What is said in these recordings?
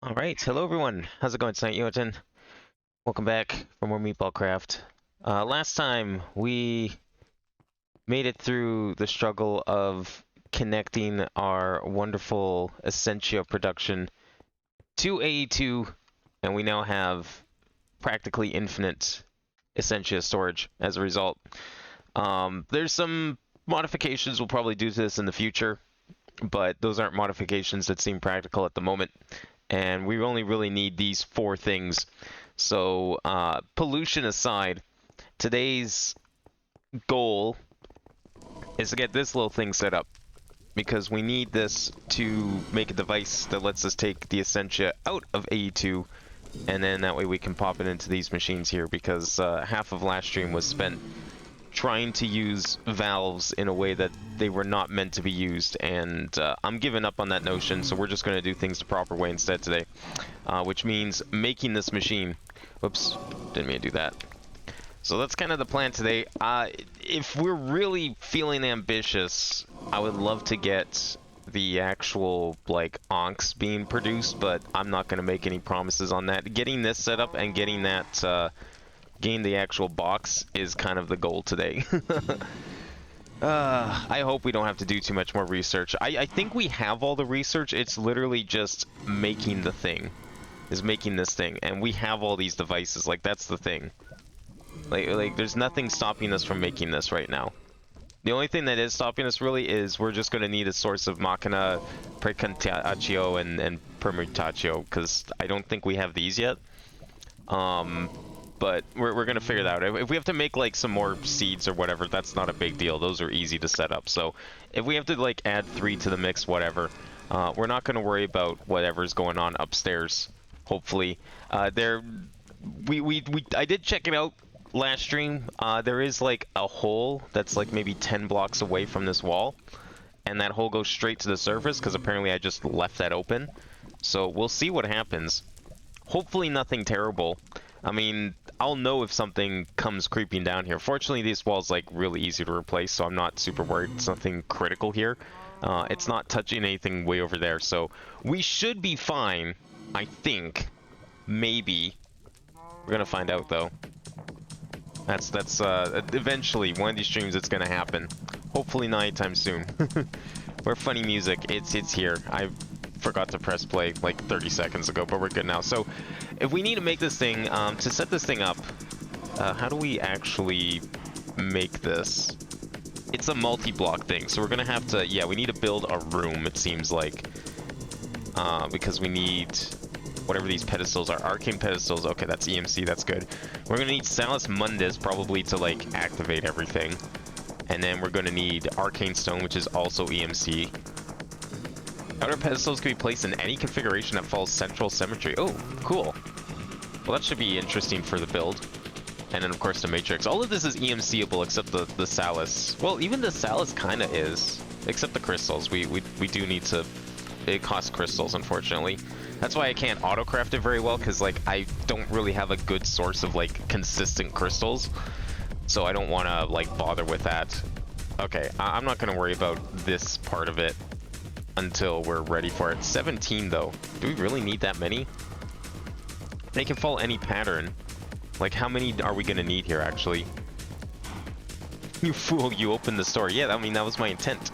All right, hello everyone. How's it going tonight, Yotin? Welcome back for more Meatballcraft. Last time we made it through the struggle of connecting our wonderful Essentia production to AE2, and we now have practically infinite Essentia storage as a result. There's some modifications we'll probably do to this in the future, but those aren't modifications that seem practical at the moment. And we only really need these four things. So, pollution aside, today's goal is to get this little thing set up. Because we need this to make a device that lets us take the Essentia out of AE2. And then that way we can pop it into these machines here. Because half of last stream was spent trying to use valves in a way that they were not meant to be used, and I'm giving up on that notion, so we're just going to do things the proper way instead today, which means making this machine. Whoops, didn't mean to do that. So that's kind of the plan today. If we're really feeling ambitious, I would love to get the actual, like, onks being produced, but I'm not going to make any promises on that. Getting this set up and getting that getting the actual box is kind of the goal today. I hope we don't have to do too much more research. I think we have all the research. It's literally just making the thing. Is making this thing. And we have all these devices. Like, that's the thing. Like there's nothing stopping us from making this right now. The only thing that is stopping us really is we're just going to need a source of Machina, Precontatio, and Permutatio, because I don't think we have these yet. But we're gonna figure that out. If we have to make like some more seeds or whatever, that's not a big deal. Those are easy to set up. So if we have to like add 3 to the mix, whatever, we're not gonna worry about whatever's going on upstairs. Hopefully, I did check it out last stream. There is like a hole that's like maybe 10 blocks away from this wall, and that hole goes straight to the surface because apparently I just left that open. So we'll see what happens. Hopefully nothing terrible. I mean, I'll know if something comes creeping down here. Fortunately, this wall's like really easy to replace, so I'm not super worried. It's nothing critical here. It's not touching anything way over there, so we should be fine, I think. Maybe. We're gonna find out, though. That's eventually, one of these streams, it's gonna happen. Hopefully not anytime soon. Where funny music, it's here. I forgot to press play like 30 seconds ago, but we're good now. So if we need to make this thing, to set this thing up, how do we actually make this? It's a multi-block thing, so we're gonna have to, yeah, we need to build a room, it seems like, because we need whatever these pedestals are. Arcane pedestals, okay, that's EMC, that's good. We're gonna need Salus Mundus probably to like activate everything, and then we're gonna need Arcane Stone, which is also EMC. Outer pedestals can be placed in any configuration that follows central symmetry. Oh, cool. Well, that should be interesting for the build. And then, of course, the matrix. All of this is EMC-able except the Salus. Well, even the Salus kind of is. Except the crystals. We do need to... It costs crystals, unfortunately. That's why I can't auto-craft it very well, because, like, I don't really have a good source of, like, consistent crystals. So I don't want to, like, bother with that. Okay, I'm not going to worry about this part of it until we're ready for it. 17 though. Do we really need that many? They can follow any pattern. Like, how many are we gonna need here, actually? You fool, you opened the store. Yeah, I mean, that was my intent.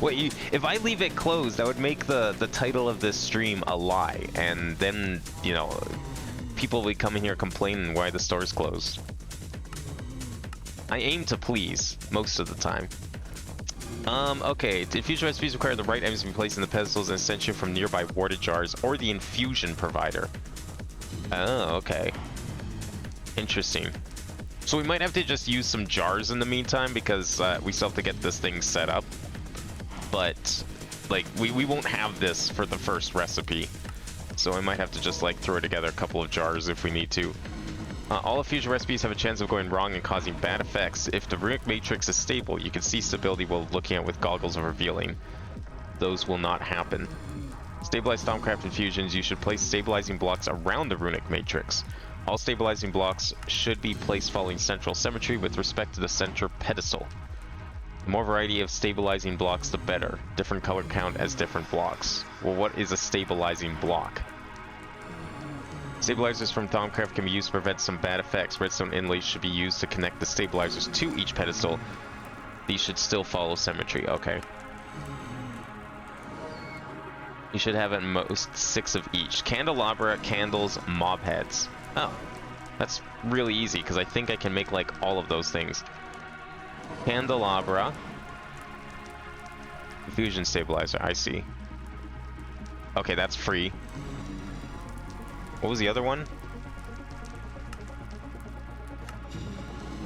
Wait, if I leave it closed, that would make the title of this stream a lie. And then, you know, people will be coming here complaining why the store's closed. I aim to please, most of the time. Okay, the future recipes require the right items to be placed in the pedestals and Essentia from nearby warded jars or the infusion provider. Oh, okay. Interesting. So we might have to just use some jars in the meantime because we still have to get this thing set up. But, like, we won't have this for the first recipe. So we might have to just, like, throw together a couple of jars if we need to. All the fusion recipes have a chance of going wrong and causing bad effects. If the runic matrix is stable, you can see stability while looking at it with goggles of revealing. Those will not happen. Stabilized Stormcraft infusions, you should place stabilizing blocks around the runic matrix. All stabilizing blocks should be placed following central symmetry with respect to the center pedestal. The more variety of stabilizing blocks, the better. Different color count as different blocks. Well, what is a stabilizing block? Stabilizers from Thaumcraft can be used to prevent some bad effects. Redstone inlays should be used to connect the stabilizers to each pedestal. These should still follow symmetry. Okay. You should have at most 6 of each. Candelabra, candles, mob heads. Oh, that's really easy because I think I can make like all of those things. Candelabra. Fusion stabilizer, I see. Okay, that's free. What was the other one?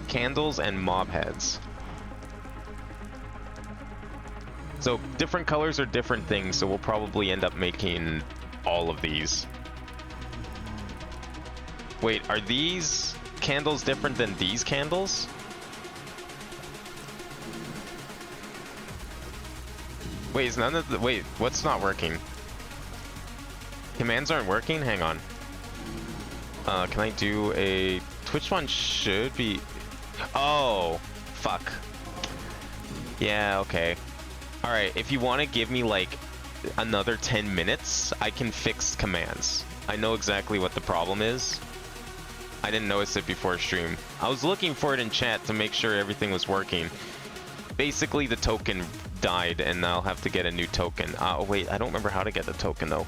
Candles and mob heads. So different colors are different things, so we'll probably end up making all of these. Wait, are these candles different than these candles? Wait, is none of the... Wait, what's not working? Commands aren't working? Hang on. Can I do a... Which one should be... Oh, fuck. Yeah, okay. Alright, if you want to give me, like, another 10 minutes, I can fix commands. I know exactly what the problem is. I didn't notice it before stream. I was looking for it in chat to make sure everything was working. Basically, the token died, and I'll have to get a new token. Oh, wait, I don't remember how to get the token, though.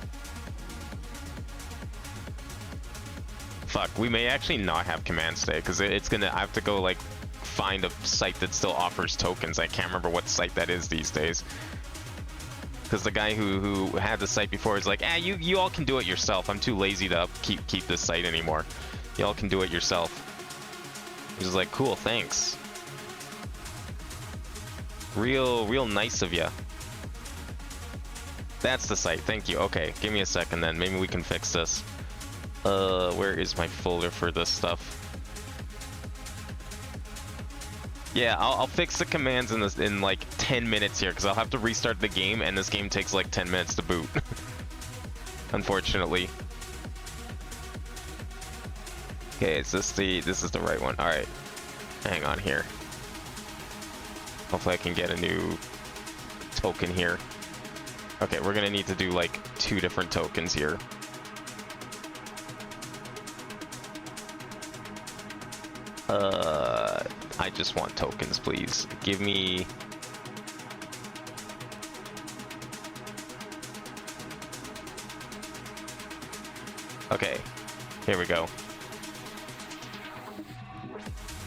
Fuck, we may actually not have commands today, because it's gonna... I have to go, like, find a site that still offers tokens. I can't remember what site that is these days. Because the guy who had the site before is like, you all can do it yourself. I'm too lazy to keep this site anymore. Y'all can do it yourself. He's like, cool, thanks. Real nice of you. That's the site, thank you. Okay, give me a second then. Maybe we can fix this. Where is my folder for this stuff? Yeah, I'll fix the commands in like 10 minutes here, because I'll have to restart the game, and this game takes like 10 minutes to boot. Unfortunately. Okay, this is the right one. Alright. Hang on here. Hopefully I can get a new token here. Okay, we're gonna need to do like 2 different tokens here. I just want tokens, please. Give me... Okay, here we go.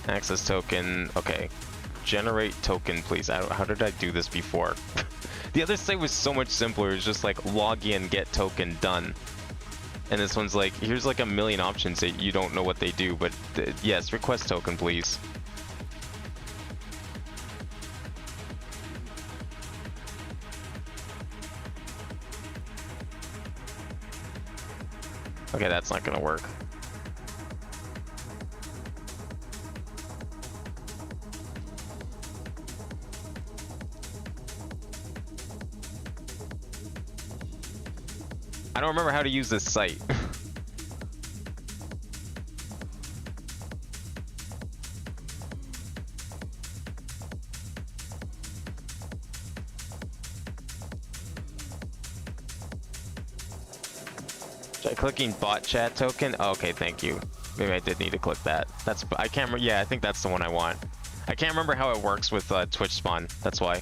Access token, okay. Generate token, please. How did I do this before? The other site was so much simpler. It was just like log in, get token, done. And this one's like, here's like a million options that you don't know what they do, but yes, request token, please. Okay, that's not gonna work. I don't remember how to use this site. Try clicking bot chat token. Oh, okay, thank you. Maybe I did need to click that. That's... I can't remember. Yeah, I think that's the one I want. I can't remember how it works with Twitch spawn. That's why.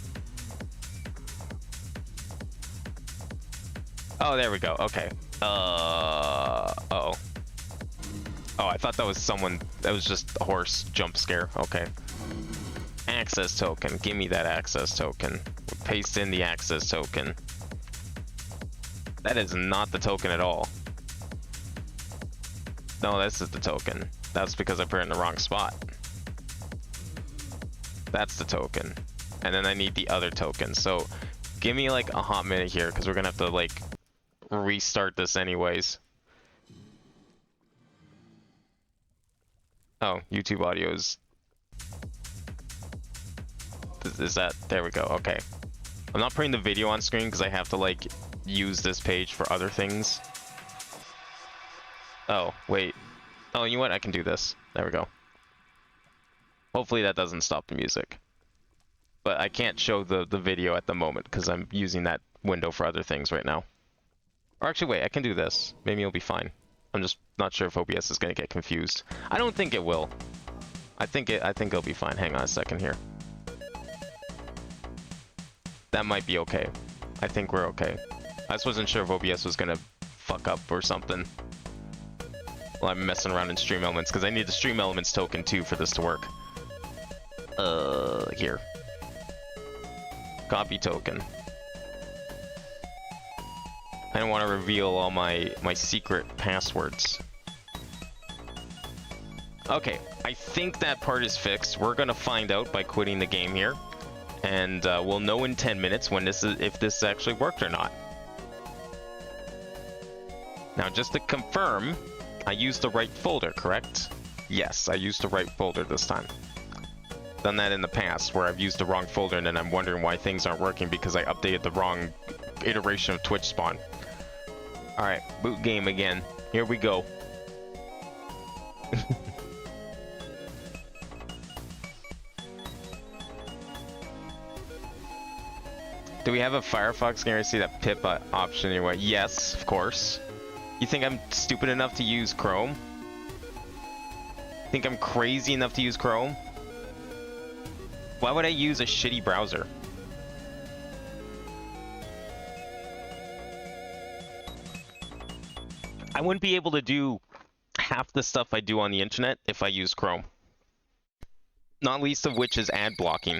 Oh, there we go. Okay. Uh-oh. Oh, I thought that was someone... That was just a horse jump scare. Okay. Access token. Give me that access token. We'll paste in the access token. That is not the token at all. No, this is the token. That's because I put it in the wrong spot. That's the token. And then I need the other token. So give me like a hot minute here, because we're gonna have to like restart this anyways. Oh, YouTube audio is that... There we go. Okay. I'm not putting the video on screen because I have to like use this page for other things. Oh, wait. Oh, you know what? I can do this. There we go. Hopefully that doesn't stop the music. But I can't show the video at the moment because I'm using that window for other things right now. Or actually, wait, I can do this. Maybe it'll be fine. I'm just not sure if OBS is gonna get confused. I don't think it will. I think it'll be fine. Hang on a second here. That might be okay. I think we're okay. I just wasn't sure if OBS was gonna fuck up or something while I'm messing around in Stream Elements, because I need the Stream Elements token too for this to work. Here. Copy token. I don't want to reveal all my secret passwords. Okay, I think that part is fixed. We're gonna find out by quitting the game here, and we'll know in 10 minutes when if this actually worked or not. Now, just to confirm, I used the right folder, correct? Yes, I used the right folder this time. Done that in the past, where I've used the wrong folder, and then I'm wondering why things aren't working because I updated the wrong iteration of Twitch spawn. Alright, boot game again. Here we go. Do we have a Firefox? Can I see that pip option anyway? Yes, of course. You think I'm stupid enough to use Chrome? Think I'm crazy enough to use Chrome? Why would I use a shitty browser? I wouldn't be able to do half the stuff I do on the internet if I use Chrome. Not least of which is ad blocking.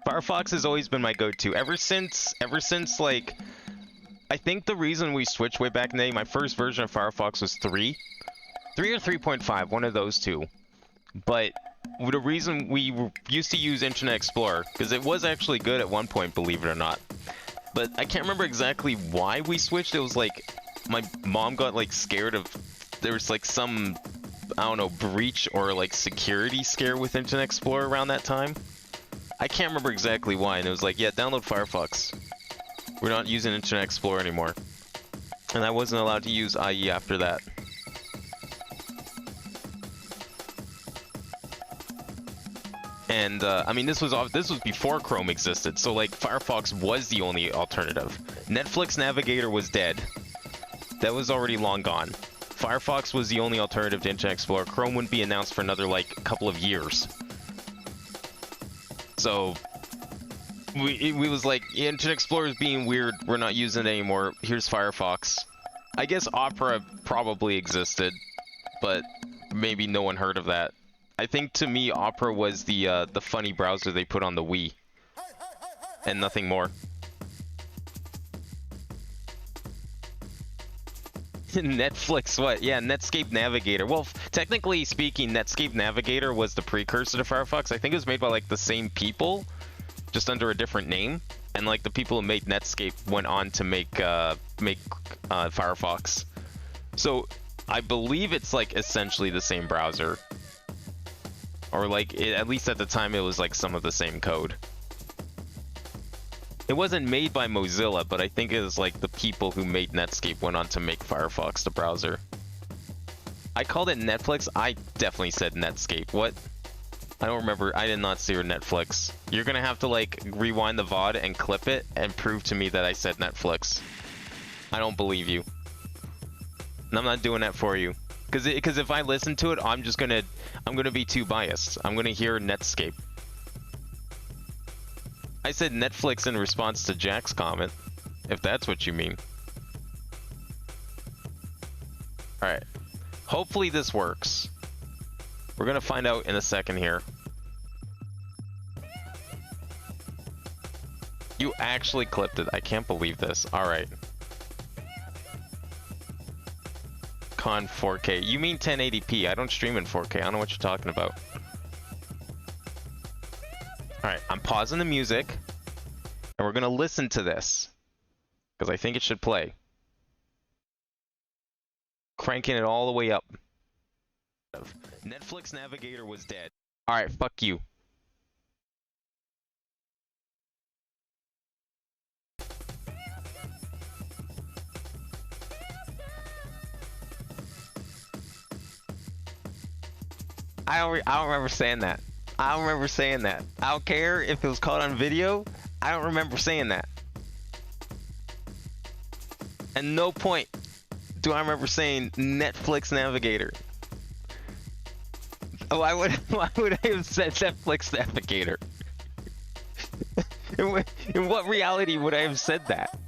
Firefox has always been my go-to ever since like, I think the reason we switched way back in the day, my first version of Firefox was 3 or 3.5, one of those two. But the reason we used to use Internet Explorer, because it was actually good at one point, believe it or not. But I can't remember exactly why we switched. It was like, my mom got like scared of, there was like some, I don't know, breach or like security scare with Internet Explorer around that time. I can't remember exactly why, and it was like, yeah, download Firefox. We're not using Internet Explorer anymore. And I wasn't allowed to use IE after that. And I mean, this was before Chrome existed, so like Firefox was the only alternative. Netflix Navigator was dead. That was already long gone. Firefox was the only alternative to Internet Explorer. Chrome wouldn't be announced for another like couple of years. So we was like, yeah, Internet Explorer is being weird. We're not using it anymore. Here's Firefox. I guess Opera probably existed, but maybe no one heard of that. I think to me, Opera was the funny browser they put on the Wii, and nothing more. Netflix, what? Yeah, Netscape Navigator. Well, technically speaking, Netscape Navigator was the precursor to Firefox. I think it was made by like the same people, just under a different name. And like the people who made Netscape went on to make Firefox. So I believe it's like essentially the same browser, or like at least at the time it was like some of the same code. It wasn't made by Mozilla, but I think it was like the people who made Netscape went on to make Firefox the browser. I called it Netflix. I definitely said Netscape. What? I don't remember. I did not see your Netflix. You're gonna have to like rewind the VOD and clip it and prove to me that I said Netflix. I don't believe you. And I'm not doing that for you. Because if I listen to it, I'm gonna be too biased. I'm gonna hear Netscape. I said Netflix in response to Jack's comment, if that's what you mean. Alright. Hopefully this works. We're gonna find out in a second here. You actually clipped it. I can't believe this. Alright. Con 4K. You mean 1080p. I don't stream in 4K. I don't know what you're talking about. Alright, I'm pausing the music, and we're gonna listen to this, because I think it should play. Cranking it all the way up. Netflix Navigator was dead. Alright, fuck you. I don't remember saying that. I don't remember saying that. I don't care if it was caught on video. I don't remember saying that. And no point do I remember saying Netflix Navigator. Why would I have said Netflix Navigator? In what reality would I have said that?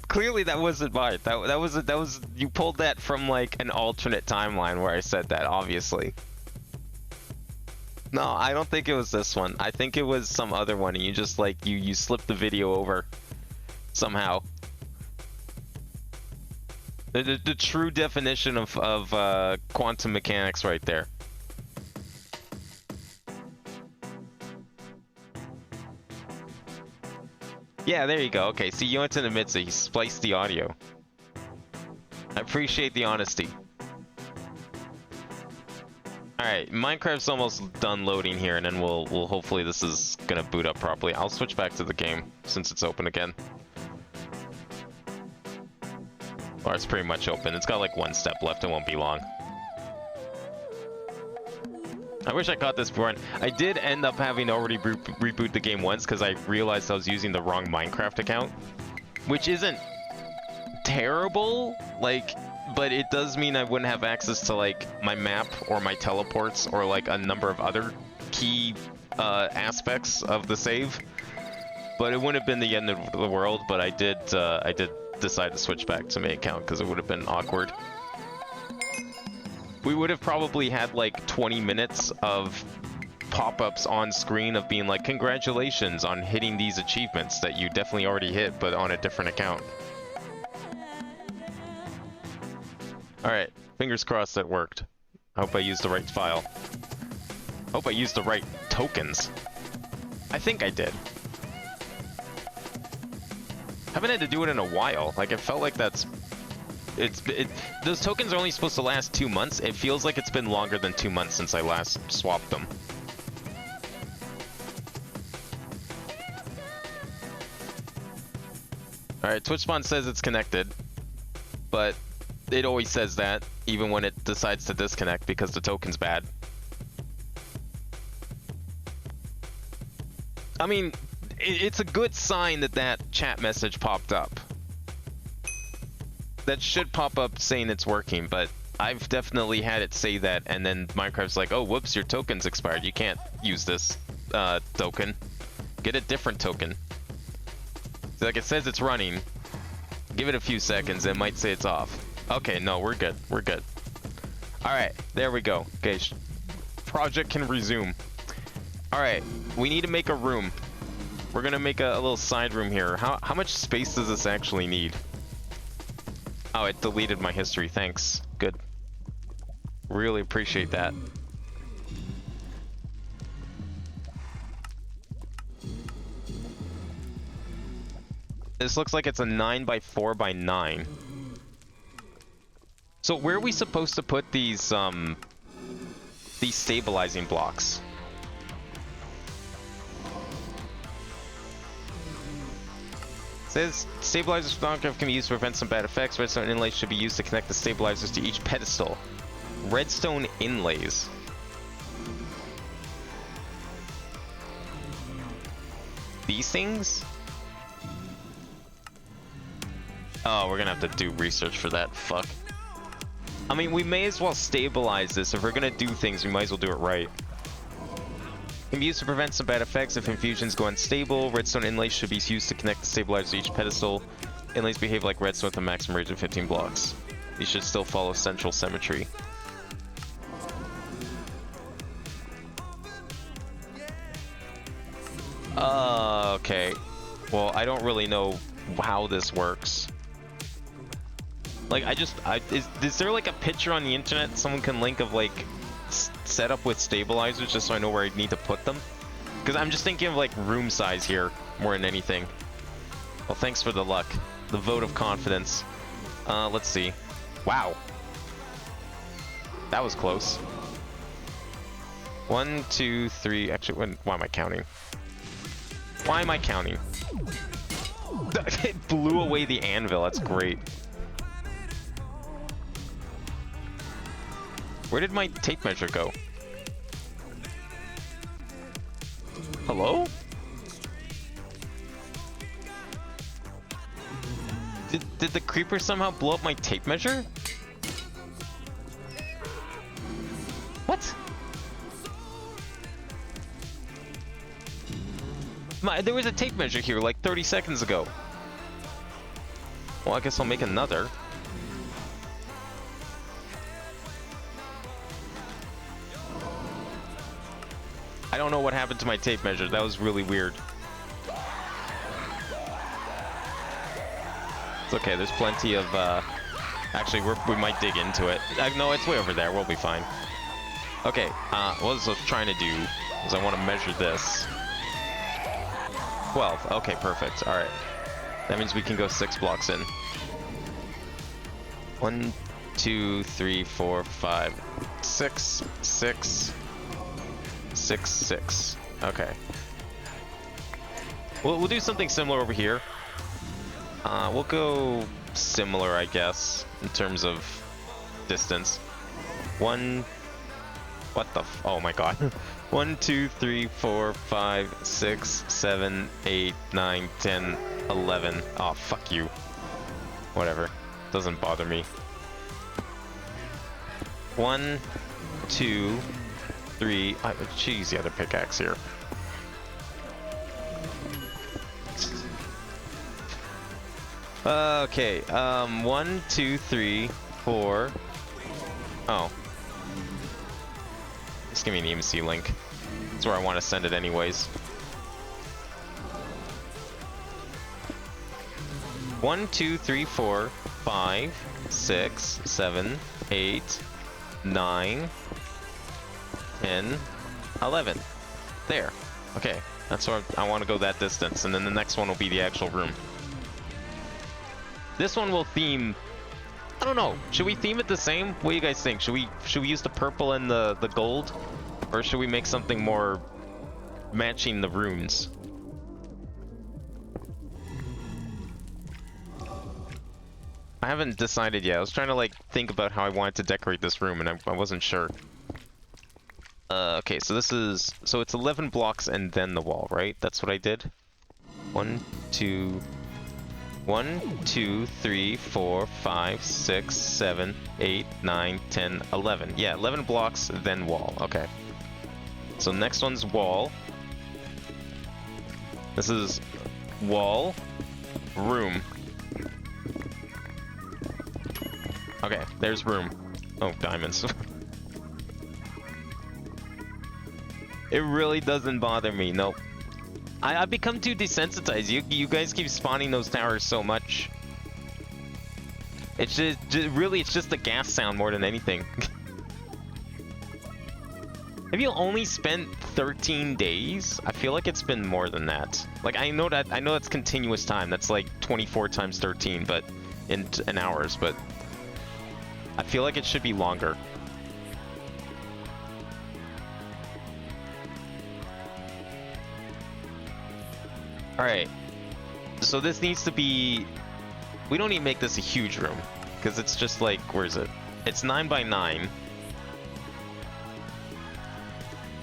Clearly that wasn't mine. That was you pulled that from like an alternate timeline where I said that, obviously. No, I don't think it was this one. I think it was some other one and you just like you slipped the video over somehow. The true definition of quantum mechanics right there. Yeah, there you go. Okay, see, you went to the mid, so you spliced the audio. I appreciate the honesty. Alright, Minecraft's almost done loading here, and then we'll hopefully this is gonna boot up properly. I'll switch back to the game, since it's open again. Or it's pretty much open. It's got like one step left, it won't be long. I wish I caught this before. I did end up having to already reboot the game once because I realized I was using the wrong Minecraft account, which isn't terrible, like, but it does mean I wouldn't have access to like my map or my teleports or like a number of other key aspects of the save. But it wouldn't have been the end of the world. But I did decide to switch back to my account because it would have been awkward. We would have probably had like 20 minutes of pop-ups on screen of being like, congratulations on hitting these achievements that you definitely already hit, but on a different account. Alright, fingers crossed that worked. I hope I used the right file. Hope I used the right tokens. I think I did. Haven't had to do it in a while. Like, it felt like that's... those tokens are only supposed to last 2 months. It feels like it's been longer than 2 months since I last swapped them. Alright, Twitch Spawn says it's connected, but it always says that, even when it decides to disconnect because the token's bad. I mean, it's a good sign that that chat message popped up. That should pop up saying it's working, but I've definitely had it say that, and then Minecraft's like, oh, whoops, your token's expired. You can't use this token. Get a different token. So, like, it says it's running. Give it a few seconds, it might say it's off. Okay, no, we're good. We're good. Alright, there we go. Okay, project can resume. Alright, we need to make a room. We're gonna make a little side room here. How much space does this actually need? Oh, it deleted my history. Thanks. Good. Really appreciate that. This looks like it's a 9x4x9. So where are we supposed to put these stabilizing blocks? It says stabilizers for Minecraft can be used to prevent some bad effects. Redstone inlays should be used to connect the stabilizers to each pedestal. Redstone inlays. These things? Oh, we're gonna have to do research for that. Fuck. I mean, we may as well stabilize this. If we're gonna do things, we might as well do it right. Can be used to prevent some bad effects if infusions go unstable. Redstone inlays should be used to connect the stabilizer to each pedestal. Inlays behave like redstone with a maximum range of 15 blocks. These should still follow central symmetry. Okay. Well, I don't really know how this works. Like, is there like a picture on the internet someone can link of like setup with stabilizers just so I know where I need to put them? Because I'm just thinking of like room size here more than anything. Well, thanks for the luck. The vote of confidence. Let's see. Wow. That was close. 1, 2, 3. Actually, why am I counting? Why am I counting? It blew away the anvil. That's great. Where did my tape measure go? Hello? Did the creeper somehow blow up my tape measure? What? There was a tape measure here like 30 seconds ago. Well, I guess I'll make another. I don't know what happened to my tape measure. That was really weird. It's okay, there's plenty of, actually, we might dig into it. No, it's way over there. We'll be fine. Okay, what I was trying to do is I want to measure this. 12. Okay, perfect. All right. That means we can go 6 blocks in. 1, 2, 3, 4, 5, 6, 6, 6, 6. Okay. We'll do something similar over here. We'll go similar, I guess, in terms of distance. What the oh my god. 1, 2, 3, 4, 5, 6, 7, 8, 9, 10, 11. Oh, fuck you. Whatever. Doesn't bother me. 1, 2, 3. Should use the other pickaxe here. Okay. 1, 2, 3, 4. Oh. Just give me an EMC link. That's where I want to send it anyways. 1, 2, 3, 4, 5, 6, 7, 8, 9, 10, 11. There. Okay. That's where I want to go that distance. And then the next one will be the actual room. This one will theme... I don't know. Should we theme it the same? What do you guys think? Should we use the purple and the gold? Or should we make something more matching the runes? I haven't decided yet. I was trying to like think about how I wanted to decorate this room and I wasn't sure. Okay, so this is... So it's 11 blocks and then the wall, right? That's what I did? 1, 2... 1, 2, 3, 4, 5, 6, 7, 8, 9, 10, 11. Yeah, 11 blocks, then wall. Okay. So next one's wall. This is wall, room. Okay, there's room. Oh, diamonds. It really doesn't bother me. Nope. I've become too desensitized. You guys keep spawning those towers so much. It's just really, it's just the gas sound more than anything. Have you only spent 13 days? I feel like it's been more than that. Like I know that's continuous time. That's like 24 times 13, but in hours. But I feel like it should be longer. Alright, so this needs to be... We don't need to make this a huge room, because it's just like, where is it? It's 9 by 9.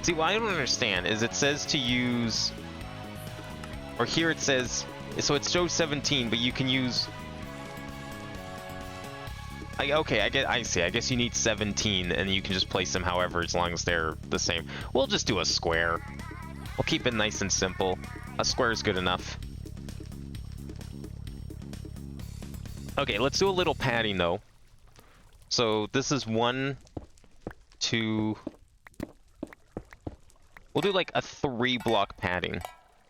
See, what I don't understand is it says to use... Or here it says... So it shows 17, but you can use... Okay, I see. I guess you need 17, and you can just place them however, as long as they're the same. We'll just do a square. We'll keep it nice and simple. A square is good enough. Okay, let's do a little padding though. So this is 1, 2... We'll do like a 3-block padding.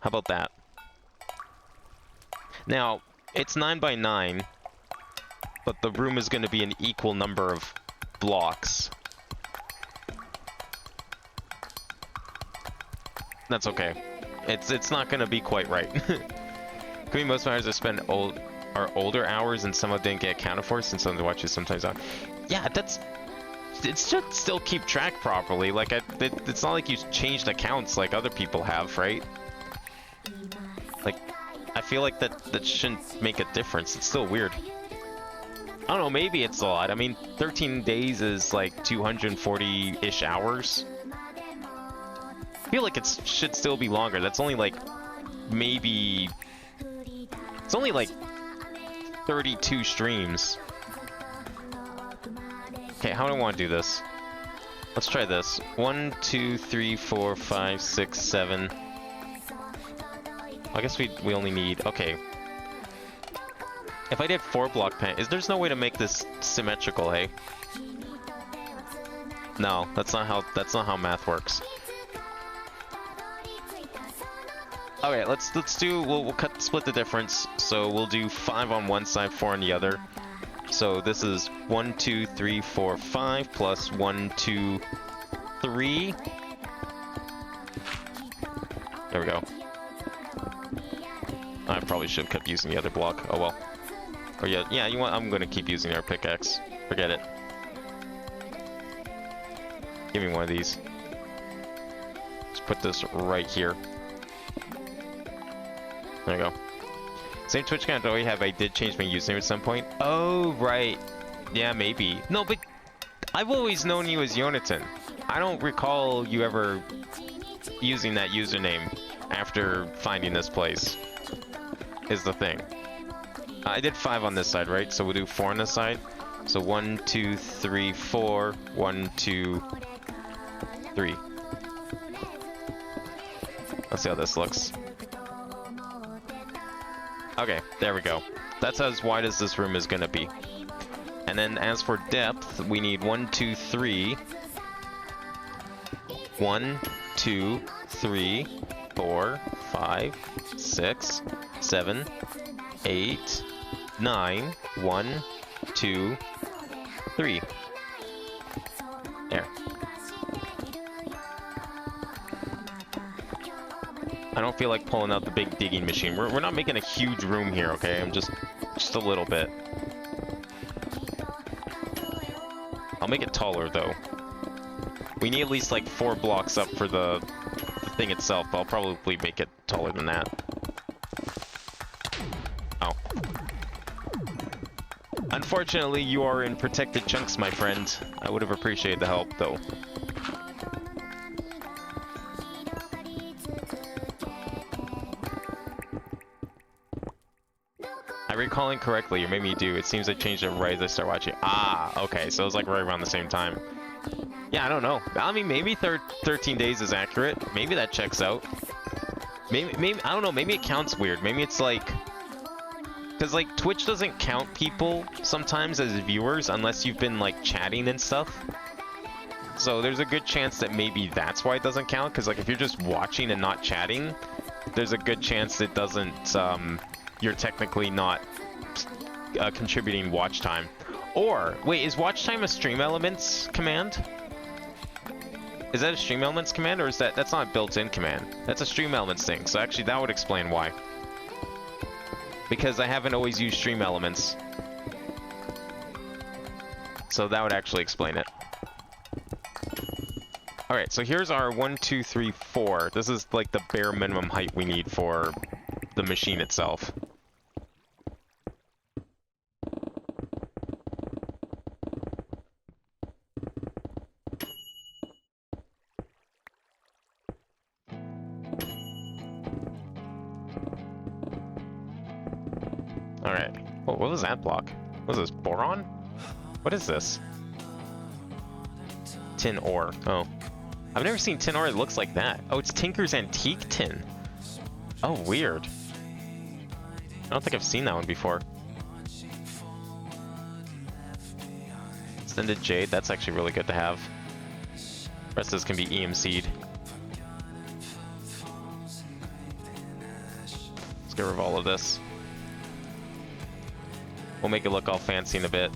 How about that? Now, it's 9 by 9, but the room is going to be an equal number of blocks. That's okay. It's not gonna be quite right. Could be most hours I spend are older hours and some of them didn't get accounted for since some of the watches sometimes on. Yeah, it should still keep track properly. Like it's not like you changed accounts like other people have, right? Like I feel like that shouldn't make a difference. It's still weird. I don't know, maybe it's a lot. I mean, 13 days is like 240-ish hours. I feel like it should still be longer. That's only like, maybe... It's only like 32 streams. Okay, how do I want to do this? Let's try this. 1, 2, 3, 4, 5, 6, 7. I guess we only need... Okay. If I did 4 block pan... There's no way to make this symmetrical, hey? No, that's not how math works. Okay, let's do... We'll split the difference. So we'll do 5 on one side, 4 on the other. So this is 1, 2, 3, 4, 5 plus 1, 2, 3. There we go. I probably should have kept using the other block. Oh well. Or yeah, you want? I'm gonna keep using our pickaxe. Forget it. Give me one of these. Let's put this right here. There you go. Same Twitch account I have. I did change my username at some point. Oh, right. Yeah, maybe. No, but I've always known you as Yonatan. I don't recall you ever using that username after finding this place, is the thing. I did 5 on this side, right? So we'll do 4 on this side. So 1, 2, 3, 4. 1, 2, 3. Let's see how this looks. Okay, there we go. That's as wide as this room is gonna be. And then as for depth, we need 1, 2, 3. 1, 2, 3, 4, 5, 6, 7, 8, 9. 1, 2, 3. There. I don't feel like pulling out the big digging machine. We're not making a huge room here, okay? I'm just a little bit. I'll make it taller, though. We need at least, like, 4 blocks up for the thing itself. I'll probably make it taller than that. Oh. Unfortunately, you are in protected chunks, my friend. I would have appreciated the help, though. Recalling correctly, or maybe you do, it seems I changed it right as I start watching. Ah, okay, so it was like right around the same time. Yeah, I don't know. I mean, maybe 13 days is accurate. Maybe that checks out. Maybe I don't know, maybe it counts weird. Maybe it's like... Because, like, Twitch doesn't count people sometimes as viewers unless you've been, like, chatting and stuff. So there's a good chance that maybe that's why it doesn't count, because, like, if you're just watching and not chatting, there's a good chance it doesn't, you're technically not contributing watch time. Or, wait, is watch time a stream elements command? Is that a stream elements command, or is that's not a built-in command? That's a stream elements thing, so actually that would explain why. Because I haven't always used stream elements. So that would actually explain it. Alright, so here's our 1, 2, 3, 4. This is like the bare minimum height we need for the machine itself. Alright. Oh, what was that block? What is this? Boron? What is this? Tin ore. Oh. I've never seen tin ore that looks like that. Oh, it's Tinker's Antique Tin. Oh, weird. I don't think I've seen that one before. Extended Jade, that's actually really good to have. The rest of this can be EMC'd. Let's get rid of all of this. We'll make it look all fancy in a bit.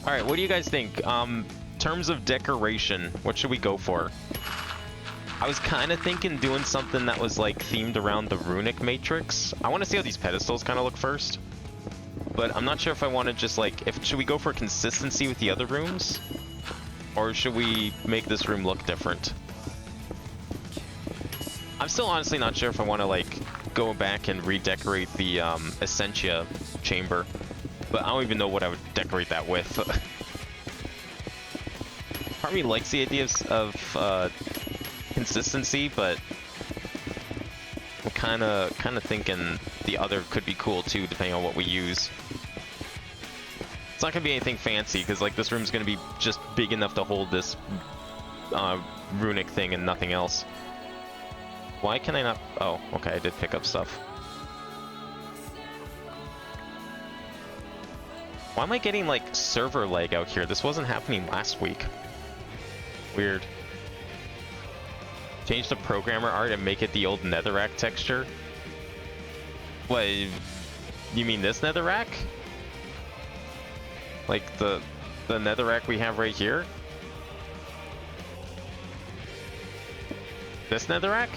Alright, what do you guys think? Terms of decoration, what should we go for? I was kind of thinking doing something that was like themed around the runic matrix. I want to see how these pedestals kind of look first. But I'm not sure if I want to just like, should we go for consistency with the other rooms? Or should we make this room look different? I'm still honestly not sure if I want to like go back and redecorate the Essentia chamber. But I don't even know what I would decorate that with. Part of me likes the idea of consistency, but I'm kind of thinking the other could be cool too, depending on what we use. It's not gonna be anything fancy, because like this room's gonna be just big enough to hold this runic thing and nothing else. Why can I not? Oh, okay, I did pick up stuff. Why am I getting like server lag out here? This wasn't happening last week. Weird. Change the programmer art and make it the old netherrack texture? What? You mean this netherrack? Like the netherrack we have right here? This netherrack?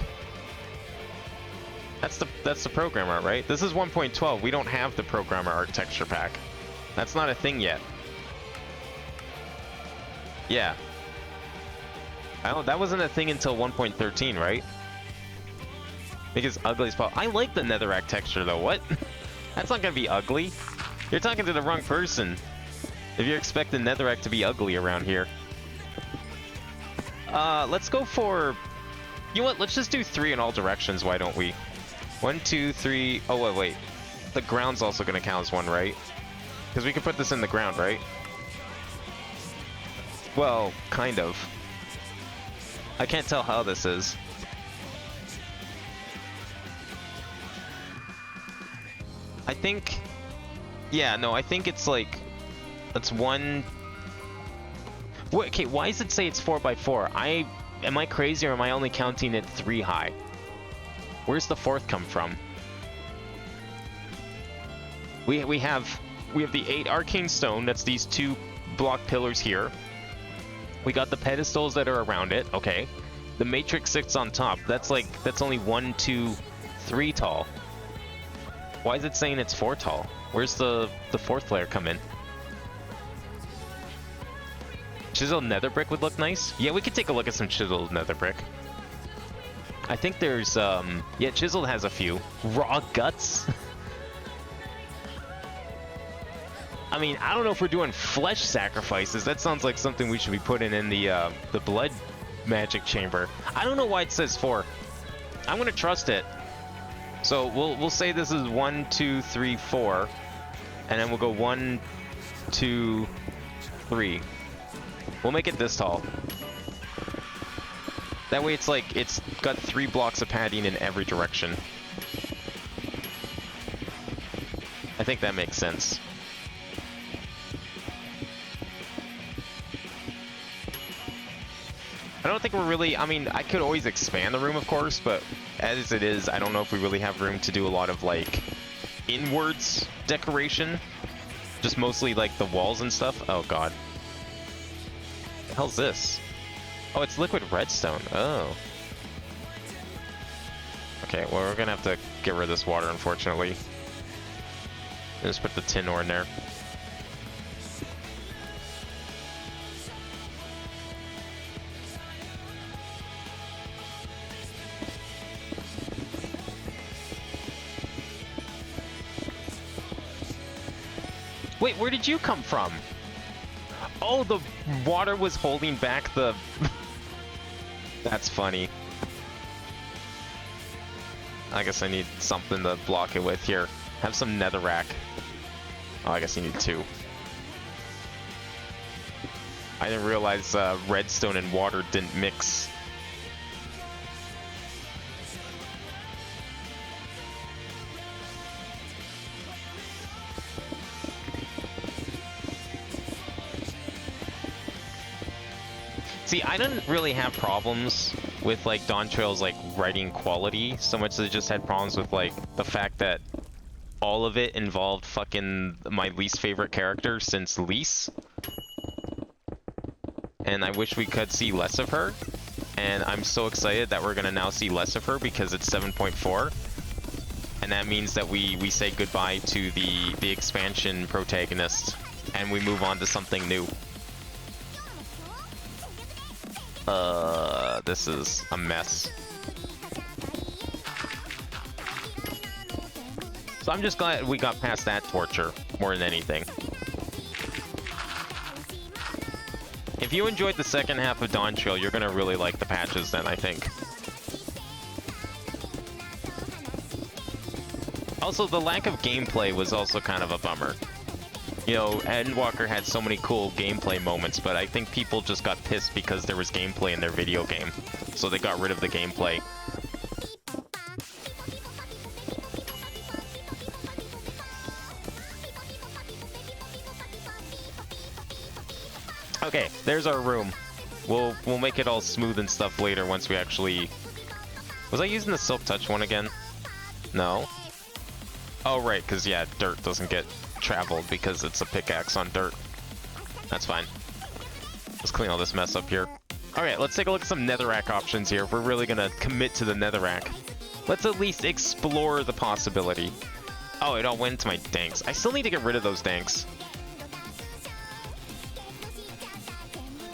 That's the programmer art, right? This is 1.12. We don't have the programmer art texture pack. That's not a thing yet. Yeah. That wasn't a thing until 1.13, right? Make it as ugly as possible. I like the netherrack texture though. What? That's not gonna be ugly. You're talking to the wrong person if you expect the netherrack to be ugly around here. Let's go for... You know what? Let's just do 3 in all directions. Why don't we? 1, 2, 3... Oh, wait. The ground's also gonna count as 1, right? Because we can put this in the ground, right? Well, kind of. I can't tell how this is. I think... Yeah, no, I think it's like... That's 1... Wait, okay, why does it say it's 4x4? Am I crazy, or am I only counting it 3 high? Where's the 4th come from? We have the 8 arcane stone. That's these 2 block pillars here. We got the pedestals that are around it. Okay. The matrix sits on top. That's only 1, 2, 3 tall. Why is it saying it's 4 tall? Where's the 4th layer come in? Chiseled nether brick would look nice. Yeah, we could take a look at some chiseled nether brick. I think there's yeah, chiseled has a few. Raw guts. I mean, I don't know if we're doing flesh sacrifices. That sounds like something we should be putting in the blood magic chamber. I don't know why it says 4. I'm gonna trust it. So we'll say this is 1, 2, 3, 4, and then we'll go 1, 2, 3. We'll make it this tall. That way it's got 3 blocks of padding in every direction. I think that makes sense. I don't think we're really... I mean, I could always expand the room, of course, but as it is, I don't know if we really have room to do a lot of, like, inwards decoration. Just mostly, like, the walls and stuff. Oh, God. What the hell's this? Oh, it's liquid redstone. Oh. Okay, well, we're gonna have to get rid of this water, unfortunately. Just put the tin ore in there. Wait, where did you come from? Oh, the water was holding back the... That's funny. I guess I need something to block it with. Here, have some netherrack. Oh, I guess you need 2. I didn't realize redstone and water didn't mix. See, I didn't really have problems with, like, Dawn Trail's, like, writing quality, so much as I just had problems with, like, the fact that all of it involved fucking my least favorite character since Lise. And I wish we could see less of her. And I'm so excited that we're gonna now see less of her because it's 7.4. And that means that we say goodbye to the expansion protagonist and we move on to something new. This is a mess. I'm just glad we got past that torture more than anything. If you enjoyed the second half of Dawn Trail, you're gonna really like the patches then, I think. Also, the lack of gameplay was also kind of a bummer. You know, Endwalker had so many cool gameplay moments, but I think people just got pissed because there was gameplay in their video game. So they got rid of the gameplay. Okay, there's our room. We'll make it all smooth and stuff later once we actually... Was I using the Silk Touch one again? No. Oh, right, because, yeah, dirt doesn't get traveled because it's a pickaxe on dirt. That's fine. Let's clean all this mess up here. Okay, let's take a look at some netherrack options here if we're really gonna commit to the netherrack. Let's at least explore the possibility. Oh, it all went into my danks. I still need to get rid of those danks.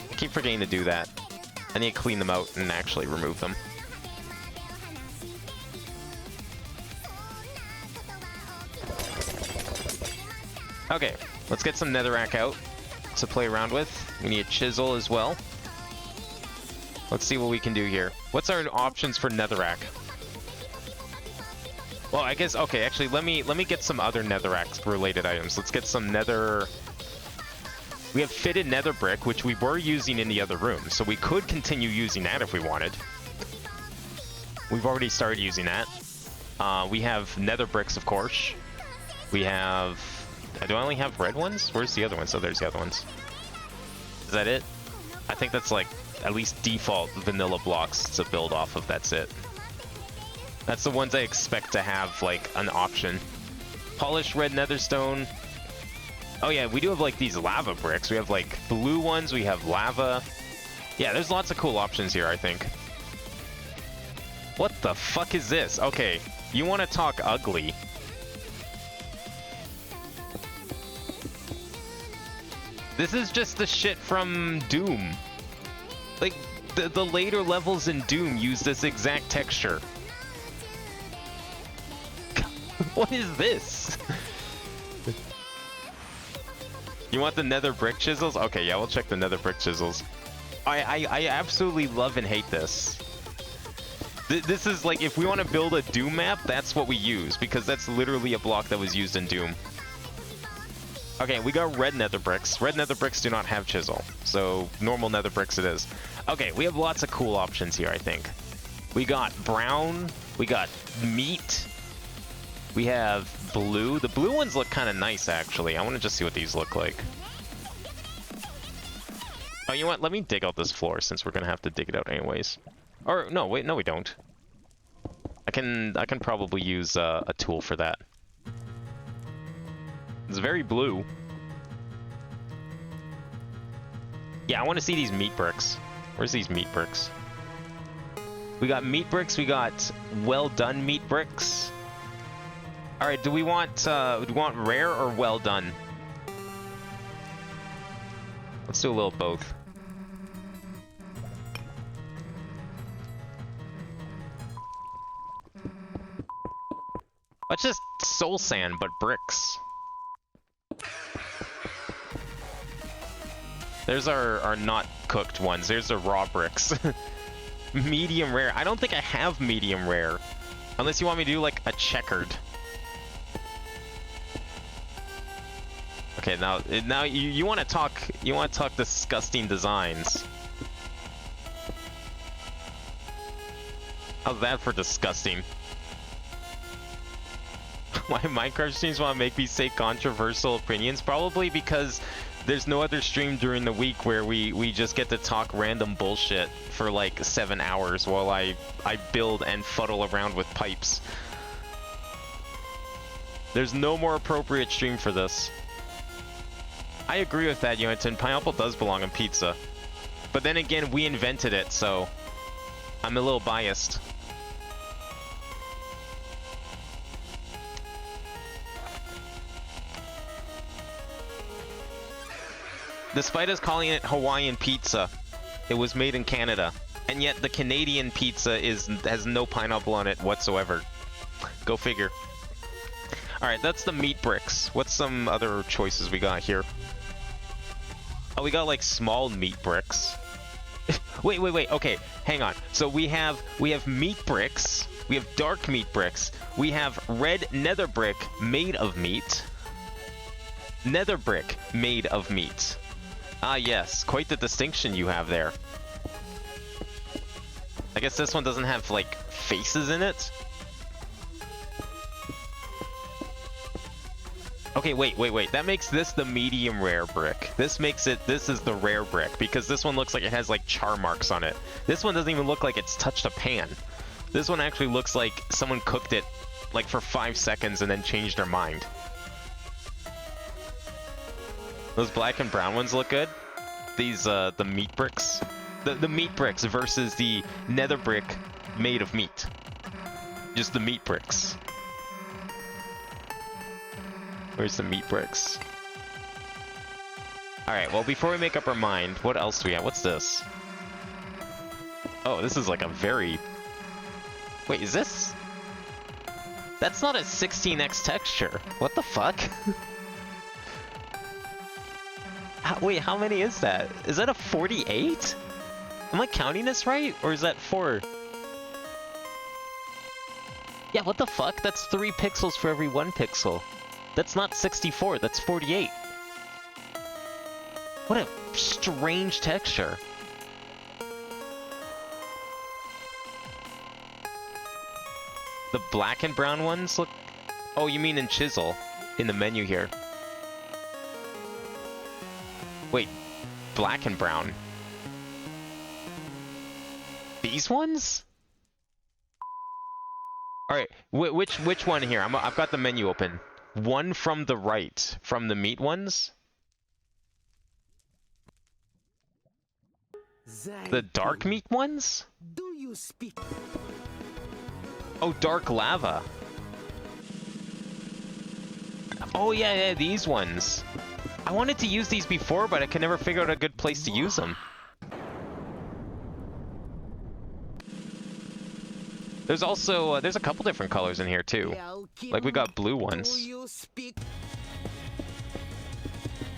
I keep forgetting to do that. I need to clean them out and actually remove them. Okay, let's get some netherrack out to play around with. We need a chisel as well. Let's see what we can do here. What's our options for netherrack? Well, I guess, okay, actually, let me get some other netherrack related items. Let's get some nether... We have fitted nether brick, which we were using in the other room, so we could continue using that if we wanted. We've already started using that. We have nether bricks, of course. We have... Do I only have red ones? Where's the other ones? Oh, there's the other ones. Is that it? I think that's like at least default vanilla blocks to build off of. That's it. That's the ones I expect to have like an option. Polished red netherstone. Oh yeah, we do have like these lava bricks. We have like blue ones. We have lava. Yeah, there's lots of cool options here, I think. What the fuck is this? Okay, you want to talk ugly. This is just the shit from Doom. Like, the later levels in Doom use this exact texture. What is this? You want the nether brick chisels? Okay, yeah, we'll check the nether brick chisels. I absolutely love and hate this. This is like, if we want to build a Doom map, that's what we use, because that's literally a block that was used in Doom. Okay, we got red nether bricks. Red nether bricks do not have chisel, so normal nether bricks it is. Okay, we have lots of cool options here, I think. We got brown, we got meat, we have blue. The blue ones look kind of nice, actually. I want to just see what these look like. Oh, you know what? Let me dig out this floor, since we're going to have to dig it out anyways. Or, no, wait, no we don't. I can probably use a tool for that. It's very blue. Yeah, I want to see these meat bricks. Where's these meat bricks? We got meat bricks. We got well done meat bricks. All right, do we want rare or well done? Let's do a little both. Let's just soul sand, but bricks. There's our not cooked ones. There's the raw bricks. Medium rare. I don't think I have medium rare. Unless you want me to do like a checkered. Okay, now you want to talk disgusting designs. How's that for disgusting? Why Minecraft streams want to make me say controversial opinions? Probably because there's no other stream during the week where we just get to talk random bullshit for like 7 hours while I build and fuddle around with pipes. There's no more appropriate stream for this. I agree with that, Yointon. Pineapple does belong in pizza. But then again, we invented it, so I'm a little biased. Despite us calling it Hawaiian pizza, it was made in Canada. And yet the Canadian pizza has no pineapple on it whatsoever. Go figure. Alright, that's the meat bricks. What's some other choices we got here? Oh, we got like small meat bricks. Wait, okay, hang on. So we have meat bricks, we have dark meat bricks, we have red nether brick made of meat. Nether brick made of meat. Ah yes, quite the distinction you have there. I guess this one doesn't have like faces in it. Okay, wait. That makes this the medium rare brick. This is the rare brick, because this one looks like it has like char marks on it. This one doesn't even look like it's touched a pan. This one actually looks like someone cooked it like for 5 seconds and then changed their mind. Those black and brown ones look good. These, the meat bricks. The meat bricks versus the nether brick made of meat. Just the meat bricks. Where's the meat bricks? Alright, well, before we make up our mind, what else do we have? What's this? Oh, this is like a very... Wait, is this? That's not a 16x texture. What the fuck? Wait, how many is that? Is that a 48? Am I counting this right? Or is that 4? Yeah, what the fuck? That's 3 pixels for every 1 pixel. That's not 64, that's 48. What a strange texture. The black and brown ones look... Oh, you mean in chisel, in the menu here. Wait, black and brown. These ones? Alright, which one here? I've got the menu open. One from the right, from the meat ones. The dark meat ones? Do you speak? Oh, dark lava. Oh yeah, these ones. I wanted to use these before, but I could never figure out a good place to use them. There's also, there's a couple different colors in here too. Like we got blue ones.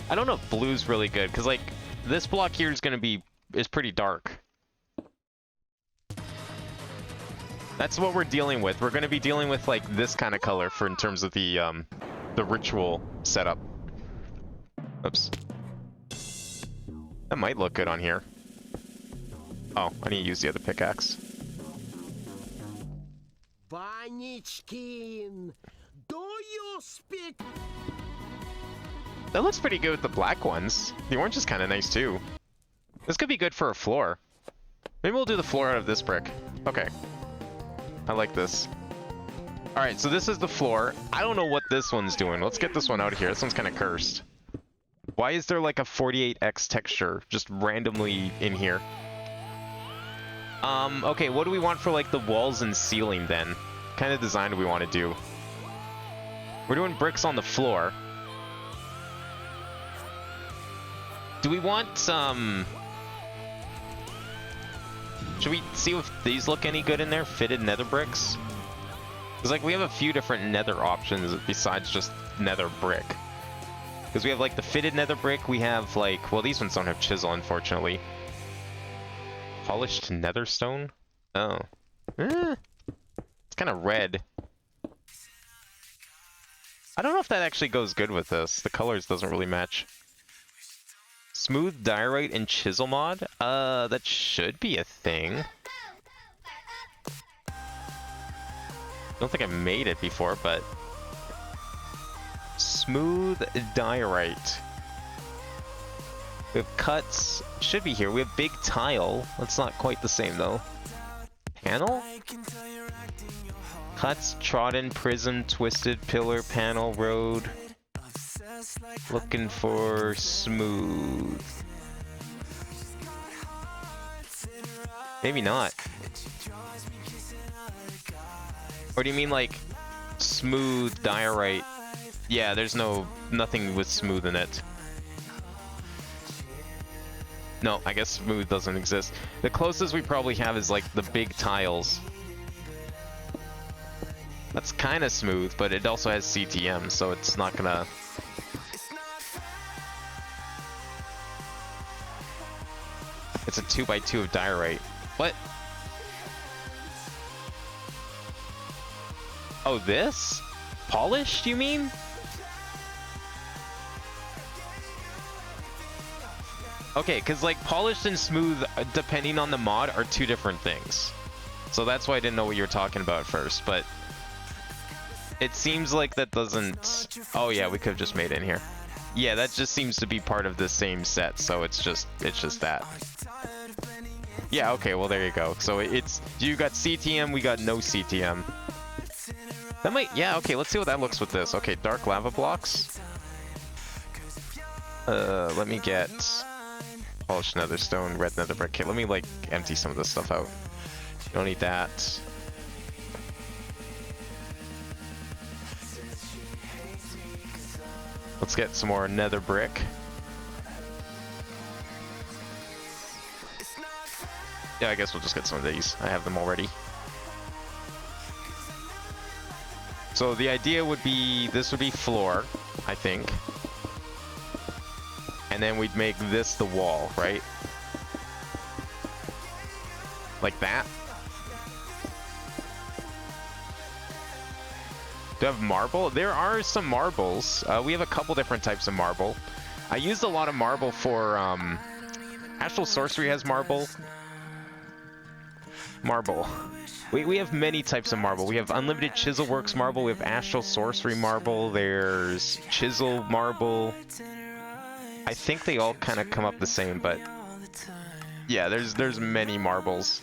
I don't know if blue's really good, because like, this block here is pretty dark. That's what we're dealing with. We're gonna be dealing with like this kind of color in terms of the ritual setup. Oops. That might look good on here. Oh, I need to use the other pickaxe. Panichkin, do you speak? That looks pretty good with the black ones. The orange is kind of nice too. This could be good for a floor. Maybe we'll do the floor out of this brick. Okay. I like this. Alright, so this is the floor. I don't know what this one's doing. Let's get this one out of here. This one's kind of cursed. Why is there like a 48x texture just randomly in here? Okay, what do we want for like the walls and ceiling then? What kind of design do we want to do? We're doing bricks on the floor. Do we want, should we see if these look any good in there? Fitted nether bricks? Because like we have a few different nether options besides just nether brick. Because we have like the fitted nether brick, we have like, well these ones don't have chisel unfortunately. Polished nether stone? Oh. It's kind of red. I don't know if that actually goes good with this. The colors doesn't really match. Smooth diorite and chisel mod? That should be a thing. Don't think I made it before, but... Smooth diorite. We have cuts. Should be here. We have big tile. That's not quite the same, though. Panel? Cuts, trodden, prism, twisted, pillar, panel, road. Looking for smooth. Maybe not. Or do you mean like smooth diorite? Yeah, there's nothing with smooth in it. No, I guess smooth doesn't exist. The closest we probably have is like the big tiles. That's kind of smooth, but it also has CTM, so it's not gonna... It's a 2x2 of diorite. What? Oh, this? Polished, you mean? Okay, because like polished and smooth, depending on the mod, are two different things. So that's why I didn't know what you were talking about at first, but it seems like that doesn't... Oh yeah, we could have just made it in here. Yeah, that just seems to be part of the same set, so it's just that. Yeah, okay, well there you go. So it's... You got CTM, we got no CTM. That might... Yeah, okay, let's see what that looks with this. Okay, dark lava blocks. Let me get... Polished nether stone, red nether brick. Okay, let me like empty some of this stuff out. Don't need that. Let's get some more nether brick. Yeah, I guess we'll just get some of these. I have them already. So the idea would be, this would be floor, I think. And then we'd make this the wall, right? Like that. Do I have marble? There are some marbles. We have a couple different types of marble. I used a lot of marble for... Astral Sorcery has marble. We have many types of marble. We have Unlimited Chiselworks marble. We have Astral Sorcery marble. There's Chisel marble. I think they all kind of come up the same, but yeah, there's many marbles.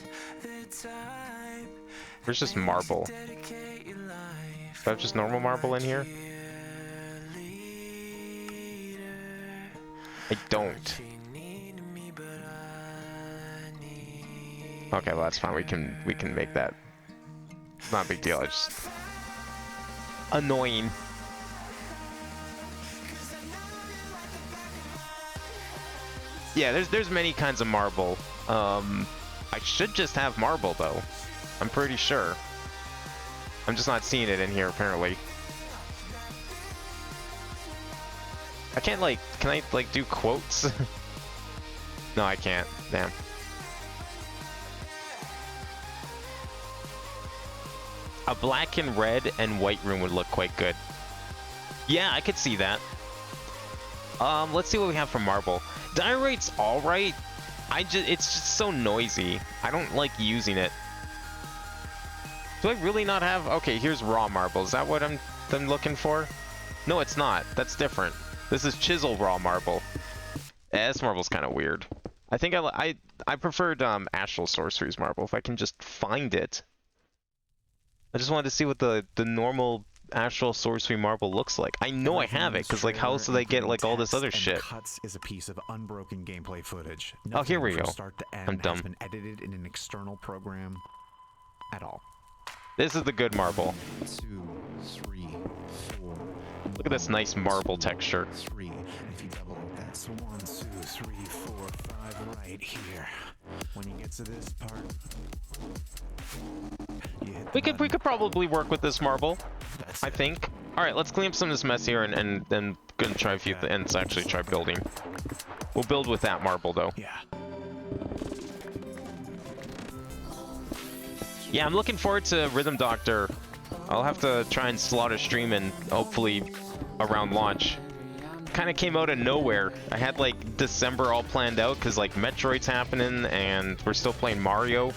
There's just marble. Do I have just normal marble in here? I don't. Okay, well that's fine. We can make that. It's not a big deal. It's just annoying. Yeah, there's many kinds of marble. I should just have marble though. I'm pretty sure. I'm just not seeing it in here apparently. I can't like, can I like do quotes? No, I can't. Damn. A black and red and white room would look quite good. Yeah, I could see that. Let's see what we have for marble. Diorite's alright. It's just so noisy. I don't like using it. Do I really not have... Okay, here's raw marble. Is that what I'm looking for? No, it's not. That's different. This is chisel raw marble. This marble's kind of weird. I think I preferred Astral Sorcery's marble, if I can just find it. I just wanted to see what the normal Astral Sorcery marble looks like. I know I have it, because like how else do they get like all this other shit? Cuts is a piece of unbroken gameplay footage. Oh, here we go. Start to end I'm dumb. has been edited in an external program at all. This is the good marble. 2, 3, 4. Look at this nice marble texture. 3. And if you double it, that's 1, 2, 3, 4, 5 right here. When you get to this part, you hit We could probably work with this marble. I think. All right, let's clean up some of this mess here and then gonna try a few things. Actually, try building. We'll build with that marble though. Yeah. Yeah, I'm looking forward to Rhythm Doctor. I'll have to try and slot a stream in, hopefully around launch. Kind of came out of nowhere. I had like December all planned out because like Metroid's happening and we're still playing Mario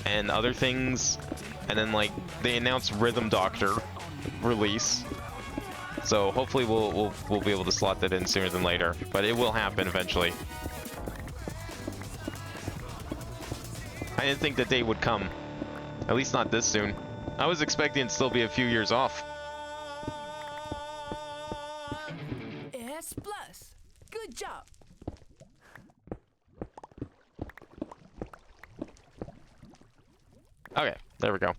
and other things. And then like they announced Rhythm Doctor release. So hopefully we'll be able to slot that in sooner than later. But it will happen eventually. I didn't think the day would come. At least not this soon. I was expecting it to still be a few years off. S plus. Good job. Okay, there we go.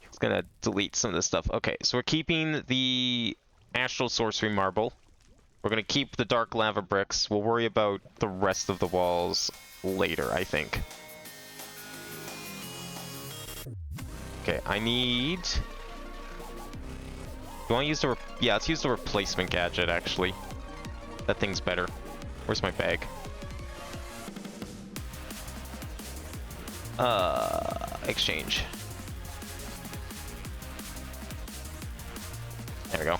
It's gonna delete some of this stuff. Okay, so we're keeping the Astral Sorcery marble. We're gonna keep the dark lava bricks. We'll worry about the rest of the walls later, I think. Okay, I need you want to use the... Yeah, let's use the replacement gadget, actually. That thing's better. Where's my bag? Exchange. There we go.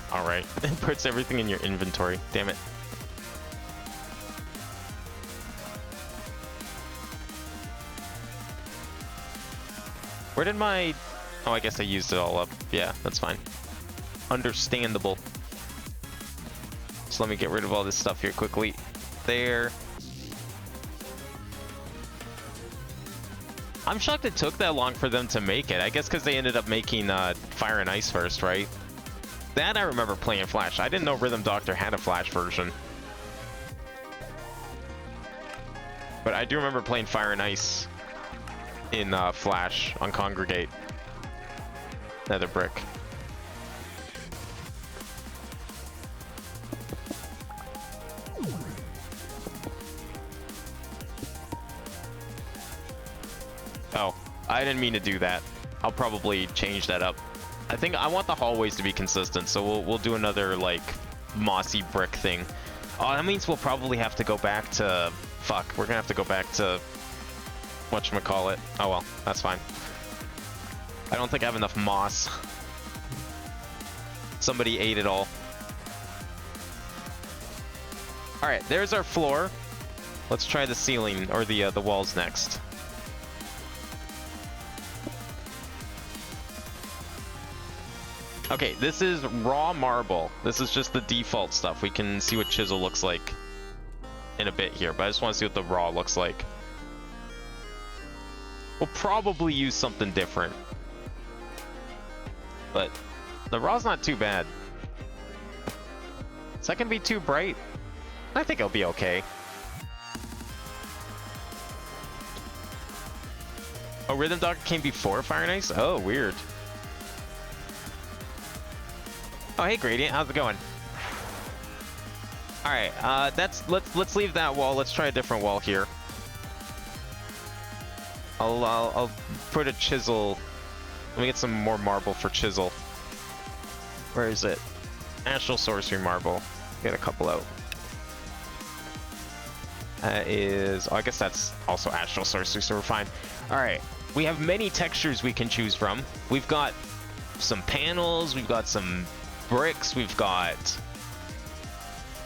Alright, it puts everything in your inventory. Damn it. Where did my... Oh, I guess I used it all up. Yeah, that's fine. Understandable. So let me get rid of all this stuff here quickly. There. I'm shocked it took that long for them to make it. I guess because they ended up making Fire and Ice first, right? That I remember playing Flash. I didn't know Rhythm Doctor had a Flash version. But I do remember playing Fire and Ice in Flash on Congregate. Nether brick. Oh, I didn't mean to do that. I'll probably change that up. I think I want the hallways to be consistent, so we'll do another like mossy brick thing. Oh, that means we'll probably have to go back to... Fuck, we're gonna have to go back to... whatchamacallit. Oh well, that's fine. I don't think I have enough moss. Somebody ate it all. Alright, there's our floor. Let's try the ceiling, or the walls next. Okay, this is raw marble. This is just the default stuff. We can see what chisel looks like in a bit here, but I just want to see what the raw looks like. We'll probably use something different. But the raw's not too bad. Is that gonna be too bright? I think it'll be okay. Oh, Rhythm Doctor came before Fire and Ice? Oh, weird. Oh, hey Gradient, how's it going? All right, let's leave that wall. Let's try a different wall here. I'll put a chisel. Let me get some more marble for chisel. Where is it? Astral Sorcery marble. Get a couple out. That is... Oh, I guess that's also Astral Sorcery, so we're fine. All right, we have many textures we can choose from. We've got some panels. We've got some bricks. We've got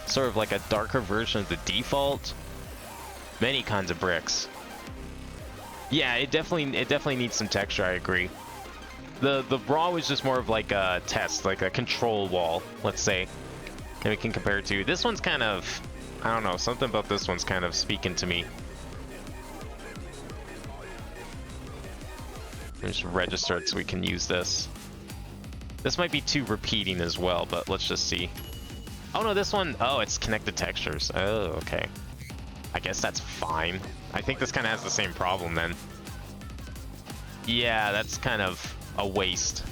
sort of like a darker version of the default. Many kinds of bricks. Yeah, it definitely needs some texture. I agree. The raw was just more of like a test, like a control wall, let's say. And we can compare it to this one's kind of, I don't know, something about this one's kind of speaking to me. Just register it so we can use this. This might be too repeating as well, but let's just see. Oh no, this one, oh, it's connected textures. Oh, okay. I guess that's fine. I think this kind of has the same problem then. Yeah, that's kind of a waste.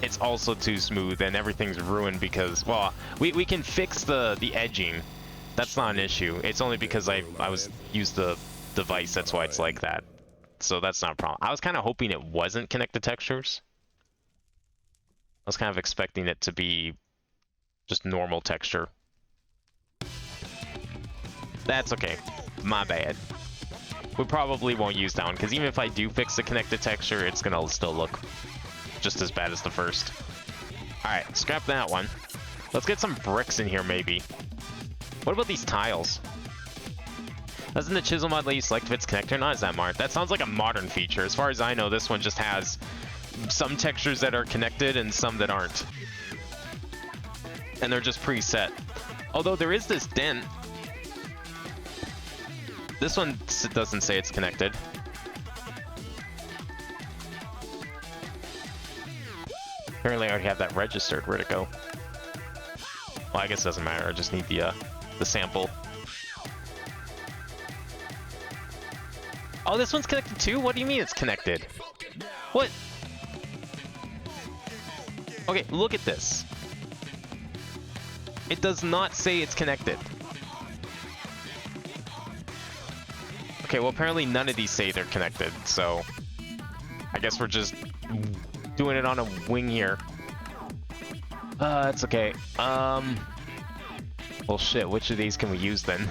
It's also too smooth and everything's ruined because, well, we can fix the edging. That's not an issue. It's only because I used the device, that's why it's like that. So that's not a problem. I was kind of hoping it wasn't connected textures. I was kind of expecting it to be just normal texture. That's okay. My bad. We probably won't use that one, because even if I do fix the connected texture, it's going to still look just as bad as the first. Alright, scrap that one. Let's get some bricks in here, maybe. What about these tiles? Doesn't the chisel mod let you select if it's connected or not? Is that Mart? That sounds like a modern feature. As far as I know, this one just has some textures that are connected and some that aren't. And they're just preset. Although there is this dent. This one doesn't say it's connected. Apparently I already have that registered. Where'd it go? Well, I guess it doesn't matter. I just need the sample. Oh, this one's connected too? What do you mean it's connected? What? Okay, look at this. It does not say it's connected. Okay, well apparently none of these say they're connected, so I guess we're just doing it on a wing here. It's okay. Well shit, which of these can we use then?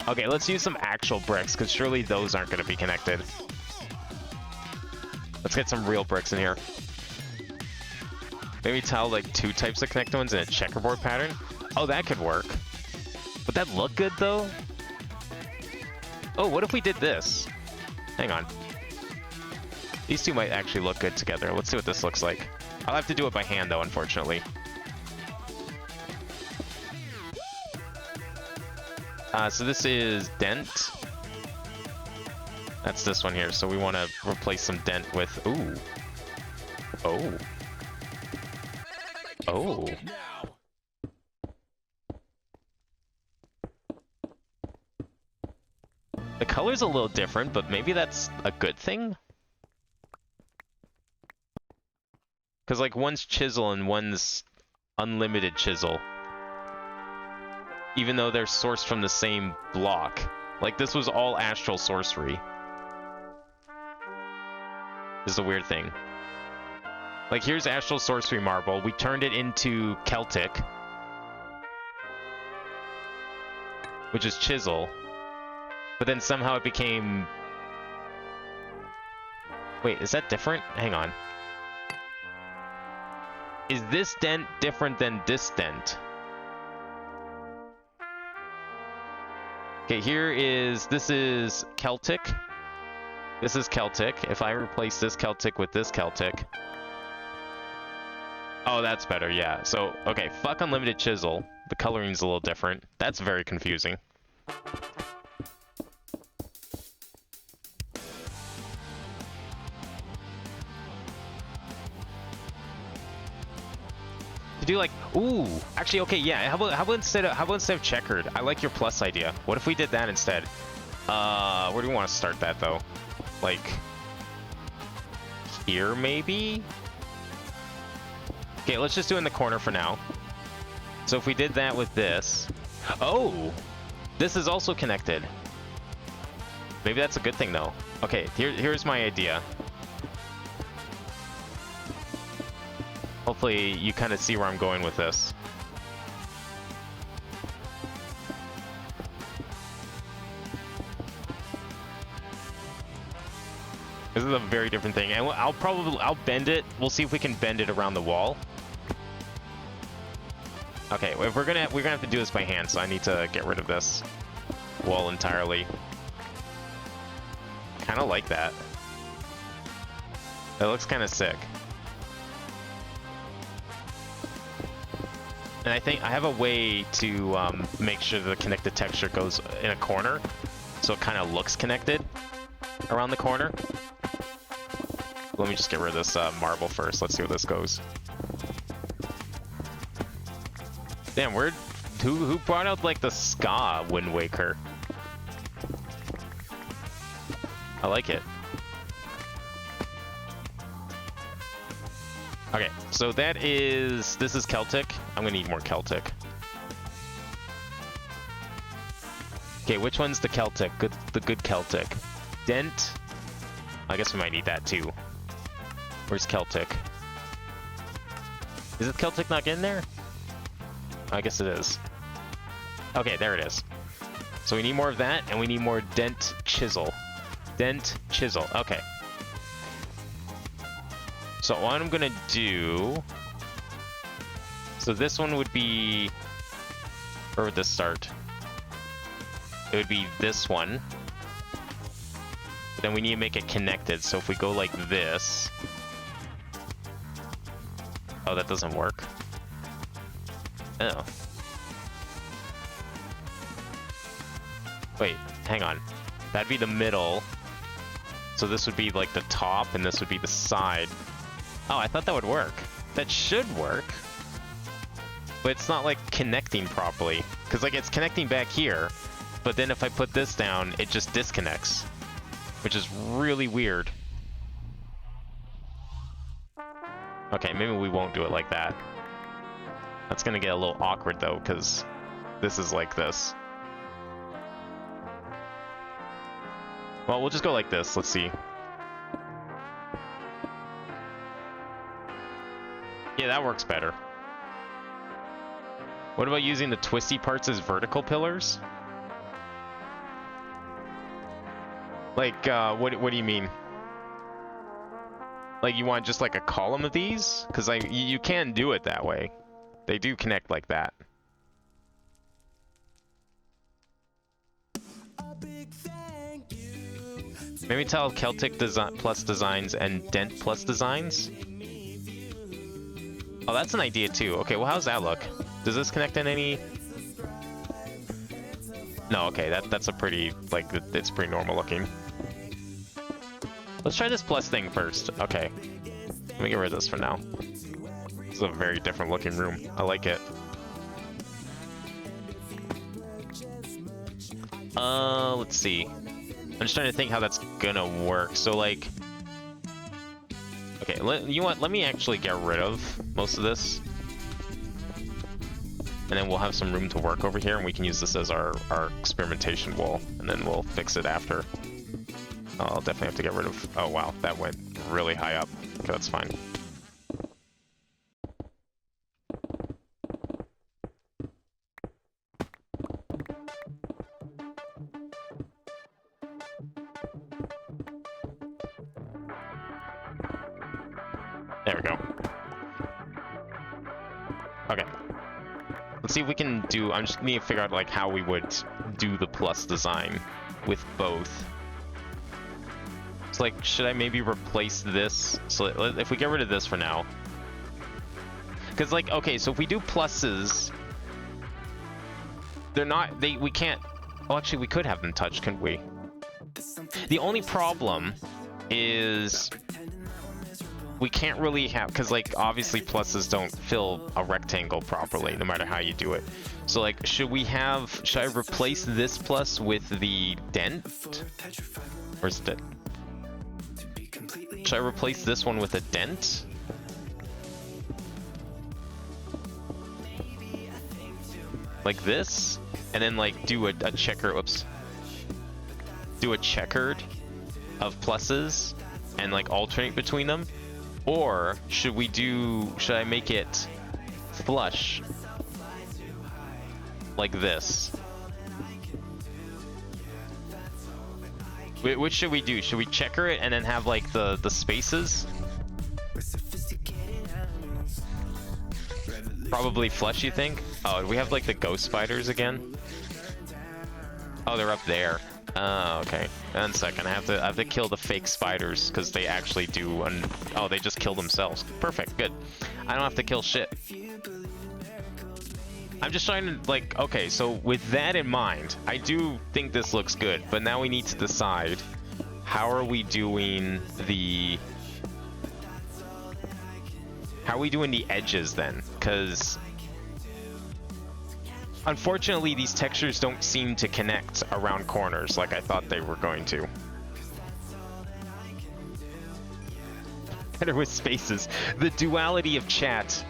Okay, let's use some actual bricks, because surely those aren't going to be connected. Let's get some real bricks in here. Maybe tile like 2 types of connected ones in a checkerboard pattern. Oh, that could work. Would that look good though? Oh, what if we did this? Hang on. These two might actually look good together. Let's see what this looks like. I'll have to do it by hand though, unfortunately. So this is dent. That's this one here. So we want to replace some dent with... Ooh. Oh. Oh. The color's a little different, but maybe that's a good thing? Because, like, one's chisel and one's unlimited chisel. Even though they're sourced from the same block. Like, this was all astral sorcery. This is a weird thing. Like, here's astral sorcery marble. We turned it into Celtic. Which is chisel. But then somehow it became... Wait, is that different? Hang on. Is this dent different than this dent? Okay, this is Celtic. This is Celtic. If I replace this Celtic with this Celtic. Oh, that's better, yeah. So, okay, fuck unlimited chisel. The coloring's a little different. That's very confusing. To do like, ooh, actually, okay, yeah. How about instead of checkered? I like your plus idea. What if we did that instead? Where do we want to start that though? Like here, maybe? Okay, let's just do it in the corner for now. So if we did that with this, oh, this is also connected. Maybe that's a good thing though. Okay, here's my idea. Hopefully you kind of see where I'm going with this. This is a very different thing, and I'll bend it. We'll see if we can bend it around the wall. Okay, if we're gonna have to do this by hand, so I need to get rid of this wall entirely. Kind of like that. It looks kind of sick. And I think I have a way to make sure the connected texture goes in a corner, so it kind of looks connected around the corner. Let me just get rid of this marble first. Let's see where this goes. Damn, who brought out like the ska Wind Waker? I like it. Okay, so this is Celtic. I'm gonna need more Celtic. Okay, which one's the Celtic? The good Celtic. Dent. I guess we might need that too. Where's Celtic? Is it Celtic not getting there? I guess it is. Okay, there it is. So we need more of that, and we need more dent chisel. Dent chisel. Okay. So what I'm gonna do... So this one would be... Where would this start? It would be this one. But then we need to make it connected, so if we go like this... Oh, that doesn't work. Oh. Wait, hang on. That'd be the middle. So this would be like the top, and this would be the side. Oh, I thought that would work. That should work. But it's not like connecting properly. Because like it's connecting back here. but then if I put this down, it just disconnects, which is really weird. Okay, maybe we won't do it like that. That's gonna get a little awkward though, because this is like this. Well, we'll just go like this. Let's see. Yeah, that works better. What about using the twisty parts as vertical pillars? Like, what do you mean? Like, you want just like a column of these? Because you can do it that way. They do connect like that. Maybe tell Celtic Plus Designs and Dent Plus Designs. Oh, that's an idea too. Okay, well, how's that look? Does this connect in any? No, okay, that's a pretty, like, it's pretty normal looking. Let's try this plus thing first. Okay, let me get rid of this for now. This is a very different looking room. I like it. Let's see. I'm just trying to think how that's gonna work. So, like, okay, you know what? Let me actually get rid of most of this. And then we'll have some room to work over here, and we can use this as our experimentation wall, and then we'll fix it after. Oh, I'll definitely have to get rid of... Oh, wow, that went really high up. Okay, that's fine. There we go. Okay. Let's see if we can do... I just need to figure out, like, how we would do the plus design with both. It's like, should I maybe replace this? So if we get rid of this for now. Because, like, okay, so if we do pluses... They're not... we can't... Oh, actually, we could have them touch, couldn't we? The only problem is... we can't really have, because, like, obviously pluses don't fill a rectangle properly, no matter how you do it. So, like, should I replace this plus with the dent? Where's the... Should I replace this one with a dent? Like this? And then, like, do a checker, oops. Do a checkered of pluses and, like, alternate between them? Or should I make it flush like this? Which should we do? Should we checker it and then have like the spaces? Probably flush, you think? Oh, we have like the ghost spiders again? Oh, they're up there. Oh, okay. One second, I have to kill the fake spiders because they actually do. Oh, they just kill themselves. Perfect, good. I don't have to kill shit. I'm just trying to, like, okay, so with that in mind, I do think this looks good, but now we need to decide how are we doing the edges then? Because unfortunately, these textures don't seem to connect around corners like I thought they were going to. Better with spaces. The duality of chat.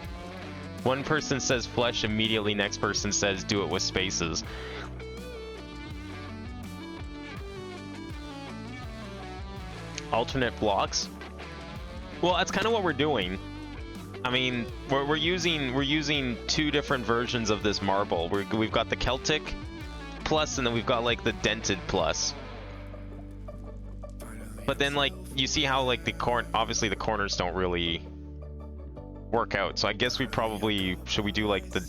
One person says flesh, immediately next person says do it with spaces. Alternate blocks? Well, that's kind of what we're doing. I mean, we're using two different versions of this marble. We've got the Celtic plus, and then we've got like the dented plus. But then, like, you see how like obviously the corners don't really work out. So I guess we probably should do like the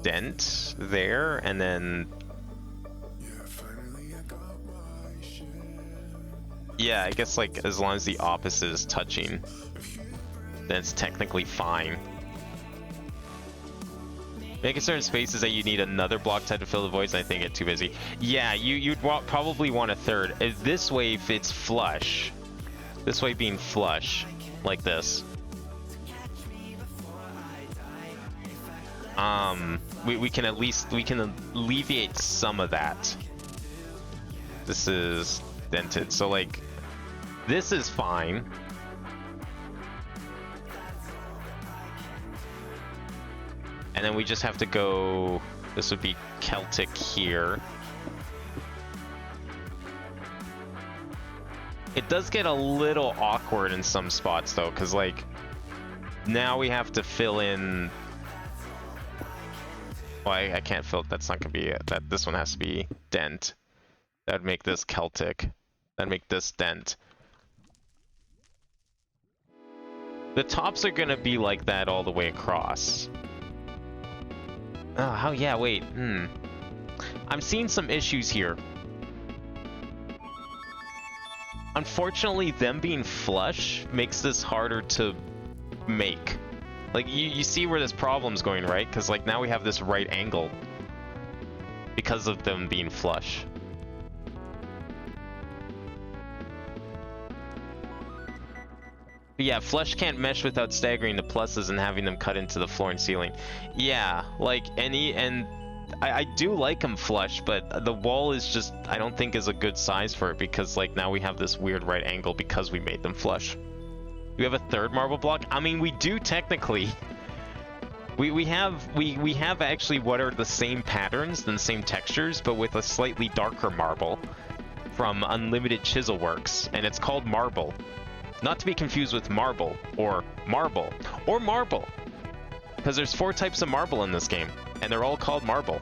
dent there, and then yeah, I guess like as long as the opposite is touching, then it's technically fine. Making certain spaces that you need another block type to fill the voids, and I think it's too busy. Yeah, you'd probably want a third. This way, if it's flush, this way being flush, like this. We can alleviate some of that. This is dented. So like, this is fine. And then we just have to go, this would be Celtic here. It does get a little awkward in some spots though, because like, now we have to fill in, well, I can't fill, that's not gonna be, that this one has to be dent. That'd make this Celtic. That'd make this dent. The tops are gonna be like that all the way across. Oh, yeah, wait, I'm seeing some issues here. Unfortunately, them being flush makes this harder to make. Like, you see where this problem's going, right? Because, like, now we have this right angle because of them being flush. But yeah, flush can't mesh without staggering the pluses and having them cut into the floor and ceiling. Yeah, like, I do like them flush, but the wall is just, I don't think is a good size for it because, like, now we have this weird right angle because we made them flush. Do we have a third marble block? I mean, we do technically. We have actually what are the same patterns and the same textures, but with a slightly darker marble from Unlimited Chisel Works, and it's called marble. Not to be confused with marble, or marble, or marble. Because there's 4 types of marble in this game, and they're all called marble.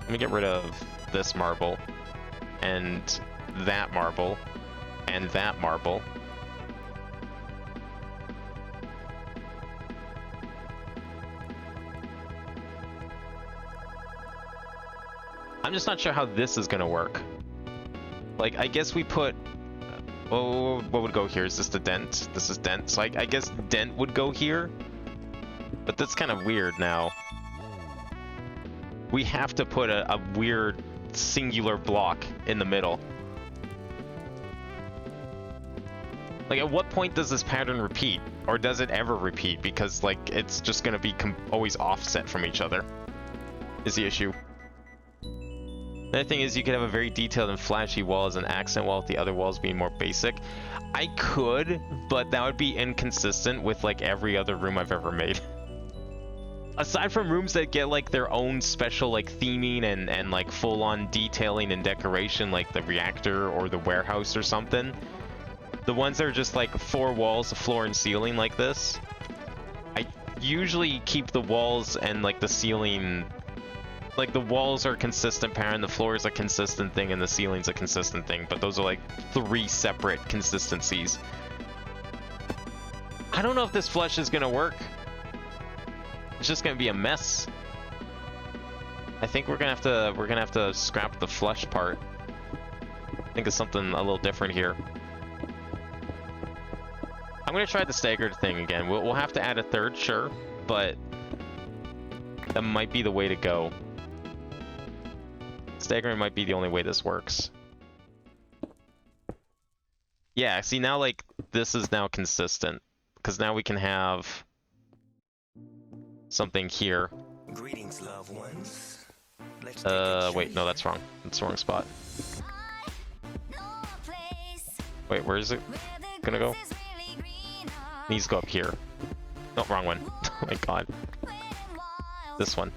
Let me get rid of this marble, and that marble, and that marble. I'm just not sure how this is gonna work. Like, I guess we put... Oh, what would go here? Is this the dent? This is dent. So I guess dent would go here. But that's kind of weird now. We have to put a weird singular block in the middle. Like, at what point does this pattern repeat? Or does it ever repeat? Because, like, it's just gonna be always offset from each other. Is the issue. Another thing is you could have a very detailed and flashy wall as an accent wall with the other walls being more basic. I could, but that would be inconsistent with like every other room I've ever made. Aside from rooms that get like their own special like theming and like full-on detailing and decoration like the reactor or the warehouse or something, the ones that are just like 4 walls, a floor and ceiling like this, I usually keep the walls and like the ceiling. Like, the walls are a consistent pattern, the floor is a consistent thing, and the ceiling's a consistent thing, but those are like 3 separate consistencies. I don't know if this flush is gonna work. It's just gonna be a mess. I think we're gonna have to scrap the flush part. Think of something a little different here. I'm gonna try the staggered thing again. We'll have to add a third, sure, but that might be the way to go. Staggering might be the only way this works. Yeah, see now like this is now consistent because now we can have something here. Greetings, loved ones. Wait, no, that's wrong. That's the wrong spot. Wait, where is it gonna go? It needs to go up here. No, wrong one. Oh my god. This one.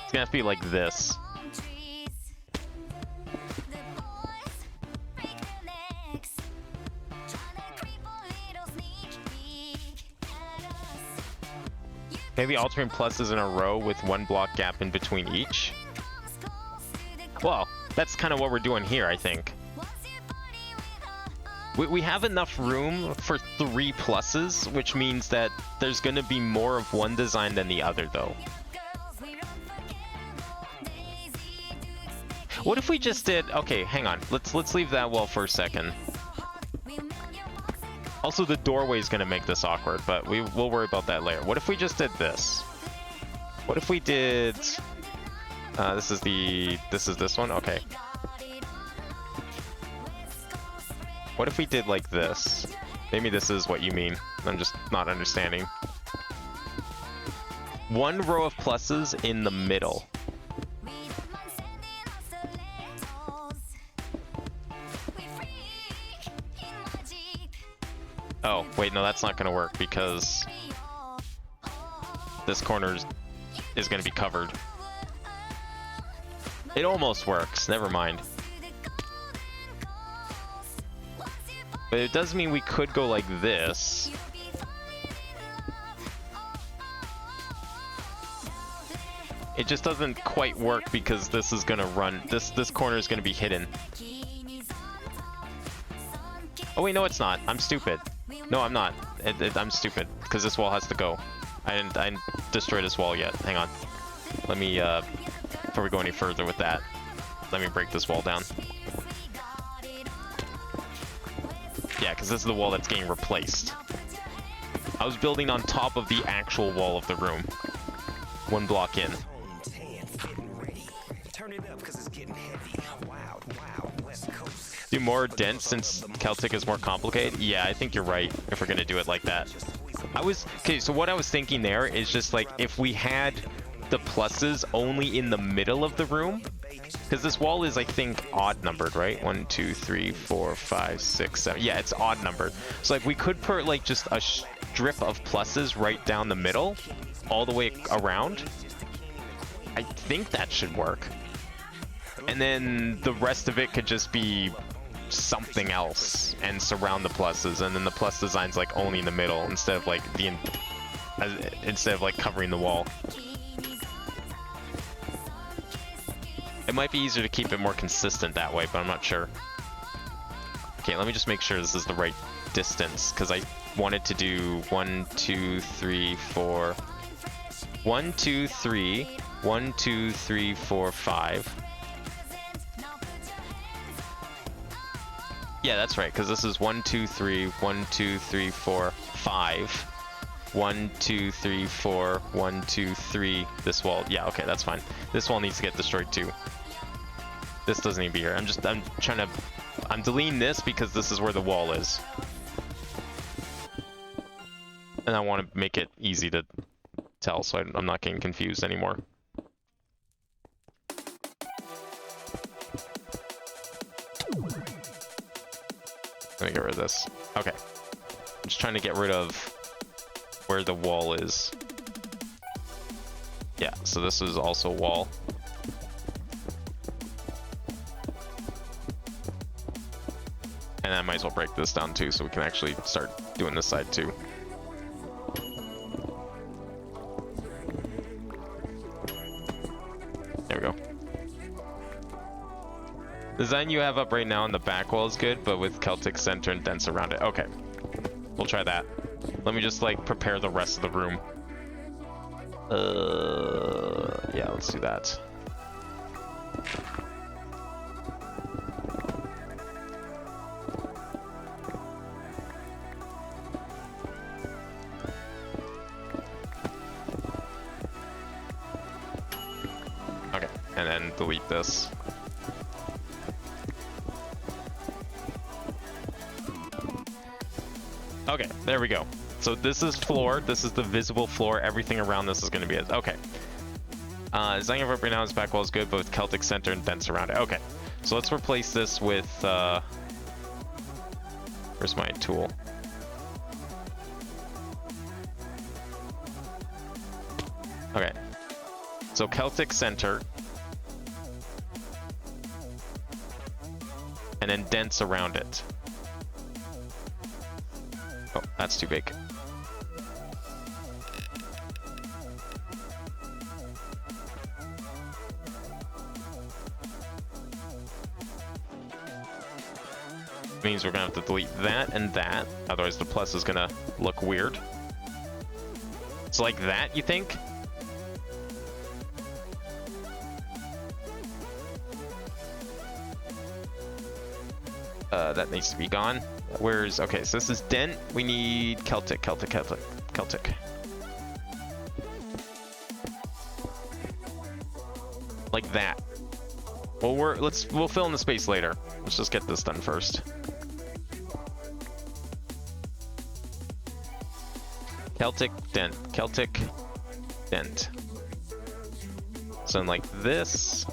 It's gonna have to be like this. Maybe altering pluses in a row with 1 block gap in between each. Well, that's kind of what we're doing here, I think. We have enough room for 3 pluses, which means that there's gonna be more of one design than the other, though. What if we just did... Okay, hang on. Let's leave that wall for a second. Also, the doorway is going to make this awkward, but we'll worry about that later. What if we just did this? What if we did... this is this one? Okay. What if we did like this? Maybe this is what you mean. I'm just not understanding. One row of pluses in the middle. Oh, wait, no, that's not gonna work because this corner is gonna be covered. It almost works, never mind. But it does mean we could go like this. It just doesn't quite work because this is gonna run, this corner is gonna be hidden. Oh wait, no it's not. I'm stupid. No, I'm not. I'm stupid because this wall has to go. I didn't destroy this wall yet. Hang on. Let me, before we go any further with that, let me break this wall down. Yeah, because this is the wall that's getting replaced. I was building on top of the actual wall of the room. One block in. Do more dents since Celtic is more complicated? Yeah, I think you're right if we're gonna do it like that. Okay, so what I was thinking there is just like if we had the pluses only in the middle of the room, because this wall is, I think, odd numbered, right? 1, 2, 3, 4, 5, 6, 7. Yeah, it's odd numbered. So like we could put like just a strip of pluses right down the middle, all the way around. I think that should work. And then the rest of it could just be something else and surround the pluses, and then the plus design's like only in the middle instead of like covering the wall. It might be easier to keep it more consistent that way, but I'm not sure. Okay, let me just make sure this is the right distance, because I wanted to do 1, 2, 3, 4. 1, 2, 3. 1, 2, 3, 4, 5. Yeah, that's right, because this is 1, 2, 3, 1, 2, 3, 4, 5. 1, 2, 3, 4, 1, 2, 3. This wall, yeah, okay, that's fine. This wall needs to get destroyed too. This doesn't need to be here. I'm deleting this because this is where the wall is. And I want to make it easy to tell so I'm not getting confused anymore. Let me get rid of this. Okay. I'm just trying to get rid of where the wall is. Yeah, so this is also a wall. And I might as well break this down too so we can actually start doing this side too. There we go. The design you have up right now on the back wall is good, but with Celtic center and dents around it. Okay, we'll try that. Let me just like prepare the rest of the room. Yeah, let's do that. Okay, and then delete this. Okay, there we go. So this is floor, this is the visible floor, everything around this is going to be it. Okay. Design of right now is back wall is good, but with Celtic center and dents around it. Okay, so let's replace this with, where's my tool? Okay, so Celtic center. And then dents around it. Oh, that's too big. Means we're gonna have to delete that and that, otherwise the plus is gonna look weird. So like that, you think? That needs to be gone. Where's, okay, so this is dent. We need Celtic. Like that. Well, we'll fill in the space later. Let's just get this done first. Celtic dent. Celtic dent. So like this.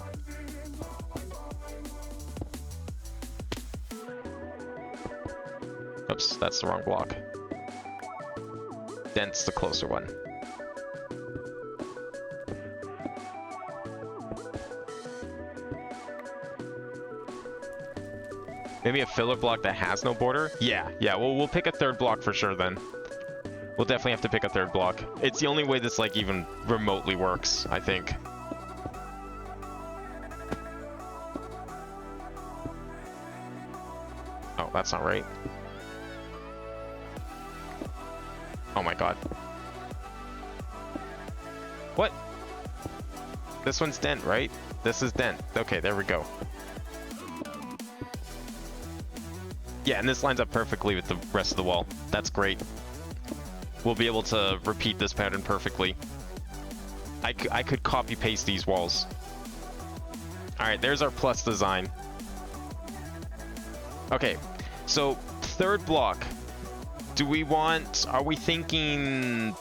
Oops, that's the wrong block. Dent's the closer one. Maybe a filler block that has no border? Yeah, we'll pick a third block for sure then. We'll definitely have to pick a third block. It's the only way this like even remotely works, I think. Oh, that's not right. Oh my god. What? This one's dent, right? This is dent. Okay, there we go. Yeah, and this lines up perfectly with the rest of the wall. That's great. We'll be able to repeat this pattern perfectly. I could copy paste these walls. Alright, there's our plus design. Okay, so third block. Do we want, are we thinking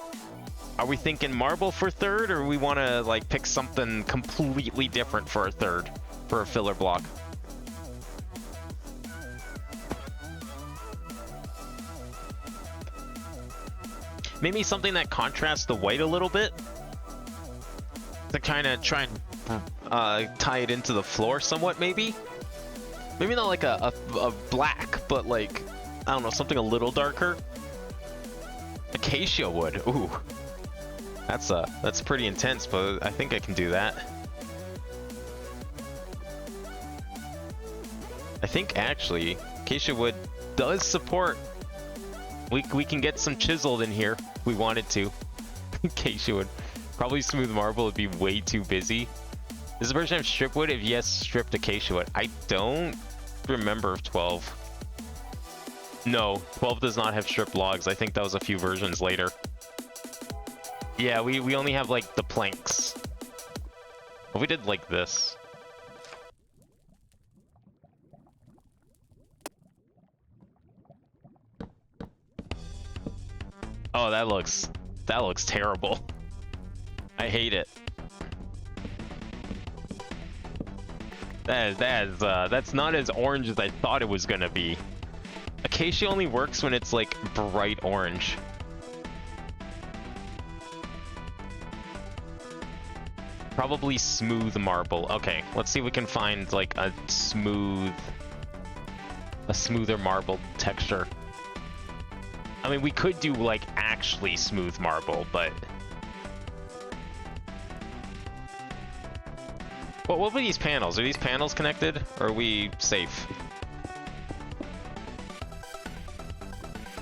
marble for third, or we want to like pick something completely different for a third, for a filler block? Maybe something that contrasts the white a little bit to kind of try and tie it into the floor somewhat, maybe? Maybe not like a black, but like, I don't know, something a little darker. Acacia wood, ooh. That's pretty intense, but I think I can do that. I think actually, acacia wood does support. We can get some chiseled in here if we wanted to. Acacia wood. Probably smooth marble would be way too busy. Does the version have strip wood? If yes, stripped acacia wood. I don't remember 12. No, 12 does not have stripped logs. I think that was a few versions later. Yeah, we only have like the planks. What if we did like this? Oh, that looks terrible. I hate it. That's not as orange as I thought it was gonna be. Acacia only works when it's like bright orange. Probably smooth marble. Okay, let's see if we can find like a smoother marble texture. I mean, we could do like actually smooth marble, but well, what were these panels? Are these panels connected, or are we safe?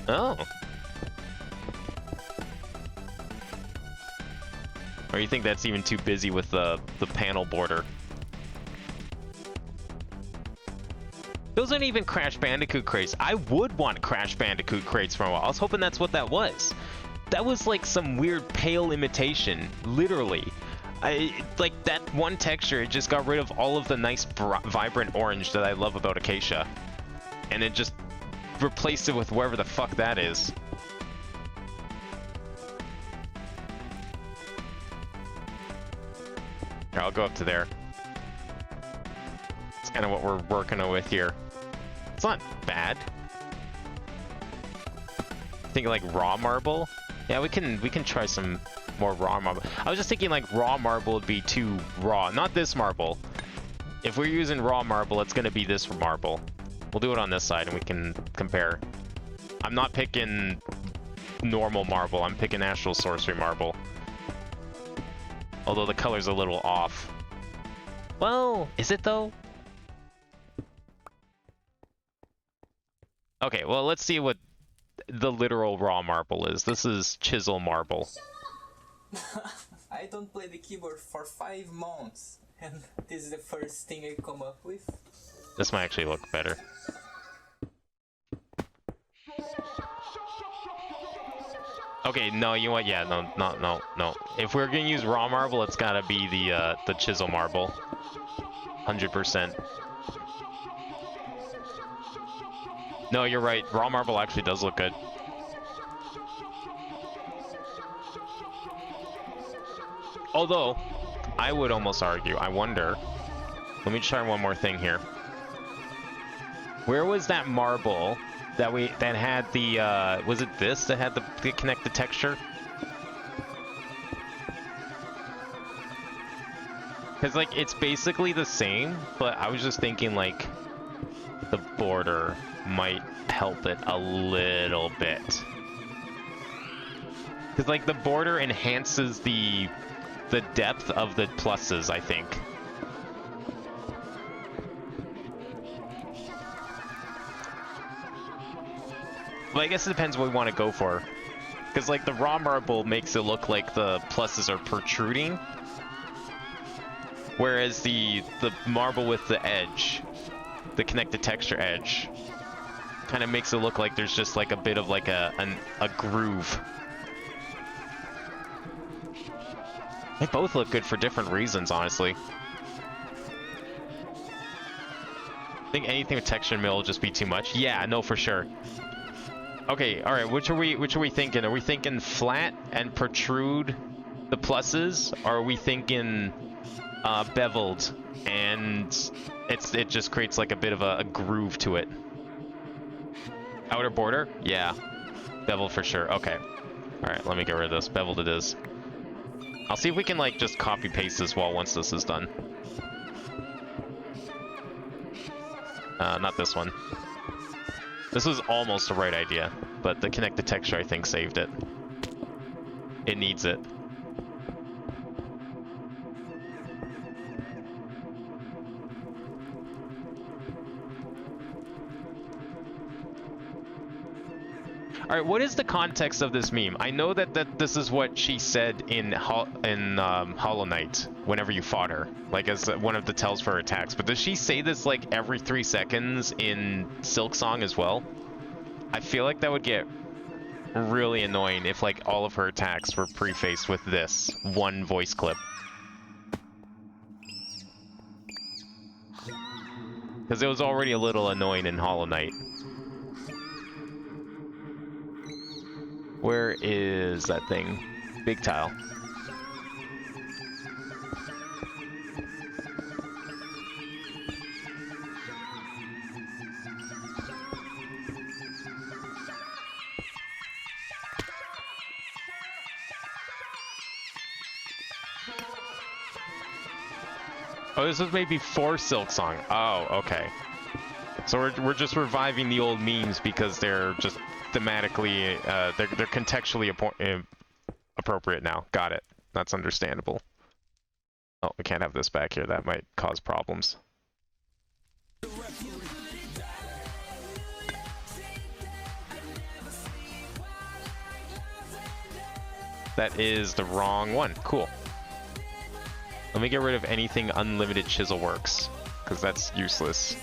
Oh. Or you think that's even too busy with the panel border? Those aren't even Crash Bandicoot crates. I would want Crash Bandicoot crates for a while. I was hoping that's what that was. That was like some weird pale imitation, literally. Like that one texture, it just got rid of all of the nice vibrant orange that I love about Acacia. And it just replaced it with wherever the fuck that is. Here, I'll go up to there. It's kind of what we're working with here. It's not bad. Thinking like raw marble. Yeah, we can try some more raw marble. I was just thinking like raw marble would be too raw. Not this marble. If we're using raw marble, it's gonna be this marble. We'll do it on this side and we can compare. I'm not picking normal marble. I'm picking Astral Sorcery marble. Although the color's a little off. Well, is it though? Okay, well, let's see what the literal raw marble is. This is chisel marble. I don't play the keyboard for 5 months, and this is the first thing I come up with. This might actually look better. Okay, no, you know what? Yeah, no. If we're gonna use raw marble, it's gotta be the chisel marble. 100%. No, you're right. Raw marble actually does look good. Although, I would almost argue, I wonder. Let me try one more thing here. Where was that marble that had the was it this that had the connected texture? Because like it's basically the same, but I was just thinking like the border might help it a little bit. Because like the border enhances the depth of the pluses, I think. Well, I guess it depends what we want to go for. Because like the raw marble makes it look like the pluses are protruding. Whereas the marble with the edge, the connected texture edge, kind of makes it look like there's just like a bit of like a groove. They both look good for different reasons, honestly. I think anything with texture mill will just be too much. Yeah, no, for sure. Okay, all right. Which are we thinking? Are we thinking flat and protrude the pluses? Or are we thinking beveled and it just creates like a bit of a groove to it? Outer border? Yeah, beveled for sure. Okay. All right, let me get rid of this. Beveled it is. I'll see if we can like just copy paste this wall once this is done. Not this one. This was almost the right idea, but the connected texture I think saved it. It needs it. Alright, what is the context of this meme? I know that this is what she said in Hollow Knight whenever you fought her, like as one of the tells for her attacks, but does she say this like every 3 seconds in Silksong as well? I feel like that would get really annoying if like all of her attacks were prefaced with this one voice clip. Because it was already a little annoying in Hollow Knight. Where is that thing? Big tile. Oh, this was maybe for Silksong. Oh, okay. So we're just reviving the old memes because they're just thematically, they're contextually appropriate now. Got it. That's understandable. Oh, we can't have this back here. That might cause problems. That is the wrong one. Cool. Let me get rid of anything unlimited chisel works, because that's useless.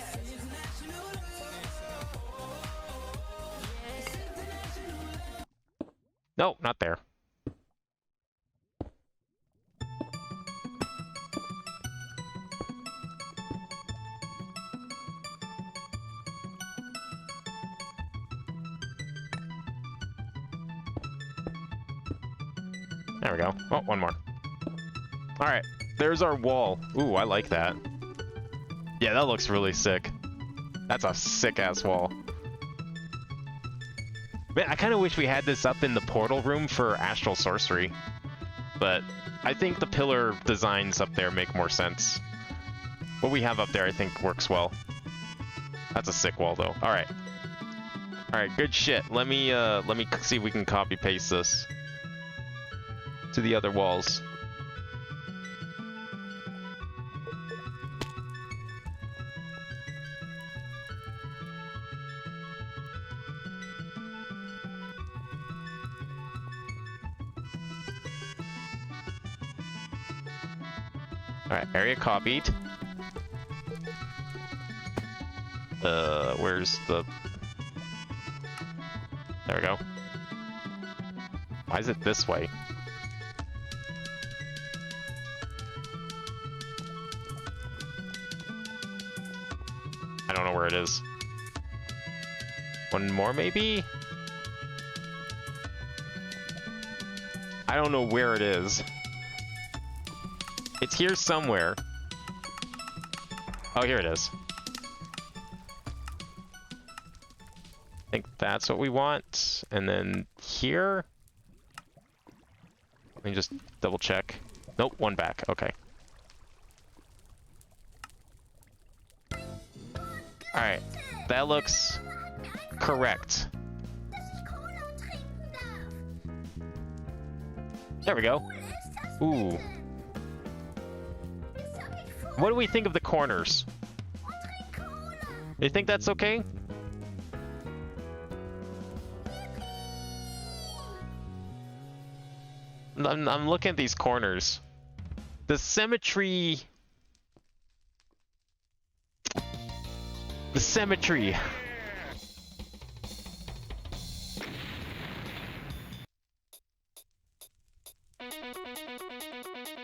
No, not there. There we go. Oh, one more. All right, there's our wall. Ooh, I like that. Yeah, that looks really sick. That's a sick-ass wall. Man, I kind of wish we had this up in the portal room for Astral Sorcery. But I think the pillar designs up there make more sense. What we have up there I think works well. That's a sick wall though. Alright. Alright, good shit. Let me see if we can copy paste this to the other walls. Alright, area copied. Where's the... There we go. Why is it this way? I don't know where it is. One more, maybe? I don't know where it is. It's here somewhere. Oh, here it is. I think that's what we want. And then here. Let me just double check. Nope, one back. Okay. Alright. That looks correct. There we go. Ooh. What do we think of the corners? You think that's okay? I'm looking at these corners. The symmetry... The symmetry.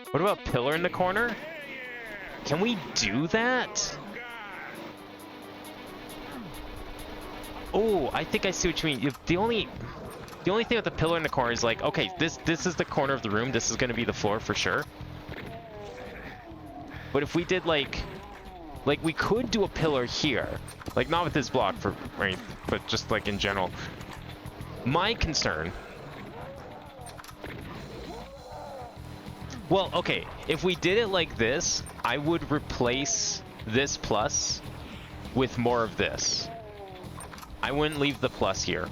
What about pillar in the corner? Can we do that? Oh, I think I see what you mean. The only thing with the pillar in the corner is like, okay, this is the corner of the room. This is going to be the floor for sure. But if we did like we could do a pillar here, like not with this block for right, but just like in general. My concern. Well, okay, if we did it like this, I would replace this plus with more of this. I wouldn't leave the plus here.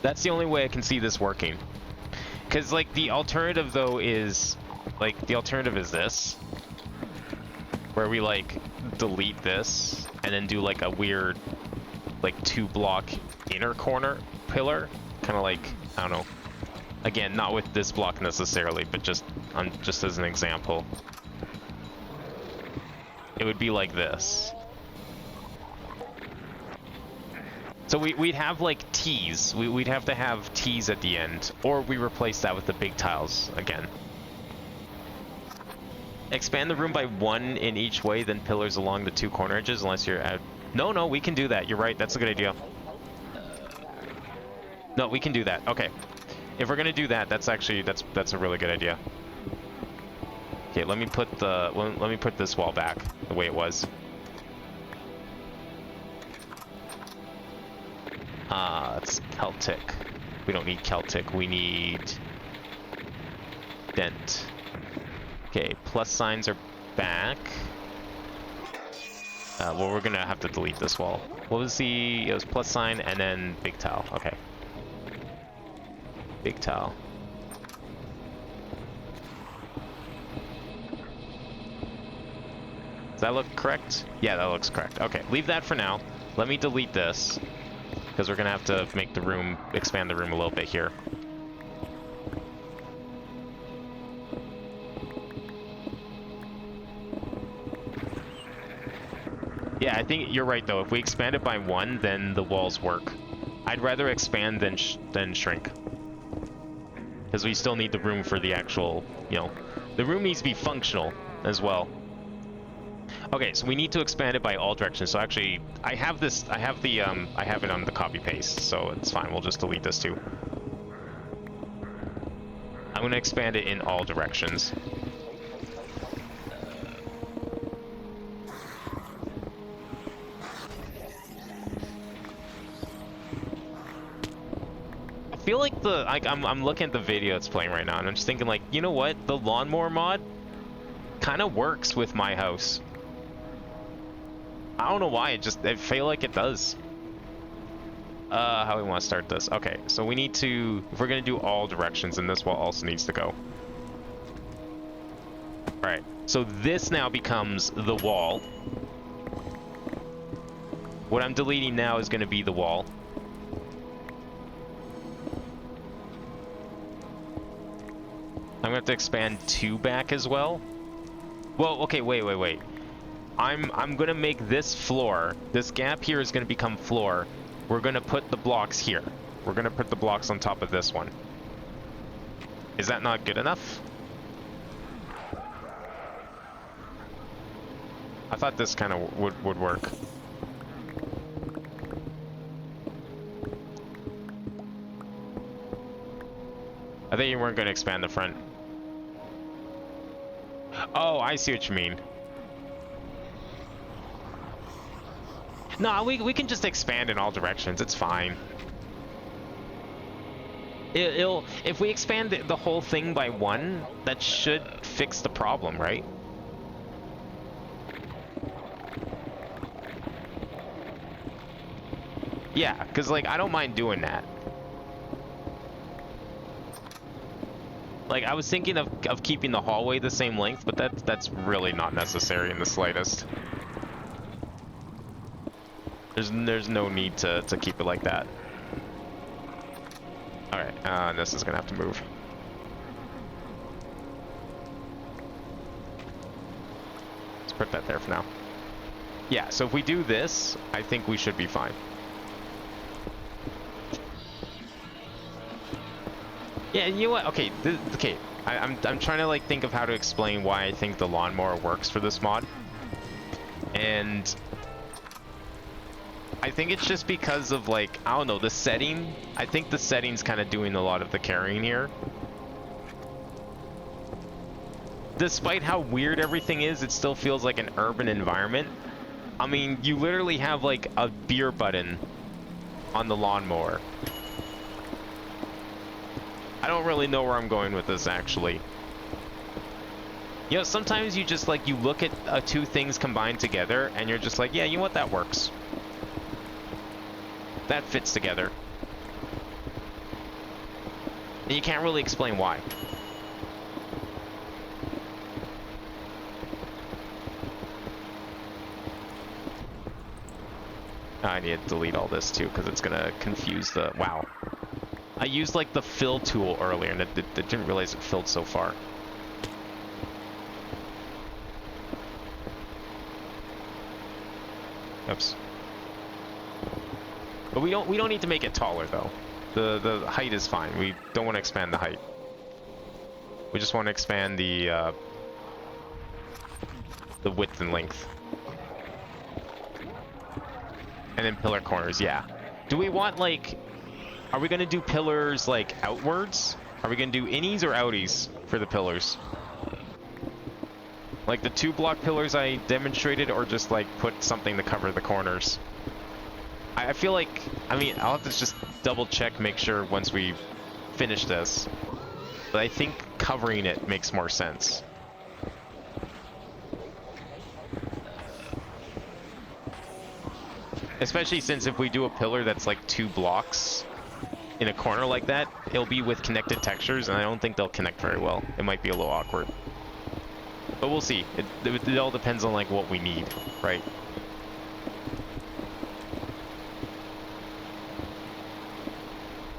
That's the only way I can see this working. Because, like, the alternative, though, is... Like, the alternative is this. Where we, like, delete this, and then do, like, a weird, like, 2-block inner corner pillar. Kind of like, I don't know. Again, not with this block necessarily, but just as an example. It would be like this. So we'd have like T's. We'd have to have T's at the end, or we replace that with the big tiles again. Expand the room by 1 in each way, then pillars along the 2 corner edges, unless you're at... No, we can do that. You're right. That's a good idea. No, we can do that. Okay. If we're gonna do that, that's actually that's a really good idea. Okay, let me put this wall back the way it was. It's Celtic. We don't need Celtic. We need Dent. Okay, plus signs are back. Well, we're gonna have to delete this wall. What was the... It was plus sign and then big tile. Okay. Big tile. Does that look correct? Yeah, that looks correct. Okay, leave that for now. Let me delete this, because we're gonna have to make the room, expand the room a little bit here. Yeah, I think you're right though. If we expand it by 1, then the walls work. I'd rather expand than shrink. Because we still need the room for the actual, you know, the room needs to be functional as well. Okay, so we need to expand it by all directions. So actually, I have it on the copy paste, so it's fine. We'll just delete this too. I'm gonna expand it in all directions. I feel like I'm looking at the video it's playing right now, and I'm just thinking like, you know what? The lawnmower mod kind of works with my house. I don't know why, I feel like it does. How do we want to start this? Okay, so we need to, if we're gonna do all directions, then this wall also needs to go. Alright, so this now becomes the wall. What I'm deleting now is gonna be the wall. I'm gonna have to expand 2 back as well. Well, okay, wait. I'm gonna make this floor, this gap here is gonna become floor. We're gonna put the blocks here. We're gonna put the blocks on top of this one. Is that not good enough? I thought this kind of would work. I think you weren't gonna expand the front. Oh, I see what you mean. No, we can just expand in all directions. It's fine. It'll if we expand the whole thing by 1, that should fix the problem, right? Yeah, because like I don't mind doing that. Like I was thinking of keeping the hallway the same length, but that's really not necessary in the slightest. There's no need to keep it like that. All right, this is gonna have to move. Let's put that there for now. Yeah, so if we do this, I think we should be fine. Yeah, you know what? Okay, okay. I'm trying to like think of how to explain why I think the lawnmower works for this mod, and I think it's just because of like I don't know the setting. I think the setting's kind of doing a lot of the carrying here. Despite how weird everything is, it still feels like an urban environment. I mean, you literally have like a beer button on the lawnmower. I don't really know where I'm going with this, actually. You know, sometimes you just like, you look at two things combined together and you're just like, yeah, you know what, that works. That fits together. And you can't really explain why. I need to delete all this too, because it's gonna confuse the... Wow. I used like the fill tool earlier and it didn't realize it filled so far. Oops. But we don't need to make it taller though. The height is fine. We don't want to expand the height. We just want to expand the width and length. And then pillar corners, yeah. Do we want like... Are we going to do pillars like outwards? Are we going to do innies or outies for the pillars? Like the 2-block pillars I demonstrated, or just like put something to cover the corners? I feel like, I mean, I'll have to just double check, make sure once we finish this. But I think covering it makes more sense. Especially since if we do a pillar that's like 2 blocks in a corner like that, it'll be with connected textures, and I don't think they'll connect very well. It might be a little awkward. But we'll see. It all depends on like what we need, right?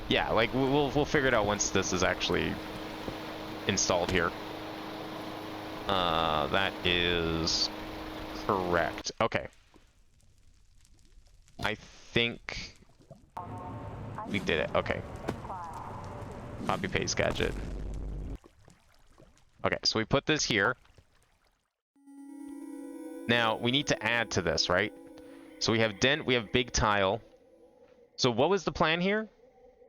Yeah, like we'll figure it out once this is actually installed here. That is correct. Okay. I think we did it. Okay. Copy paste gadget. Okay, so we put this here. Now we need to add to this, right? So we have dent, we have big tile. So what was the plan here?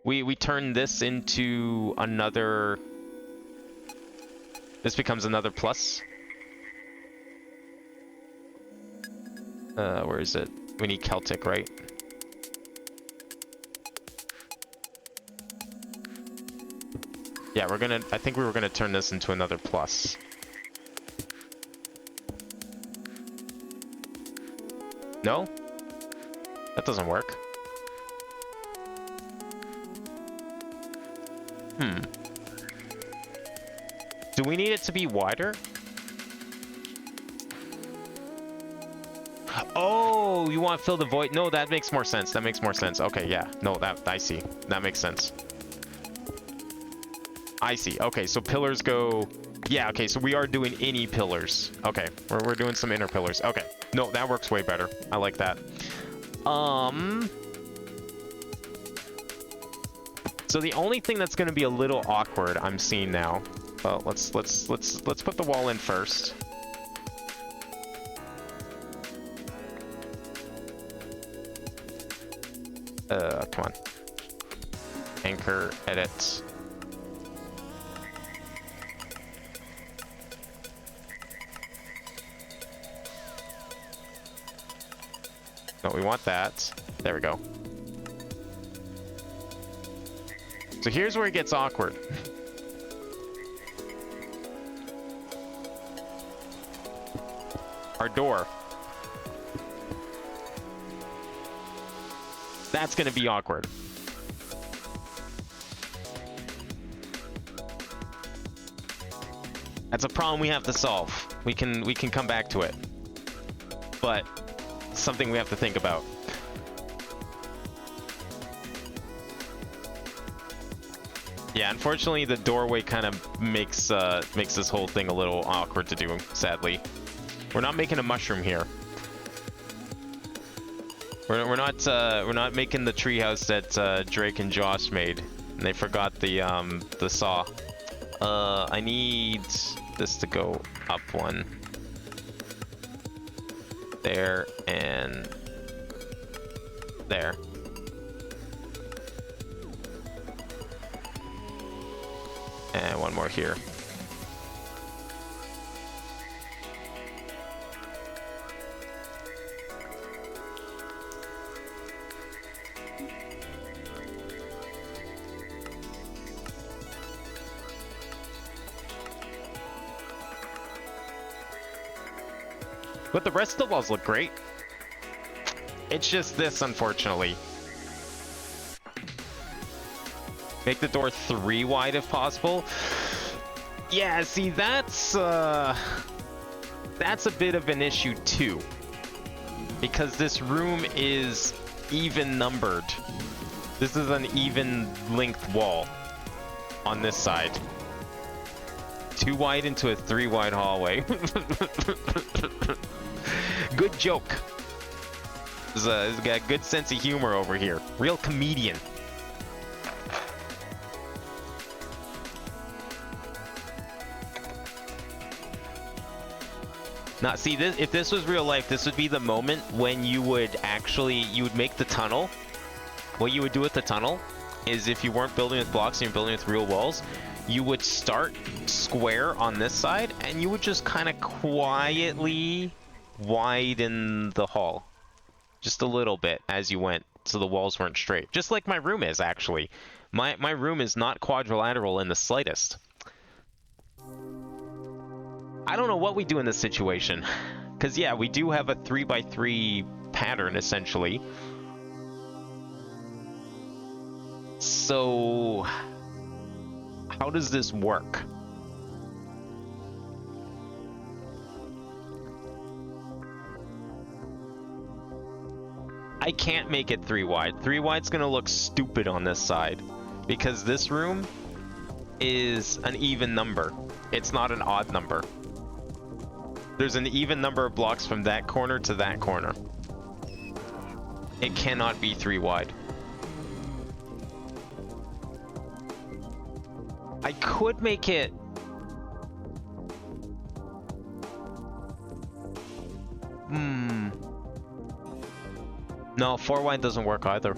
We turn this into another... This becomes another plus. Where is it? We need Celtic, right? Yeah, we're gonna... I think we were gonna turn this into another plus. No? That doesn't work. Do we need it to be wider? Oh, you want to fill the void? No, that makes more sense. That makes more sense. Okay, yeah. No, that I see. That makes sense. I see. Okay, so pillars go... Yeah, okay, so we are doing any pillars. Okay, we're doing some inner pillars. Okay. No, that works way better. I like that. So the only thing that's going to be a little awkward, I'm seeing now. Well, let's put the wall in first. Come on. Anchor, edit. No, we want that. There we go. So here's where it gets awkward. Our door. That's gonna be awkward. That's a problem we have to solve. We can come back to it. But something we have to think about. Yeah, unfortunately the doorway kind of makes this whole thing a little awkward to do, sadly. We're not making a mushroom here. We're not making the treehouse that Drake and Josh made, and they forgot the saw. I need this to go up one. There and there. And one more here. But the rest of the walls look great. It's just this, unfortunately. Make the door 3 wide if possible. Yeah, see, that's a bit of an issue too. Because this room is even numbered. This is an even length wall on this side. 2 wide into a 3 wide hallway. Good joke. He's got a good sense of humor over here. Real comedian. Now, see, if this was real life, this would be the moment when you would make the tunnel. What you would do with the tunnel is, if you weren't building with blocks and you're building with real walls, you would start square on this side, and you would just kind of quietly widen the hall. Just a little bit as you went, so the walls weren't straight. Just like my room is, actually. My room is not quadrilateral in the slightest. I don't know what we do in this situation. Because, yeah, we do have a 3x3 pattern, essentially. So, how does this work? I can't make it 3 wide. 3 wide's gonna look stupid on this side. Because this room is an even number. It's not an odd number. There's an even number of blocks from that corner to that corner. It cannot be 3 wide. I could make it... No, 4 wide doesn't work either.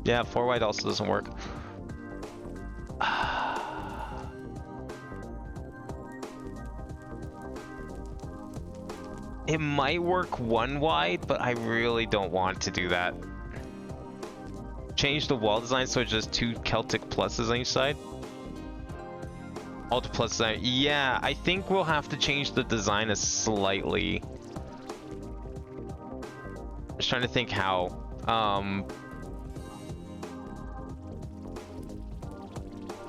Yeah, 4 wide also doesn't work. It might work 1 wide, but I really don't want to do that. Change the wall design so it's just 2 Celtic pluses on each side. Alt plus design. Yeah, I think we'll have to change the design slightly. Just trying to think how.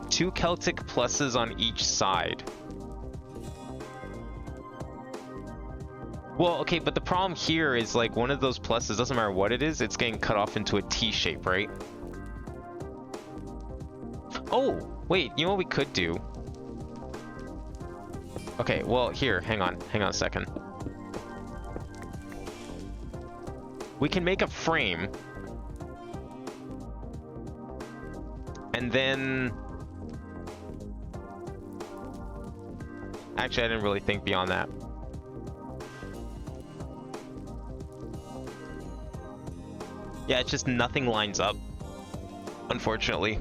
2 Celtic pluses on each side. Well, okay, but the problem here is, like, one of those pluses, doesn't matter what it is, it's getting cut off into a T shape, right? Oh, wait, you know what we could do? Okay, well, here, hang on a second. We can make a frame. And then... Actually, I didn't really think beyond that. Yeah, it's just nothing lines up, unfortunately.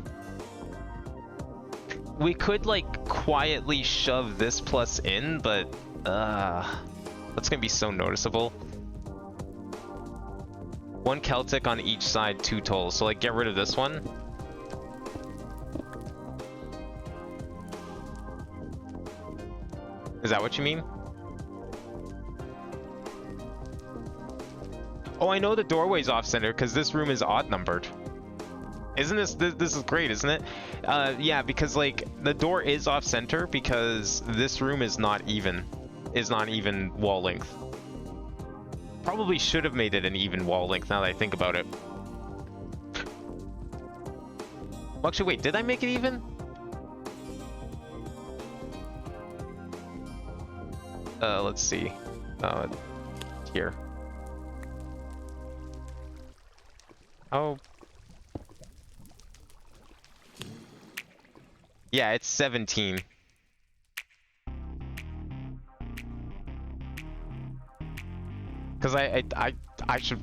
We could, like, quietly shove this plus in, but, That's gonna be so noticeable. 1 Celtic on each side, 2 tolls. So like get rid of this one. Is that what you mean? Oh, I know the doorway's off center because this room is odd numbered. Isn't this is great, isn't it? Yeah, because like the door is off center because this room is not even wall length. Probably should have made it an even wall length now that I think about it. Actually, wait, did I make it even? Let's see. Here. Oh. Yeah, it's 17. Because I should...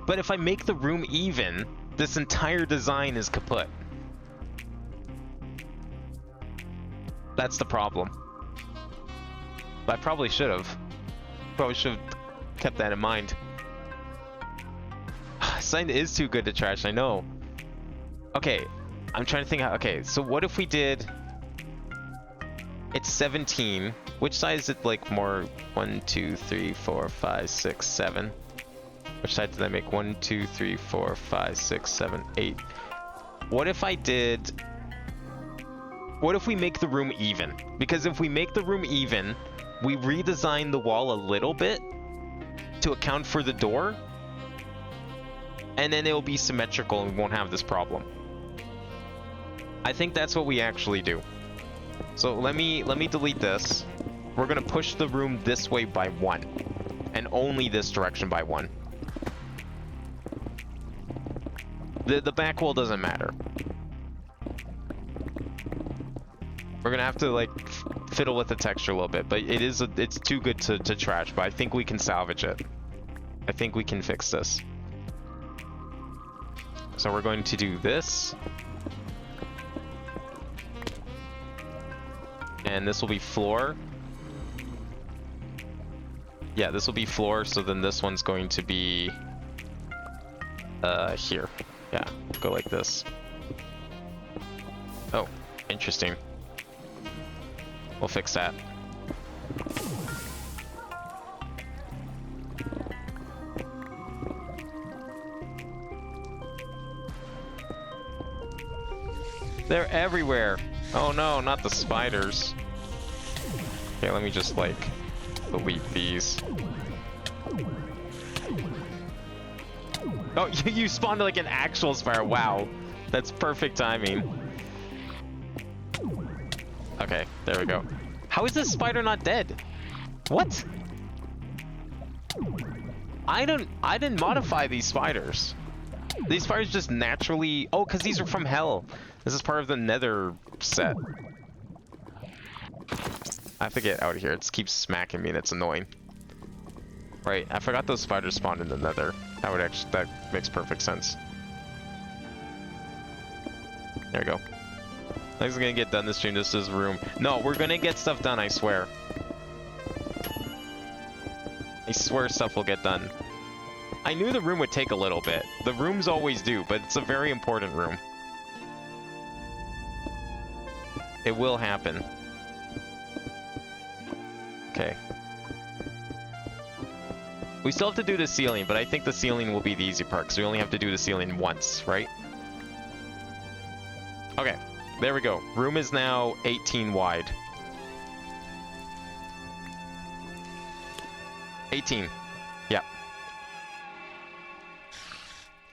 But if I make the room even, this entire design is kaput. That's the problem. I probably should have. Probably should have kept that in mind. Sign is too good to trash, I know. Okay, I'm trying to think how... Okay, so what if we did... It's 17. Which side is it like more? 1, 2, 3, 4, 5, 6, 7. Which side did I make? 1, 2, 3, 4, 5, 6, 7, 8. What if I did... What if we make the room even? Because if we make the room even, we redesign the wall a little bit to account for the door, and then it will be symmetrical and we won't have this problem. I think that's what we actually do. So let me delete this. We're gonna push the room this way by 1, and only this direction by 1. The back wall doesn't matter. We're gonna have to like fiddle with the texture a little bit, but it's too good to trash. But I think we can salvage it. I think we can fix this. So we're going to do this. And this will be floor. Yeah, this will be floor, so then this one's going to be here. Yeah, go like this. Oh, interesting. We'll fix that. They're everywhere. Oh no, not the spiders. Okay, let me just like delete these. Oh, you spawned like an actual spider. Wow, that's perfect timing. Okay, there we go. How is this spider not dead? What? I didn't modify these spiders. These spiders just naturally... Oh, because these are from hell. This is part of the nether set. I have to get out of here. It keeps smacking me and it's annoying. Right, I forgot those spiders spawned in the nether. That makes perfect sense. There we go. Nothing's gonna get done this stream. This is room. No, we're gonna get stuff done, I swear. I swear stuff will get done. I knew the room would take a little bit. The rooms always do, but it's a very important room. It will happen. Okay. We still have to do the ceiling, but I think the ceiling will be the easy part, because we only have to do the ceiling once, right? Okay. There we go. Room is now 18 wide. 18. Yeah.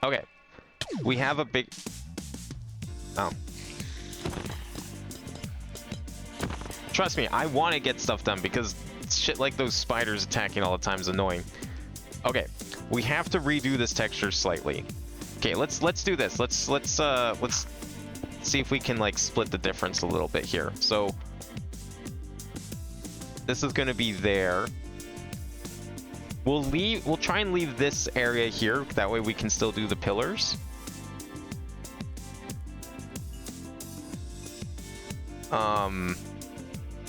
Okay. We have a big... Oh. Trust me, I want to get stuff done because shit like those spiders attacking all the time is annoying. Okay. We have to redo this texture slightly. Okay, let's do this. Let's see if we can like split the difference a little bit here. So this is going to be there. We'll try and leave this area here, that way we can still do the pillars.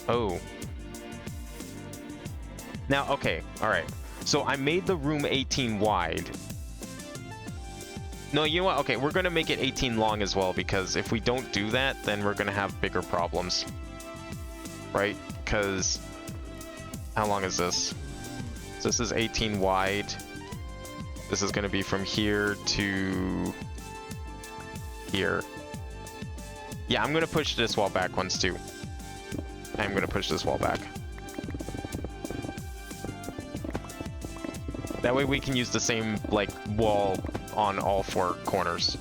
Oh. Now, okay, all right. So I made the room 18 wide. No, you know what? Okay, we're going to make it 18 long as well, because if we don't do that, then we're going to have bigger problems. Right? Because how long is this? So this is 18 wide. This is going to be from here to here. Yeah, I'm going to push this wall back once too. I'm going to push this wall back. That way we can use the same, like, wall on all 4 corners.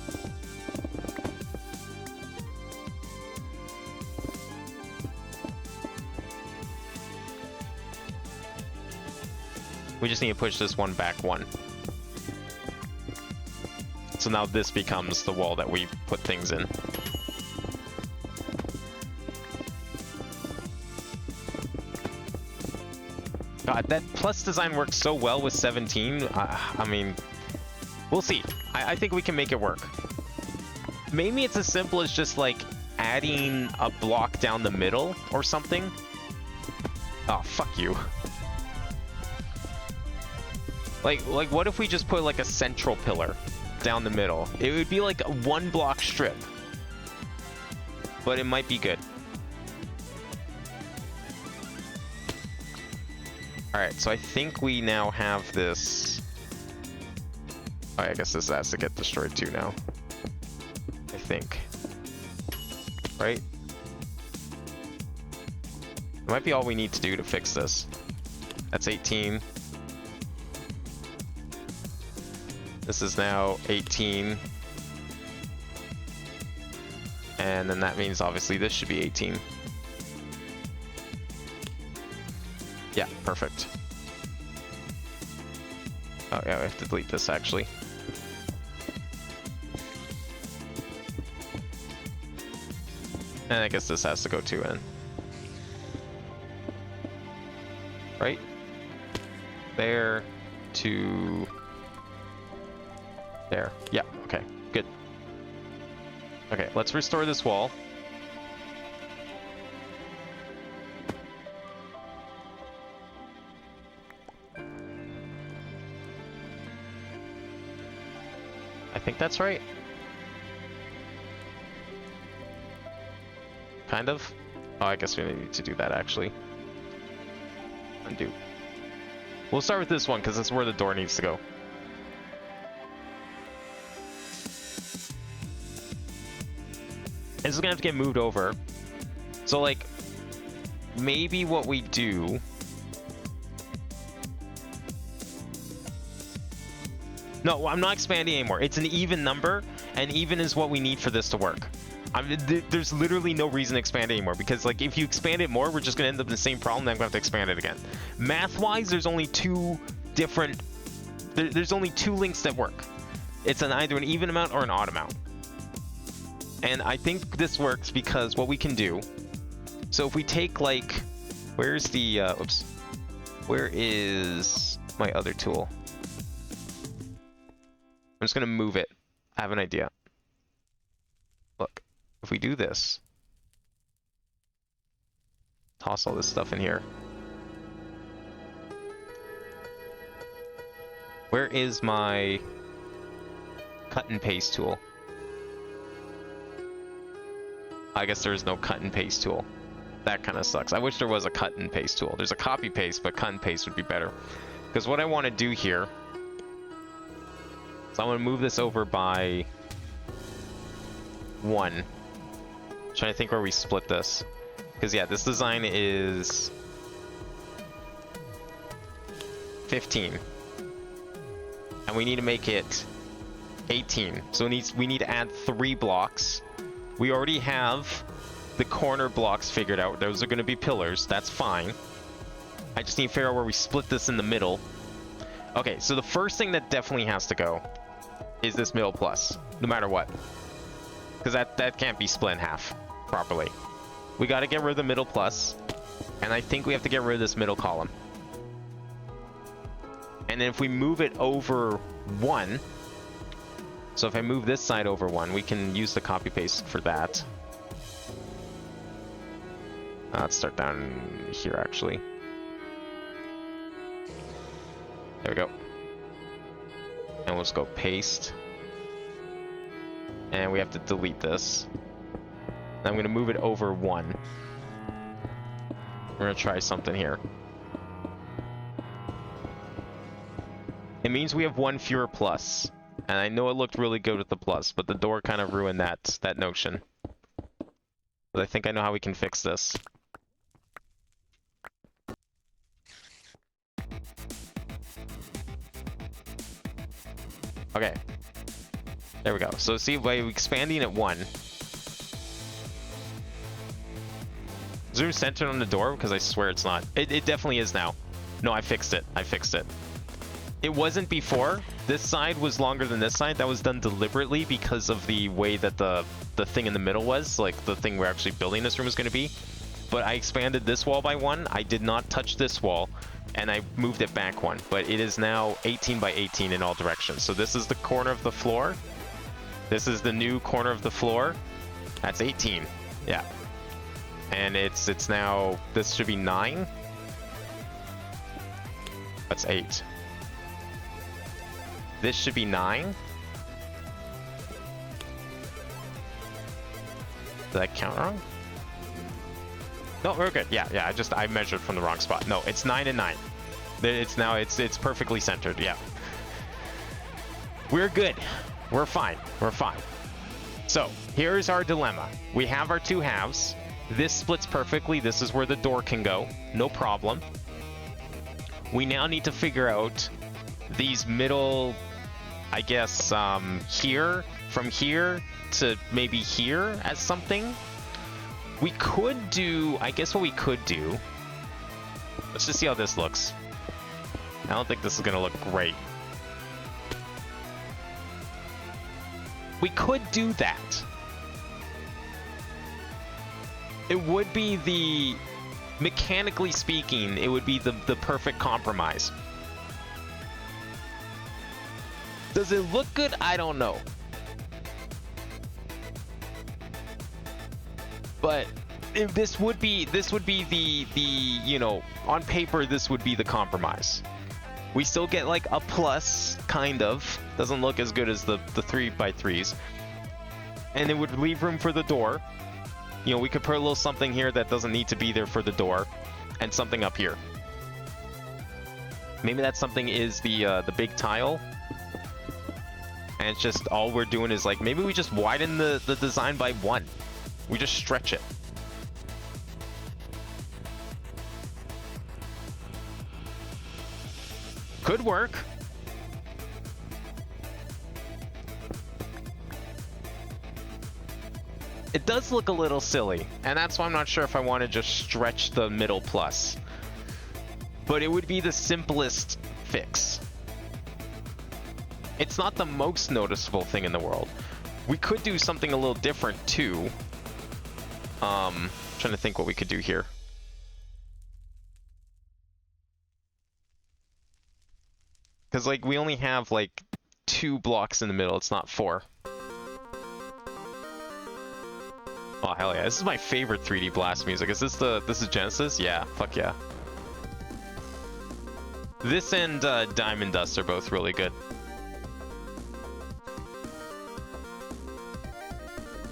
We just need to push this one back 1. So now this becomes the wall that we put things in. God, that plus design works so well with 17. I mean, we'll see. I think we can make it work. Maybe it's as simple as just like adding a block down the middle or something. Oh, fuck you. Like what if we just put like a central pillar down the middle? It would be like a 1 block strip, but it might be good. All right, so I think we now have this. Oh, I guess this has to get destroyed too now. I think. Right? It might be all we need to do to fix this. That's 18. This is now 18. And then that means obviously this should be 18. Yeah, perfect. Oh yeah, we have to delete this actually. And I guess this has to go too in. Right? There to there. Yeah, okay, good. Okay, let's restore this wall. I think that's right. Kind of. Oh, I guess we need to do that actually. Undo. We'll start with this one because that's where the door needs to go. And this is gonna have to get moved over. So like, maybe what we do. No, I'm not expanding anymore. It's an even number, and even is what we need for this to work. There's literally no reason to expand anymore, because like if you expand it more, we're just gonna end up in the same problem, then I'm gonna have to expand it again. Math-wise, there's only 2 different... There's only 2 links that work. It's either an even amount or an odd amount. And I think this works because what we can do... So if we take like... Where's the... oops. Where is my other tool? I'm just gonna move it. I have an idea. Look, if we do this, toss all this stuff in here. Where is my cut and paste tool? I guess there is no cut and paste tool. That kind of sucks. I wish there was a cut and paste tool. There's a copy paste, but cut and paste would be better. Because what I want to do here, so I'm going to move this over by 1. Trying to think where we split this. Because yeah, this design is 15. And we need to make it 18. So we need to add 3 blocks. We already have the corner blocks figured out. Those are going to be pillars. That's fine. I just need to figure out where we split this in the middle. Okay, so the first thing that definitely has to go is this middle plus, no matter what. Because that can't be split in half properly. We got to get rid of the middle plus, and I think we have to get rid of this middle column. And then if we move it over 1, so if I move this side over 1, we can use the copy paste for that. Let's start down here actually. There we go. And let's go paste. And we have to delete this. I'm going to move it over 1. We're going to try something here. It means we have 1 fewer plus. And I know it looked really good with the plus, but the door kind of ruined that notion. But I think I know how we can fix this. Okay. There we go. So see, by expanding at 1. Zoom centered on the door, because I swear it's not. It definitely is now. No, I fixed it. I fixed it. It wasn't before. This side was longer than this side. That was done deliberately because of the way that the thing in the middle was. Like, the thing we're actually building this room is going to be. But I expanded this wall by 1. I did not touch this wall. And I moved it back 1. But it is now 18 by 18 in all directions. So this is the corner of the floor. This is the new corner of the floor. That's 18. Yeah. And it's now... This should be 9. That's 8. This should be 9. Did I count wrong? No, we're good. Yeah, I measured from the wrong spot. No, it's 9 and 9. It's perfectly centered. Yeah. We're good. We're fine. We're fine. So, here's our dilemma. We have our 2 halves. This splits perfectly. This is where the door can go. No problem. We now need to figure out these middle, I guess, here, from here to maybe here as something. We could do, I guess what we could do, let's just see how this looks. I don't think this is gonna look great. We could do that. It would be the, mechanically speaking, it would be the perfect compromise. Does it look good? I don't know. But if this would be the you know, on paper this would be the compromise. We still get like a plus, kind of. Doesn't look as good as the 3x3s. And it would leave room for the door. You know, we could put a little something here that doesn't need to be there for the door, and something up here. Maybe that something is the big tile. And it's just all we're doing is like, maybe we just widen the design by 1. We just stretch it. Could work. It does look a little silly, and that's why I'm not sure if I want to just stretch the middle plus. But it would be the simplest fix. It's not the most noticeable thing in the world. We could do something a little different too. Trying to think what we could do here. Because like we only have like 2 blocks in the middle. It's not 4. Oh hell yeah! This is my favorite 3D Blast music. Is this is Genesis? Yeah, fuck yeah. This and Diamond Dust are both really good.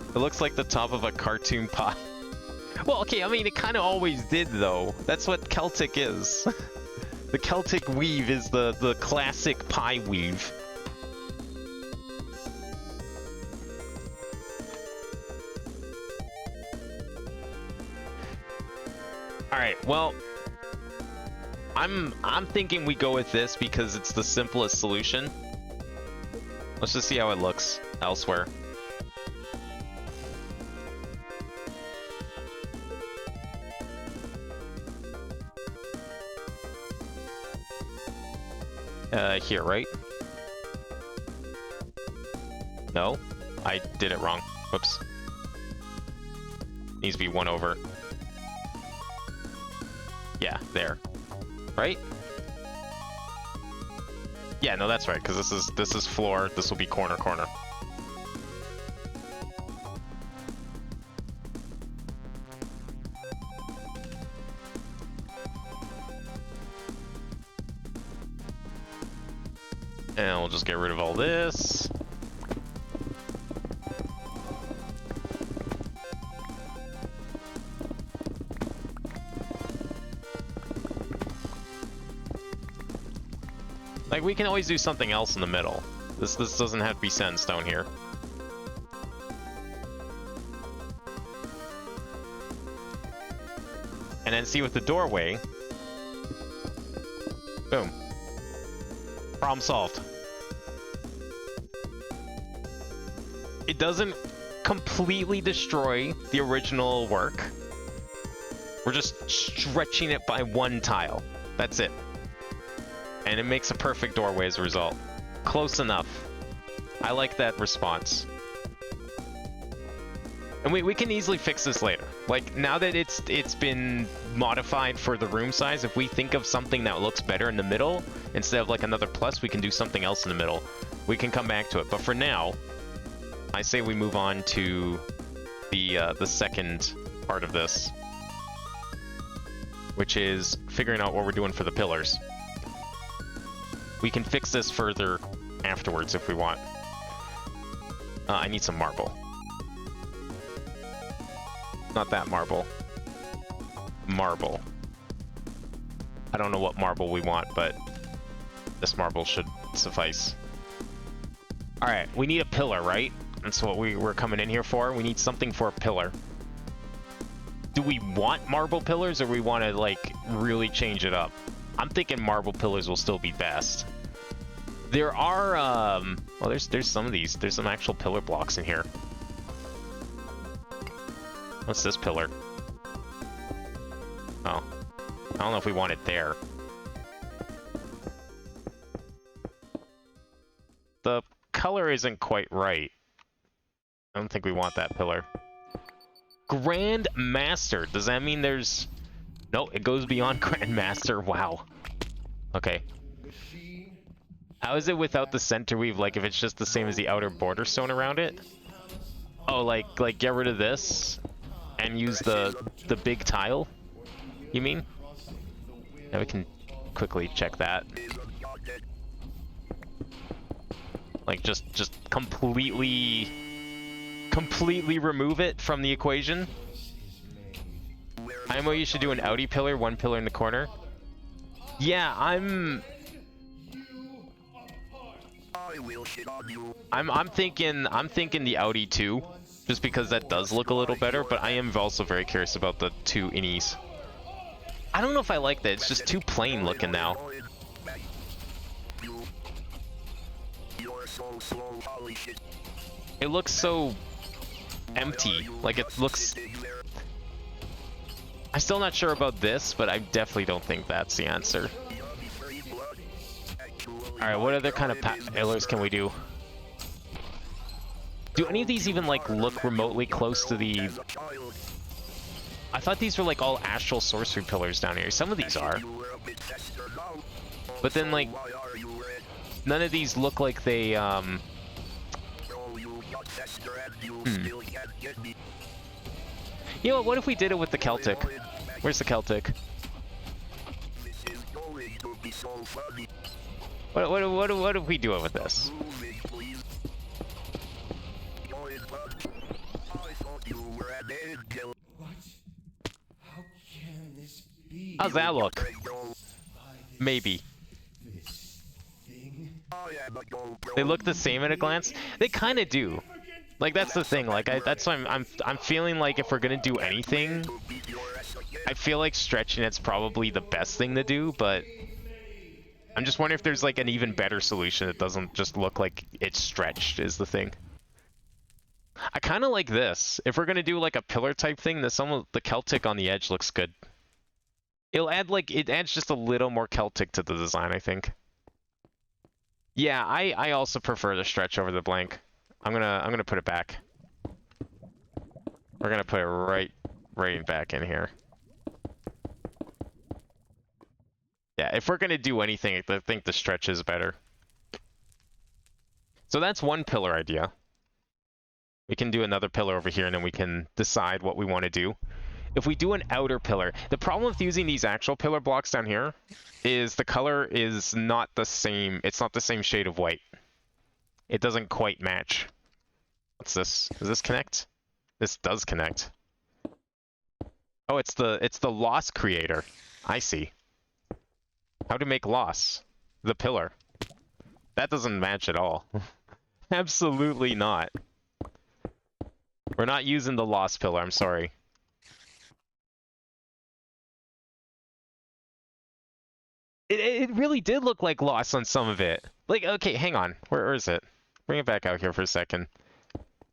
It looks like the top of a cartoon pie. Well, okay, I mean, it kind of always did, though. That's what Celtic is. The Celtic weave is the classic pie weave. Alright, well... I'm thinking we go with this because it's the simplest solution. Let's just see how it looks elsewhere. Here, right? No? I did it wrong. Whoops. Needs to be 1 over. Yeah, there. Right? Yeah, no, that's right, because this is floor, this will be corner. And we'll just get rid of all this. Like, we can always do something else in the middle. This doesn't have to be sandstone here. And then see with the doorway. Boom. Problem solved. It doesn't completely destroy the original work. We're just stretching it by one tile. That's it. And it makes a perfect doorway as a result. Close enough. I like that response. And we can easily fix this later. Like, now that it's been modified for the room size, if we think of something that looks better in the middle, instead of like another plus, we can do something else in the middle. We can come back to it. But for now, I say we move on to the second part of this, which is figuring out what we're doing for the pillars. We can fix this further afterwards if we want. I need some marble. Not that marble. Marble. I don't know what marble we want, but this marble should suffice. Alright, we need a pillar, right? That's what we're coming in here for. We need something for a pillar. Do we want marble pillars, or we want to, like, really change it up? I'm thinking marble pillars will still be best. There are, well, there's some of these. There's some actual pillar blocks in here. What's this pillar? Oh. I don't know if we want it there. The color isn't quite right. I don't think we want that pillar. Grand Master. Does that mean there's... No, it goes beyond Grand Master. Wow. Okay. How is it without the center weave? Like, if it's just the same as the outer border stone around it? Oh, like get rid of this and use the big tile? You mean? Yeah, we can quickly check that. Like, just completely remove it from the equation. IMO, you should do an outie pillar, one pillar in the corner. Yeah, I'm thinking the outie too, just because that does look a little better, but I am also very curious about the two innies. I don't know if I like that. It's just too plain looking now. It looks so empty. Like, it looks... I'm still not sure about this, but I definitely don't think that's the answer. Alright, what other kind of pillars can we do? Do any of these even, like, look remotely close to the... I thought these were, like, all astral sorcery pillars down here. Some of these are. But then, like, none of these look like they, You know what if we did it with the Celtic? Where's the Celtic? What if we do it with this? How's that look? Maybe. They look the same at a glance. They kind of do. Like, that's the thing. Like, that's why I'm feeling like if we're gonna do anything, I feel like stretching it's probably the best thing to do. But I'm just wondering if there's like an even better solution that doesn't just look like it's stretched. Is the thing. I kind of like this. If we're gonna do like a pillar type thing, the Celtic on the edge looks good. It adds just a little more Celtic to the design, I think. Yeah, I also prefer the stretch over the blank. I'm gonna put it back. We're gonna put it right back in here. Yeah, if we're gonna do anything, I think the stretch is better. So that's one pillar idea. We can do another pillar over here, and then we can decide what we want to do. If we do an outer pillar, the problem with using these actual pillar blocks down here is the color is not the same. It's not the same shade of white. It doesn't quite match. What's this? Does this connect? This does connect. Oh, it's the loss creator. I see. How to make loss. The pillar. That doesn't match at all. Absolutely not. We're not using the loss pillar, I'm sorry. It really did look like loss on some of it. Like, okay, hang on. Where is it? Bring it back out here for a second.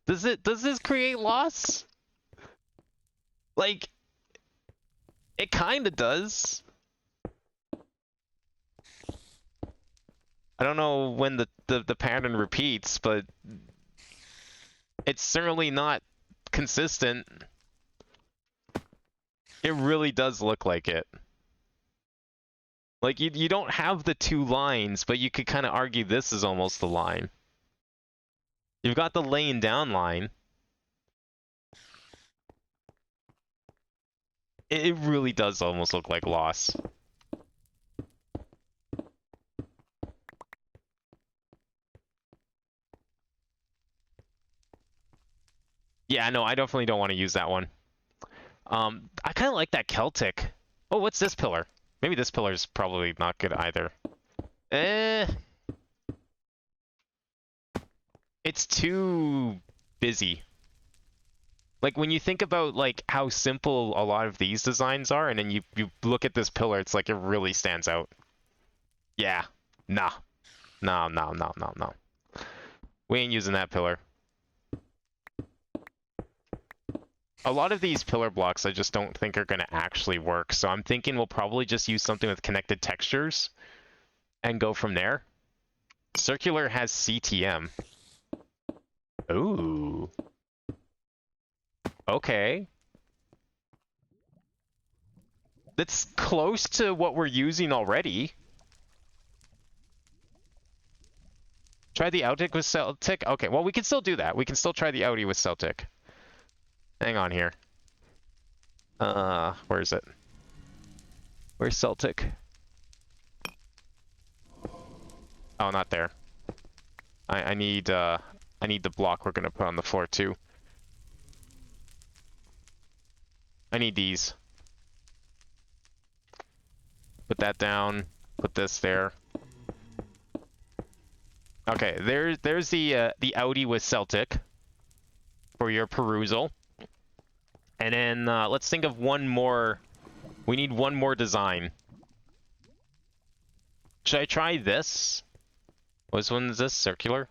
Does this create loss? Like, it kinda does. I don't know when the pattern repeats, but it's certainly not consistent. It really does look like it. Like, you don't have the two lines, but you could kind of argue this is almost the line. You've got the laying down line. It really does almost look like loss. Yeah, no, I definitely don't want to use that one. I kind of like that Celtic. Oh, what's this pillar? Maybe this pillar is probably not good either. It's too busy. Like, when you think about, like, how simple a lot of these designs are, and then you look at this pillar, it's like it really stands out. Yeah. Nah. No, no, no, no, no. We ain't using that pillar. A lot of these pillar blocks I just don't think are going to actually work, so I'm thinking we'll probably just use something with connected textures and go from there. Circular has CTM. Ooh. Okay. That's close to what we're using already. Try the Celtic with Celtic? Okay, well, we can still do that. We can still try the Audi with Celtic. Hang on here. Where is it? Where's Celtic? Oh, not there. I need the block we're gonna put on the floor too. I need these. Put that down. Put this there. Okay, there's the Audi with Celtic for your perusal. And then let's think of one more. We need one more design. Should I try this? Which one is this? Circular?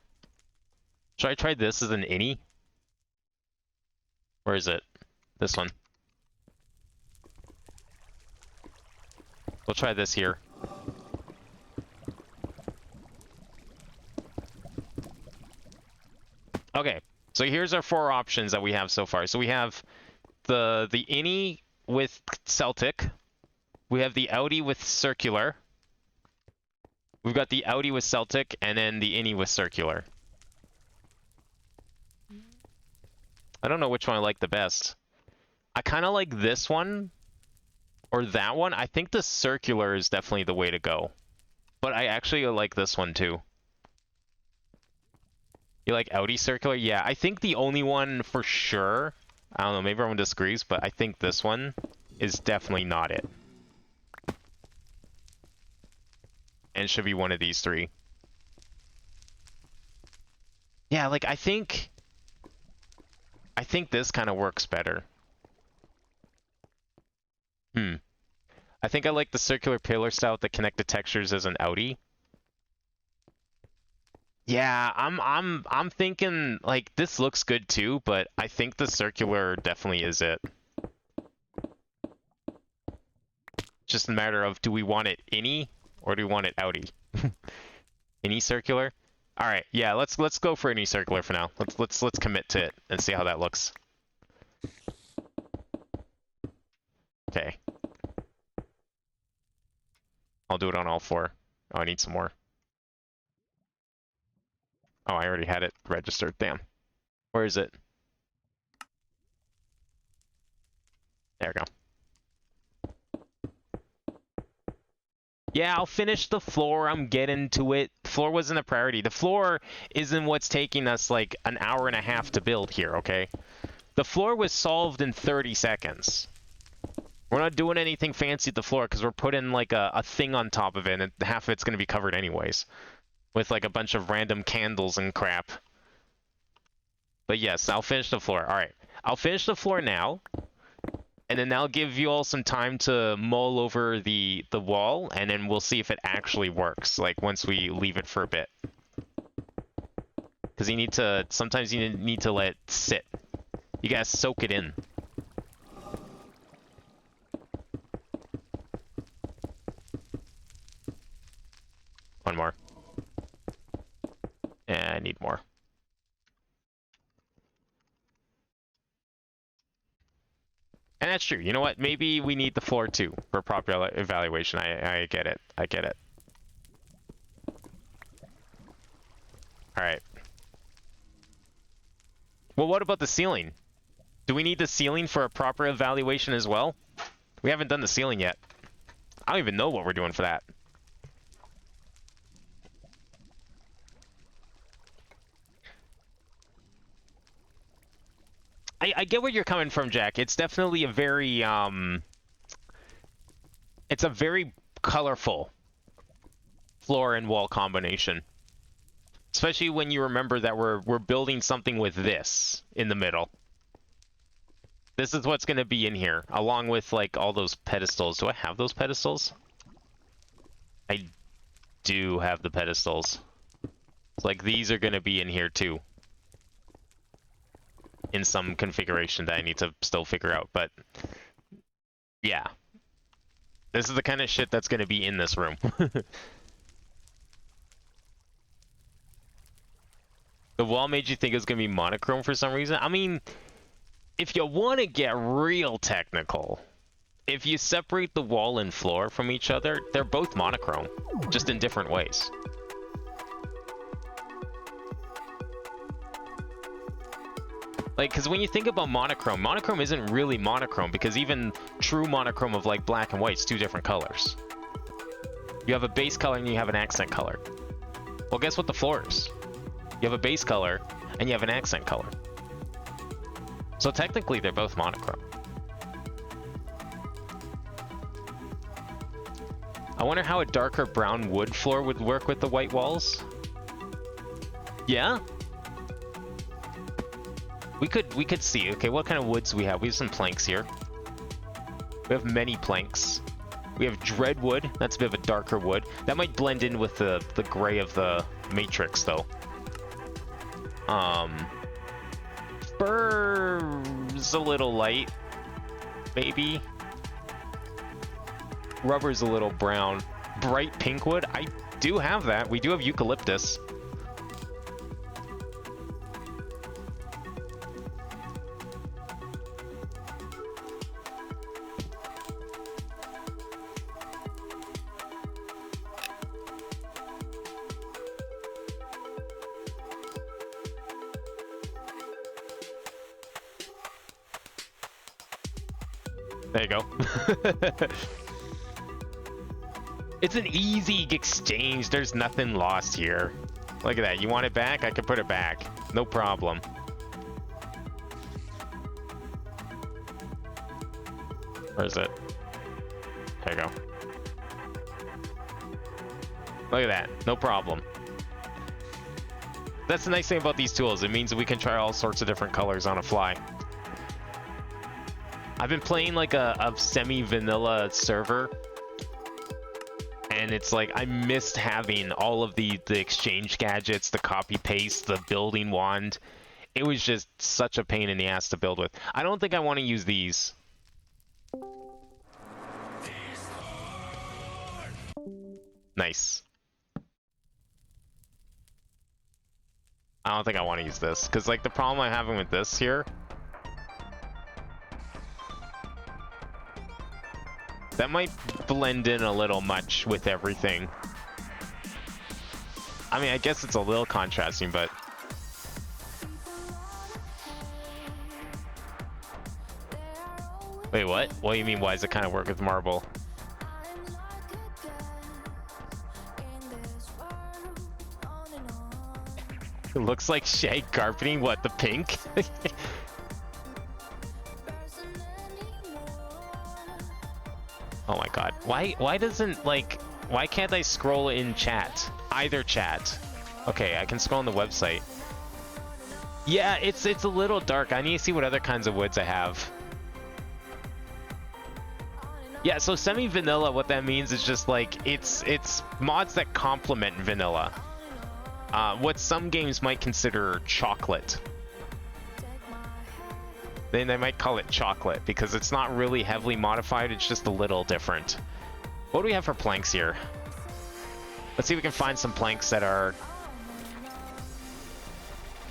Should I try this as an innie? Where is it? This one. We'll try this here. Okay, so here's our four options that we have so far. So we have the innie with Celtic. We have the Audi with circular. We've got the Audi with Celtic, and then the innie with circular. I don't know which one I like the best. I kind of like this one or that one. I think the circular is definitely the way to go. But I actually like this one too. You like Audi circular? Yeah, I think the only one for sure, I don't know, maybe everyone disagrees, but I think this one is definitely not it. And should be one of these three. Yeah, like I think this kind of works better. I think I like the circular pillar style with the connected textures as an Audi. Yeah, I'm thinking like this looks good too, but I think the circular definitely is it. Just a matter of do we want it innie or do we want it Audi? Innie circular? All right, yeah, let's go for innie circular for now. Let's commit to it and see how that looks. Okay. I'll do it on all four. Oh, I need some more. Oh, I already had it registered. Damn. Where is it? There we go. Yeah, I'll finish the floor. I'm getting to it. The floor wasn't a priority. The floor isn't what's taking us like an hour and a half to build here, okay? The floor was solved in 30 seconds. We're not doing anything fancy at the floor because we're putting like a thing on top of it, and half of it's going to be covered anyways. With like a bunch of random candles and crap. But yes, I'll finish the floor. Alright, I'll finish the floor now. And then that'll give you all some time to mull over the wall, and then we'll see if it actually works, like once we leave it for a bit. Because you need to, sometimes you need to let it sit. You gotta soak it in. One more. And I need more. And that's true. You know what? Maybe we need the floor too for proper evaluation. I get it. I get it. Alright. Well, what about the ceiling? Do we need the ceiling for a proper evaluation as well? We haven't done the ceiling yet. I don't even know what we're doing for that. I get where you're coming from, Jack. It's definitely a very, it's a very colorful floor and wall combination. Especially when you remember that we're building something with this in the middle. This is what's going to be in here, along with, like, all those pedestals. Do I have those pedestals? I do have the pedestals. It's like, these are going to be in here, too. In some configuration that I need to still figure out, but yeah. This is the kind of shit that's going to be in this room. The wall made you think it was going to be monochrome for some reason? I mean, if you want to get real technical, if you separate the wall and floor from each other, they're both monochrome, just in different ways. Like, because when you think about monochrome isn't really monochrome, because even true monochrome of, like, black and white is two different colors. You have a base color and you have an accent color. Well, guess what the floor is? You have a base color and you have an accent color. So technically, they're both monochrome. I wonder how a darker brown wood floor would work with the white walls. Yeah? We could see. Okay, what kind of woods do we have? We have some planks here. We have many planks. We have dreadwood. That's a bit of a darker wood. That might blend in with the gray of the matrix, though. Fur's a little light, maybe. Rubber's a little brown. Bright pink wood. I do have that. We do have eucalyptus. There you go. It's an easy exchange. There's nothing lost here. Look at that. You want it back? I can put it back. No problem. Where is it? There you go. Look at that. No problem. That's the nice thing about these tools. It means that we can try all sorts of different colors on a fly. I've been playing like a semi-vanilla server, and it's like I missed having all of the exchange gadgets, the copy paste, the building wand. It was just such a pain in the ass to build with. I don't think I want to use these. Nice. I don't think I want to use this, because like the problem I'm having with this here, that might blend in a little much with everything. I mean, I guess it's a little contrasting, but... Wait, what? What do you mean, why does it kind of work with marble? It looks like shag carpeting. What, the pink? Oh my god. Why doesn't, like, why can't I scroll in chat? Either chat. Okay, I can scroll on the website. Yeah, it's a little dark. I need to see what other kinds of woods I have. Yeah, so semi-vanilla, what that means is just like, it's mods that complement vanilla. What some games might consider chocolate. Then they might call it chocolate because it's not really heavily modified, it's just a little different. What do we have for planks here? Let's see if we can find some planks that are...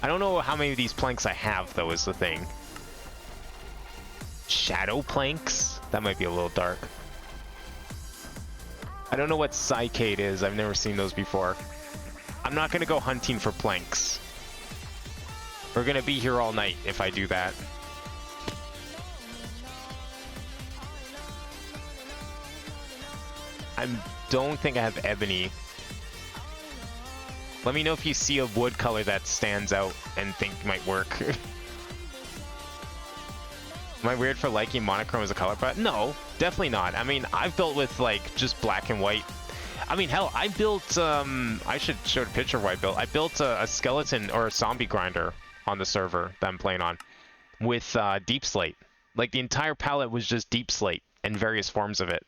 I don't know how many of these planks I have, though, is the thing. Shadow planks? That might be a little dark. I don't know what cycade is. I've never seen those before. I'm not gonna go hunting for planks. We're gonna be here all night if I do that. I don't think I have ebony. Let me know if you see a wood color that stands out and think might work. Am I weird for liking monochrome as a color palette? No, definitely not. I mean, I've built with like just black and white. I mean, hell, I built, I should show a picture of what I built. I built a skeleton or a zombie grinder on the server that I'm playing on with deep slate. Like the entire palette was just deep slate and various forms of it.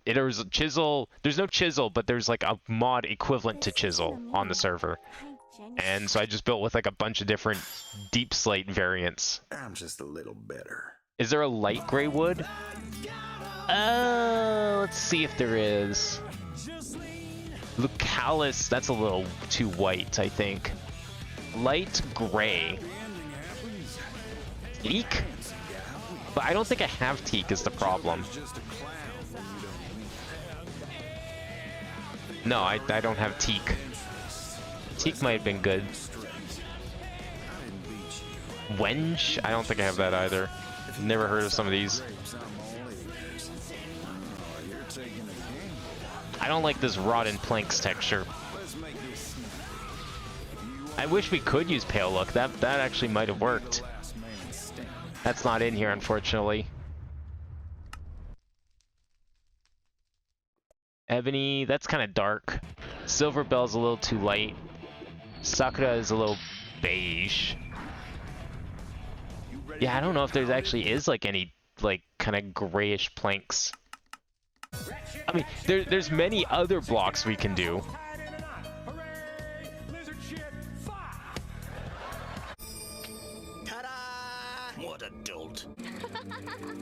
There's a chisel, there's no chisel, but there's like a mod equivalent to chisel on the server. And so I just built with like a bunch of different deep slate variants. I'm just a little bitter. Is there a light gray wood? Let's see if there is. Lucalis, that's a little too white, I think. Light gray. Teak? But I don't think I have teak is the problem. No, I don't have teak. Teak might have been good. Wench? I don't think I have that either. Never heard of some of these. I don't like this rotten planks texture. I wish we could use pale look. That actually might have worked. That's not in here, unfortunately. Ebony, that's kind of dark. Silver Bell's a little too light. Sakura is a little beige. Yeah, I don't know if there's actually is like any like kind of grayish planks. I mean, there's many other blocks we can do. Ta-da! What a dolt.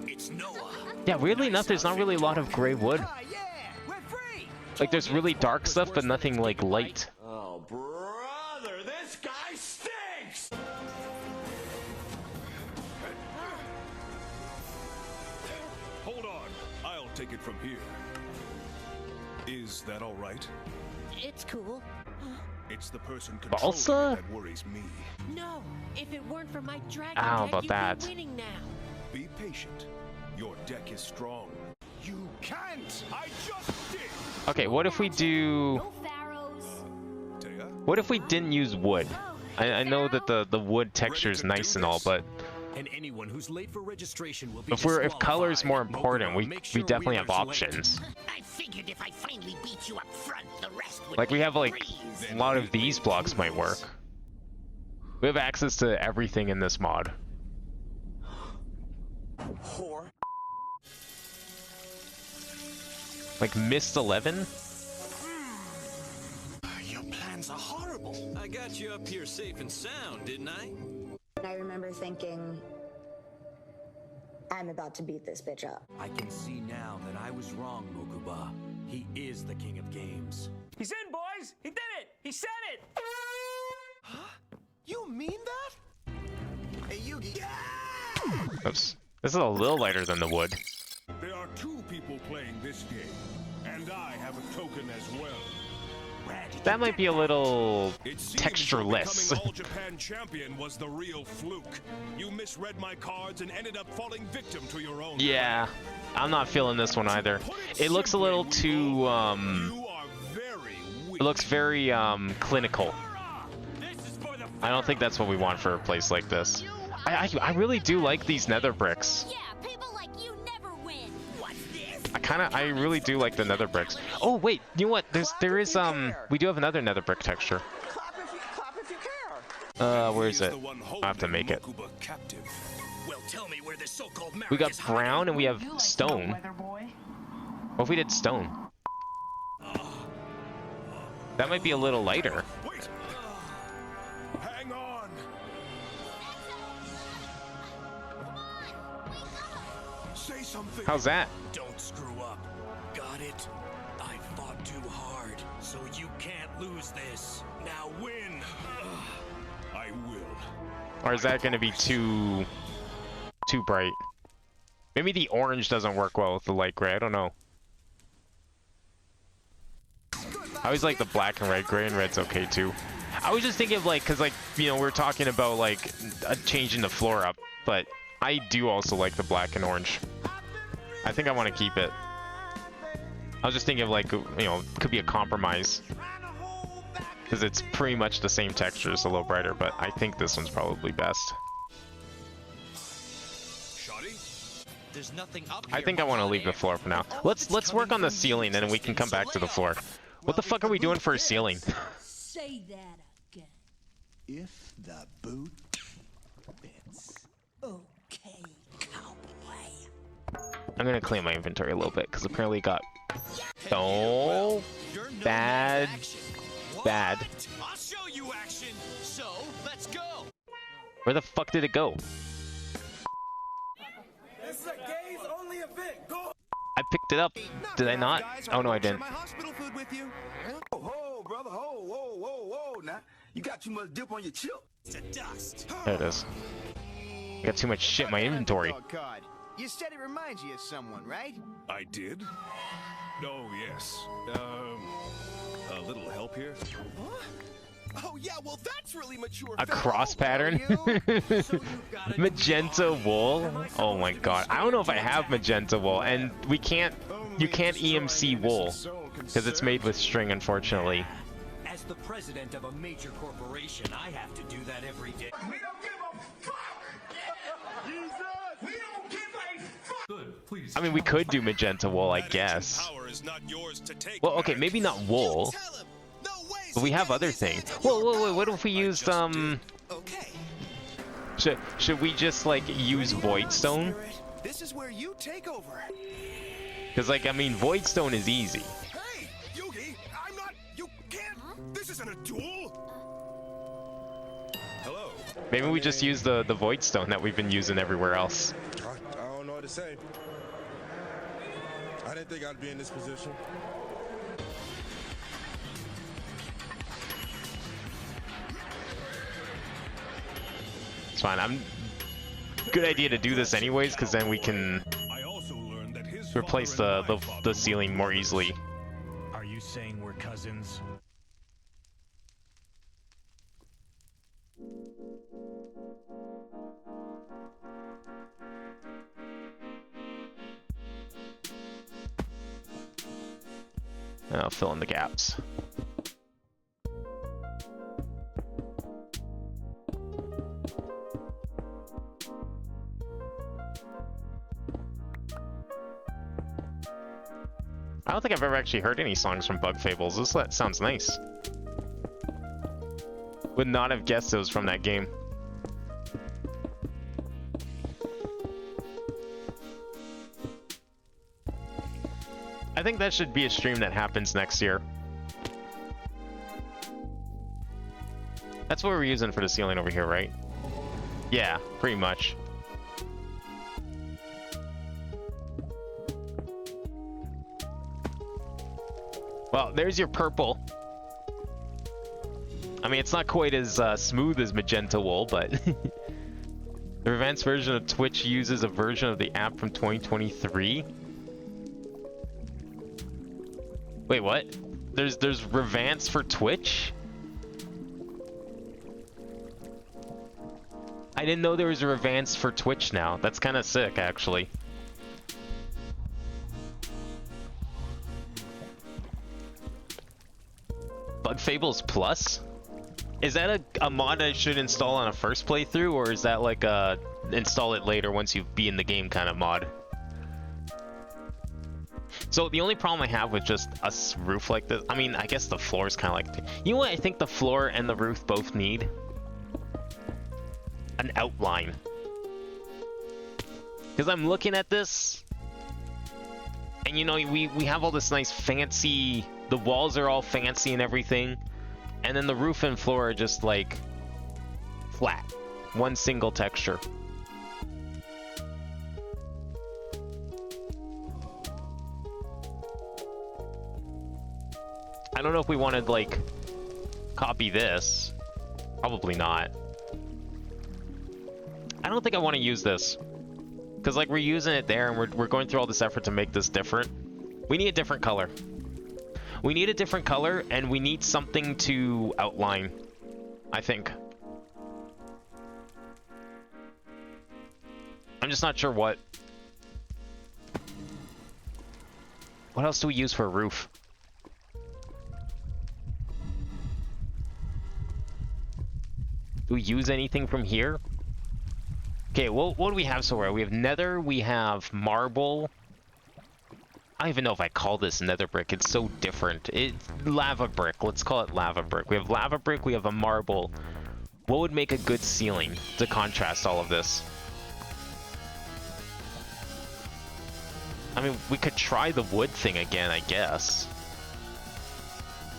It's Noah. Yeah, weirdly enough, there's not really a lot of gray wood. Like, there's really dark stuff, but nothing like light. Oh, brother, this guy stinks! Hold on, I'll take it from here. Is that all right? It's cool. It's the person controlling Balsa? it that worries me. No, if it weren't for my dragon How deck, about you'd that? be winning now. Be patient. Your deck is strong. You can't! I just did! Okay, what if we do... Taya? What if we didn't use wood? I know that the wood texture is nice and all, but And anyone who's late for registration will be if color's more important, we Make sure definitely have aren't late. options. I figured if I finally beat you up front, the rest would Like, we be have like breeze. a lot of these blocks might work. We have access to everything in this mod. Whore. Like Mist 11? Your plans are horrible. I got you up here safe and sound, didn't I? I remember thinking, I'm about to beat this bitch up. I can see now that I was wrong, Mokuba. He is the king of games. He's in, boys! He did it! He said it! You mean that? Hey, Yugi. Oops. This is a little lighter than the wood. There are two people playing this game, and I have a token as well. That might be a little It seems textureless. that becoming All Japan champion was the real fluke. You misread my cards and ended up falling victim to your own. Yeah, I'm not feeling this one either. It looks a little too You are very weak. it looks very clinical. I don't think that's what we want for a place like this. I really do like these nether bricks. Yeah, people like you never win. What's this? I really do like the nether bricks. Oh wait, you know what? there is we do have another nether brick texture. Clap if you care. Where is it? I have to make it. Well, tell me where this so-called We got is hiding. brown and we have stone. What if we did stone? That might be a little lighter. Wait. Hang on. Say something. How's that? Don't screw up. Got it? I fought too hard, so you can't lose this. Now win. I will. Or is that going to be too bright? Maybe the orange doesn't work well with the light gray. I don't know. I always like the black and red. Gray and red's okay too. I was just thinking of like, cause like, you know, we're talking about like changing the floor up, but I do also like the black and orange. I think I want to keep it. I was just thinking of like, you know, could be a compromise. Because it's pretty much the same texture, it's a little brighter, but I think this one's probably best. There's nothing up I think I want to leave the floor for now. Let's work on the ceiling and then we can come back to the floor. What the fuck are we doing for a ceiling? Say that again. If the boot fits. Okay, cowboy. I'm gonna clean my inventory a little bit because apparently it got so bad. I'll show you action. So let's go. Where the fuck did it go? This is a gays only event. Go. I picked it up. Did I not? Oh no, I didn't. My hospital food with you. Whoa, brother. Whoa. Now, you got too much dip on your chip. To dust. There it is. I got too much shit in my inventory. You said it reminds you of someone, right? I did? Oh, yes. A little help here? Oh yeah, well that's really mature. A cross pattern? Magenta wool? Oh my god. I don't know if I have magenta wool, and you can't EMC wool because it's made with string, unfortunately. As the president of a major corporation, I have to do that every day. We don't give a fuck. Jesus. We don't give a fuck. Good, please. I mean, we could do magenta wool, I guess. Power is not yours to take. Well, okay, maybe not wool, but we have other things. Whoa, what if we used, Okay. should we just, like, use voidstone? This is where you take over. Because, like, I mean, voidstone is easy. Hey, Yugi, I'm not. You can't. This isn't a duel. Hello. Maybe we just use the voidstone that we've been using everywhere else. I don't know what to say. I didn't think I'd be in this position. It's fine. Good idea to do this anyways, because then we can I also learned that his replace the ceiling more easily. Are you saying we're cousins? And I'll fill in the gaps. I don't think I've ever actually heard any songs from Bug Fables. This sounds nice. Would not have guessed it was from that game. I think that should be a stream that happens next year. That's what we're using for the ceiling over here, right? Yeah, pretty much. Well, there's your purple. I mean, it's not quite as smooth as magenta wool, but the advanced version of Twitch uses a version of the app from 2023. Wait, what? There's Revance for Twitch? I didn't know there was a Revance for Twitch now. That's kind of sick, actually. Bug Fables Plus? Is that a mod I should install on a first playthrough, or is that like a install it later once you be in the game kind of mod? So the only problem I have with just a roof like this, I mean, I guess the floor is kind of like, you know what I think the floor and the roof both need? An outline. Because I'm looking at this, and you know, we have all this nice fancy, the walls are all fancy and everything, and then the roof and floor are just like flat, one single texture. I don't know if we want to like copy this. Probably not. I don't think I want to use this. Because like we're using it there and we're going through all this effort to make this different. We need a different color. We need a different color and we need something to outline, I think. I'm just not sure what. What else do we use for a roof? Do we use anything from here? Okay, well, what do we have so far? We have nether, we have marble. I don't even know if I call this nether brick. It's so different. It's lava brick. Let's call it lava brick. We have lava brick, we have a marble. What would make a good ceiling to contrast all of this? I mean, we could try the wood thing again, I guess.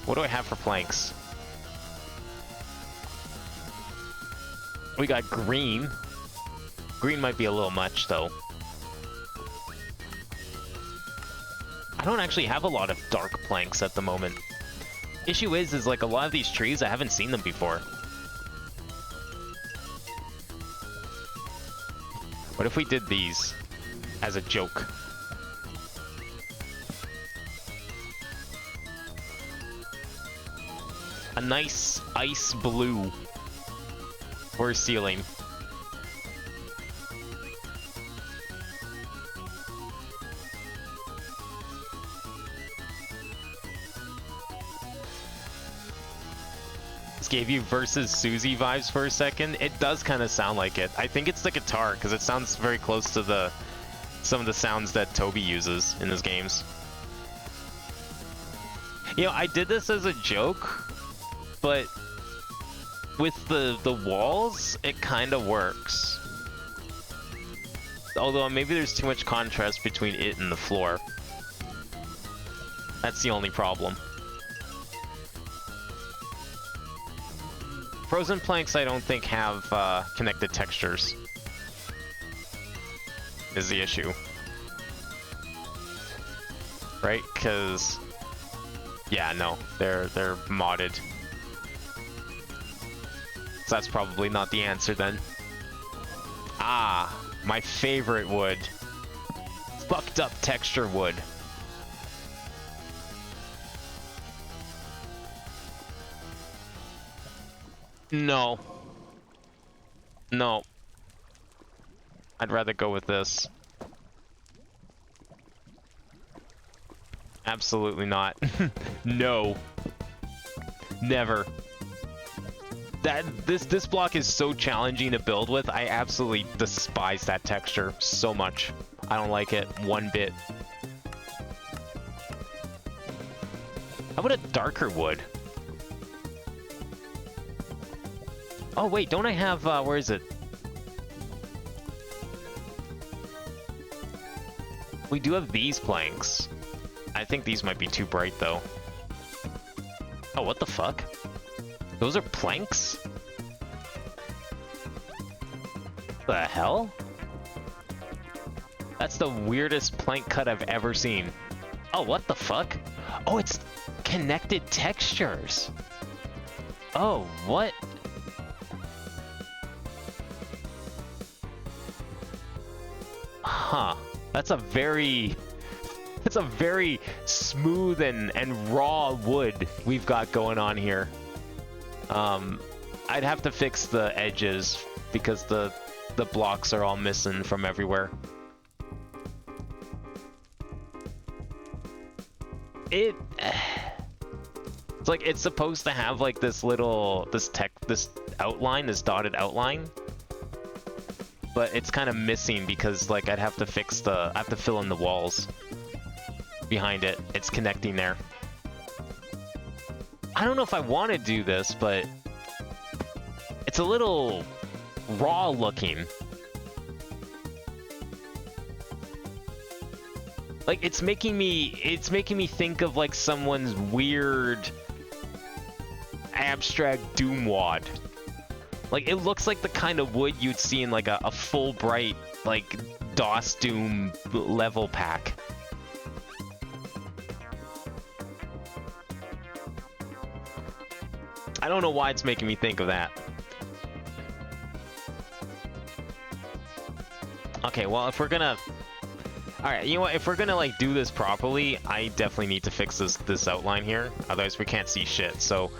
What do I have for planks? We got green. Green might be a little much, though. I don't actually have a lot of dark planks at the moment. Issue is like a lot of these trees, I haven't seen them before. What if we did these as a joke? A nice ice blue for a ceiling. This gave you versus Susie vibes for a second. It does kind of sound like it. I think it's the guitar because it sounds very close to some of the sounds that Toby uses in his games. You know, I did this as a joke, but with the walls, it kind of works. Although maybe there's too much contrast between it and the floor. That's the only problem. Frozen planks I don't think have connected textures. Is the issue. Right? Because... yeah, no. They're modded. So that's probably not the answer then. Ah, my favorite wood. Fucked up texture wood. No. No. I'd rather go with this. Absolutely not. No. Never. This block is so challenging to build with. I absolutely despise that texture so much. I don't like it one bit. How about a darker wood? Oh wait, don't I have where is it? We do have these planks. I think these might be too bright though. Oh, what the fuck? Those are planks? The hell? That's the weirdest plank cut I've ever seen. Oh, what the fuck? Oh, it's connected textures. Oh, what? Huh. That's a very It's a very smooth and raw wood we've got going on here. I'd have to fix the edges because the blocks are all missing from everywhere. It's like it's supposed to have like this little this outline, this dotted outline, but it's kind of missing because like I have to fill in the walls behind it. It's connecting there. I don't know if I want to do this, but it's a little raw looking. Like it's making me think of like someone's weird abstract doom wad. Like it looks like the kind of wood you'd see in like a full bright like DOS Doom level pack. I don't know why it's making me think of that. Okay, well, if we're gonna... Alright, you know what? If we're gonna, like, do this properly, I definitely need to fix this outline here. Otherwise, we can't see shit. So,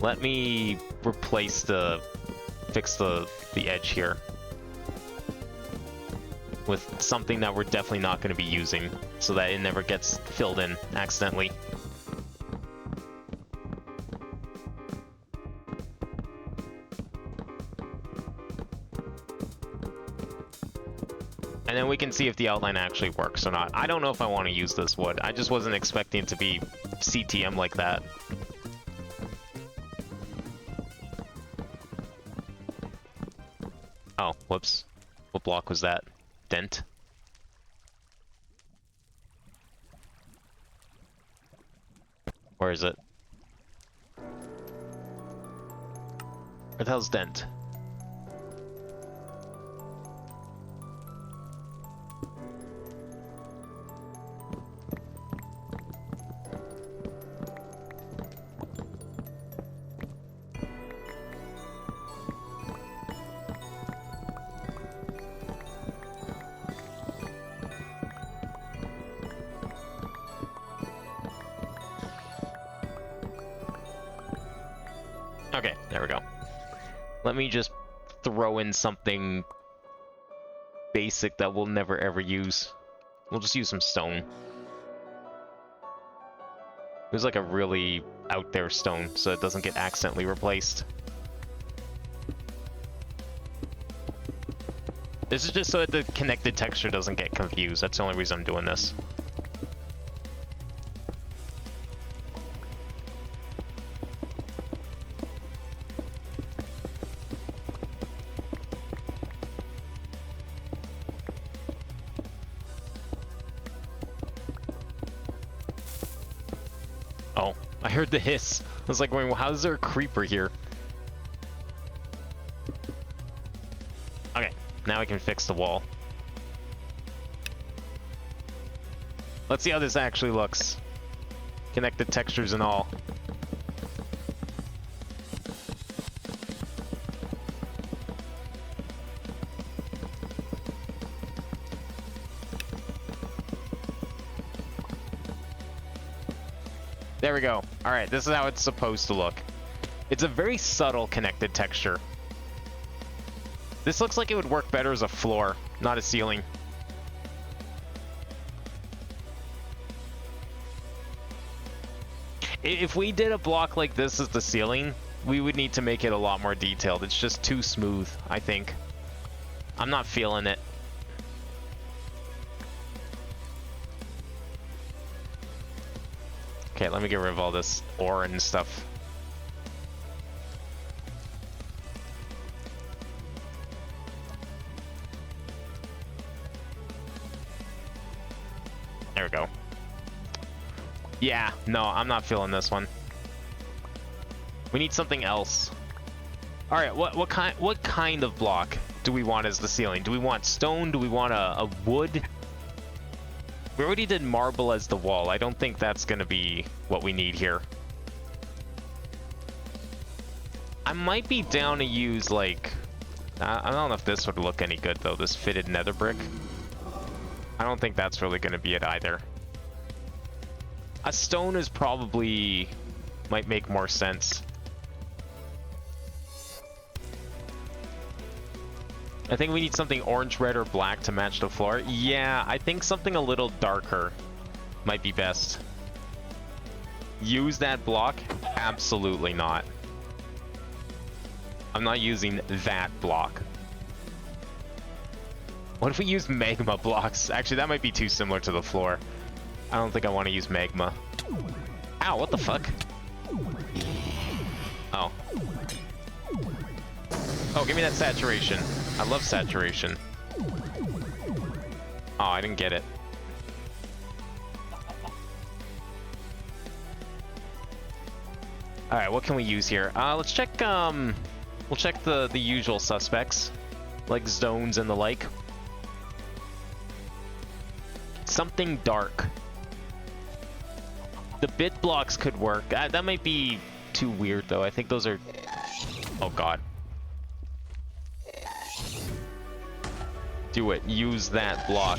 let me fix the edge here with something that we're definitely not going to be using so that it never gets filled in accidentally. And then we can see if the outline actually works or not. I don't know if I want to use this wood. I just wasn't expecting it to be CTM like that. Oh, whoops. What block was that? Dent? Where is it? Where the hell's Dent? Okay, there we go. Let me just throw in something basic that we'll never ever use. We'll just use some stone. It was like a really out there stone, so it doesn't get accidentally replaced. This is just so that the connected texture doesn't get confused. That's the only reason I'm doing this. Oh, I heard the hiss. I was like, well, how is there a creeper here? Okay, now I can fix the wall. Let's see how this actually looks. Connected textures and all. There we go. Alright, this is how it's supposed to look. It's a very subtle connected texture. This looks like it would work better as a floor, not a ceiling. If we did a block like this as the ceiling, we would need to make it a lot more detailed. It's just too smooth, I think. I'm not feeling it. Okay, let me get rid of all this ore and stuff. There we go. Yeah, no, I'm not feeling this one. We need something else. All right, what kind of block do we want as the ceiling? Do we want stone? Do we want a wood? We already did marble as the wall. I don't think that's going to be what we need here. I might be down to use, like... I don't know if this would look any good, though. This fitted nether brick. I don't think that's really going to be it either. A stone is probably... might make more sense. I think we need something orange, red, or black to match the floor. Yeah, I think something a little darker might be best. Use that block? Absolutely not. I'm not using that block. What if we use magma blocks? Actually, that might be too similar to the floor. I don't think I want to use magma. Ow, what the fuck? Oh. Oh, give me that saturation. I love saturation. Oh, I didn't get it. Alright, what can we use here? Let's check, we'll check the usual suspects. Like zones and the like. Something dark. The bit blocks could work. That might be too weird, though. I think those are... Oh, God. Do it. Use that block.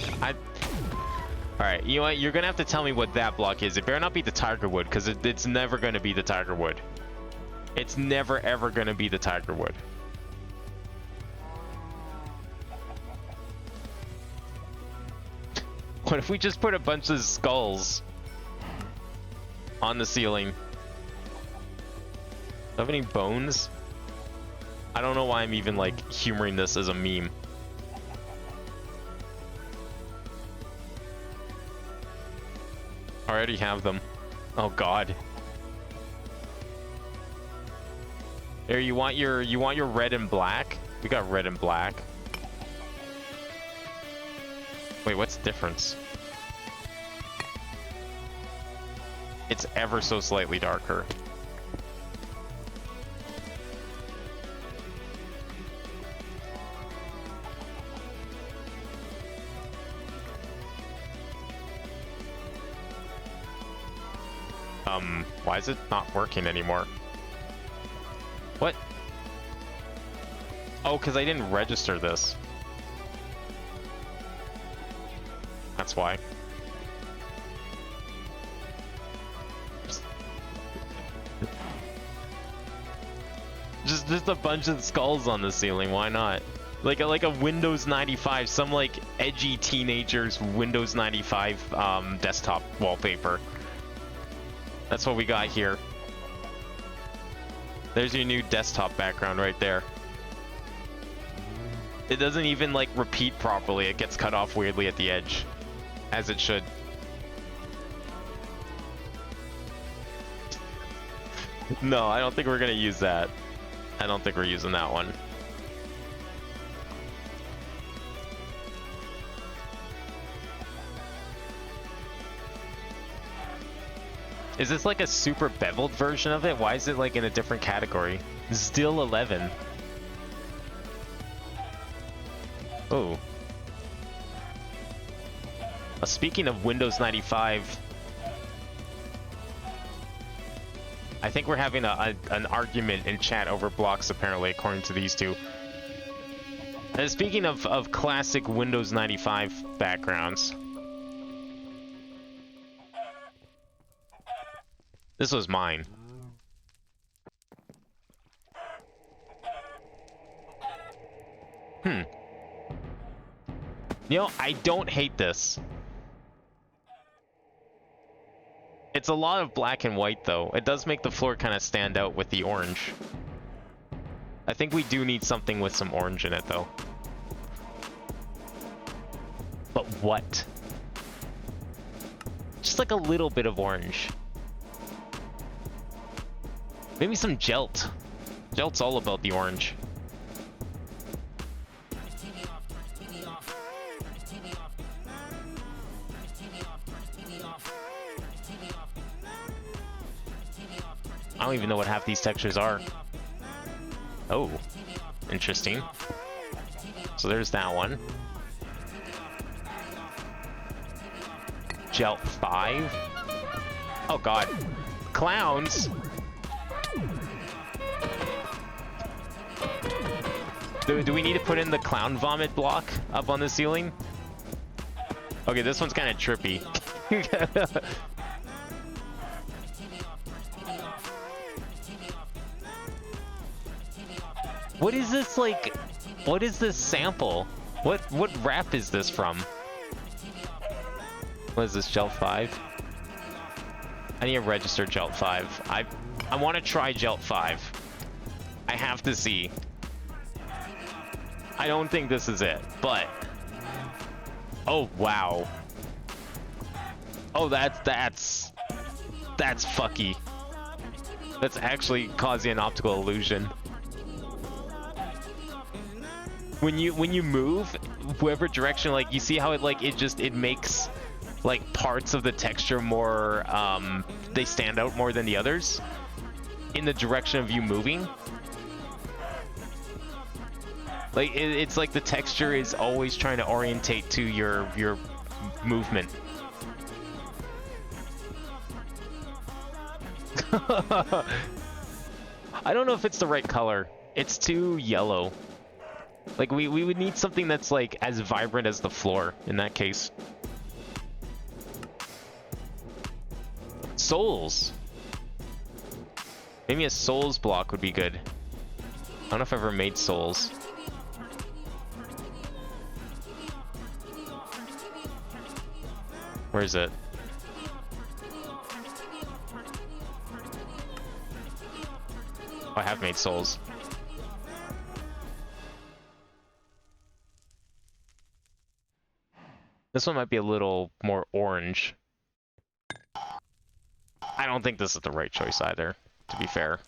Alright, you know what? You're gonna have to tell me what that block is. It better not be the tiger wood, because it's never gonna be the tiger wood. It's never, ever gonna be the tiger wood. What if we just put a bunch of skulls on the ceiling? Do I have any bones? I don't know why I'm even, like, humoring this as a meme. I already have them. Oh God. Here, you want your red and black? We got red and black. Wait, what's the difference? It's ever so slightly darker. Why is it not working anymore? What? Oh, because I didn't register this. That's why. Just a bunch of skulls on the ceiling, why not? Like a Windows 95, some like edgy teenager's Windows 95 desktop wallpaper. That's what we got here. There's your new desktop background right there. It doesn't even like repeat properly. It gets cut off weirdly at the edge, as it should. No, I don't think we're gonna use that. I don't think we're using that one. Is this like a super beveled version of it? Why is it like in a different category? Still 11. Oh. Speaking of Windows 95, I think we're having an argument in chat over blocks, apparently, according to these two. Speaking of classic Windows 95 backgrounds. This was mine. You know, I don't hate this. It's a lot of black and white, though. It does make the floor kind of stand out with the orange. I think we do need something with some orange in it, though. But what? Just like a little bit of orange. Maybe some gelt. Gelt's all about the orange. I don't even know what half these textures are. Oh, interesting. So there's that one. Gelt 5. Oh god. Clowns? Do we need to put in the clown vomit block up on the ceiling? Okay, this one's kind of trippy. What is this like? What is this sample? What rap is this from? What is this, Gelt 5? I need to register Gelt 5. I want to try Gelt 5. I have to see. I don't think this is it, but... Oh, wow. Oh, that's fucky. That's actually causing an optical illusion. When you move, whatever direction, like, you see how it makes, like, parts of the texture more, they stand out more than the others in the direction of you moving. Like, it's like the texture is always trying to orientate to your movement. I don't know if it's the right color. It's too yellow. Like, we would need something that's, like, as vibrant as the floor in that case. Souls. Maybe a souls block would be good. I don't know if I've ever made souls. Where is it? Oh, I have made souls. This one might be a little more orange. I don't think this is the right choice either, to be fair.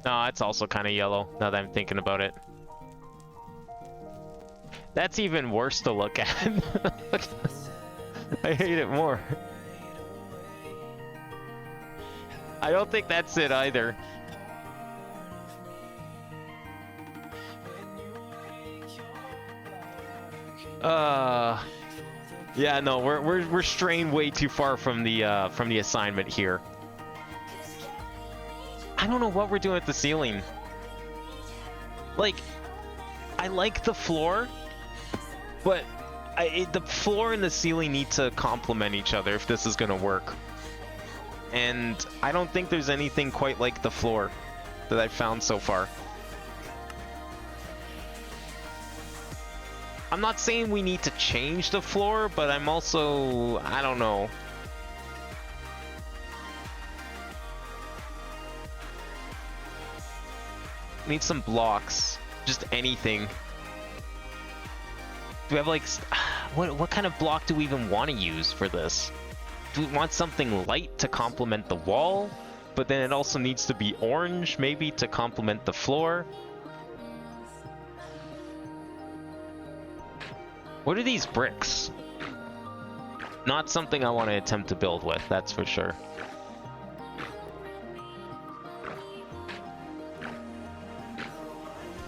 No, it's also kind of yellow, now that I'm thinking about it. That's even worse to look at. I hate it more. I don't think that's it either. Yeah, no, we're straying way too far from the assignment here. I don't know what we're doing with the ceiling. Like, I like the floor, but the floor and the ceiling need to complement each other if this is gonna work. And I don't think there's anything quite like the floor that I've found so far. I'm not saying we need to change the floor, but I'm also... I don't know. Need some blocks. Just anything. Do we have like... What kind of block do we even want to use for this? Do we want something light to complement the wall? But then it also needs to be orange, maybe, to complement the floor. What are these bricks? Not something I want to attempt to build with, that's for sure.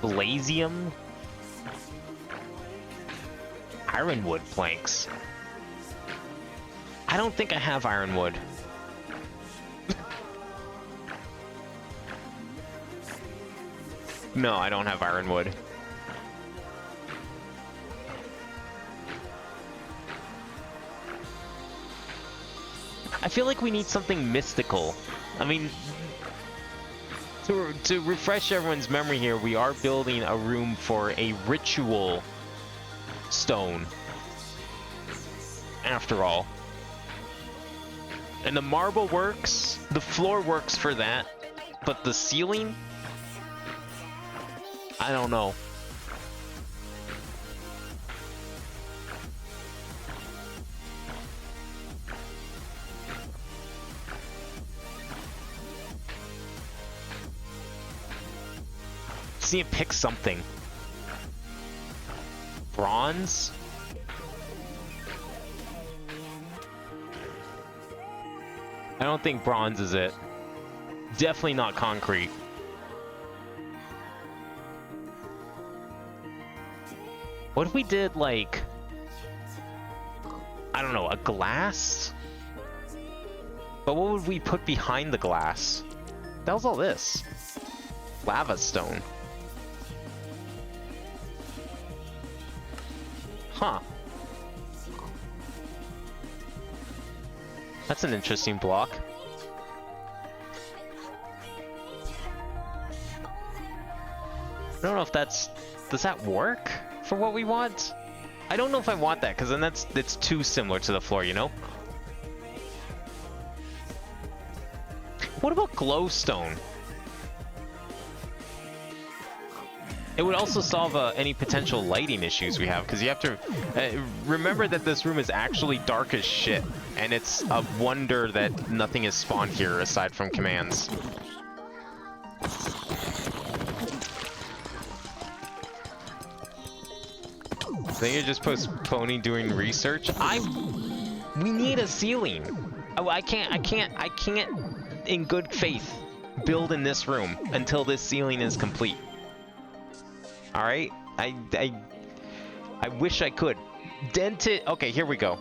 Blasium? Ironwood planks. I don't think I have ironwood. No, I don't have ironwood. I feel like we need something mystical. I mean, to refresh everyone's memory here, we are building a room for a ritual stone. After all. And the marble works, the floor works for that, but the ceiling? I don't know. See, pick something. Bronze? I don't think bronze is it. Definitely not concrete. What if we did, like... I don't know, a glass? But what would we put behind the glass? What the hell's all this? Lava stone. Huh. That's an interesting block. I don't know if that's... Does that work for what we want? I don't know if I want that, because then it's too similar to the floor, you know? What about glowstone? It would also solve any potential lighting issues we have, because you have to remember that this room is actually dark as shit, and it's a wonder that nothing is spawned here aside from commands. I think you're just postponing doing research. We need a ceiling. Oh, I can't, in good faith, build in this room until this ceiling is complete. All right, I wish I could. Dented. Okay, here we go.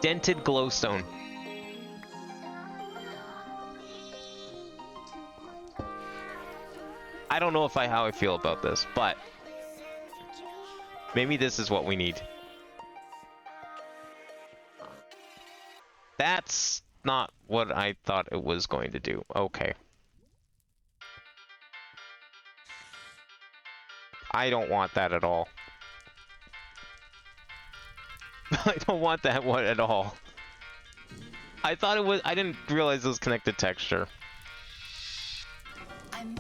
Dented glowstone. I don't know how I feel about this, but maybe this is what we need. That's not what I thought it was going to do. Okay. I don't want that at all. I don't want that one at all. I thought it was... I didn't realize it was connected texture. I'm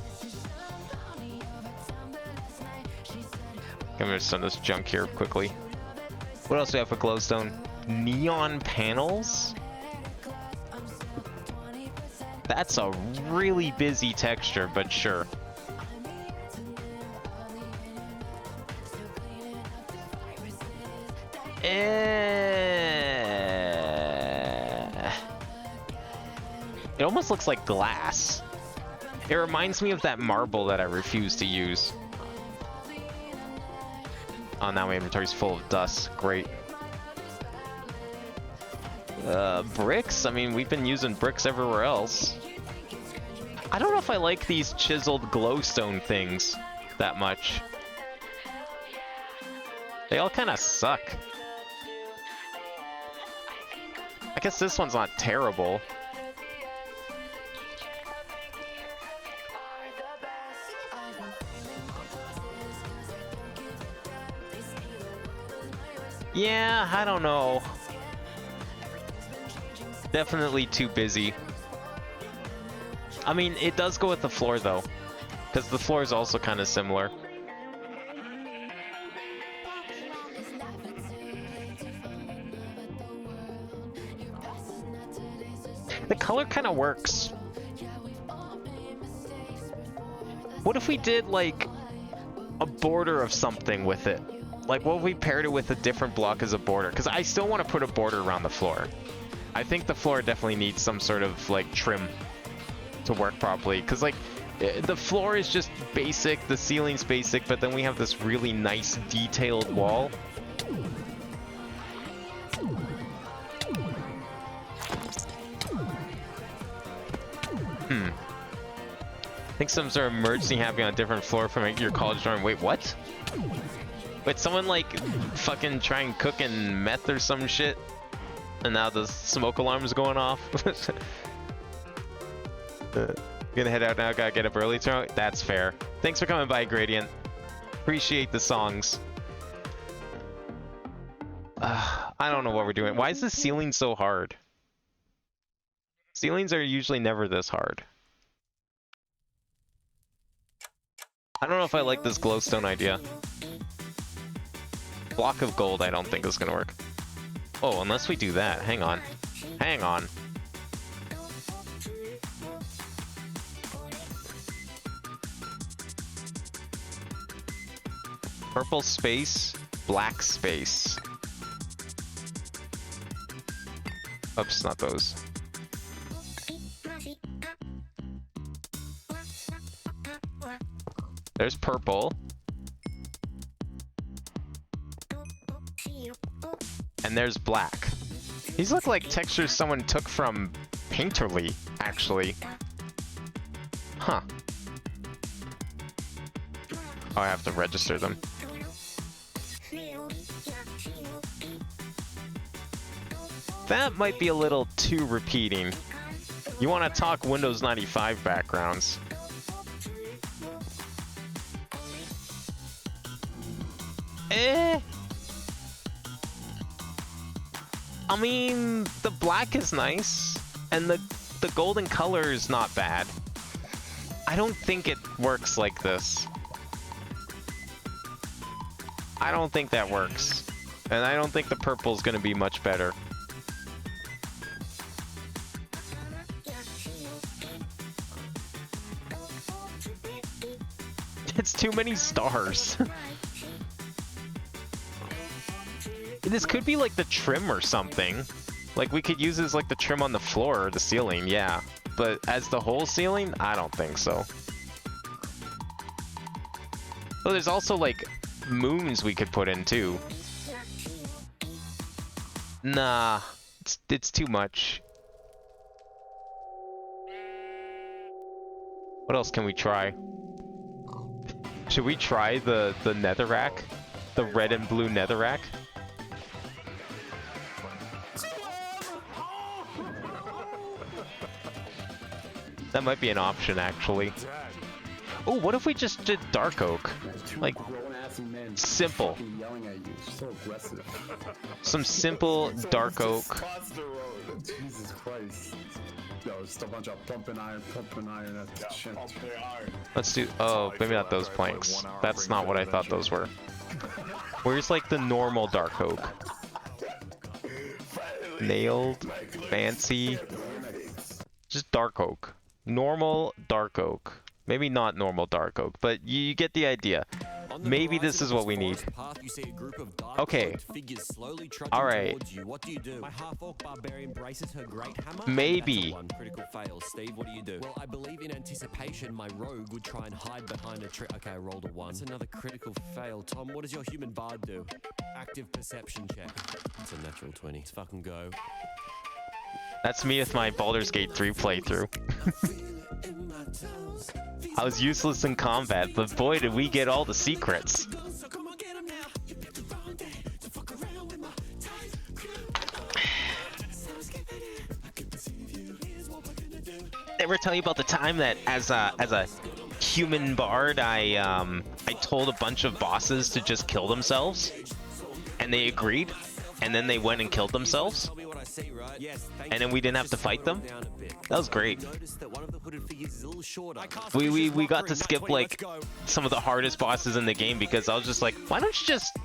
gonna send this junk here quickly. What else do we have for glowstone? Neon panels? That's a really busy texture, but sure. It almost looks like glass. It reminds me of that marble that I refuse to use. Oh, now my inventory's full of dust. Great. Bricks? I mean, we've been using bricks everywhere else. I don't know if I like these chiseled glowstone things that much. They all kind of suck. I guess this one's not terrible. Yeah, I don't know. Definitely too busy. I mean, it does go with the floor though, because the floor is also kind of similar. The color kind of works. What if we did like a border of something with it? Like, what if we paired it with a different block as a border? Because I still want to put a border around the floor. I think the floor definitely needs some sort of like trim to work properly. Because like the floor is just basic, the ceiling's basic, but then we have this really nice detailed wall. I think some sort of emergency happening on a different floor from your college dorm. Wait, what? Wait, someone like fucking trying cooking meth or some shit? And now the smoke alarm's going off? Gonna head out now, gotta get up early tomorrow? That's fair. Thanks for coming by, Gradient. Appreciate the songs. I don't know what we're doing. Why is the ceiling so hard? Ceilings are usually never this hard. I don't know if I like this glowstone idea. Block of gold I don't think is gonna work. Oh, unless we do that. Hang on. Hang on. Purple space, black space. Oops, not those. There's purple. And there's black. These look like textures someone took from Painterly, actually. Huh. Oh, I have to register them. That might be a little too repeating. You want to talk Windows 95 backgrounds. I mean, the black is nice, and the golden color is not bad. I don't think it works like this. I don't think that works. And I don't think the purple is going to be much better. It's too many stars. This could be like the trim or something. Like we could use this like the trim on the floor or the ceiling, yeah. But as the whole ceiling, I don't think so. Oh, there's also like moons we could put in too. Nah, it's too much. What else can we try? Should we try the netherrack? The red and blue netherrack? That might be an option, actually. Oh, what if we just did dark oak? Like, simple. Some simple dark oak. Jesus Christ. Yo, just a bunch of pumping iron, that shit. Let's do... Oh, maybe not those planks. That's not what I thought those were. Where's, like, the normal dark oak? Nailed, fancy. Just dark oak. Normal dark oak. Maybe not normal dark oak, but you get the idea. Maybe this is what we need. Okay. Alright. Maybe. Critical fail. Steve, what do you do? Well, I believe in anticipation, my rogue would try and hide behind a tree. Okay, I rolled a 1. That's another critical fail. Tom, what does your human bard do? Active perception check. It's a natural 20. Let's fucking go. That's me with my Baldur's Gate 3 playthrough. I was useless in combat, but boy did we get all the secrets. Ever tell you about the time that as a human bard I told a bunch of bosses to just kill themselves? And they agreed? And then they went and killed themselves? And then we didn't have to fight them? That was great. We got to skip like some of the hardest bosses in the game because I was just like, why don't you just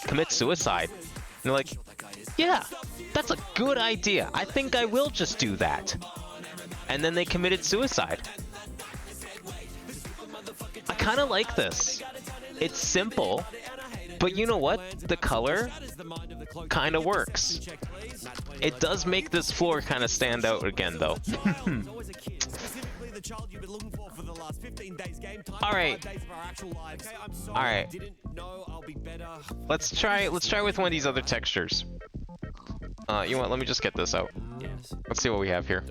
commit suicide? And they're like, yeah, that's a good idea. I think I will just do that. And then they committed suicide. I kind of like this. It's simple. But you know what? The color kind of works. It does make this floor kind of stand out again, though. Alright. Alright. Let's try with one of these other textures. You know what? Let me just get this out. Let's see what we have here.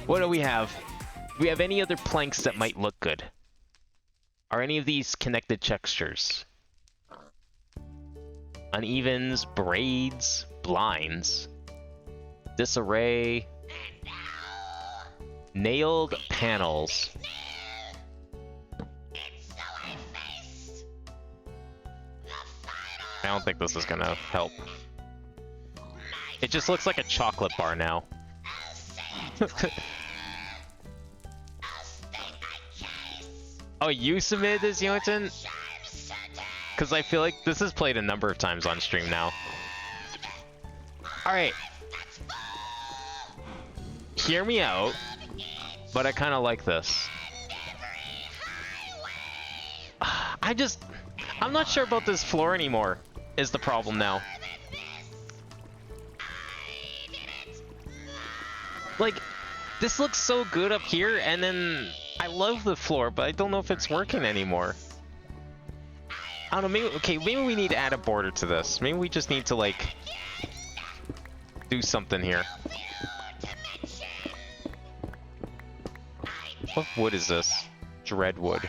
What do we have? Do we have any other planks that might look good? Are any of these connected textures? Unevens, braids, blinds, disarray, nailed panels. I don't think this is gonna help. It just looks like a chocolate bar now. Oh, you submitted this, Youngton? Because I feel like this is played a number of times on stream now. Alright. Hear me out, but I kind of like this. I'm not sure about this floor anymore, is the problem now. Like, this looks so good up here, and then I love the floor, but I don't know if it's working anymore. I don't know, maybe we need to add a border to this. Maybe we just need to, like, do something here. What wood is this? Dreadwood.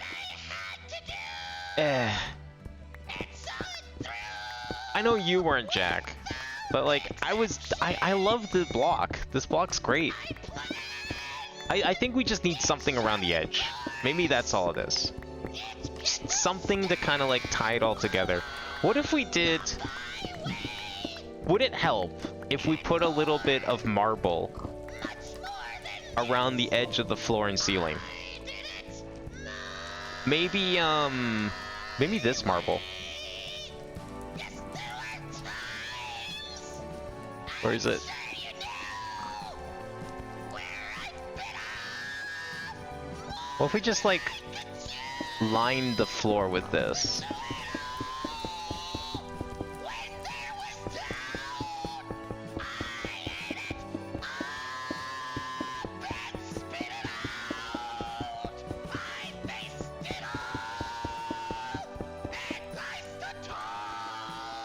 I know you weren't, Jack, but like I love the block. This block's great. I think we just need something around the edge. Maybe that's all it is. Just something to kind of like tie it all together. What if we did... Would it help if we put a little bit of marble around the edge of the floor and ceiling? Maybe, maybe this marble. Where is it? What if we just, like, line the floor with this?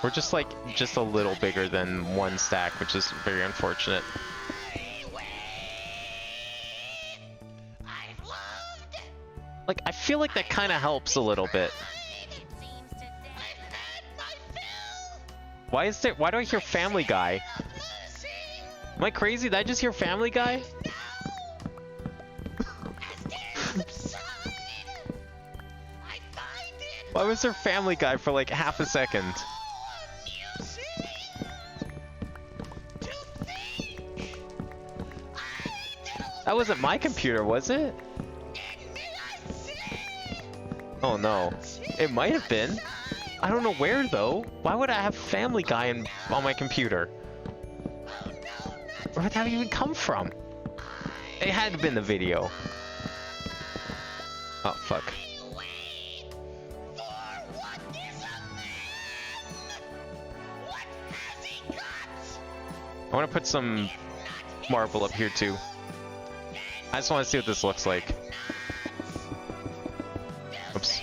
We're just like, just a little bigger than one stack, which is very unfortunate. Like, I feel like that kind of helps a little bit. Why do I hear Family Guy? Am I crazy? Did I just hear Family Guy? Why was there Family Guy for like half a second? That wasn't my computer, was it? Oh no. It might have been. I don't know where though. Why would I have Family Guy on my computer? Where would that even come from? It had to have been the video. Oh fuck. I want to put some marble up here too. I just want to see what this looks like. Oops.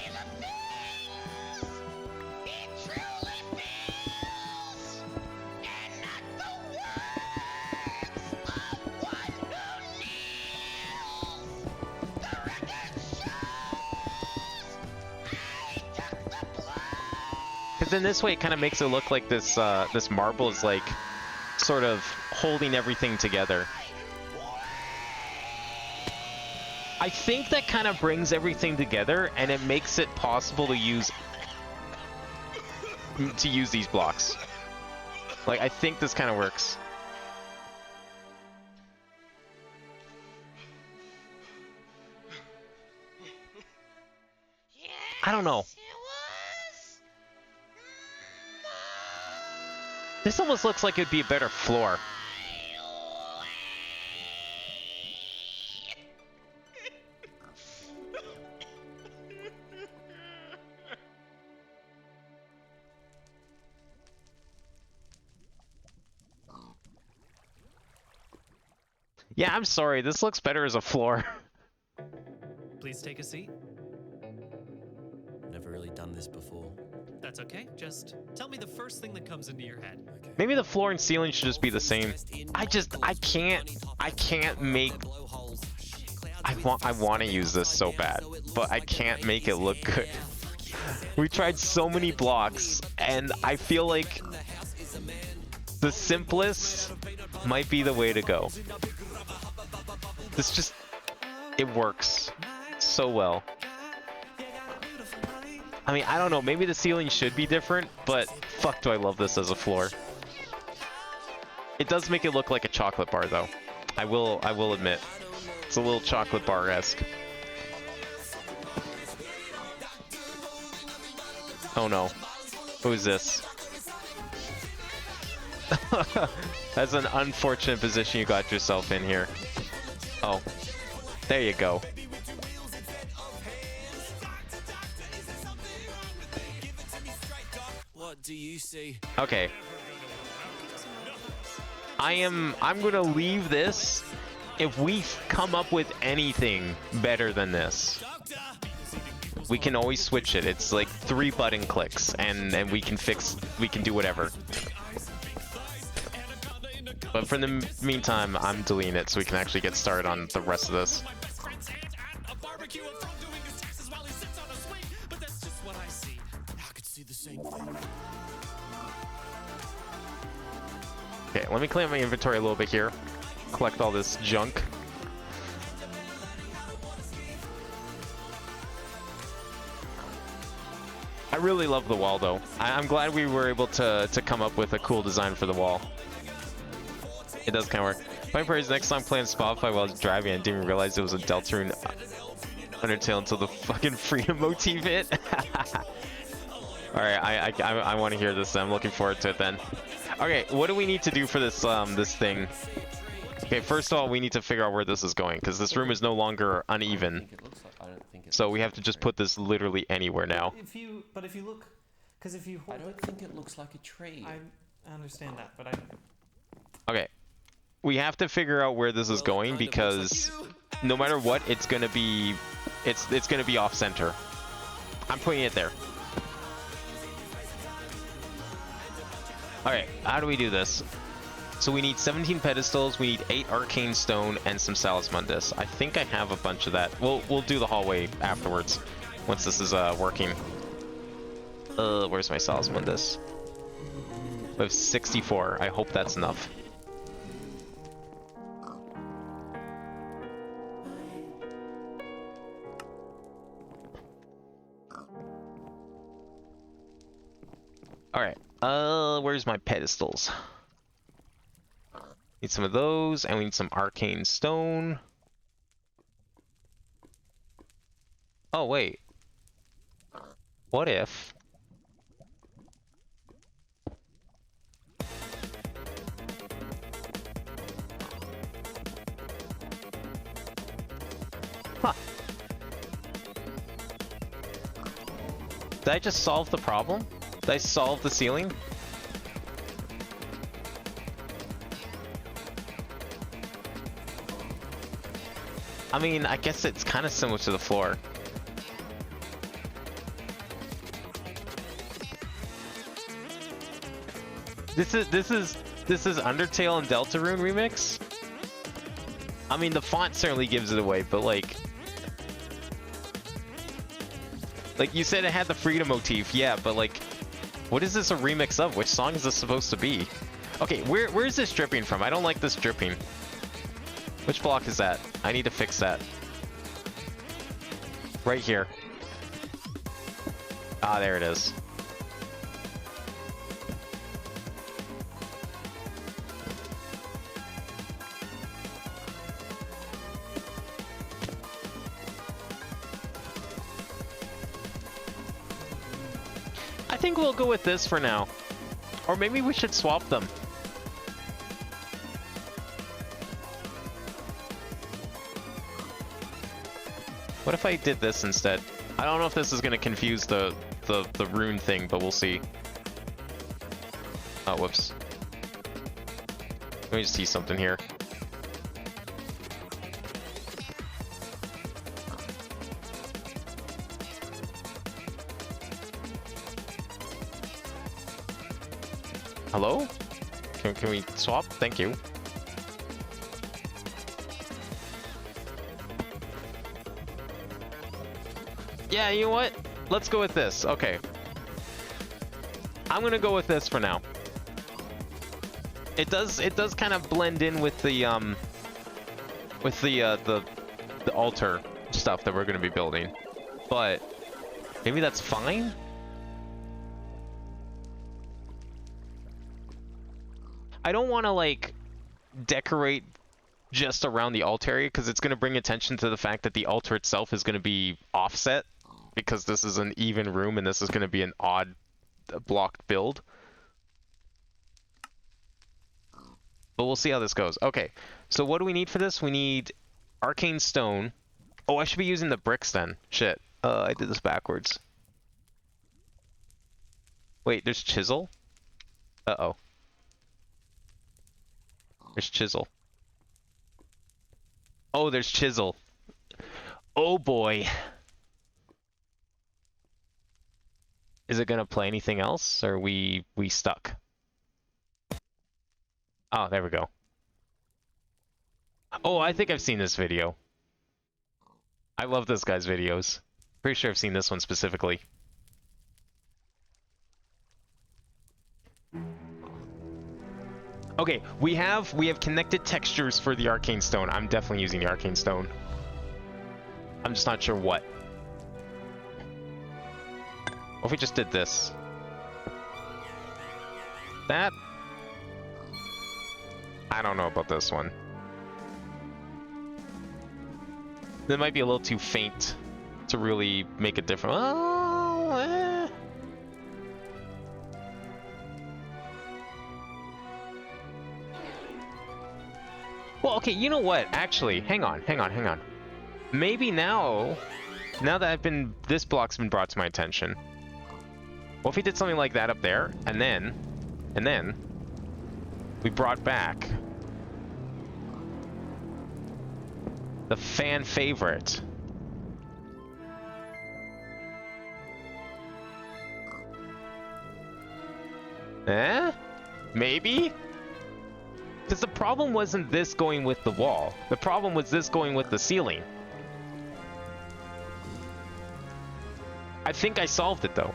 Because in this way, it kind of makes it look like this this marble is like sort of holding everything together. I think that kind of brings everything together, and it makes it possible to use these blocks. Like, I think this kind of works. I don't know. This almost looks like it'd be a better floor. Yeah, I'm sorry. This looks better as a floor. Please take a seat. Never really done this before. That's okay. Just tell me the first thing that comes into your head. Okay. Maybe the floor and ceiling should just be the same. I can't make... I want to use this so bad, but I can't make it look good. We tried so many blocks, and I feel like the simplest might be the way to go. This just... it works so well. I mean, I don't know, maybe the ceiling should be different, but fuck do I love this as a floor. It does make it look like a chocolate bar though. I will admit. It's a little chocolate bar-esque. Oh no. Who's this? That's an unfortunate position you got yourself in here. Oh. There you go. What do you see? Okay. I'm gonna leave this. If we come up with anything better than this, we can always switch it. It's like 3 button clicks, and we can do whatever. But for the meantime, I'm deleting it so we can actually get started on the rest of this. Okay, let me clean up my inventory a little bit here. Collect all this junk. I really love the wall, though. I'm glad we were able to come up with a cool design for the wall. It does kind of work. My praise next time playing Spotify while I was driving. I didn't even realize it was a Deltarune Undertale until the fucking freedom motif hit. All right, I want to hear this. I'm looking forward to it then. Okay, what do we need to do for this this thing? Okay, first of all, we need to figure out where this is going because this room is no longer uneven. So we have to just put this literally anywhere now. If you look, because if you hold I don't think it looks like a tree. I understand that, but Okay, we have to figure out where this is going because no matter what, it's gonna be off center. I'm putting it there. Alright, how do we do this? So we need 17 pedestals, we need 8 arcane stone, and some Salus Mundus. I think I have a bunch of that. We'll do the hallway afterwards, once this is working. Where's my Salus Mundus? We have 64. I hope that's enough. Alright, where's my pedestals? Need some of those, and we need some arcane stone. Oh, wait. What if... Huh. Did I just solve the problem? Did I solve the ceiling? I mean, I guess it's kind of similar to the floor. This is Undertale and Deltarune remix. I mean, the font certainly gives it away, but like you said it had the freedom motif, yeah, but like, what is this a remix of? Which song is this supposed to be? Okay, where is this dripping from? I don't like this dripping. Which block is that? I need to fix that. Right here. Ah, there it is. I think we'll go with this for now. Or maybe we should swap them. What if I did this instead? I don't know if this is going to confuse the rune thing, but we'll see. Oh, whoops. Let me just see something here. Hello? Can we swap? Thank you. Yeah, you know what? Let's go with this. Okay. I'm gonna go with this for now. It does kind of blend in with the altar stuff that we're gonna be building. But maybe that's fine? I don't want to like decorate just around the altar area because it's going to bring attention to the fact that the altar itself is going to be offset because this is an even room and this is going to be an odd blocked build. But we'll see how this goes. Okay, so what do we need for this? We need arcane stone. Oh, I should be using the bricks then. Shit. I did this backwards. Wait, there's chisel? Uh-oh. There's chisel. Oh, there's chisel. Oh boy. Is it gonna play anything else, or are we stuck? Oh, there we go. Oh, I think I've seen this video. I love this guy's videos. Pretty sure I've seen this one specifically. Okay, we have connected textures for the arcane stone. I'm definitely using the arcane stone. I'm just not sure what. What if we just did this? That? I don't know about this one. That might be a little too faint to really make a difference. Oh, eh. Well, okay, you know what? Actually, hang on. Maybe now that this block's been brought to my attention, what if we did something like that up there, and then we brought back the fan favorite. Maybe? Because the problem wasn't this going with the wall. The problem was this going with the ceiling. I think I solved it, though.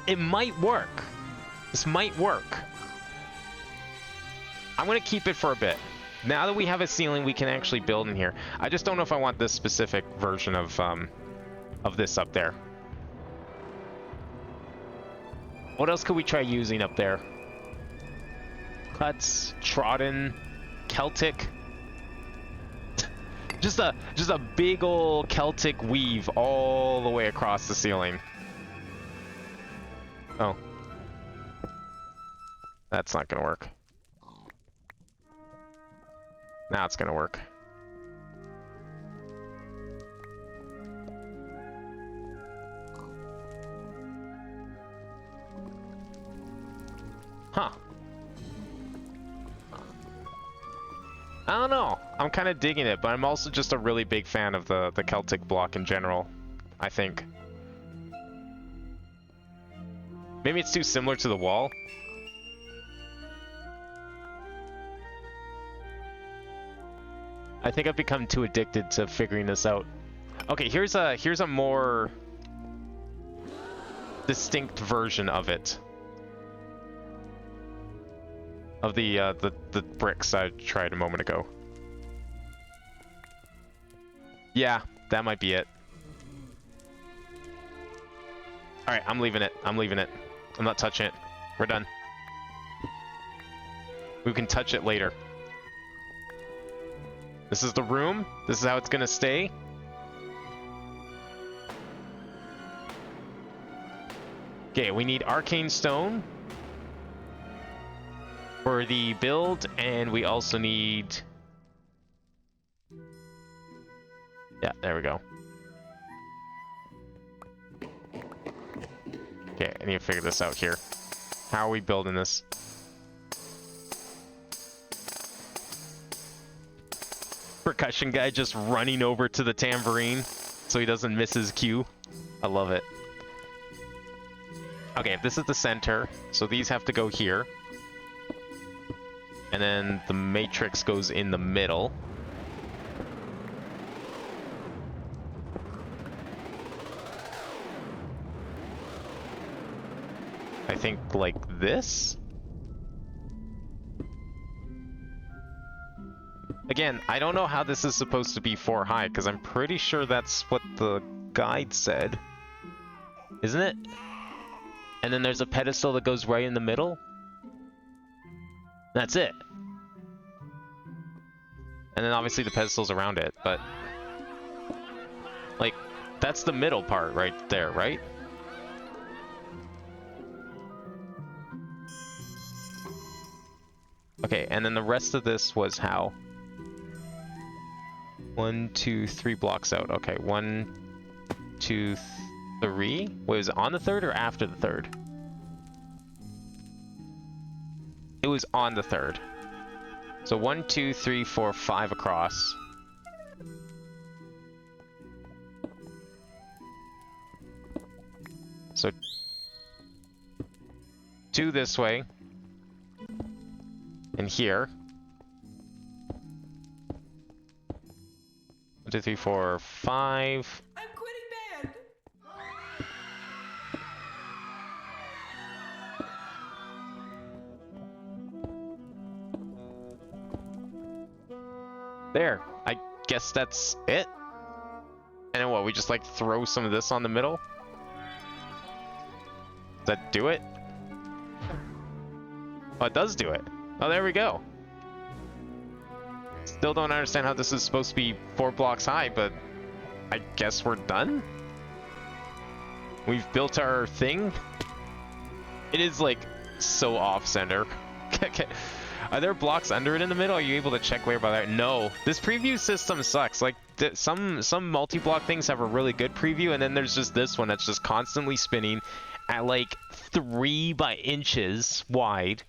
It might work. This might work. I'm going to keep it for a bit. Now that we have a ceiling, we can actually build in here. I just don't know if I want this specific version of this up there. What else could we try using up there? Cuts, trodden, Celtic. just a big old Celtic weave all the way across the ceiling. Oh. That's not gonna work. Now it's gonna work. Huh. I don't know. I'm kind of digging it, but I'm also just a really big fan of the Celtic block in general, I think. Maybe it's too similar to the wall. I think I've become too addicted to figuring this out. Okay, here's a more distinct version of it. Of the bricks I tried a moment ago. Yeah, that might be it. Alright, I'm leaving it. I'm not touching it. We're done. We can touch it later. This is the room. This is how it's gonna stay. Okay, we need arcane stone for the build, and we also need... Yeah, there we go. Okay, I need to figure this out here. How are we building this? Percussion guy just running over to the tambourine so he doesn't miss his cue. I love it. Okay, if this is the center, so these have to go here. And then the matrix goes in the middle. I think like this? Again, I don't know how this is supposed to be 4 high, because I'm pretty sure that's what the guide said. Isn't it? And then there's a pedestal that goes right in the middle? That's it. And then obviously the pedestal's around it, but... like, that's the middle part right there, right? Okay, and then the rest of this was how? 1, 2, 3 blocks out. Okay, 1, 2, 3. Wait, was it on the third or after the third? It was on the third. So 1, 2, 3, 4, 5 across. So 2 this way. And here. 1, 2, 3, 4, 5. I'm quitting band. There. I guess that's it. And then what? We just like throw some of this on the middle? Does that do it? Oh, it does do it. Oh, there we go. Still don't understand how this is supposed to be 4 blocks high, but I guess we're done? We've built our thing? It is like so off-center. Are there blocks under it in the middle? Are you able to check layer by layer? No. This preview system sucks. Like some multi-block things have a really good preview, and then there's just this one that's just constantly spinning at like 3 inches wide.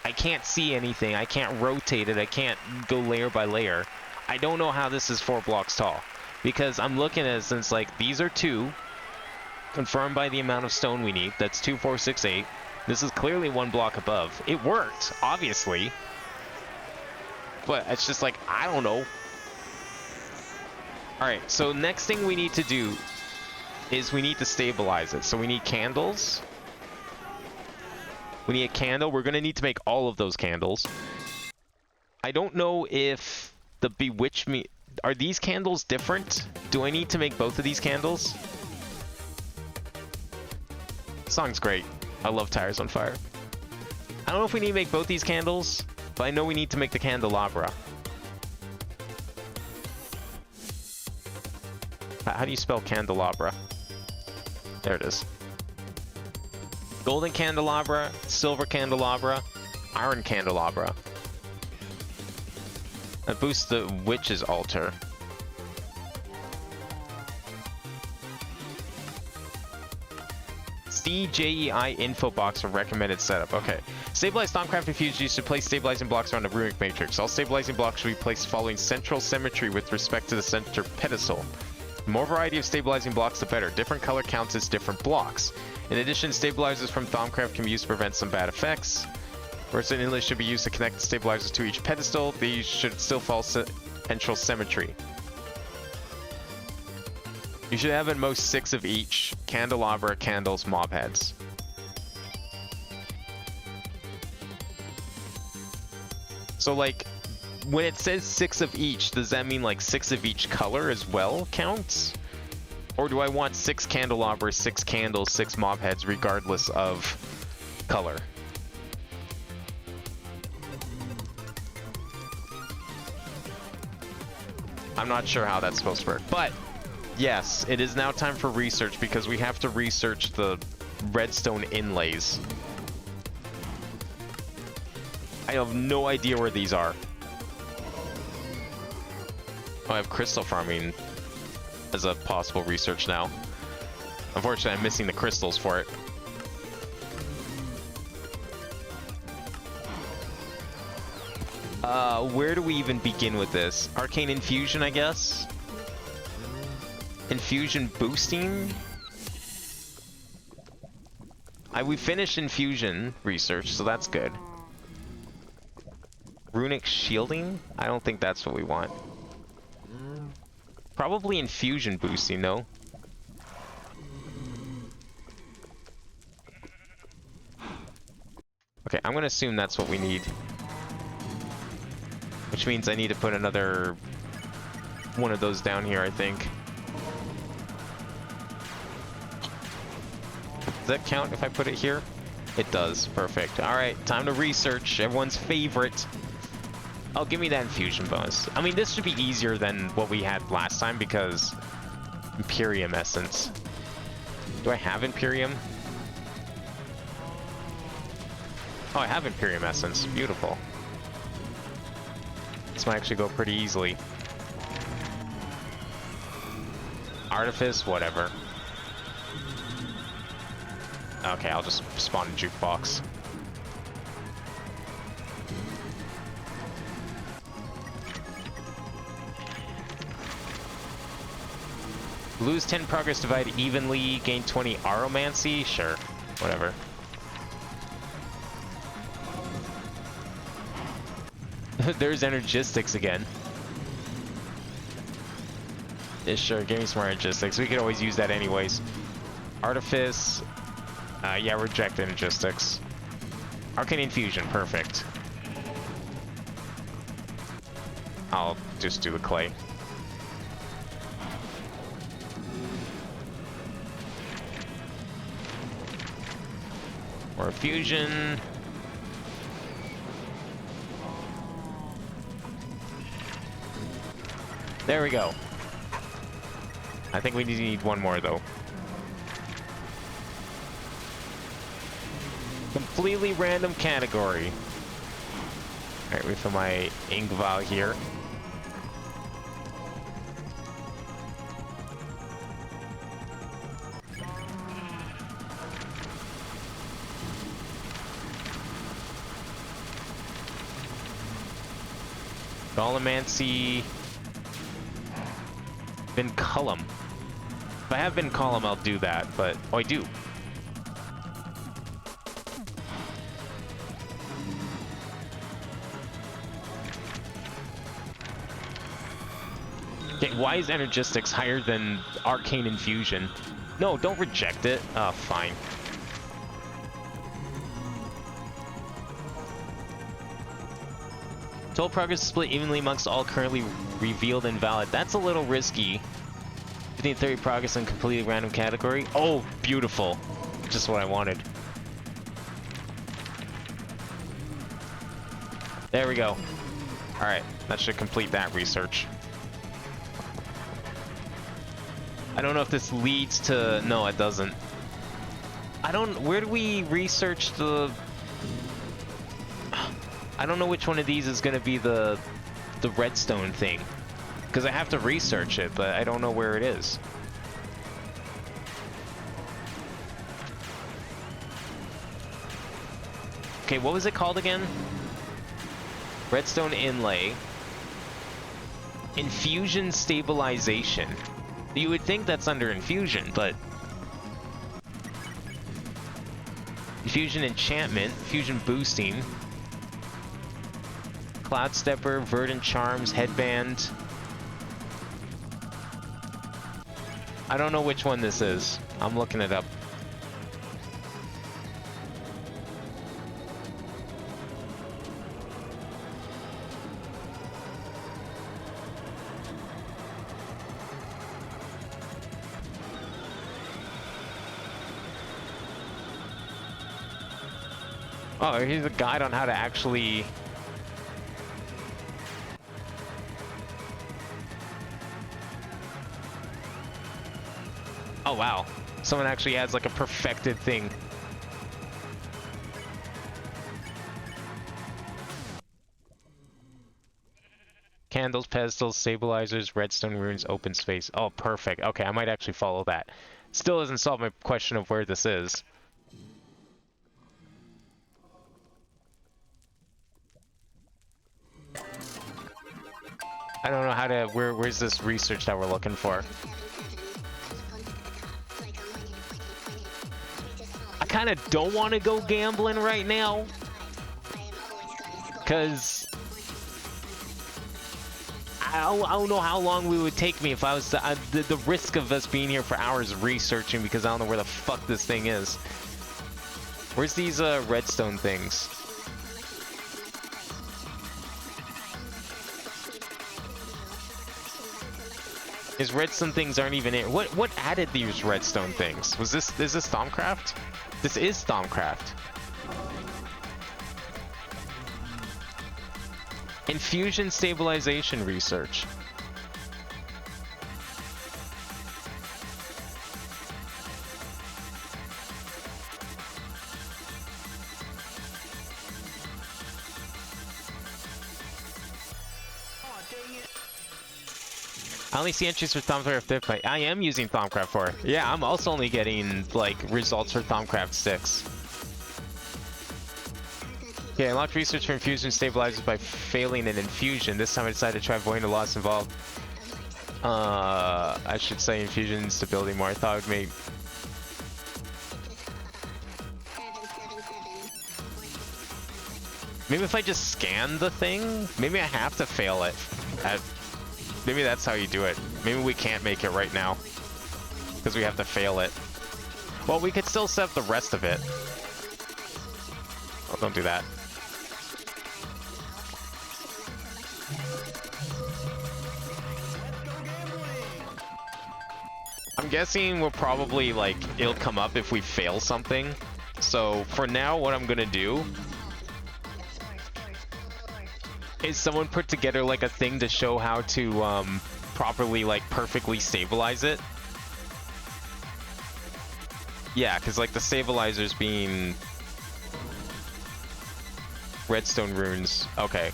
I can't see anything. I can't rotate it. I can't go layer by layer. I don't know how this is 4 blocks tall, because I'm looking at it since like these are 2, confirmed by the amount of stone we need. That's 2, 4, 6, 8. This is clearly 1 block above. It worked, obviously. But it's just like, I don't know. Alright, so next thing we need to do is we need to stabilize it. So we need candles. We need a candle. We're going to need to make all of those candles. I don't know if the Bewitch Me... Are these candles different? Do I need to make both of these candles? Song's great. I love Tires on Fire. I don't know if we need to make both these candles, but I know we need to make the candelabra. How do you spell candelabra? There it is. Golden candelabra, silver candelabra, iron candelabra. That boosts the witch's altar. CJEI info box for recommended setup. Okay. Stabilized Thaumcraft Infused used to place stabilizing blocks around the runic matrix. All stabilizing blocks should be placed following central symmetry with respect to the center pedestal. The more variety of stabilizing blocks, the better. Different color counts as different blocks. In addition, stabilizers from Thaumcraft can be used to prevent some bad effects. Redstone inlets should be used to connect the stabilizers to each pedestal. These should still follow central symmetry. You should have at most 6 of each. Candelabra, candles, mob heads. So like, when it says 6 of each, does that mean like 6 of each color as well counts? Or do I want 6 candelabras, 6 candles, 6 mob heads, regardless of color? I'm not sure how that's supposed to work, but yes, it is now time for research because we have to research the redstone inlays. I have no idea where these are. Oh, I have crystal farming as a possible research now. Unfortunately, I'm missing the crystals for it. Where do we even begin with this? Arcane Infusion, I guess? Infusion boosting? We finished Infusion research, so that's good. Runic shielding? I don't think that's what we want. Probably Infusion boosting, though. Okay, I'm gonna assume that's what we need. Which means I need to put another one of those down here, I think. Does that count if I put it here? It does. Perfect. Alright, time to research. Everyone's favorite. Oh, give me that infusion bonus. I mean, this should be easier than what we had last time because Imperium Essence. Do I have Imperium? Oh, I have Imperium Essence. Beautiful. This might actually go pretty easily. Artifice, whatever. Okay, I'll just spawn a jukebox. Lose 10 progress, divide evenly, gain 20 aromancy? Sure, whatever. There's energistics again. Yeah, sure, give me some more energistics. We could always use that anyways. Artifice. Yeah, reject energistics. Arcane Infusion, perfect. I'll just do the clay. Or fusion. There we go. I think we need one more though. Completely random category. Alright, refill my ink vial here. Golimancy. Vinculum. If I have Vinculum, I'll do that, but... Oh, I do. Okay, why is Energistics higher than Arcane Infusion? No, don't reject it. Oh, fine. Total progress is split evenly amongst all currently revealed and valid. That's a little risky. 1530 progress in completely random category. Oh, beautiful. Just what I wanted. There we go. Alright, that should complete that research. I don't know if this leads to... No, it doesn't. I don't... Where do we research the... I don't know which one of these is going to be the redstone thing. Because I have to research it, but I don't know where it is. Okay, what was it called again? Redstone inlay. Infusion stabilization. You would think that's under infusion, but... Infusion enchantment, fusion boosting. Cloud Stepper, Verdant Charms, Headband. I don't know which one this is. I'm looking it up. Oh, here's a guide on how to actually... Oh wow, someone actually has like a perfected thing. Candles, pedestals, stabilizers, redstone runes, open space. Oh, perfect. Okay, I might actually follow that. Still doesn't solve my question of where this is. I don't know how to... Where's this research that we're looking for? I kind of don't want to go gambling right now. Because... I don't know how long it would take me if I was to... the risk of us being here for hours researching because I don't know where the fuck this thing is. Where's these redstone things? These redstone things aren't even in. What added these redstone things? Is this Thaumcraft? This is Thaumcraft. Infusion stabilization research. I only see entries for Thaumcraft 5. I am using Thaumcraft 4. Yeah, I'm also only getting, like, results for Thaumcraft 6. Okay, unlocked research for infusion stabilizers by failing an infusion. This time I decided to try avoiding the loss involved. I should say infusion stability more. I thought it would make... Maybe if I just scan the thing? Maybe I have to fail it at... Maybe that's how you do it. Maybe we can't make it right now. Because we have to fail it. Well, we could still set up the rest of it. Oh, don't do that. I'm guessing we'll probably, like, it'll come up if we fail something. So for now, what I'm gonna do is someone put together like a thing to show how to properly, like, perfectly stabilize it. Yeah, because like the stabilizers being redstone runes. Okay.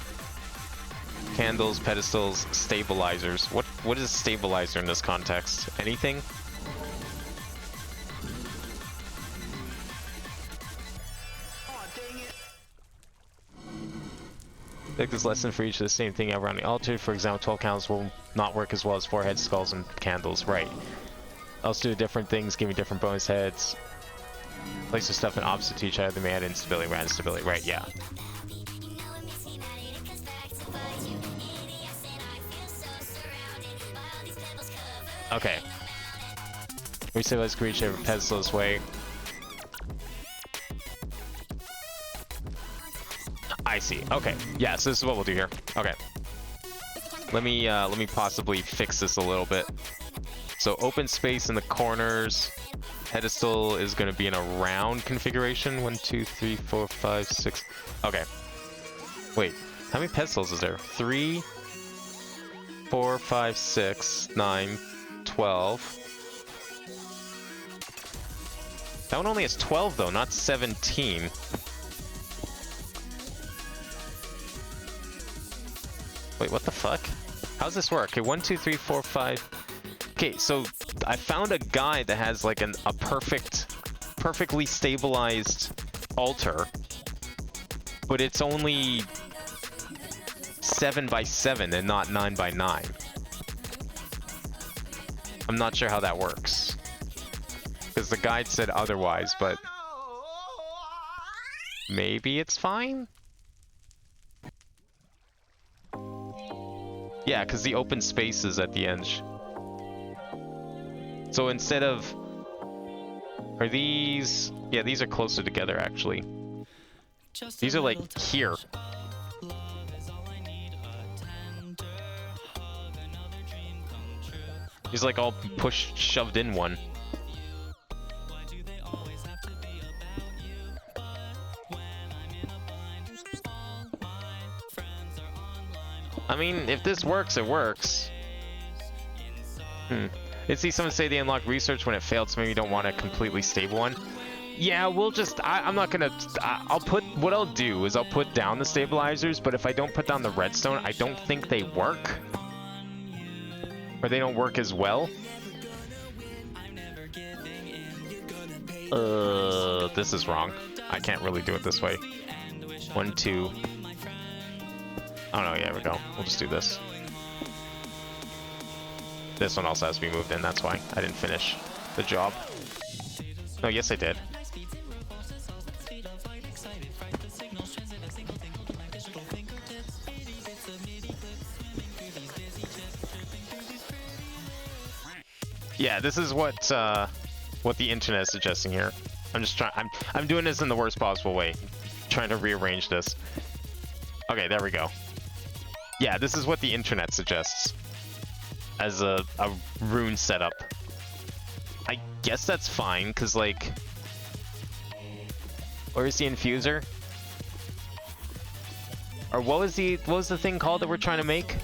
Candles, pedestals, stabilizers. What is stabilizer in this context? Anything? Take this lesson for each of the same thing around the altar. For example, 12 candles will not work as well as 4 heads, skulls, and candles. Right. Also do different things, giving different bonus heads. Place your stuff in opposite to each other. They may add instability, random stability. Right, yeah. Okay. We say let's reach a pedestal this way. I see. Okay. Yeah, so this is what we'll do here. Okay. Let me possibly fix this a little bit. So open space in the corners. Pedestal is going to be in a round configuration. 1, 2, 3, 4, 5, 6. Okay. Wait. How many pedestals is there? 3, 4, 5, 6, 9, 12. That one only has 12 though, not 17. Wait, what the fuck? How's this work? Okay, 1, 2, 3, 4, 5. Okay, so I found a guy that has like a perfectly stabilized altar, but it's only 7 by 7 and not 9 by 9. I'm not sure how that works, because the guide said otherwise, but maybe it's fine? Yeah, because the open space is at the end. So instead of... Are these... Yeah, these are closer together, actually. These are, like, here. He's, like, all shoved in one. I mean, if this works, it works. Did see someone say they unlocked research when it failed, so maybe you don't want a completely stable one. Yeah, we'll just... I'm not gonna... I'll put... What I'll do is I'll put down the stabilizers, but if I don't put down the redstone, I don't think they work. Or they don't work as well. This is wrong. I can't really do it this way. 1, 2... Oh no, yeah, there we go. We'll just do this. This one also has to be moved in, that's why I didn't finish the job. No, yes I did. Yeah, this is what the internet is suggesting here. I'm just trying. I'm doing this in the worst possible way, trying to rearrange this. Okay, there we go. Yeah, this is what the internet suggests as a rune setup. I guess that's fine, because, like... Where's the infuser? Or what was the thing called that we're trying to make?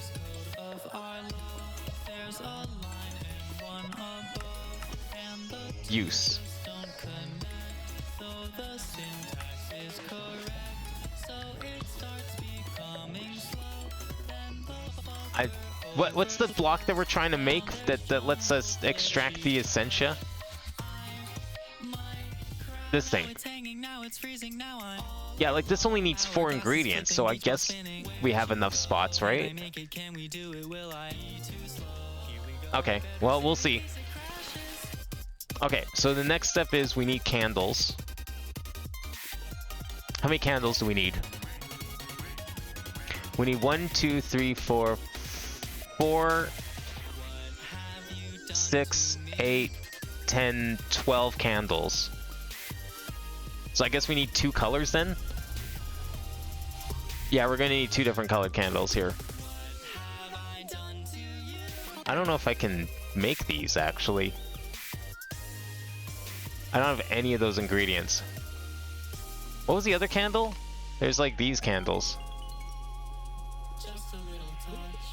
Use. What's the block that we're trying to make that lets us extract the essentia? This thing. Yeah, like this only needs 4 ingredients, so I guess we have enough spots, right? Okay, well, we'll see. Okay, so the next step is we need candles. How many candles do we need? We need 1, 2, 3, 4, 6, 8, 10, 12 candles. So I guess we need 2 colors then? Yeah, we're gonna need 2 different colored candles here. I don't know if I can make these, actually. I don't have any of those ingredients. What was the other candle? There's like these candles.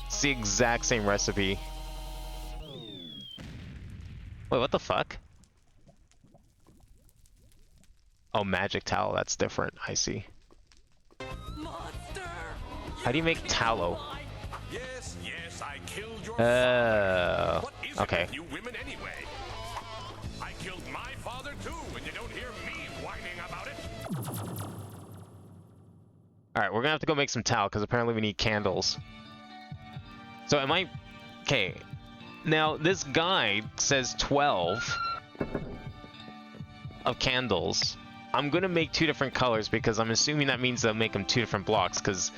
It's the exact same recipe. Wait, what the fuck? Oh, magic tallow, that's different. I see. How do you make tallow? Yes, yes, I killed your What is okay. it with you women anyway? I killed my father too, and you don't hear me whining about it. Alright, we're gonna have to go make some tallow, because apparently we need candles. So am I... Okay. Now, this guide says 12 of candles. I'm gonna make 2 different colors, because I'm assuming that means they'll make them 2 different blocks, because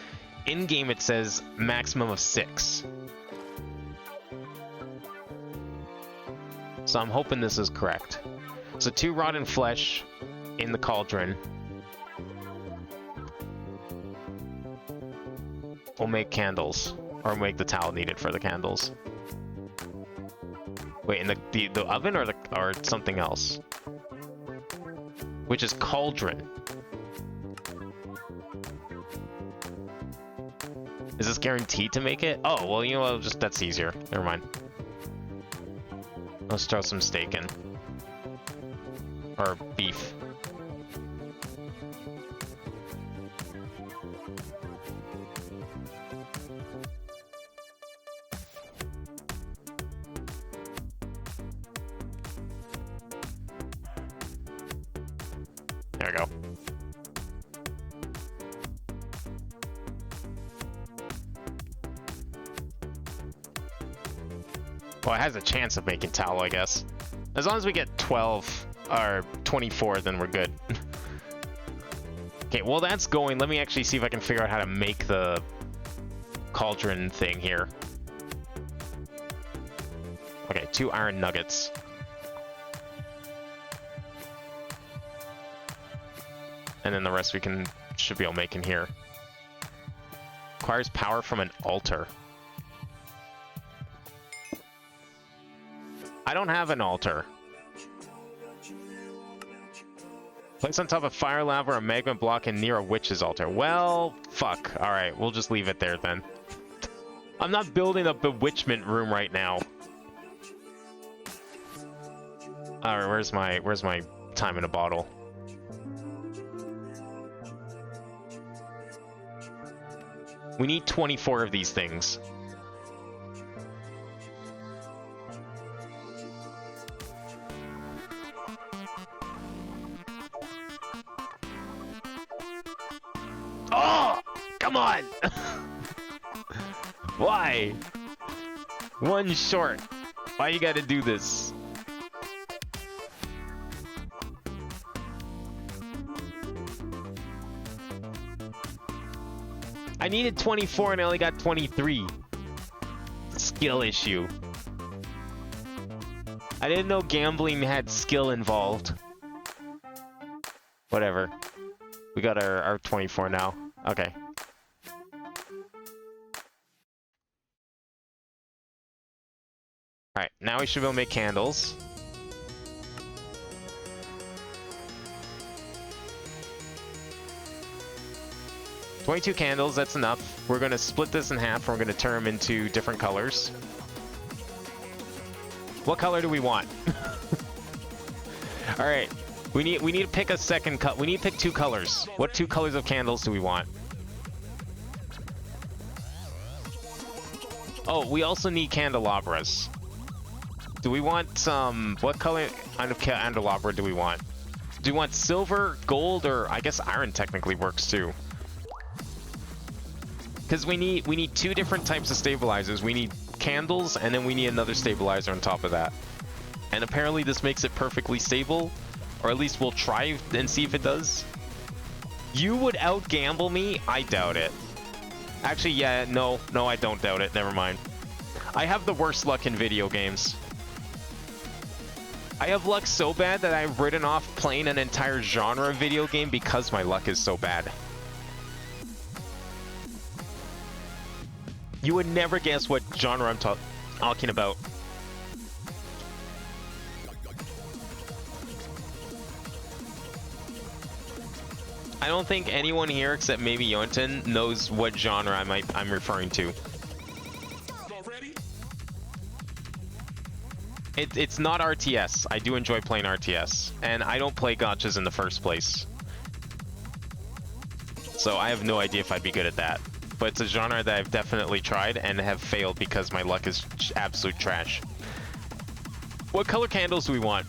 in-game it says maximum of 6. So I'm hoping this is correct. So 2 rotten flesh in the cauldron. We'll make candles, or make the tallow needed for the candles. Wait, in the oven or something else? Which is cauldron. Is this guaranteed to make it? Oh, well, you know what, just that's easier. Never mind. Let's throw some steak in. Or beef. There we go. Well, it has a chance of making tallow, I guess. As long as we get 12 or 24, then we're good. Okay, well that's going. Let me actually see if I can figure out how to make the cauldron thing here. Okay, 2 iron nuggets. And then the rest we should be able to make in here. Requires power from an altar. I don't have an altar. Place on top of fire lava or a magma block and near a witch's altar. Well, fuck. Alright, we'll just leave it there then. I'm not building a bewitchment room right now. Alright, where's my time in a bottle? We need 24 of these things. Oh! Come on! Why? One short. Why you gotta do this? I needed 24 and I only got 23. Skill issue. I didn't know gambling had skill involved. Whatever. We got our 24 now. Okay. Alright, now we should be able to make candles. $22 candles, that's enough. We're gonna split this in half. We're gonna turn them into different colors. What color do we want? All right, we need to pick a second cut. We need to pick 2 colors. What 2 colors of candles do we want? Oh, we also need candelabras. Do we want some? What color of candelabra do we want? Do we want silver, gold, or I guess iron technically works too? Because we need 2 different types of stabilizers. We need candles, and then we need another stabilizer on top of that. And apparently this makes it perfectly stable, or at least we'll try and see if it does. You would out-gamble me? I doubt it. Actually, yeah, no, I don't doubt it. Never mind. I have the worst luck in video games. I have luck so bad that I've written off playing an entire genre of video game because my luck is so bad. You would never guess what genre I'm talking about. I don't think anyone here except maybe Yonton knows what genre I'm referring to. It's not RTS. I do enjoy playing RTS, and I don't play gotchas in the first place. So I have no idea if I'd be good at that. But it's a genre that I've definitely tried and have failed because my luck is absolute trash. What color candles do we want?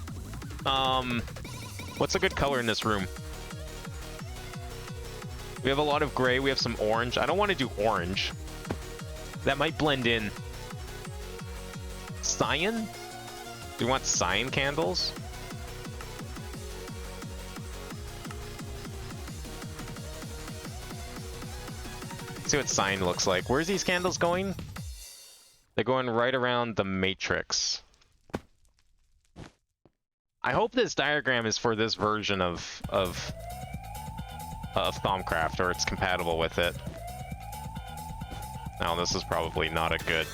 What's a good color in this room? We have a lot of gray, we have some orange. I don't want to do orange. That might blend in. Cyan? Do you want cyan candles? Let's see what cyan looks like. Where's these candles going? They're going right around the matrix. I hope this diagram is for this version of Thaumcraft, or it's compatible with it. Now, this is probably not a good...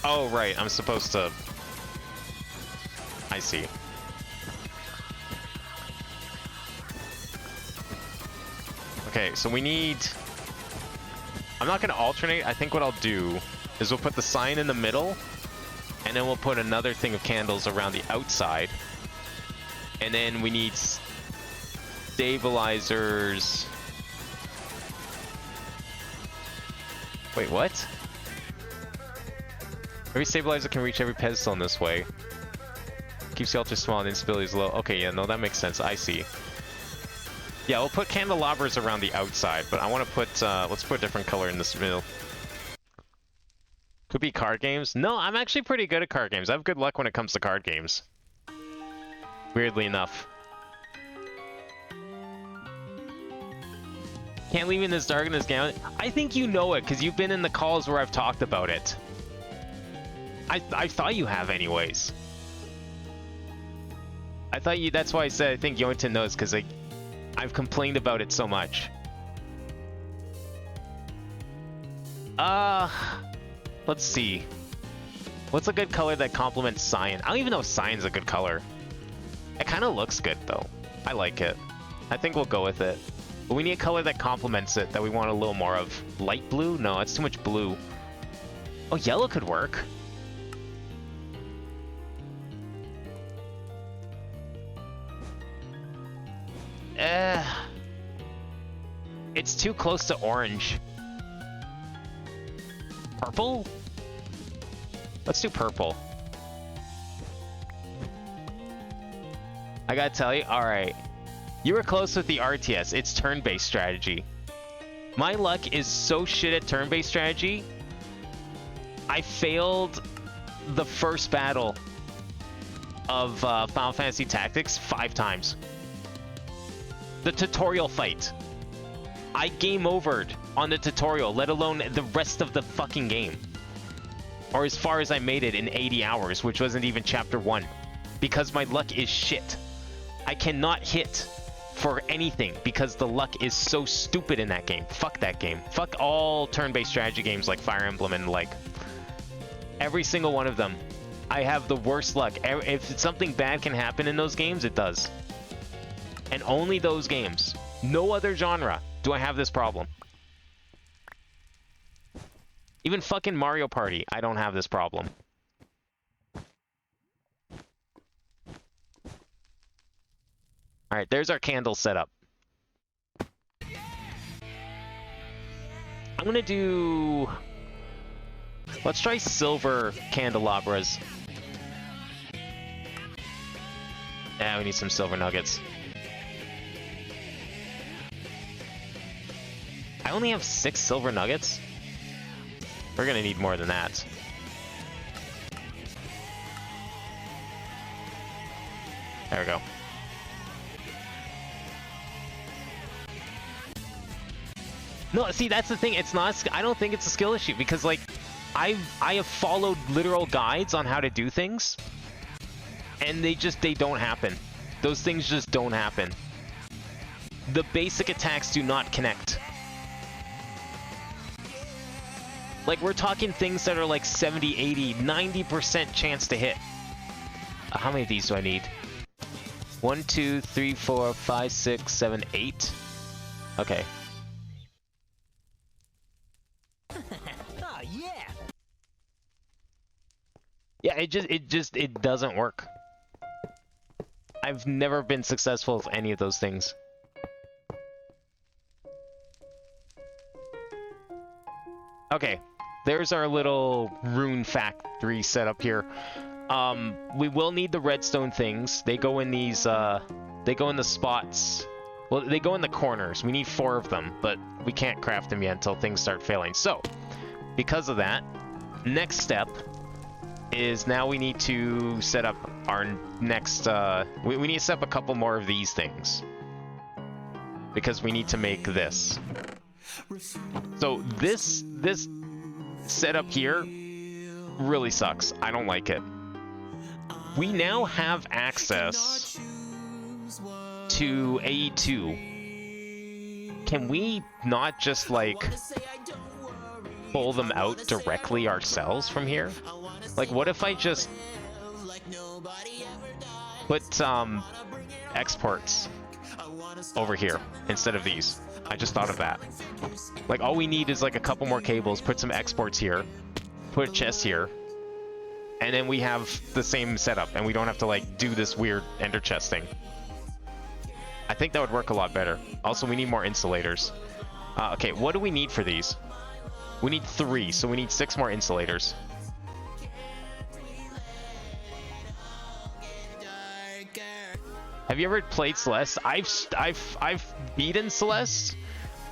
Oh, right, I'm supposed to... I see. Okay, so we need... I'm not going to alternate. I think what I'll do is we'll put the sign in the middle, and then we'll put another thing of candles around the outside. And then we need stabilizers... Wait, what? Every stabilizer can reach every pedestal in this way. Keeps the altar small and instability is low. Okay, yeah, no, that makes sense. I see. Yeah, we'll put candelabras around the outside, but I want to put, let's put a different color in this middle. Could be card games. No, I'm actually pretty good at card games. I have good luck when it comes to card games. Weirdly enough. Can't leave in this dark in this gown. I think you know it, because you've been in the calls where I've talked about it. I thought you have anyways. I thought you, that's why I said I think Yoington knows, because I've complained about it so much. Let's see. What's a good color that complements cyan? I don't even know if cyan's a good color. It kind of looks good though. I like it. I think we'll go with it. But we need a color that complements it, that we want a little more of. Light blue? No, it's too much blue. Oh, yellow could work. It's too close to orange. Purple? Let's do purple. I gotta tell you, alright. You were close with the RTS. It's turn-based strategy. My luck is so shit at turn-based strategy. I failed the first battle of Final Fantasy Tactics 5 times. The tutorial fight. I game overed on the tutorial, let alone the rest of the fucking game. Or as far as I made it in 80 hours, which wasn't even chapter 1. Because my luck is shit. I cannot hit for anything because the luck is so stupid in that game. Fuck that game. Fuck all turn-based strategy games like Fire Emblem and like... Every single one of them. I have the worst luck. If something bad can happen in those games, it does. And only those games. No other genre do I have this problem. Even fucking Mario Party, I don't have this problem. Alright, there's our candle setup. I'm gonna do... Let's try silver candelabras. Yeah, we need some silver nuggets. I only have 6 silver nuggets. We're gonna need more than that. There we go. No, see, that's the thing. It's not. I don't think it's a skill issue because, like, I have followed literal guides on how to do things, and they don't happen. Those things just don't happen. The basic attacks do not connect. Like, we're talking things that are like 70, 80, 90% chance to hit. How many of these do I need? 1, 2, 3, 4, 5, 6, 7, 8. Okay. Oh, yeah. Yeah, it doesn't work. I've never been successful with any of those things. Okay, there's our little rune factory set up here. We will need the redstone things. They go in these, they go in the spots. Well, they go in the corners. We need 4 of them, but we can't craft them yet until things start failing. So, because of that, next step is now we need to set up our next, we need to set up a couple more of these things. Because we need to make this. So this setup here really sucks. I don't like it. We now have access to A2. Can we not just like pull them out directly ourselves from here? Like, what if I just put exports over here instead of these? I just thought of that. Like, all we need is like a couple more cables, put some exports here, put a chest here, and then we have the same setup, and we don't have to like do this weird ender chest thing. I think that would work a lot better. Also, we need more insulators. Okay, what do we need for these? We need 3, so we need 6 more insulators. Have you ever played Celeste? I've beaten Celeste.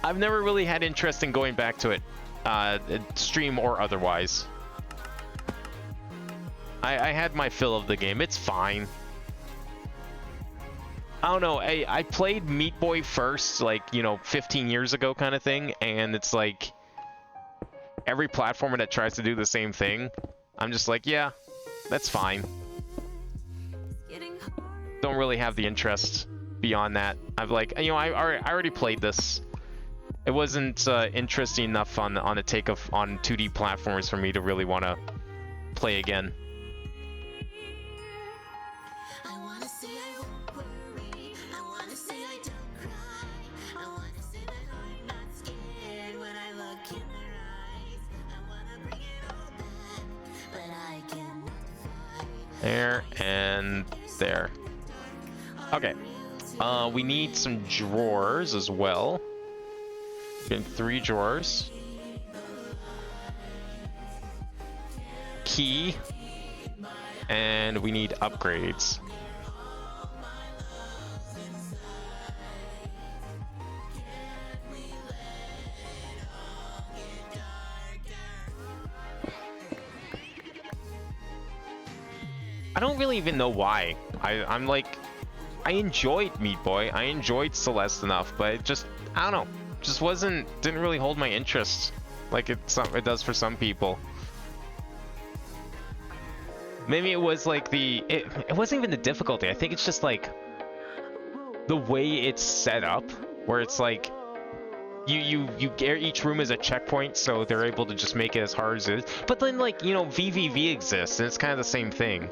I've never really had interest in going back to it, stream or otherwise. I had my fill of the game. It's fine. I don't know. I played Meat Boy first, like, you know, 15 years ago kind of thing, and it's like every platformer that tries to do the same thing, I'm just like, yeah, that's fine. Don't really have the interest beyond that. I've like, you know, I already played this. It wasn't interesting enough on the take of on 2D platformers for me to really want to play again. There and there. Okay. We need some drawers as well. Getting 3 drawers. Key. And we need upgrades. I don't really even know why. I'm like, I enjoyed Meat Boy. I enjoyed Celeste enough, but it just, I don't know, just didn't really hold my interest like it does for some people. Maybe it was like it wasn't even the difficulty. I think it's just like the way it's set up, where it's like each room is a checkpoint, so they're able to just make it as hard as it is. But then, like, you know, VVV exists, and it's kind of the same thing.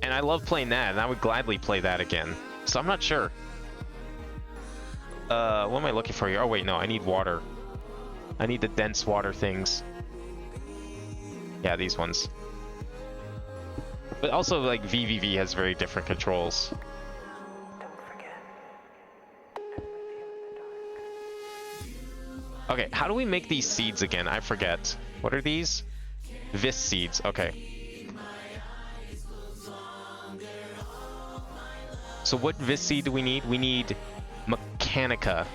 And I love playing that, and I would gladly play that again. So I'm not sure. What am I looking for here? Oh wait, no, I need water. I need the dense water things. Yeah, these ones. But also, like, VVV has very different controls. Okay, how do we make these seeds again? I forget. What are these? Vis seeds, okay. So what vis seed do we need? We need Mechanica.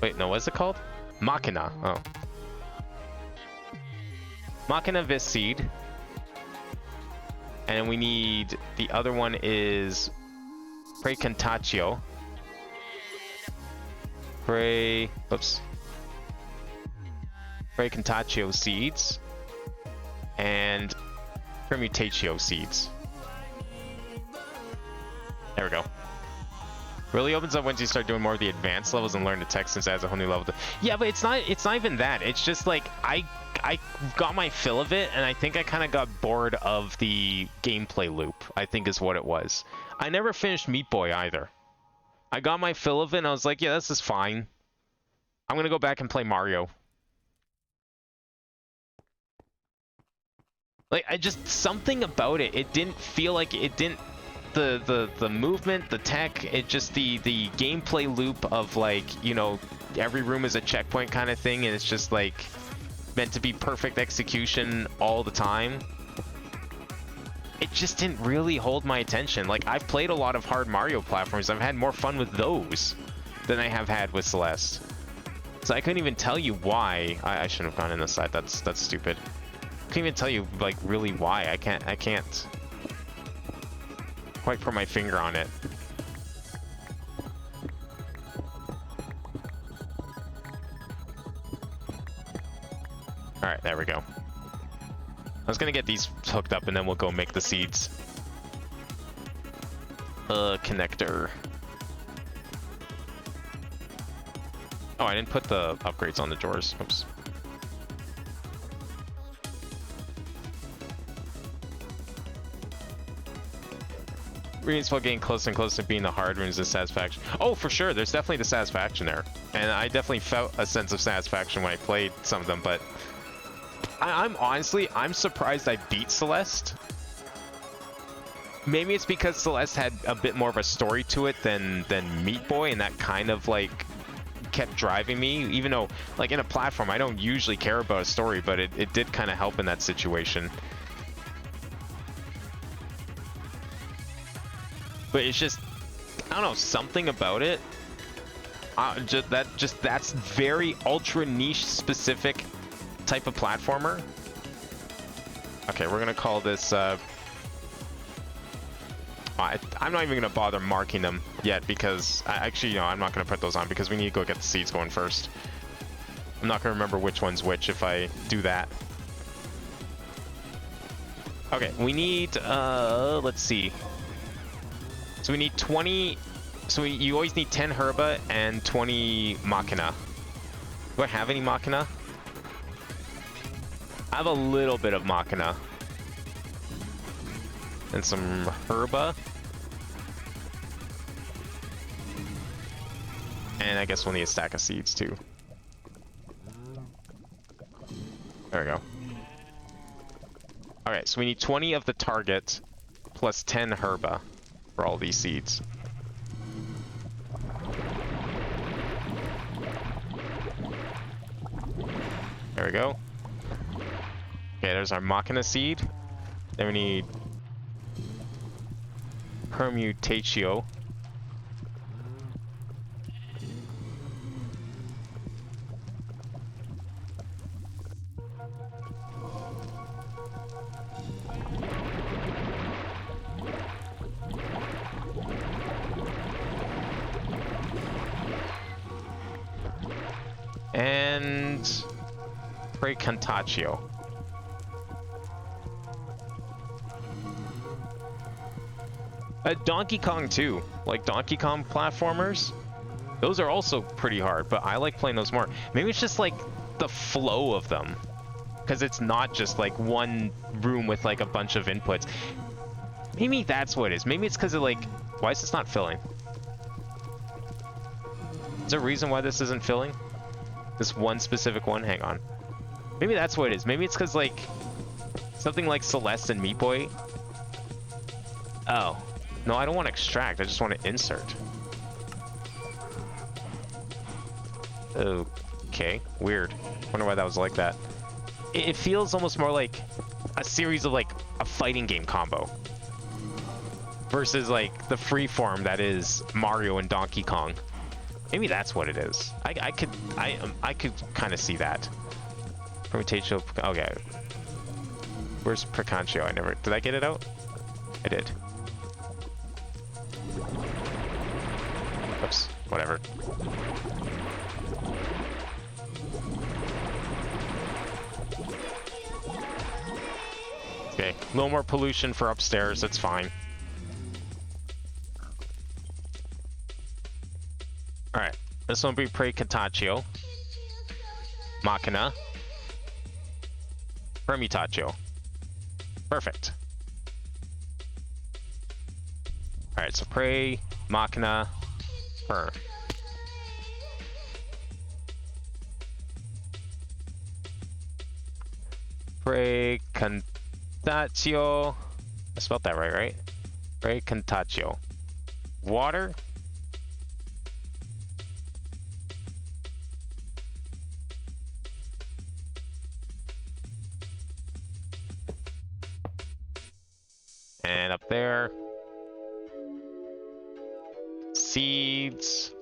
Wait, no, what's it called? Machina, oh. Machina vis seed. And we need, the other one is Precontaccio. Precontaccio seeds. And Permutatio seeds. There we go. Really opens up once you start doing more of the advanced levels and learn the text, since it adds a whole new level. Yeah, but it's not even that. It's just like I I got my fill of it, and I think I kind of got bored of the gameplay loop, I think is what it was. I never finished Meat Boy either. I got my fill of it, and I was like, yeah, this is fine. I'm gonna go back and play Mario. Like, I just, something about it, it didn't feel like, it didn't, the movement, the tech, it just, the gameplay loop of, like, you know, every room is a checkpoint kind of thing, and it's just, like, meant to be perfect execution all the time. It just didn't really hold my attention. Like, I've played a lot of hard Mario platforms. I've had more fun with those than I have had with Celeste. So I couldn't even tell you why. I shouldn't have gone in this side. That's stupid. Couldn't even tell you, like, really why. I can't quite put my finger on it. Alright, there we go. I was gonna get these hooked up and then we'll go make the seeds. Connector. Oh, I didn't put the upgrades on the doors. Oops. Rune's still getting closer and closer to being the hard runes of satisfaction. Oh, for sure. There's definitely the satisfaction there. And I definitely felt a sense of satisfaction when I played some of them, but I'm honestly, I'm surprised I beat Celeste. Maybe it's because Celeste had a bit more of a story to it than Meat Boy, and that kind of like kept driving me, even though like in a platform I don't usually care about a story, but it did kind of help in that situation. But it's just, I don't know, something about it. That's very ultra niche specific type of platformer. Okay, we're gonna call this. I'm not even gonna bother marking them yet because actually, you know, I'm not gonna put those on because we need to go get the seeds going first. I'm not gonna remember which one's which if I do that. Okay, we need. Let's see. So we need 20, so you always need 10 Herba and 20 Machina. Do I have any Machina? I have a little bit of Machina. And some Herba. And I guess we'll need a stack of seeds too. There we go. Alright, so we need 20 of the target plus 10 Herba for all these seeds. There we go. Okay, there's our Machina seed. Then we need Permutatio. And Precantatio. Donkey Kong too. Like Donkey Kong platformers, those are also pretty hard, but I like playing those more. Maybe it's just like the flow of them, because it's not just like one room with like a bunch of inputs. Maybe that's what it is. Maybe it's because of like, why is this not filling? Is there a reason why this isn't filling? This one specific one? Hang on. Maybe that's what it is. Maybe it's because, like, something like Celeste and Meat Boy. Oh. No, I don't want to extract. I just want to insert. Okay. Weird. Wonder why that was like that. It feels almost more like a series of, like, a fighting game combo. Versus, like, the freeform that is Mario and Donkey Kong. Maybe that's what it is. I could kind of see that. Permutatio. Okay. Where's Precantio? Did I get it out? I did. Oops. Whatever. Okay. A little more pollution for upstairs. That's fine. Alright, this one will be Precantatio. Machina. Permutatio. Perfect. Alright, so Prey, Machina, Per. Prey, Cantatio. I spelled that right? Prey, Cantatio. Water. And up there. Seeds.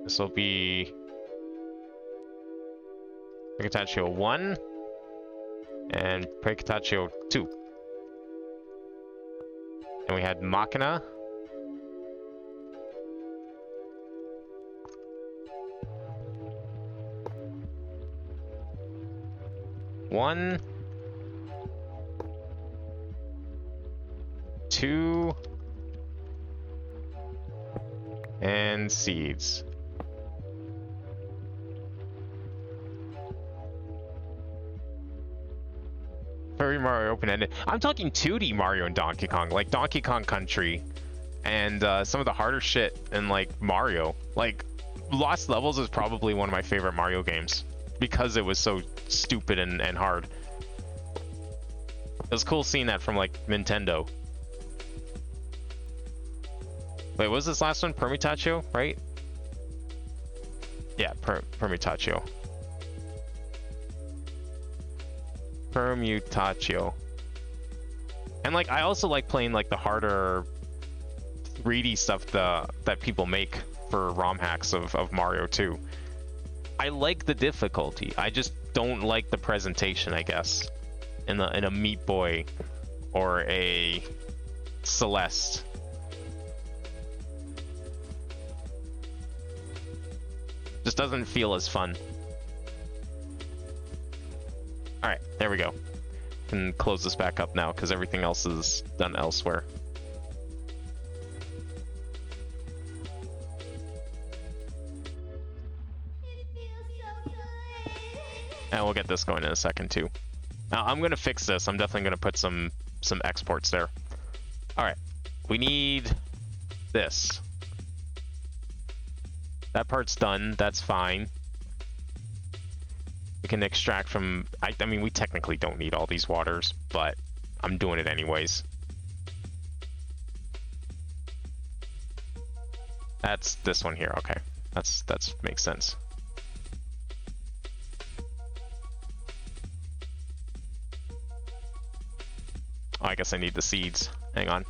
This will be Precataccio 1 and Precataccio 2. And we had Machina. One, 2, and seeds. Very Mario open-ended. I'm talking 2D Mario and Donkey Kong, like Donkey Kong Country, and some of the harder shit in like Mario. Like Lost Levels is probably one of my favorite Mario games because it was so stupid and hard. It was cool seeing that from like Nintendo. Wait, what was this last one? Permutatio, right? Yeah, Permutatio. Permutatio. And like I also like playing like the harder 3D stuff that people make for ROM hacks of Mario 2. I like the difficulty. I just don't like the presentation, I guess. In a Meat Boy or a Celeste. Just doesn't feel as fun. Alright, there we go. Can close this back up now because everything else is done elsewhere. And we'll get this going in a second too. Now I'm gonna fix this. I'm definitely gonna put some exports there. Alright, we need this. That part's done, that's fine. We can extract from, I mean, we technically don't need all these waters, but I'm doing it anyways. That's this one here, okay. That's makes sense. Oh, I guess I need the seeds. Hang on.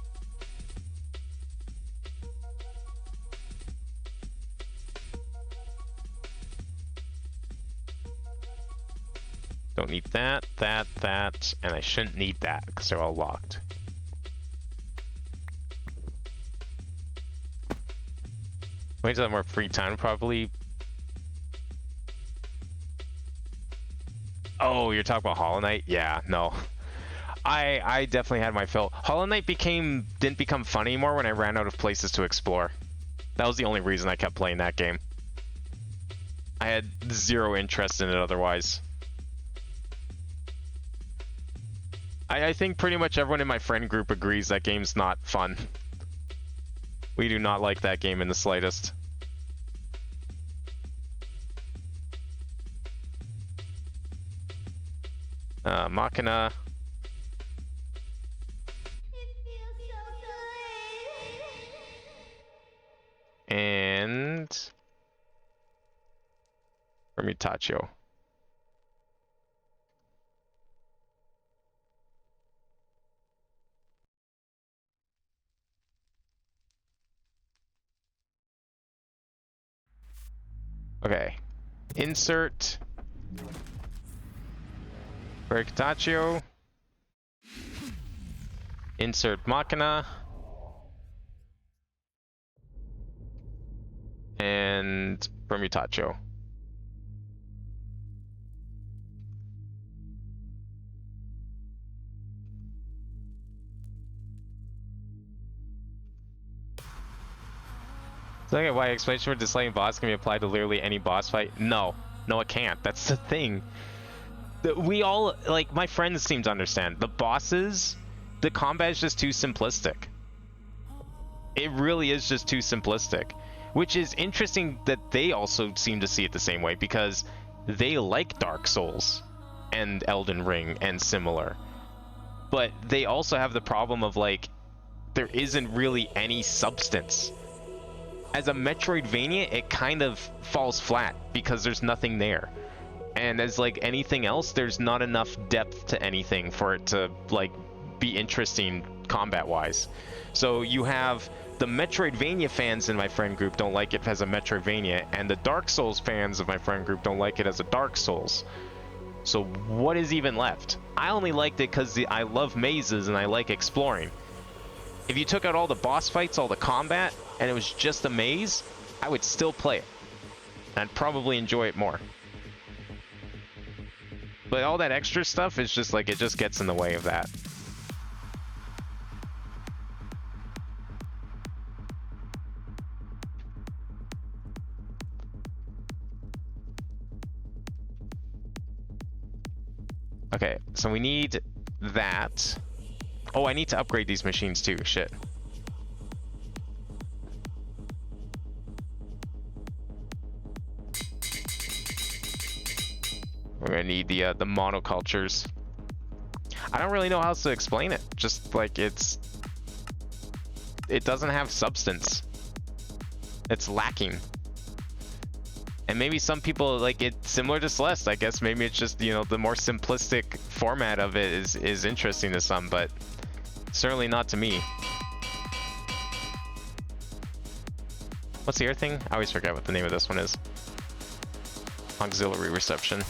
Don't need that, and I shouldn't need that because they're all locked. Wait till I have more free time, probably. Oh, you're talking about Hollow Knight? Yeah, no. I definitely had my fill. Hollow Knight didn't become fun anymore when I ran out of places to explore. That was the only reason I kept playing that game. I had zero interest in it otherwise. I think pretty much everyone in my friend group agrees that game's not fun. We do not like that game in the slightest. Machina. And Permutatio. Okay. Insert Permutatio. Insert Machina. And Permutatio. So I get why explanation for disliking boss can be applied to literally any boss fight. No, it can't. That's the thing. We all, like, my friends seem to understand. The bosses, the combat is just too simplistic. It really is just too simplistic. Which is interesting that they also seem to see it the same way, because they like Dark Souls and Elden Ring and similar. But they also have the problem of, like, there isn't really any substance. As a Metroidvania, it kind of falls flat because there's nothing there. And as, like, anything else, there's not enough depth to anything for it to, like, be interesting combat-wise. So you have the Metroidvania fans in my friend group don't like it as a Metroidvania, and the Dark Souls fans of my friend group don't like it as a Dark Souls. So what is even left? I only liked it because I love mazes and I like exploring. If you took out all the boss fights, all the combat, and it was just a maze, I would still play it. I'd probably enjoy it more. But all that extra stuff is just like, it just gets in the way of that. Okay, so we need that. Oh, I need to upgrade these machines too. Shit. We're gonna need the monocultures. I don't really know how else to explain it. Just like it doesn't have substance. It's lacking. And maybe some people like it similar to Celeste. I guess maybe it's just, you know, the more simplistic format of it is interesting to some, but certainly not to me. What's the other thing? I always forget what the name of this one is. Auxiliary reception.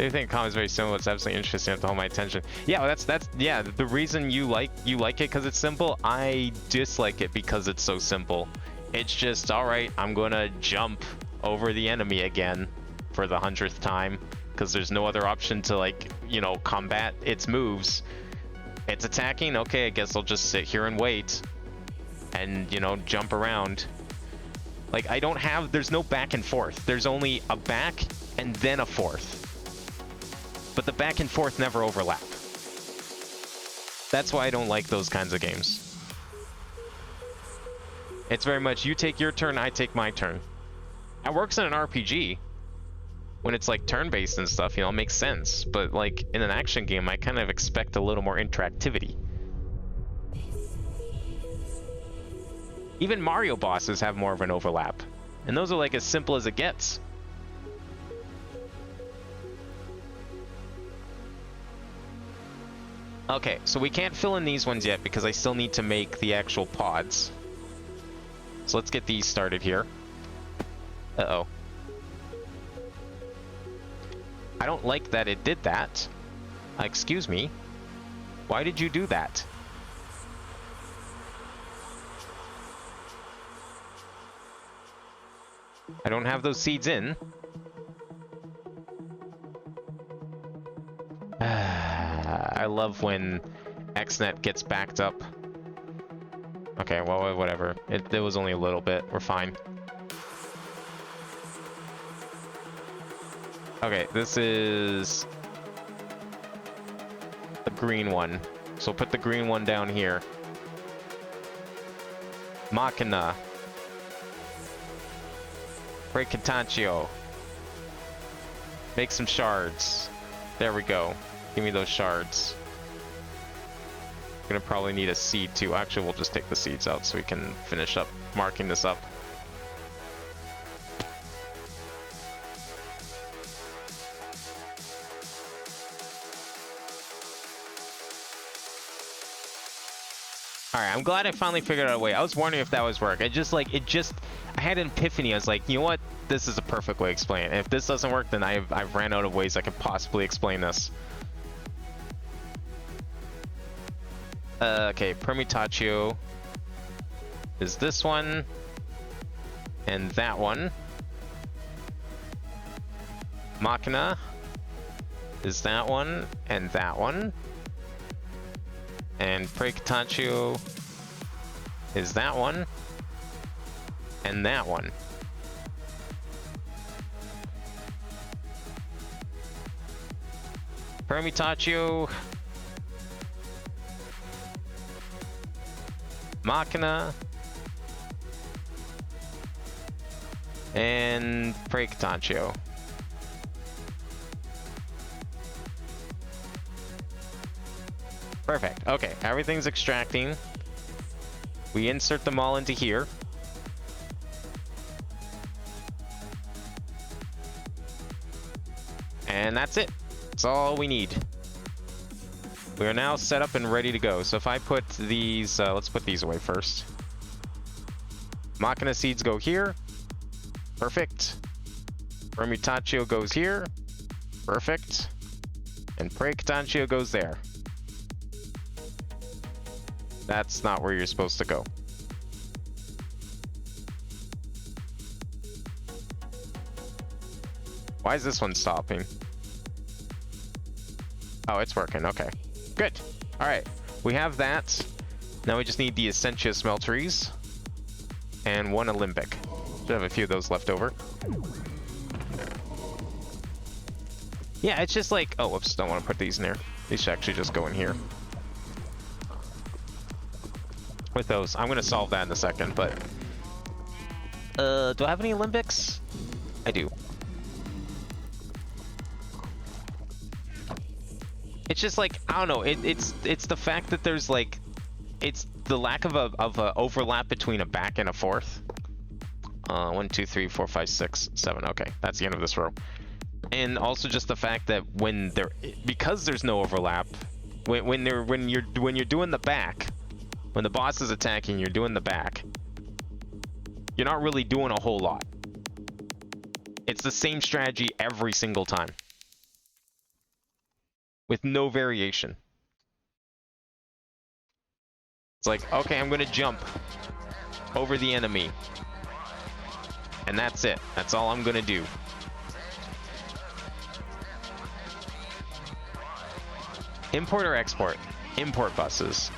I think the comment is very similar. It's absolutely interesting enough to hold my attention. Yeah, well, that's yeah. The reason you like it because it's simple. I dislike it because it's so simple. It's just all right. I'm gonna jump over the enemy again for the 100th time because there's no other option to, like, you know, combat its moves. It's attacking. Okay, I guess I'll just sit here and wait, and, you know, jump around. Like, I don't have. There's no back and forth. There's only a back and then a forth. But the back and forth never overlap. That's why I don't like those kinds of games. It's very much you take your turn, I take my turn. It works in an RPG. When it's like turn-based and stuff, you know, it makes sense. But like in an action game, I kind of expect a little more interactivity. Even Mario bosses have more of an overlap. And those are like as simple as it gets. Okay, so we can't fill in these ones yet because I still need to make the actual pods. So let's get these started here. Uh-oh. I don't like that it did that. Excuse me. Why did you do that? I don't have those seeds in. I love when XNet gets backed up. Okay, well, whatever. It was only a little bit. We're fine. Okay, this is the green one. So put the green one down here. Machina. Breakitantio. Make some shards. There we go. Give me those shards. Gonna probably need a seed too. Actually, we'll just take the seeds out so we can finish up marking this up. Alright, I'm glad I finally figured out a way. I was wondering if that was work. I had an epiphany. I was like, you know what? This is a perfect way to explain it. And if this doesn't work, then I've ran out of ways I could possibly explain this. Okay, Permutatio is this one. And that one. Machina is that one and that one. And Precataccio is that one and that one. Permutatio, Machina, and Precataccio. Perfect. Okay, everything's extracting. We insert them all into here. And that's it. That's all we need. We are now set up and ready to go. So if I put these, let's put these away first. Machina seeds go here. Perfect. Permutatio goes here. Perfect. And Precataccio goes there. That's not where you're supposed to go. Why is this one stopping? Oh, it's working. Okay. Good. All right. We have that. Now we just need the Essentia Smelteries and one Olympic. Should have a few of those left over. Yeah, it's just like... Oh, whoops. Don't want to put these in there. These should actually just go in here. With those. I'm going to solve that in a second, but... do I have any Olympics? I do. It's just like, I don't know, it's the fact that there's like, it's the lack of a overlap between a back and a forth. 1, 2, 3, 4, 5, 6, 7. Okay, that's the end of this row. And also just the fact that when because there's no overlap, when you're doing the back, when the boss is attacking, you're doing the back. You're not really doing a whole lot. It's the same strategy every single time. With no variation. It's like, okay, I'm going to jump over the enemy. And that's it. That's all I'm going to do. Import or export? Import buses.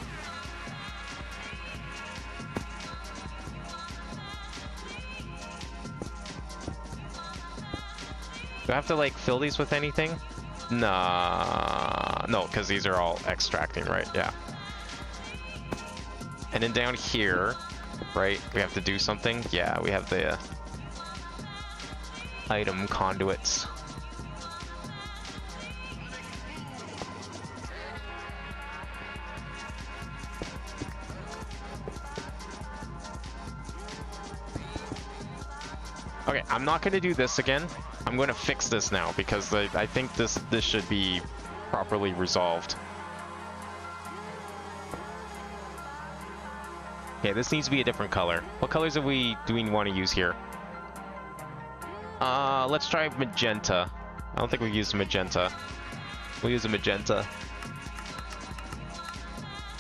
Do I have to like fill these with anything? Nah, no, because these are all extracting, right? Yeah. And then down here, right, we have to do something. Yeah, we have the item conduits. Okay, I'm not going to do this again. I'm going to fix this now because I think this should be properly resolved. Okay, this needs to be a different color. What colors do we want to use here? Let's try magenta. I don't think we used magenta. We'll use a magenta.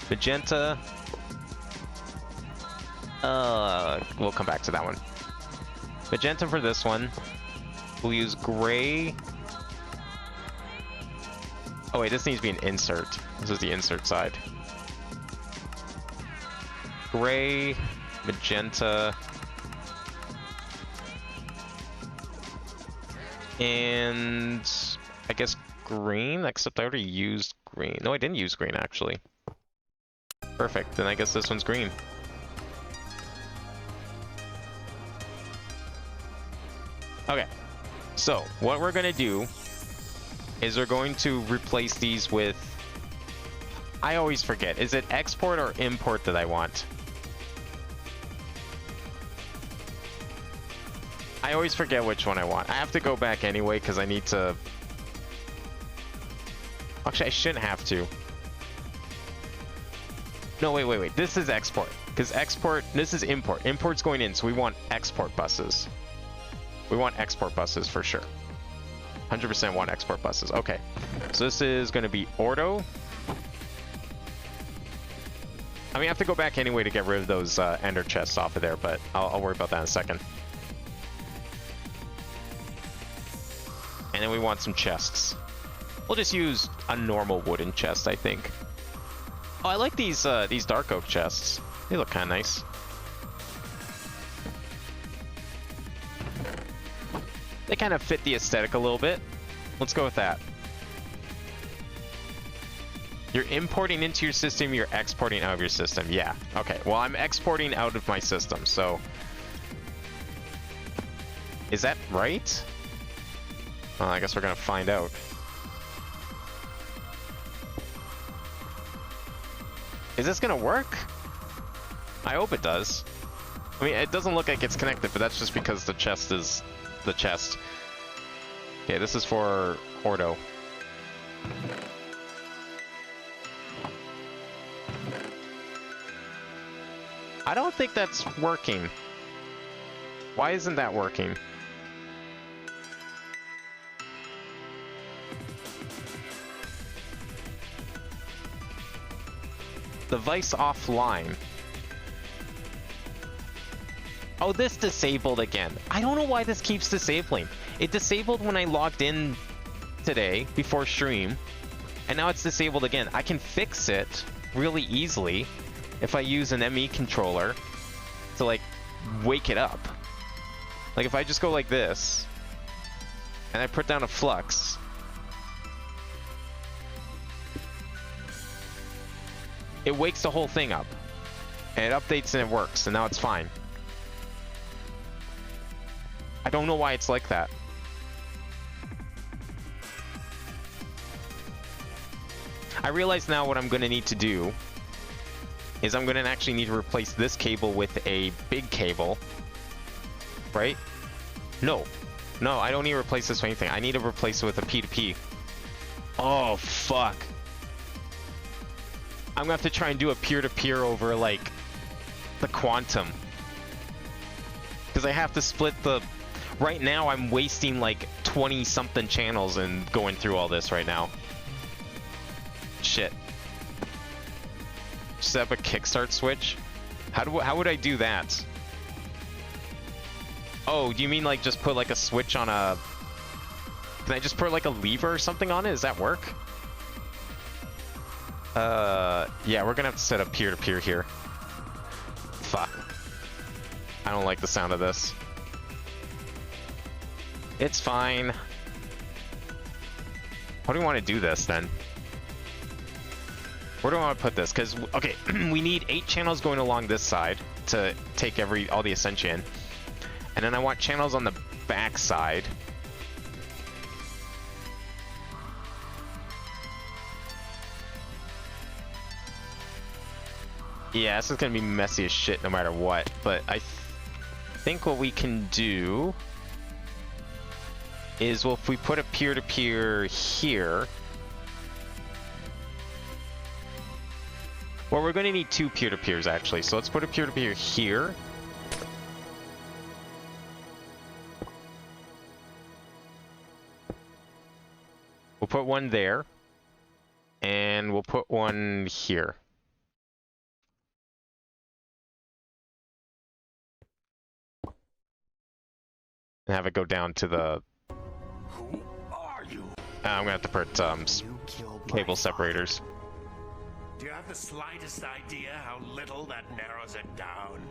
Magenta. We'll come back to that one. Magenta for this one. We'll use gray. Oh wait, this needs to be an insert. This is the insert side. Gray, magenta, and I guess green, except I already used green. No, I didn't use green actually. Perfect, then I guess this one's green. Okay. So, what we're going to do is we're going to replace these with... I always forget. Is it export or import that I want? I always forget which one I want. I have to go back anyway because I need to... Actually, I shouldn't have to. No, wait. This is export. Because export... This is import. Import's going in, so we want export buses. We want export buses for sure. 100% want export buses. Okay. So this is going to be Ordo. I mean, I have to go back anyway to get rid of those ender chests off of there, but I'll worry about that in a second. And then we want some chests. We'll just use a normal wooden chest, I think. Oh, I like these dark oak chests. They look kind of nice. They kind of fit the aesthetic a little bit. Let's go with that. You're importing into your system, you're exporting out of your system. Yeah, okay. Well, I'm exporting out of my system, so... Is that right? Well, I guess we're gonna find out. Is this gonna work? I hope it does. I mean, it doesn't look like it's connected, but that's just because the chest is the chest. Okay, this is for Ordo. I don't think that's working. Why isn't that working? Device offline. Oh, this disabled again. I don't know why this keeps disabling. It disabled when I logged in today before stream, and now it's disabled again. I can fix it really easily if I use an ME controller to like wake it up. Like if I just go like this and I put down a flux, it wakes the whole thing up and it updates and it works, and now it's fine. I don't know why it's like that. I realize now what I'm going to need to do is I'm going to actually need to replace this cable with a big cable, right? No, I don't need to replace this with anything. I need to replace it with a P2P. Oh, fuck. I'm going to have to try and do a peer-to-peer over, like, the quantum. Because I have to split the... Right now, I'm wasting, like, 20-something channels and going through all this right now. Shit. Set up a kickstart switch? How would I do that? Oh, do you mean like just put like a switch on a... Can I just put like a lever or something on it? Does that work? Yeah, we're gonna have to set up peer-to-peer here. Fuck. I don't like the sound of this. It's fine. How do we want to do this then? Where do I want to put this? Because, okay, we need 8 channels going along this side to take all the ascension. And then I want channels on the back side. Yeah, this is going to be messy as shit no matter what. But I think what we can do is, well, if we put a peer-to-peer here... Well, we're going to need 2 peer-to-peers, actually. So let's put a peer-to-peer here. We'll put one there. And we'll put one here. And have it go down to the... Who are you? I'm going to have to put cable separators. Do you have the slightest idea how little that narrows it down?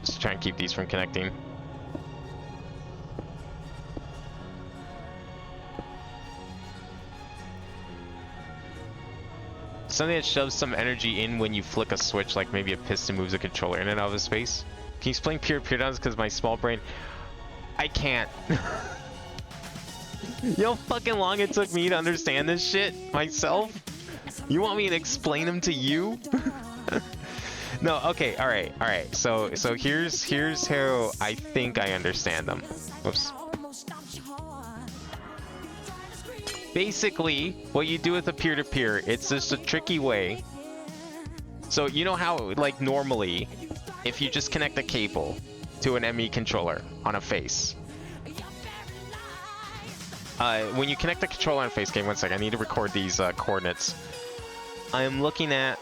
Just try and keep these from connecting. Something that shoves some energy in when you flick a switch, like maybe a piston moves a controller in and out of space. Can you explain peer-to-peer downs? Because my small brain... I can't. You know how fucking long it took me to understand this shit myself? You want me to explain them to you? No, okay, alright. So here's how I think I understand them. Whoops. Basically, what you do with a peer-to-peer, it's just a tricky way. So you know how, like, normally, if you just connect a cable to an ME controller on a face, when you connect the controller on a face, okay, one sec, I need to record these coordinates. I am looking at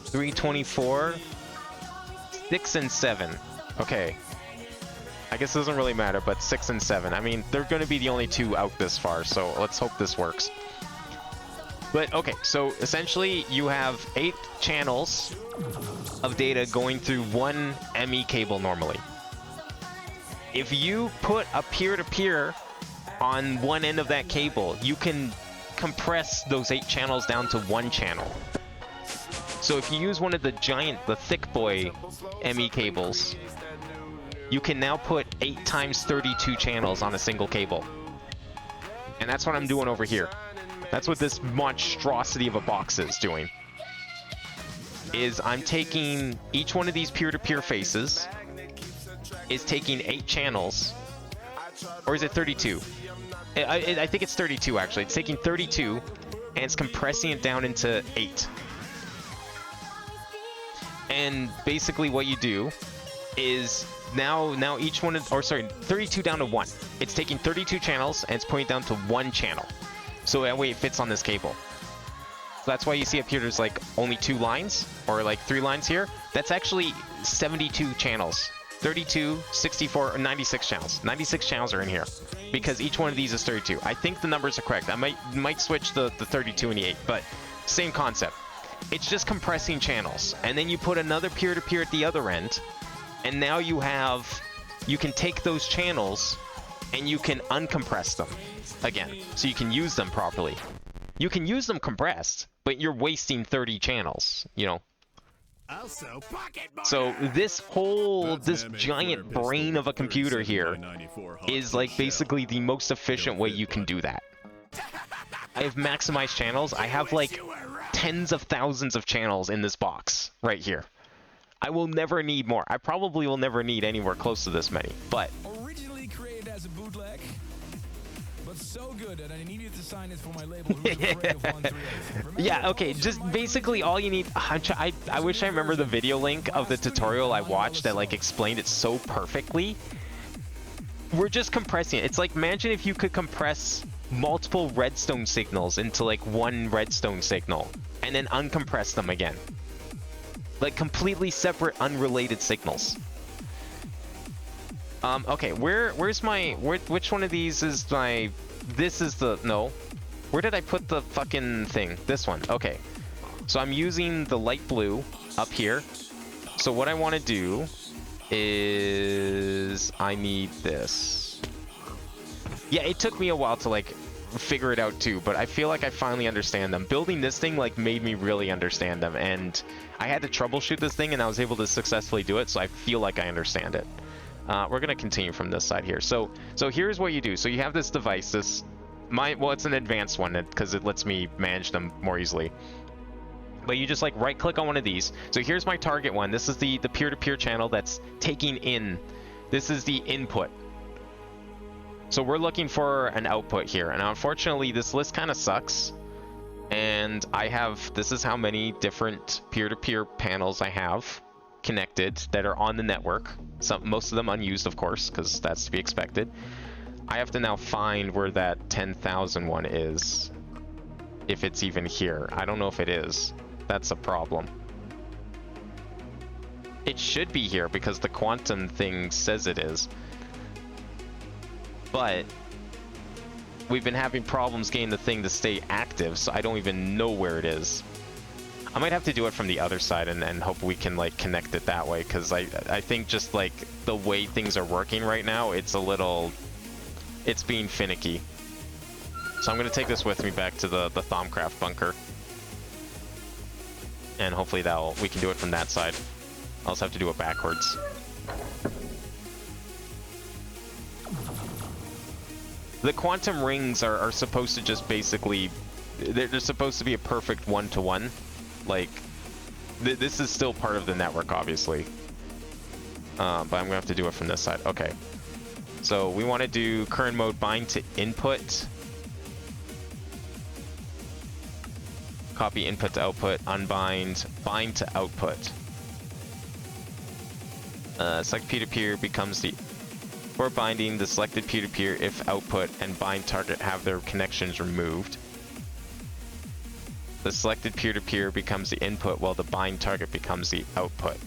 324, 6, and 7. Okay. I guess it doesn't really matter, but 6 and 7. I mean, they're going to be the only two out this far, so let's hope this works. But okay, so essentially you have 8 channels of data going through one ME cable normally. If you put a peer-to-peer on one end of that cable, you can compress those 8 channels down to one channel. So if you use one of the thick boy ME cables, you can now put 8 times 32 channels on a single cable. And that's what I'm doing over here. That's what this monstrosity of a box is doing. Is I'm taking each one of these peer-to-peer faces, is taking 8 channels, or is it 32? I think it's 32 actually. It's taking 32 and it's compressing it down into 8. And basically what you do is now each one is, or sorry, 32 down to 1. It's taking 32 channels and it's putting it down to 1 channel. So that way it fits on this cable. So that's why you see up here there's like only 2 lines or like 3 lines here. That's actually 72 channels. 32, 64, or 96 channels. 96 channels are in here because each one of these is 32. I think the numbers are correct. I might switch the 32 and the 8, but same concept. It's just compressing channels. And then you put another peer-to-peer at the other end, and now you can take those channels and you can uncompress them again, so you can use them properly. You can use them compressed, but you're wasting 30 channels, you know. So this giant brain of a computer here is like basically the most efficient way you can do that. I have maximized channels. I have like tens of thousands of channels in this box right here. I will never need more. I probably will never need anywhere close to this many, but originally created as a bootleg, but so good that I needed to sign it for my label. Yeah, okay, just basically all you need. I wish I remember the video link of the tutorial I watched that like explained it so perfectly. We're just compressing it. It's like, imagine if you could compress multiple redstone signals into like one redstone signal and then uncompress them again. Like completely separate, unrelated signals. Okay, where's my, which one of these is my, this is the, no. Where did I put the fucking thing? This one, okay. So I'm using the light blue up here. So what I want to do is, I need this. Yeah, it took me a while to like figure it out too, but I feel like I finally understand them. Building this thing like made me really understand them, and I had to troubleshoot this thing and I was able to successfully do it, so I feel like I understand it. We're gonna continue from this side here. So here's what you do. So you have this device, well, it's an advanced one because it lets me manage them more easily. But you just like right click on one of these. So here's my target one. This is the peer-to-peer channel that's taking in. This is the input. So we're looking for an output here, and unfortunately this list kind of sucks. And this is how many different peer-to-peer panels I have connected that are on the network. Most of them unused, of course, because that's to be expected. I have to now find where that 10,000 one is, if it's even here. I don't know if it is. That's a problem. It should be here because the quantum thing says it is. But we've been having problems getting the thing to stay active, so I don't even know where it is. I might have to do it from the other side and hope we can like connect it that way, because I think just like the way things are working right now, it's being finicky. So I'm going to take this with me back to the Thaumcraft bunker. And hopefully we can do it from that side. I'll just have to do it backwards. The quantum rings are supposed to just basically, they're supposed to be a perfect one-to-one. Like, this is still part of the network, obviously. But I'm gonna have to do it from this side. Okay. So we want to do current mode bind to input. Copy input to output, unbind, bind to output. Select peer-to-peer becomes the... For binding, the selected peer-to-peer if output and bind target have their connections removed. The selected peer-to-peer becomes the input while the bind target becomes the output.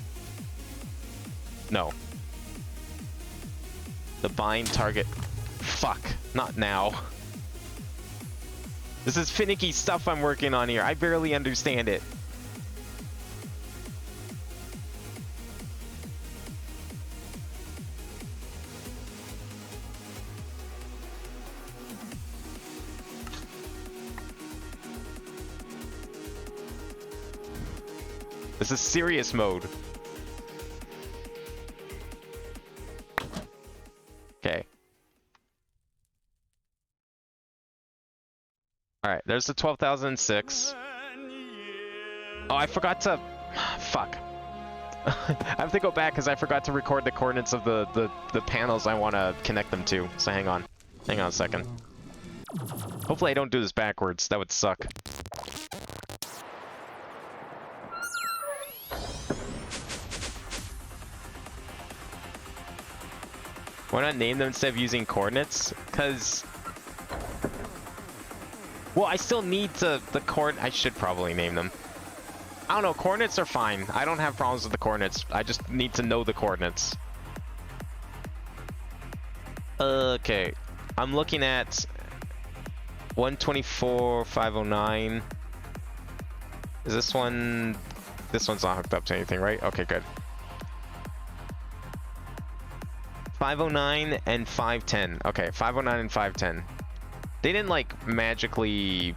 No. The bind target. Fuck. Not now. This is finicky stuff I'm working on here. I barely understand it. This is serious mode. Okay. Alright, there's the 12,006. Oh, I forgot to... Fuck. I have to go back because I forgot to record the coordinates of the panels I want to connect them to. So hang on. Hang on a second. Hopefully I don't do this backwards. That would suck. Why not name them instead of using coordinates? Because... Well, I still need the I should probably name them. I don't know, coordinates are fine. I don't have problems with the coordinates. I just need to know the coordinates. Okay. I'm looking at 124,509. Is this one... This one's not hooked up to anything, right? Okay, good. 509 and 510. Okay, 509 and 510. They didn't like magically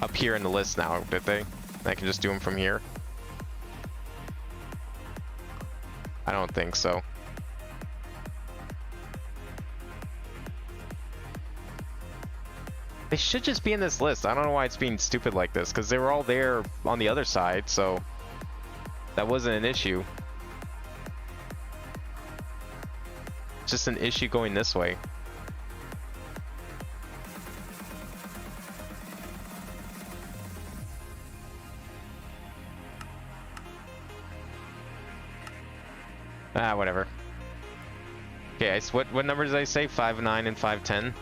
appear in the list now, did they? I can just do them from here. I don't think so. They should just be in this list. I don't know why it's being stupid like this, because they were all there on the other side, so that wasn't an issue. It's just an issue going this way. Ah, whatever. Okay, what numbers did I say? 509 and 510?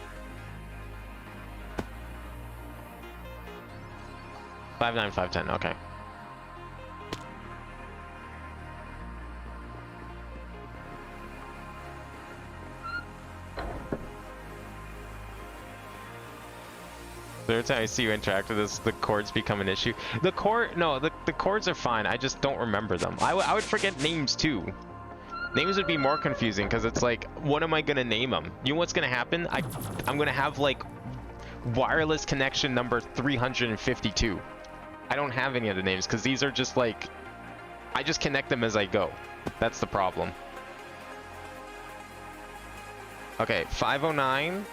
59, 510, okay. So every time I see you interact with this, the chords become an issue. The chords are fine. I just don't remember them. I would forget names too. Names would be more confusing because it's like, what am I gonna name them? You know what's gonna happen? I'm gonna have like wireless connection number 352. I don't have any other names because these are just like, I just connect them as I go. That's the problem. Okay, 509.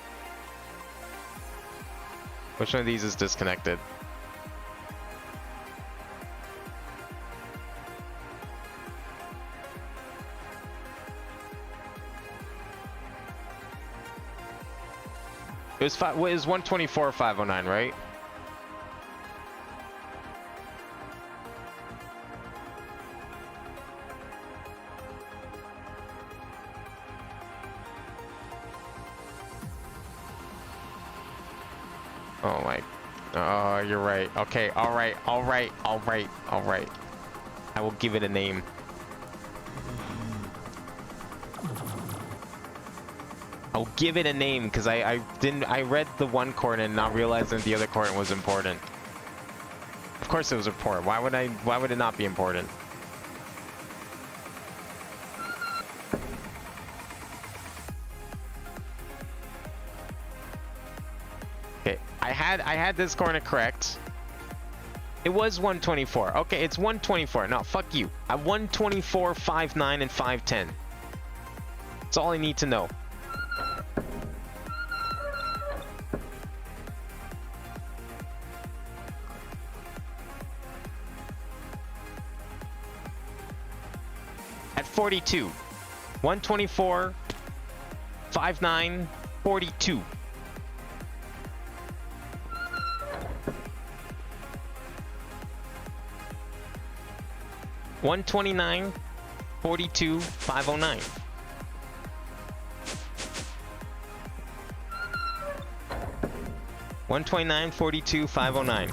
Which one of these is disconnected? It was 124 or 509, right? Oh my... Oh, you're right. Okay, alright. I will give it a name. I'll give it a name because I read the one coordinate and not realizing the other coordinate was important. Of course it was important. Why would it not be important? Okay, I had this coordinate correct. It was 124. Okay, it's 124. No, fuck you. I 124, 59, and 510. That's all I need to know. At 42. 124, 59, 42. $129, 42, 509. $129, 42, 509.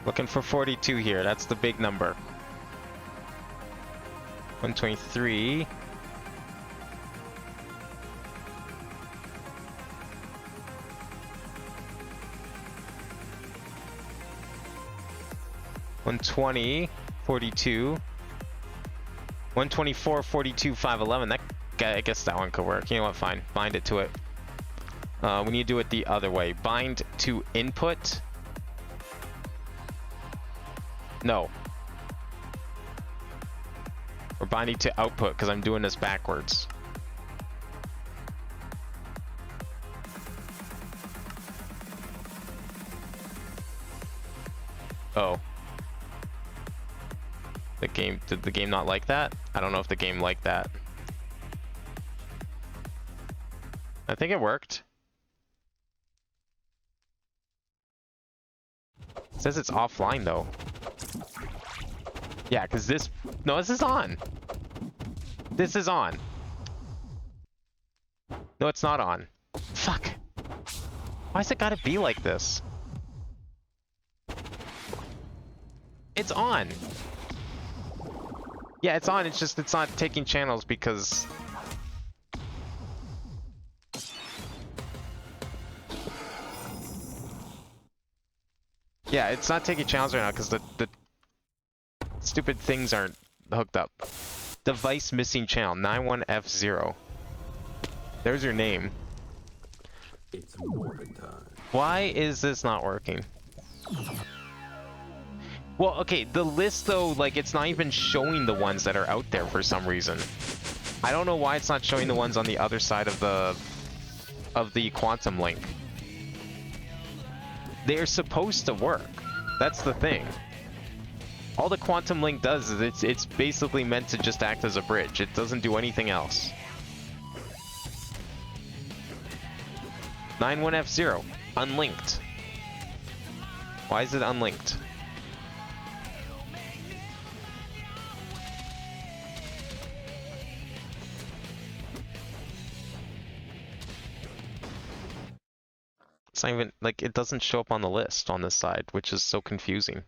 Looking for 42 here. That's the big number. 123. $120, 42, 124, 42, 511. That I guess that one could work. You know what? Fine. Bind it to it. We need to do it the other way. Bind to input. No. We're binding to output because I'm doing this backwards. Oh. Did the game not like that? I don't know if the game liked that. I think it worked. It says it's offline though. Yeah, because this... No, this is on. This is on. No, it's not on. Fuck. Why's it gotta be like this? It's on. Yeah, it's on. It's just it's not taking channels because... Yeah, it's not taking channels right now because the stupid things aren't hooked up. Device missing channel 91F0. There's your name. It's morning time. Why is this not working? Well, okay, the list though, like it's not even showing the ones that are out there for some reason. I don't know why it's not showing the ones on the other side of the quantum link. They're supposed to work. That's the thing. All the quantum link does is it's basically meant to just act as a bridge. It doesn't do anything else. 91F0 unlinked. Why is it unlinked? It's not even, like, it doesn't show up on the list on this side, which is so confusing.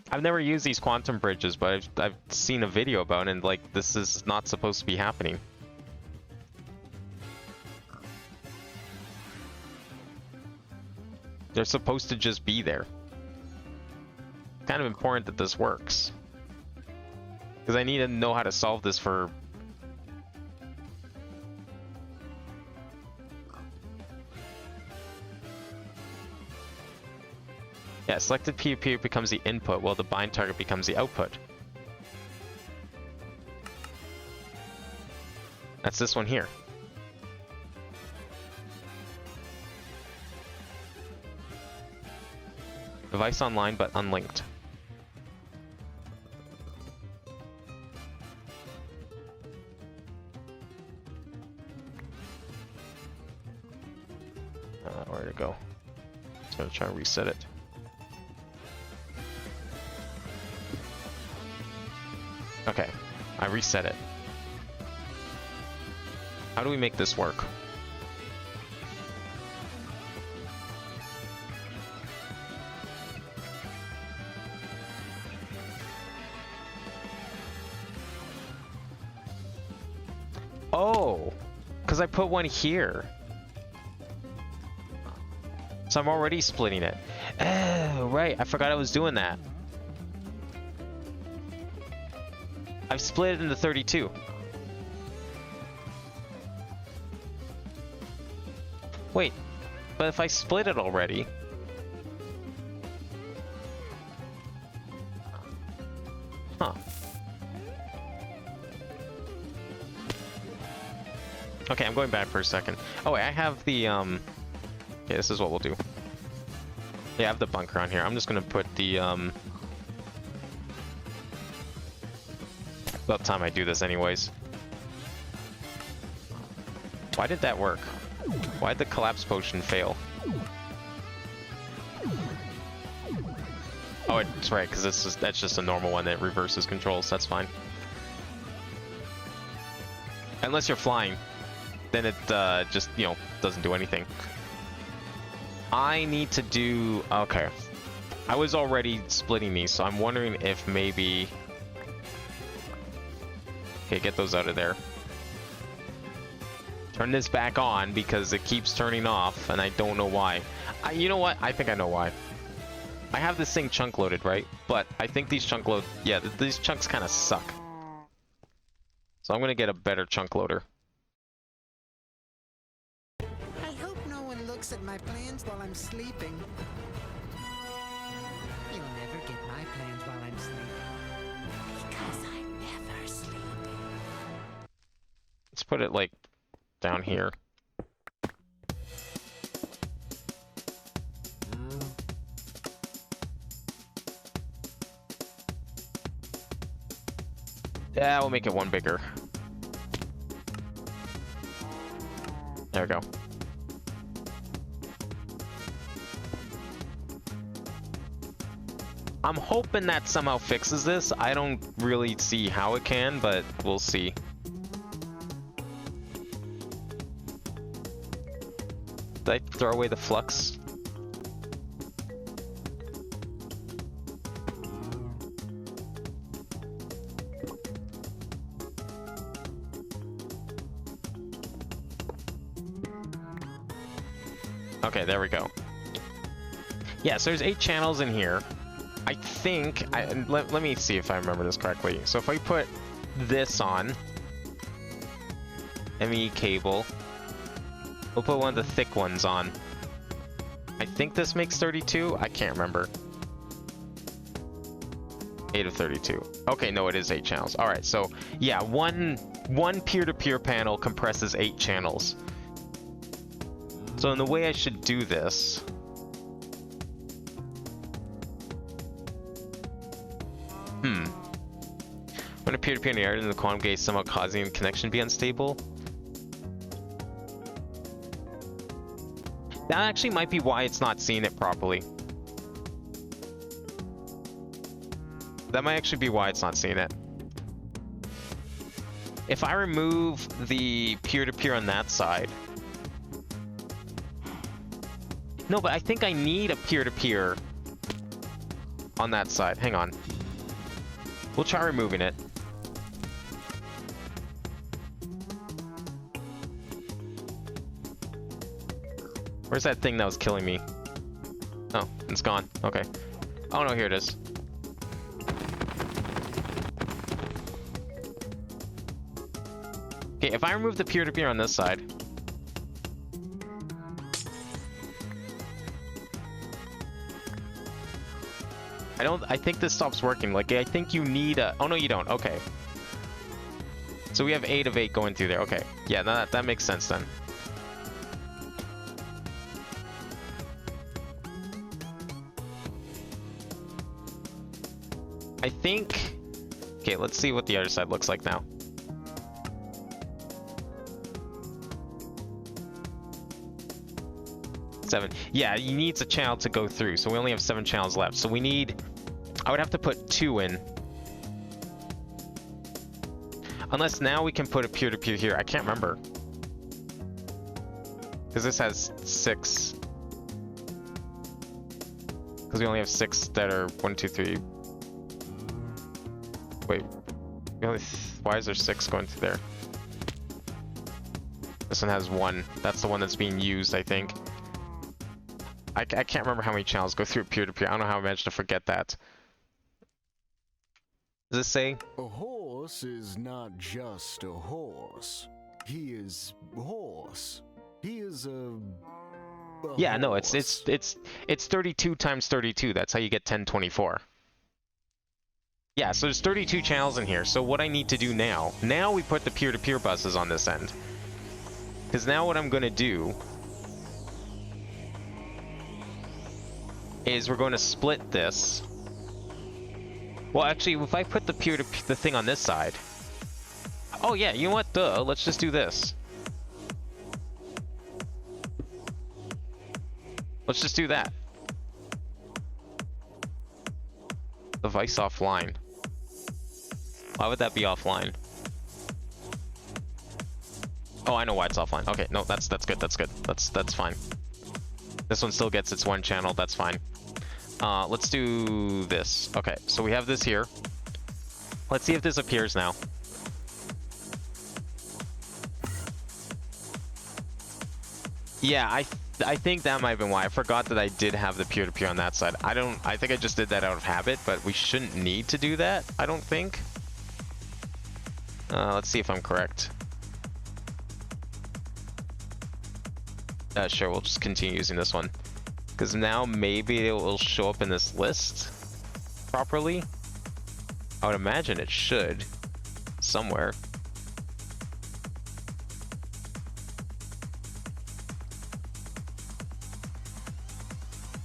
I've never used these quantum bridges, but I've seen a video about it, and, like, this is not supposed to be happening. They're supposed to just be there. It's kind of important that this works. Because I need to know how to solve this for... Yeah, selected PvP becomes the input, while the bind target becomes the output. That's this one here. Device online, but unlinked. Where to go? Just gonna try and reset it. Okay, I reset it. How do we make this work? Oh, because I put one here. So I'm already splitting it. Oh, right, I forgot I was doing that. I've split it into 32. Wait, but if I split it already... Huh. Okay, I'm going back for a second. Oh wait, I have the, Okay, this is what we'll do. Yeah, I have the bunker on here. I'm just gonna put the, About time I do this anyways. Why did that work? Why did the collapse potion fail? Oh, it's right, because that's just a normal one that reverses controls. That's fine. Unless you're flying, then it just, you know, doesn't do anything. I need to do... Okay. I was already splitting these, so I'm wondering if maybe... Okay, get those out of there. Turn this back on because it keeps turning off, and I don't know why. You know what? I think I know why. I have this thing chunk loaded, right? But I think these chunk load... Yeah, these chunks kind of suck. So I'm going to get a better chunk loader. I hope no one looks at my plans while I'm sleeping. You'll never get my plans while I'm sleeping. Because I'm never sleeping. Let's put it, like, down here. Yeah, we'll make it one bigger. There we go. I'm hoping that somehow fixes this. I don't really see how it can, but we'll see. Did I throw away the flux? Okay, there we go. Yeah, so there's 8 channels in here. I think, let me see if I remember this correctly. So if I put this on, ME cable, we'll put one of the thick ones on. I think this makes 32? I can't remember. 8 of 32. Okay, no, it is 8 channels. Alright, so yeah, one peer-to-peer panel compresses 8 channels. So in the way I should do this, when a peer-to-peer in the area in the quantum gate somehow causing the connection to be unstable. That actually might be why it's not seeing it properly. That might actually be why it's not seeing it. If I remove the peer-to-peer on that side... No, but I think I need a peer-to-peer on that side. Hang on. We'll try removing it. Where's that thing that was killing me? Oh, it's gone. Okay. Oh no, here it is. Okay, if I remove the peer-to-peer on this side... I think this stops working. Like, I think you need a... Oh, no, you don't. Okay. So we have 8 of 8 going through there. Okay. Yeah, that makes sense then. I think... Okay, let's see what the other side looks like now. Seven. Yeah, he needs a channel to go through, so we only have 7 channels left. So we need... I would have to put 2 in. Unless now we can put a peer-to-peer here. I can't remember. Because this has 6. Because we only have 6 that are 1, 2, 3. Wait. Why is there 6 going through there? This one has 1. That's the one that's being used, I think. I can't remember how many channels go through peer-to-peer. I don't know how I managed to forget that. Does it say? A horse is not just a horse. He is horse. He is a yeah, no, horse. it's 32 times 32. That's how you get 1024. Yeah, so there's 32 channels in here. So what I need to do now we put the peer-to-peer buses on this end. Because now what I'm going to do is we're going to split this. Well, actually, if I put the the thing on this side... Oh yeah, you know what? Duh, let's just do this. Let's just do that. Device offline. Why would that be offline? Oh, I know why it's offline. Okay, no, that's good. That's fine. This one still gets its one channel, that's fine. Let's do this. Okay, so we have this here. Let's see if this appears now. Yeah, I think that might have been why. I forgot that I did have the peer-to-peer on that side. I think I just did that out of habit, but we shouldn't need to do that, I don't think. Let's see if I'm correct. Sure, we'll just continue using this one. Because now maybe it will show up in this list properly. I would imagine it should. Somewhere.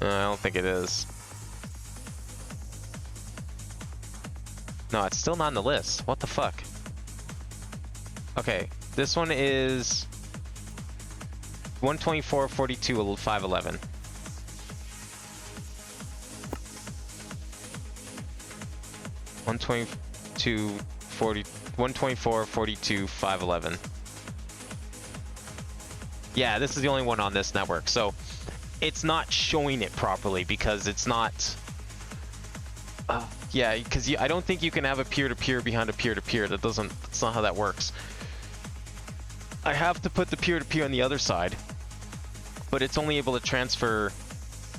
I don't think it is. No, it's still not in the list. What the fuck? Okay, this one is 124, 42, 511. One 124, 42, 511. Yeah, this is the only one on this network. So it's not showing it properly because it's not. Yeah, because I don't think you can have a peer-to-peer behind a peer-to-peer. That's not how that works. I have to put the peer-to-peer on the other side, but it's only able to transfer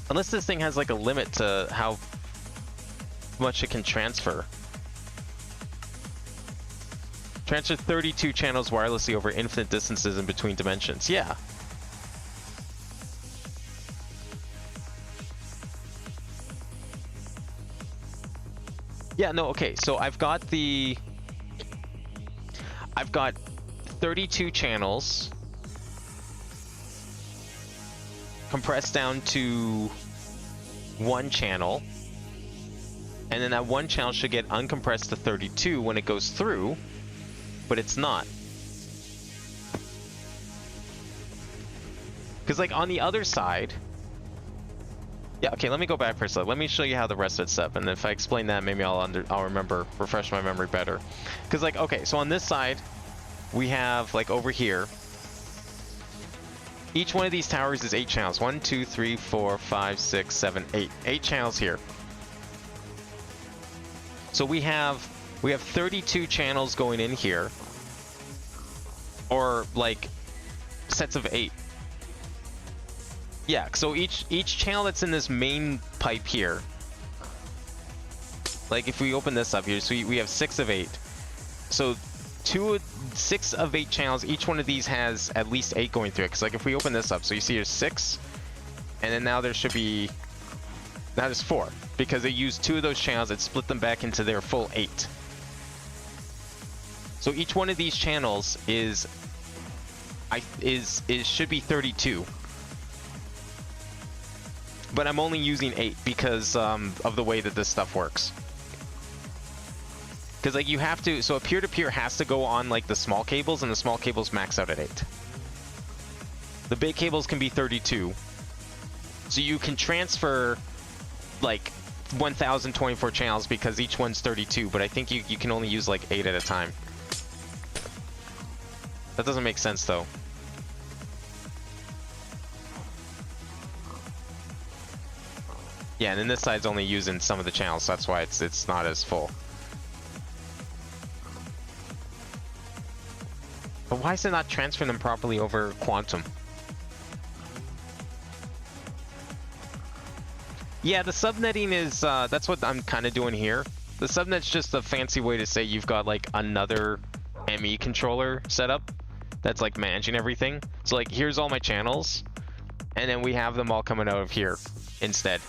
unless this thing has like a limit to how much it can transfer. Transfer 32 channels wirelessly over infinite distances in between dimensions. Yeah. Yeah, no, okay. So I've got 32 channels compressed down to one channel. And then that one channel should get uncompressed to 32 when it goes through. But it's not. Because like on the other side, yeah, okay, let me go back for a second. Let me show you how the rest of it's set up, and if I explain that, maybe I'll remember, refresh my memory better. Because like, okay, so on this side, we have like over here, each one of these towers is 8 channels. 1, 2, 3, 4, 5, 6, 7, 8. 8 channels here. So we have 32 channels going in here, or like sets of 8. Yeah, so each channel that's in this main pipe here, like if we open this up here, so we have 6 of 8. So 6 of 8 channels, each one of these has at least 8 going through it. Because like if we open this up, so you see there's 6, and then now there should be, now there's 4. Because they used 2 of those channels, it split them back into their full 8. So each one of these channels should be 32. But I'm only using 8 because of the way that this stuff works. Because like you have to, so a peer-to-peer has to go on like the small cables, and the small cables max out at 8. The big cables can be 32. So you can transfer like 1024 channels because each one's 32, but I think you can only use like 8 at a time. That doesn't make sense though. Yeah, and then this side's only using some of the channels, so that's why it's not as full. But why is it not transferring them properly over Quantum? Yeah, the subnetting is, that's what I'm kind of doing here. The subnet's just a fancy way to say you've got like another ME controller set up that's like managing everything. So like here's all my channels, and then we have them all coming out of here instead.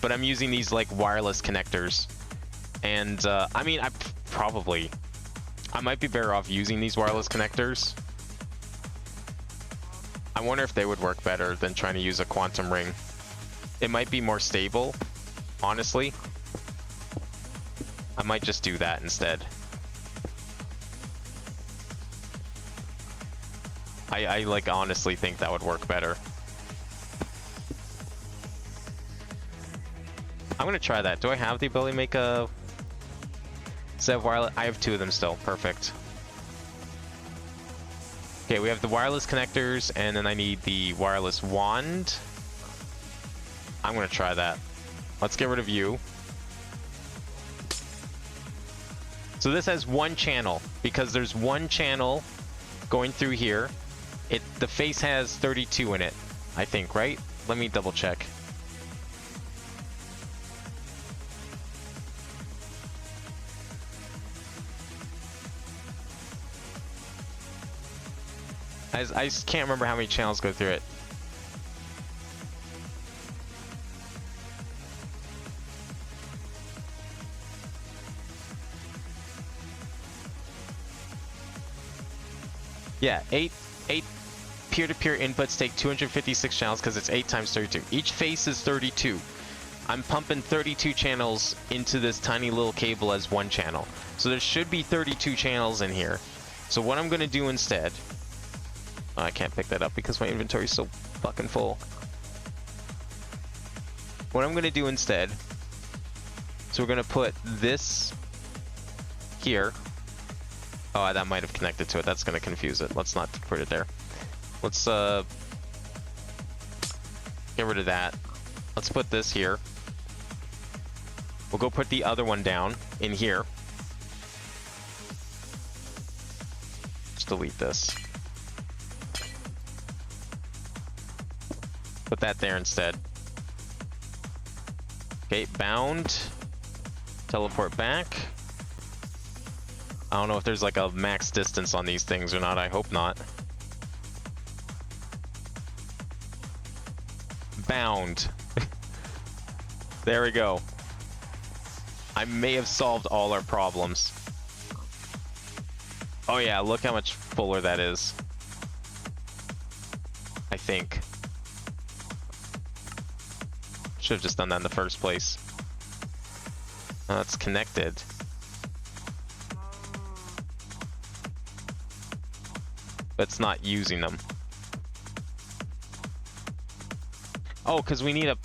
But I'm using these like wireless connectors, and I mean I might be better off using these wireless connectors. I wonder if they would work better than trying to use a quantum ring. It might be more stable, honestly. I might just do that instead. I like honestly think that would work better. I'm gonna try that. Do I have the ability to make a set of wireless? I have 2 of them still. Perfect. Okay, we have the wireless connectors, and then I need the wireless wand. I'm gonna try that. Let's get rid of you. So this has one channel because there's one channel going through here. The face has 32 in it, I think, right? Let me double check. I just can't remember how many channels go through it. Yeah, 8 peer-to-peer inputs take 256 channels because it's 8 times 32. Each face is 32. I'm pumping 32 channels into this tiny little cable as one channel. So there should be 32 channels in here. So what I'm going to do instead... Oh, I can't pick that up because my inventory is so fucking full. What I'm going to do instead... So we're going to put this here. Oh, that might have connected to it. That's going to confuse it. Let's not put it there. Let's get rid of that. Let's put this here. We'll go put the other one down in here. Just delete this. Put that there instead. Okay, bound. Teleport back. I don't know if there's like a max distance on these things or not. I hope not. Bound. There we go. I may have solved all our problems. Oh yeah, look how much fuller that is. I think. Should have just done that in the first place. Oh, it's connected. But it's not using them. Oh, because we need a...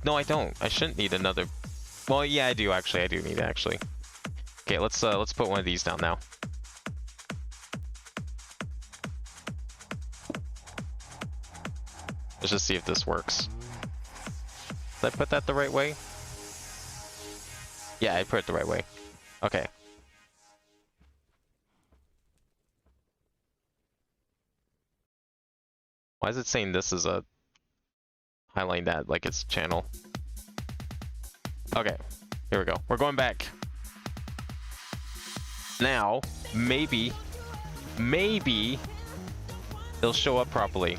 No, I don't. I shouldn't need another... Well, yeah, I do, actually. I do need it, actually. Okay, let's put one of these down now. Let's just see if this works. Did I put that the right way? Yeah, I put it the right way. Okay. Why is it saying this is a... highlighting that like it's channel? Okay, here we go. We're going back. Now, maybe they'll show up properly.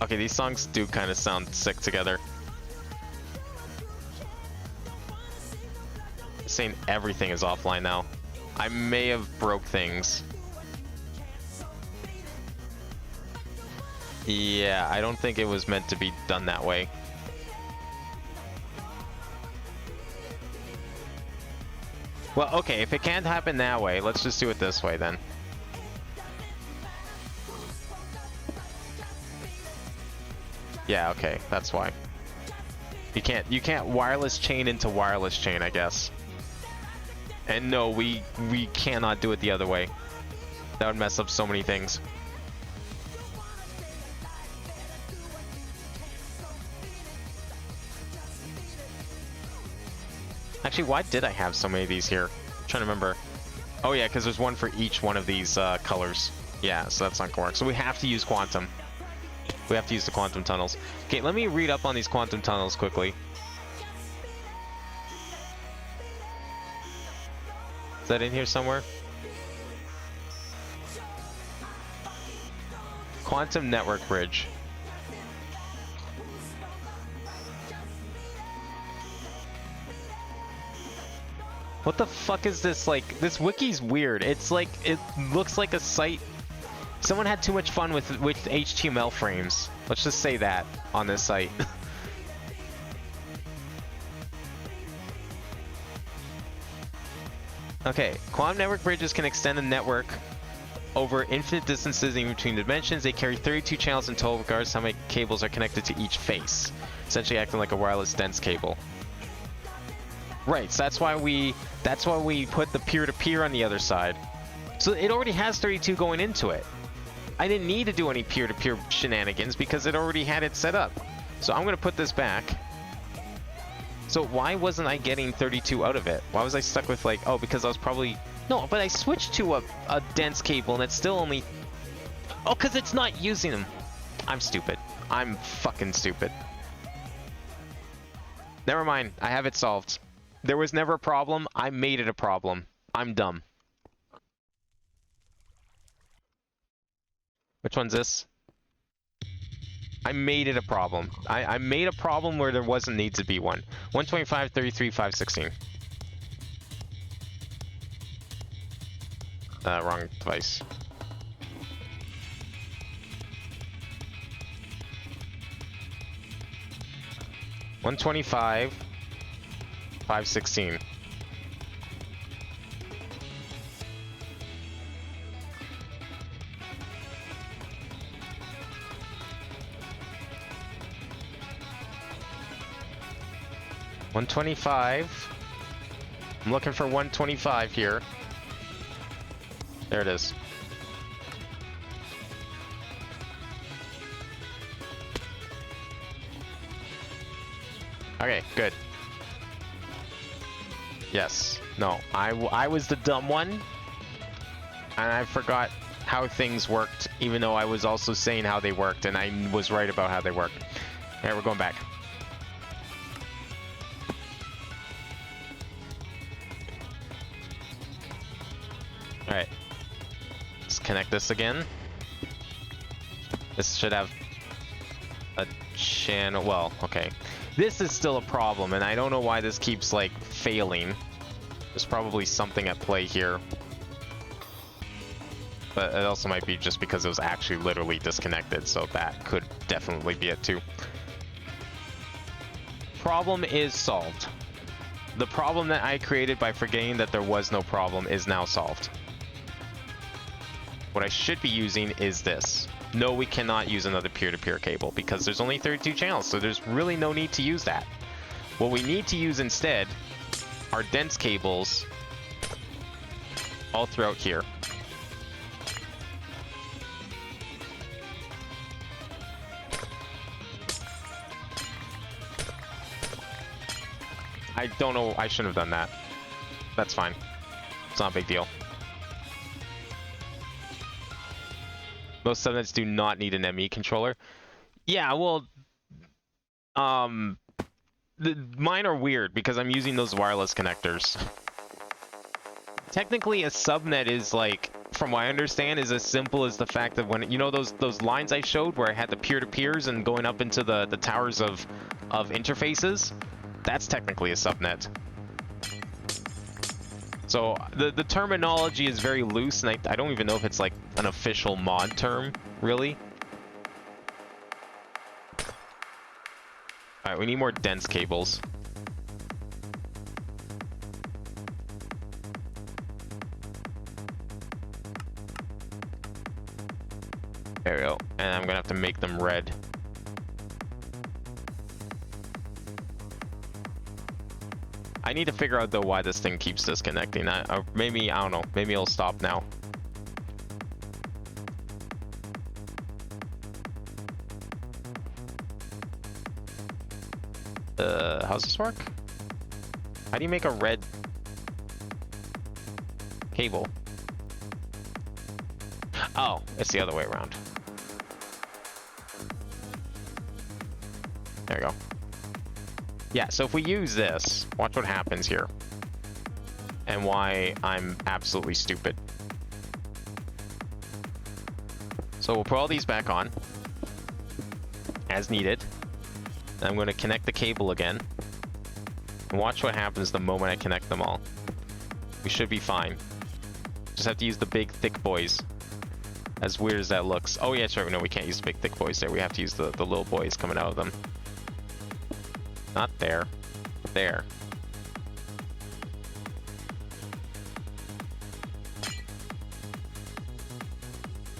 Okay, these songs do kind of sound sick together. It's saying everything is offline now. I may have broke things. Yeah, I don't think it was meant to be done that way. Well, okay, if it can't happen that way, let's just do it this way then. Yeah, okay, that's why. You can't wireless chain into wireless chain, I guess. And no, we cannot do it the other way. That would mess up so many things. Actually, why did I have so many of these here? I'm trying to remember. Oh yeah, because there's one for each one of these colors. Yeah, so that's not gonna work. So we have to use quantum. We have to use the quantum tunnels. Okay, let me read up on these quantum tunnels quickly. Is that in here somewhere? Quantum network bridge. What the fuck is this? Like, this wiki's weird. It's like, it looks like a site. Someone had too much fun with HTML frames. Let's just say that on this site. Okay, quantum network bridges can extend a network over infinite distances in between dimensions. They carry 32 channels in total, regardless of how many cables are connected to each face, essentially acting like a wireless dense cable. Right, so that's why we put the peer-to-peer on the other side. So it already has 32 going into it. I didn't need to do any peer-to-peer shenanigans because it already had it set up. So I'm going to put this back. So why wasn't I getting 32 out of it? Why was I stuck with like, oh, because I was probably... No, but I switched to a dense cable and it's still only... Oh, because it's not using them. I'm stupid. I'm fucking stupid. Never mind. I have it solved. There was never a problem. I made it a problem. I'm dumb. Which one's this? I made it a problem. I made a problem where there wasn't need to be one. 125, 33, 516. Wrong device. $125, 516. $125. I'm looking for 125 here. There it is. Okay, good. Yes. No, I was the dumb one. And I forgot how things worked, even though I was also saying how they worked, and I was right about how they worked. Alright, we're going back. Alright. Let's connect this again. This should have a channel. Well, okay. This is still a problem, and I don't know why this keeps, like, failing. There's probably something at play here. But it also might be just because it was actually literally disconnected, so that could definitely be it too. Problem is solved. The problem that I created by forgetting that there was no problem is now solved. What I should be using is this. No, we cannot use another peer-to-peer cable because there's only 32 channels, so there's really no need to use that. What we need to use instead are dense cables all throughout here. I don't know, I shouldn't have done that. That's fine. It's not a big deal. Most subnets do not need an ME controller. Yeah, well, mine are weird because I'm using those wireless connectors. Technically, a subnet is like, from what I understand, is as simple as the fact that when, you know, those lines I showed where I had the peer-to-peers and going up into the towers of interfaces? That's technically a subnet. So the terminology is very loose, and I don't even know if it's like an official mod term, really. Alright, we need more dense cables. There we go. And I'm gonna have to make them red. I need to figure out, though, why this thing keeps disconnecting. Maybe, I don't know. Maybe it'll stop now. How's this work? How do you make a red cable? Oh, it's the other way around. There we go. Yeah, so if we use this, watch what happens here. And why I'm absolutely stupid. So we'll put all these back on, as needed. And I'm going to connect the cable again. And watch what happens the moment I connect them all. We should be fine. Just have to use the big, thick boys. As weird as that looks. Oh yeah, sure, no, we can't use the big, thick boys there. We have to use the little boys coming out of them. Not there. There.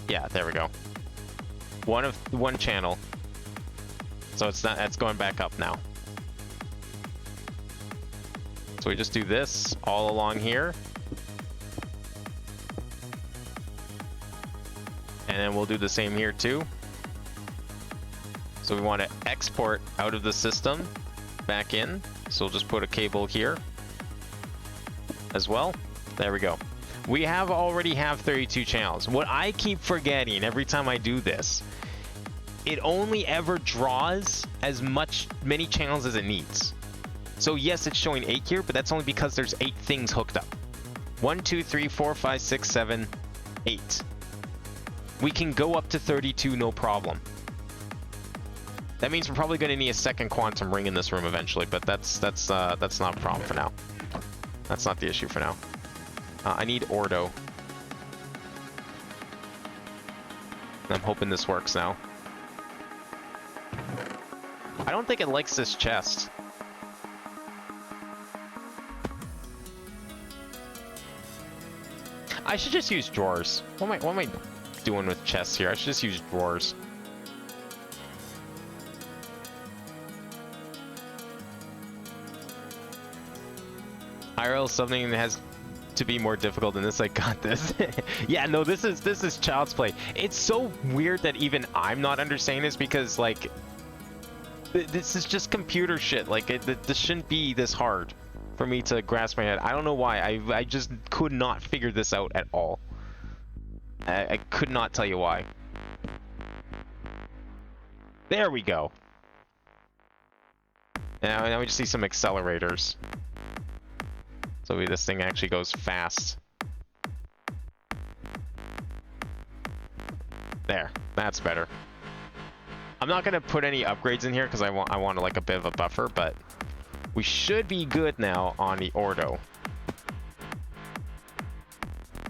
Yeah, there we go. One channel. So it's going back up now. So we just do this all along here. And then we'll do the same here too. So we want to export out of the system, back in. So we'll just put a cable here as well. There we go. We already have 32 channels. What I keep forgetting every time I do this, it only ever draws as many channels as it needs. So yes, it's showing 8 here, but that's only because there's 8 things hooked up. 1, 2, 3, 4, 5, 6, 7, 8. We can go up to 32, no problem. That means we're probably going to need a second quantum ring in this room eventually, but that's not a problem for now. That's not the issue for now. I need Ordo. I'm hoping this works now. I don't think it likes this chest. I should just use drawers. What am I doing with chests here? I should just use drawers. IRL something that has to be more difficult than this. I got this. Yeah, no, this is child's play. It's so weird that even I'm not understanding this because like this is just computer shit. Like this shouldn't be this hard for me to grasp my head. I don't know why. I just could not figure this out at all. I could not tell you why. There we go. Now we just see some accelerators. So this thing actually goes fast. There, that's better. I'm not gonna put any upgrades in here because I want like a bit of a buffer, but we should be good now on the Ordo.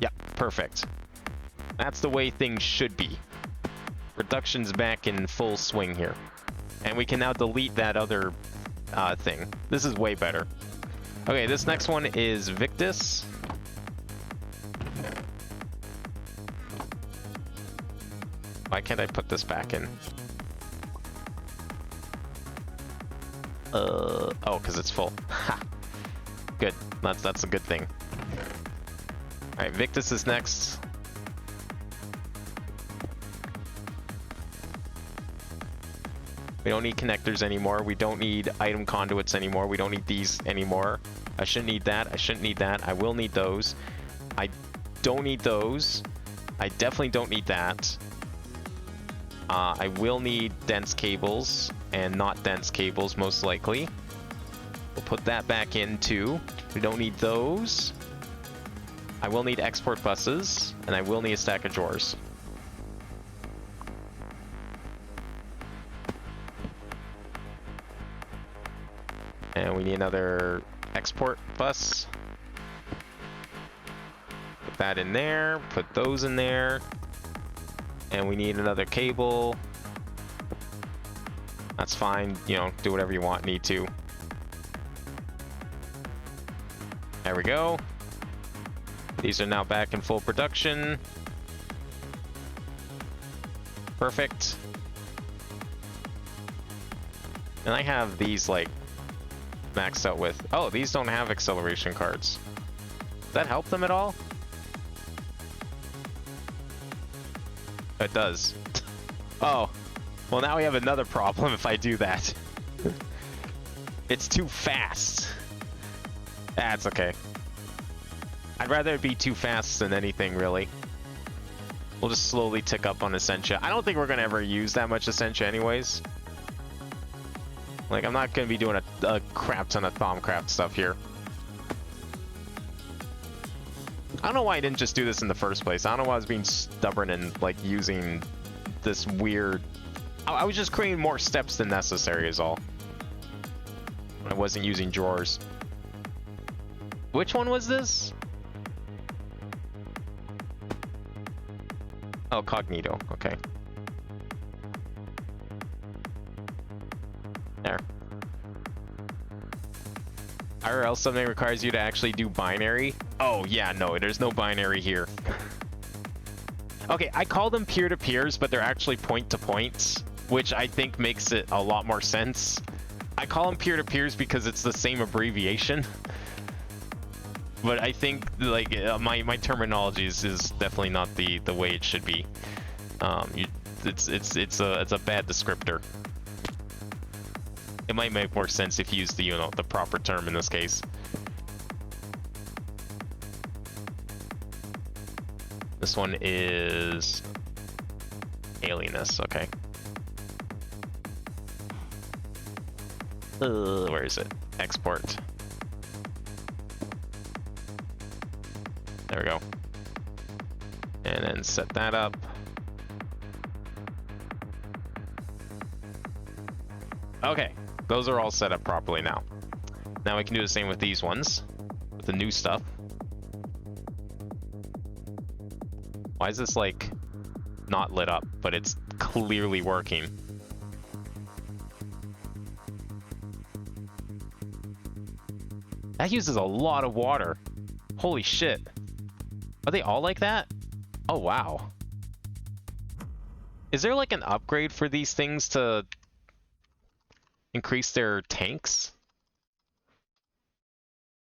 Yeah, perfect. That's the way things should be. Production's back in full swing here. And we can now delete that other thing. This is way better. Okay, this next one is Victus. Why can't I put this back in? Oh, because it's full. Ha! Good. That's a good thing. Alright, Victus is next. We don't need connectors anymore. We don't need item conduits anymore. We don't need these anymore. I shouldn't need that. I shouldn't need that. I will need those. I don't need those. I definitely don't need that. I will need dense cables and not dense cables, most likely. We'll put that back in too. We don't need those. I will need export buses, and I will need a stack of drawers. And we need another export bus. Put that in there, put those in there. And we need another cable. That's fine, you know, do whatever you want, need to. There we go. These are now back in full production. Perfect. And I have these like maxed out with... Oh, these don't have acceleration cards. Does that help them at all? It does. Oh. Well, now we have another problem if I do that. It's too fast. That's okay. I'd rather it be too fast than anything, really. We'll just slowly tick up on Essentia. I don't think we're going to ever use that much Essentia anyways. Like, I'm not going to be doing a crap ton of Thaumcraft stuff here. I don't know why I didn't just do this in the first place. I don't know why I was being stubborn and, like, using this weird... I was just creating more steps than necessary is all. I wasn't using drawers. Which one was this? Oh, Cognito. Okay. There. IRL something requires you to actually do binary? Oh, yeah, no, there's no binary here. Okay, I call them peer-to-peers, but they're actually point-to-points, which I think makes it a lot more sense. I call them peer-to-peers because it's the same abbreviation. But I think, like, my terminology is definitely not the way it should be. It's a bad descriptor. It might make more sense if you use the the proper term in this case. This one is alienness. Okay. Where is it? Export. There we go. And then set that up. Okay, those are all set up properly now. Now we can do the same with these ones, with the new stuff. Why is this like not lit up, but it's clearly working? That uses a lot of water. Holy shit. Are they all like that? Oh, wow. Is there like an upgrade for these things to increase their tanks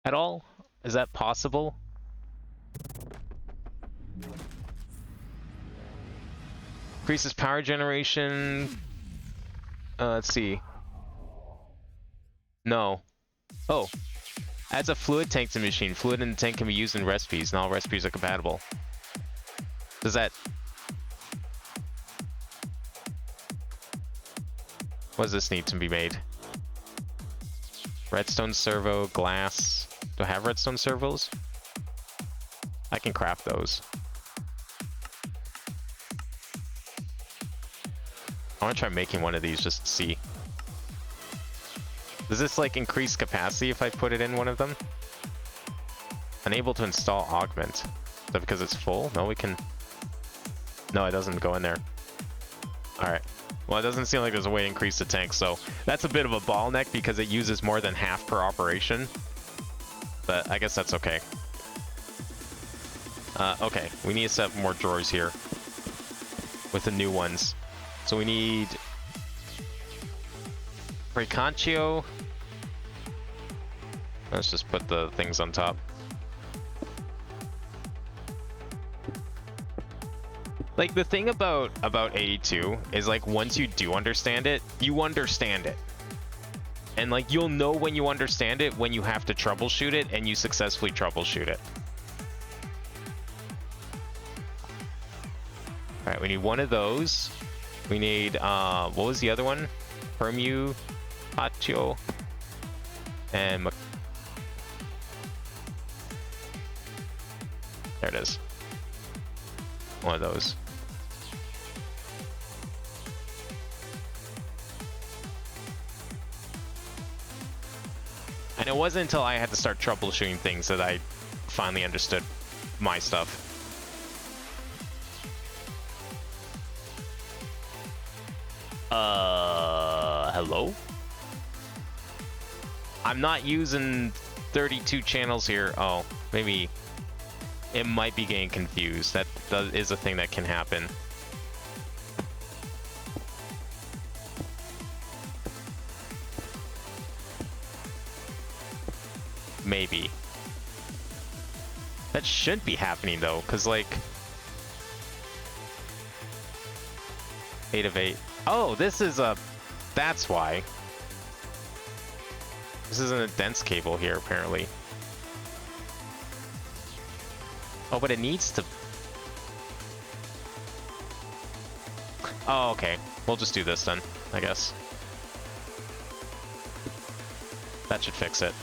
at all? Is that possible? Increases power generation. Let's see. No. Oh. Adds a fluid tank to the machine. Fluid in the tank can be used in recipes. Not all recipes are compatible. Does that... What does this need to be made? Redstone servo, glass. Do I have redstone servos? I can craft those. I want to try making one of these just to see. Does this like increase capacity if I put it in one of them? Unable to install augment. Is that because it's full? No, we can... No, it doesn't go in there. Alright. Well, it doesn't seem like there's a way to increase the tank, so that's a bit of a bottleneck because it uses more than half per operation. But I guess that's okay. Okay, we need to set up more drawers here with the new ones. So we need Preconcio. Let's just put the things on top. Like, the thing about 82 is, like, once you do understand it, you understand it. And, like, you'll know when you understand it, when you have to troubleshoot it, and you successfully troubleshoot it. Alright, we need one of those. We need, what was the other one? Permutatio. And... There it is. One of those. And it wasn't until I had to start troubleshooting things that I finally understood my stuff. Hello? I'm not using 32 channels here. Oh, maybe it might be getting confused. That is a thing that can happen. Maybe. That should be happening though, because like 8 of 8. Oh, this is a... That's why. This isn't a dense cable here, apparently. Oh, but it needs to... Oh, okay. We'll just do this then, I guess. That should fix it.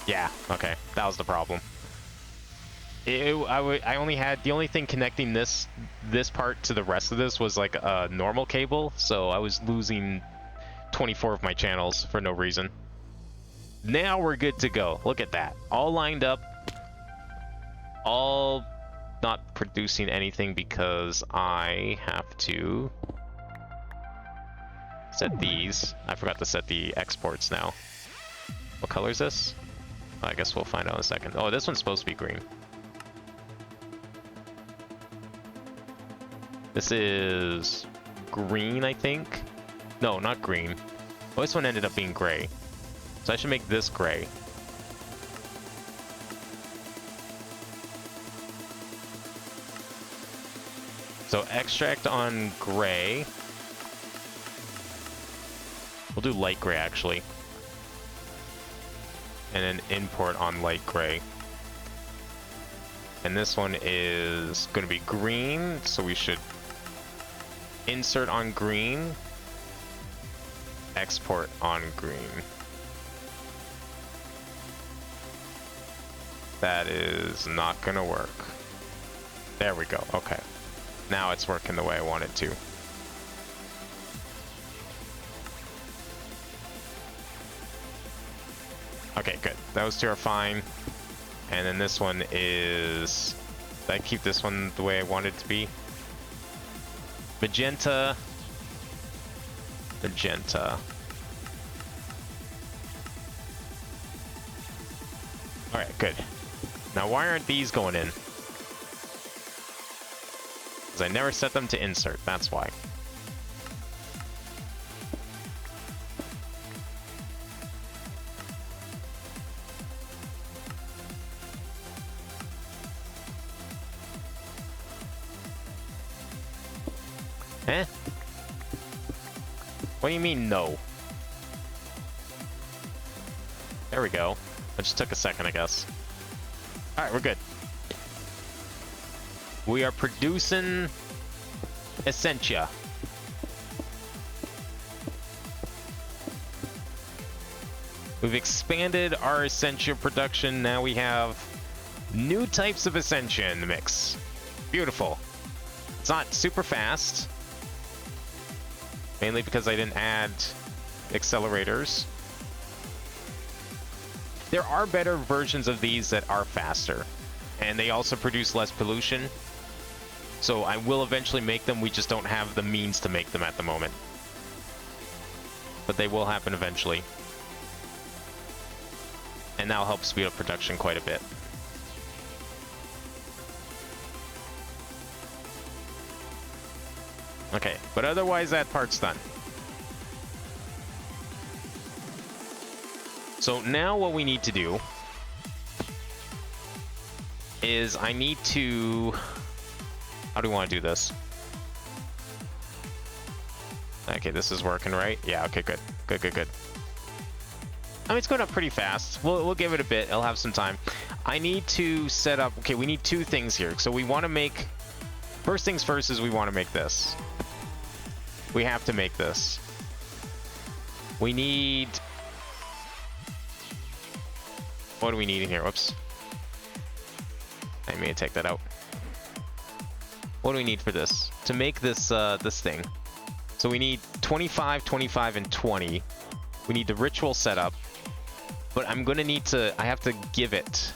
Yeah, okay. That was the problem. I only had... The only thing connecting this part to the rest of this was like a normal cable, so I was losing 24 of my channels for no reason. Now we're good to go. Look at that. All lined up. All not producing anything because I have to set these. I forgot to set the exports now. What color is this? I guess we'll find out in a second. Oh, this one's supposed to be green. This is green, I think. No, not green. Oh, this one ended up being gray. So I should make this gray. So extract on gray. We'll do light gray, actually. And then import on light gray. And this one is going to be green, so we should insert on green, export on green. That is not going to work. There we go. Okay. Now it's working the way I want it to. Okay, good. Those two are fine. And then this one is... Did I keep this one the way I want it to be? Magenta. Magenta. Alright, good. Now why aren't these going in? Because I never set them to insert, that's why. Eh? What do you mean, no? There we go. It just took a second, I guess. Alright, we're good. We are producing Essentia. We've expanded our Essentia production. Now we have new types of Essentia in the mix. Beautiful. It's not super fast. Mainly because I didn't add accelerators. There are better versions of these that are faster. And they also produce less pollution. So I will eventually make them, we just don't have the means to make them at the moment. But they will happen eventually. And that'll help speed up production quite a bit. Okay, but otherwise that part's done. So now what we need to do is I need to... How do we want to do this? Okay, this is working, right? Yeah, okay, good. Good, good, good. I mean, it's going up pretty fast. We'll give it a bit. It'll have some time. I need to set up... Okay, we need two things here. So we want to make... First things first is we want to make this. We have to make this. We need... What do we need in here? Whoops. I may take that out. What do we need for this? To make this this thing. So we need 25, 25, and 20. We need the ritual setup. But I'm gonna need to... I have to give it...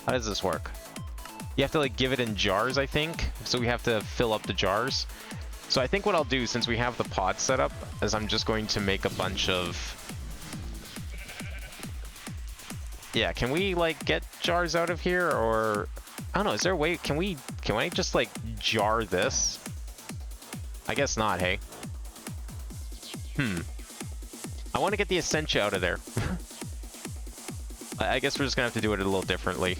How does this work? You have to like give it in jars, I think. So we have to fill up the jars. So I think what I'll do, since we have the pod set up, is I'm just going to make a bunch of... Yeah, can we like get jars out of here, or... I don't know, is there a way... Can I just like jar this? I guess not, hey? I want to get the Essentia out of there. I guess we're just gonna have to do it a little differently.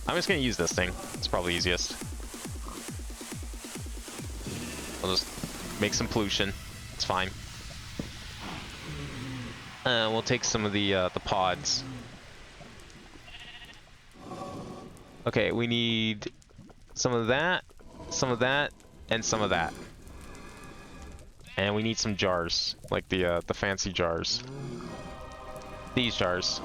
I'm just gonna use this thing. It's probably easiest. I'll just make some pollution. It's fine. We'll take some of the pods. Okay, we need some of that, and some of that. And we need some jars, like the fancy jars. These jars.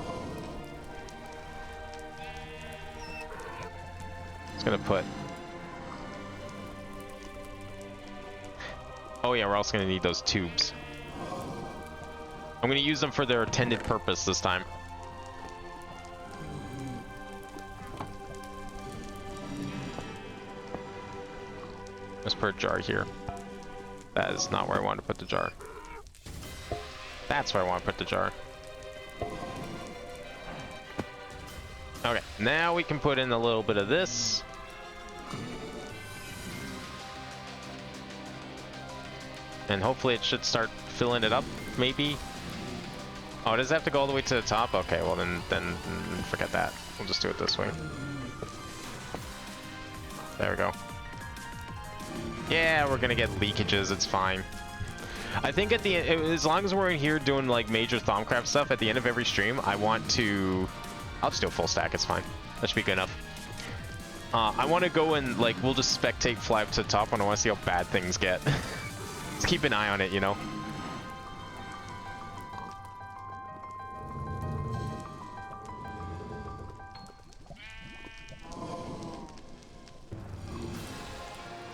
Just gonna put... Oh yeah, we're also gonna need those tubes. I'm gonna use them for their intended purpose this time. Let's put a jar here. That is not where I want to put the jar. That's where I want to put the jar. Okay, now we can put in a little bit of this. And hopefully it should start filling it up, maybe. Oh, does it have to go all the way to the top? Okay, well then forget that. We'll just do it this way. There we go. Yeah, we're gonna get leakages, it's fine. I think at the end, as long as we're in here doing like major Thaumcraft stuff, at the end of every stream, I want to... I'll just do a full stack, it's fine. That should be good enough. I want to go and, like, we'll just spectate fly up to the top when I want to see how bad things get. Just keep an eye on it, you know?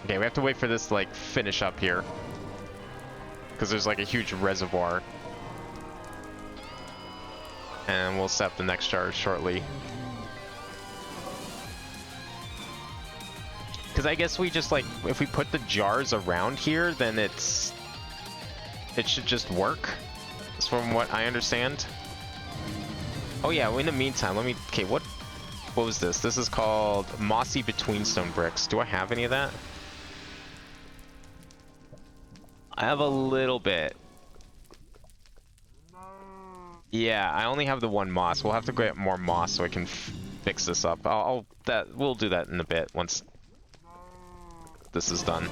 Okay, we have to wait for this to, like, finish up here. Because there's, like, a huge reservoir. And we'll set up the next charge shortly. Because I guess we just, like, if we put the jars around here, then it should just work. That's from what I understand. Oh yeah, well, in the meantime, let me... Okay, what was this? This is called Mossy Betweenstone Bricks. Do I have any of that? I have a little bit. Yeah, I only have the one moss. We'll have to get more moss so I can fix this up. We'll do that in a bit once this is done.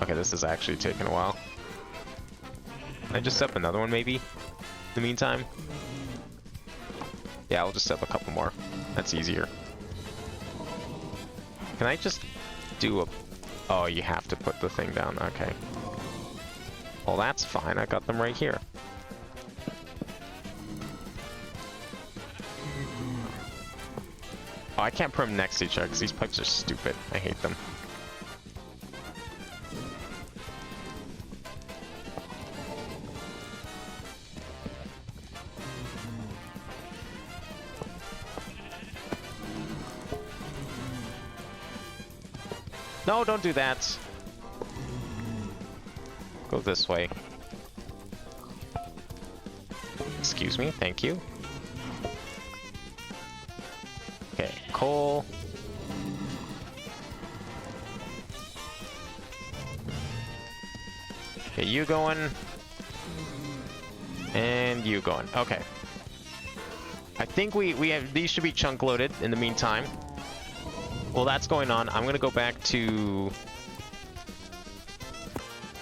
Okay, this is actually taking a while. Can I just set up another one maybe in the meantime? Yeah, I'll just set up a couple more. That's easier. Can I just do a... Oh, you have to put the thing down. Okay. Well, that's fine. I got them right here. Oh, I can't put them next to each other because these pipes are stupid. I hate them. No, don't do that. Go this way. Excuse me, thank you. Okay, coal. Okay, you going. And you going. Okay. I think we have... These should be chunk loaded in the meantime. Well, that's going on. I'm gonna go back to...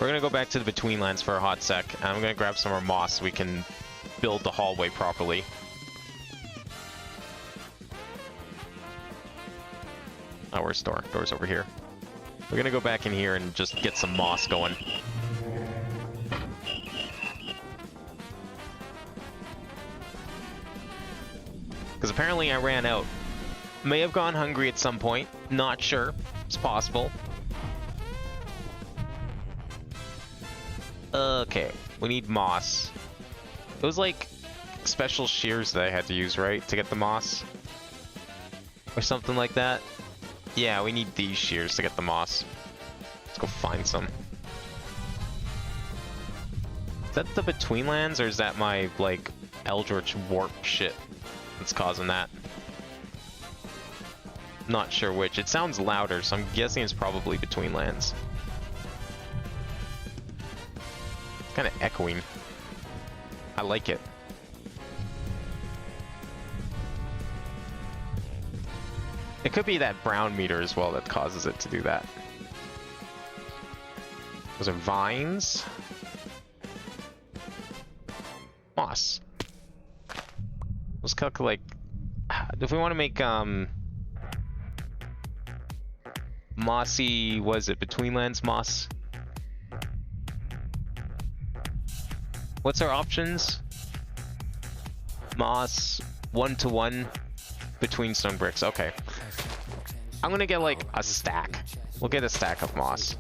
We're gonna go back to the Betweenlands for a hot sec. And I'm gonna grab some more moss so we can build the hallway properly. Oh, where's door? Door's over here. We're gonna go back in here and just get some moss going. Because apparently I ran out. May have gone hungry at some point. Not sure. It's possible. Okay, we need moss. It was like special shears that I had to use, right? To get the moss? Or something like that? Yeah, we need these shears to get the moss. Let's go find some. Is that the Betweenlands, or is that my, like, Eldritch warp shit that's causing that? Not sure which. It sounds louder, so I'm guessing it's probably Betweenlands. It's kind of echoing. I like it. It could be that brown meter as well that causes it to do that. Those are vines. Moss. Let's calculate. If we want to make mossy, was it Betweenlands moss? What's our options? Moss 1-to-1 Betweenstone bricks. Okay. I'm gonna get like a stack. We'll get a stack of moss.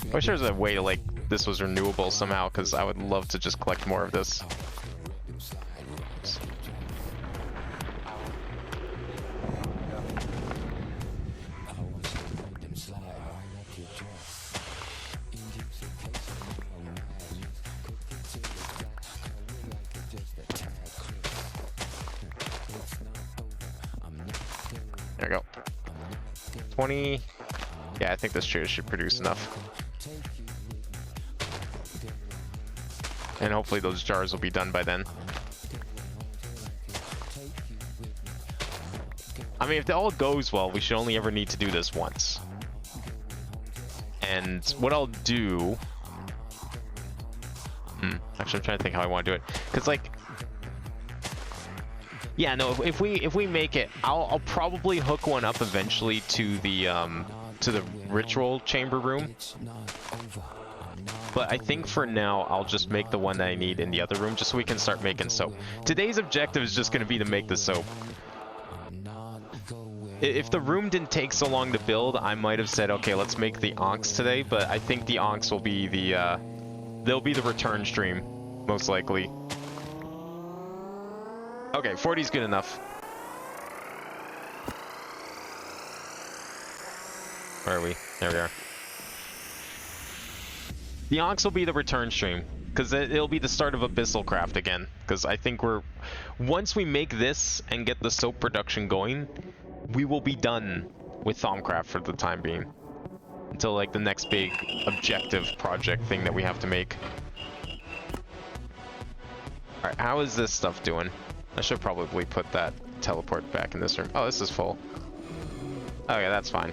I wish there was a way to, like, this was renewable somehow, because I would love to just collect more of this. There we go. 20. Yeah, I think this chair should produce enough. and hopefully those jars will be done by then. I mean, if it all goes well, we should only ever need to do this once. And what I'll do... Actually, I'm trying to think how I want to do it. Because, like... Yeah, no, if we make it, I'll probably hook one up eventually to the ritual chamber room. But I think for now, I'll just make the one that I need in the other room, just so we can start making soap. Today's objective is just going to be to make the soap. If the room didn't take so long to build, I might have said, okay, let's make the onks today, but I think the onks will be the, they'll be the return stream, most likely. Okay, 40 is good enough. Where are we? There we are. The onks will be the return stream, because it'll be the start of Abyssalcraft again, because I think once we make this and get the soap production going, we will be done with Thaumcraft for the time being. Until, like, the next big objective project thing that we have to make. Alright, how is this stuff doing? I should probably put that teleport back in this room. Oh, this is full. Okay, that's fine.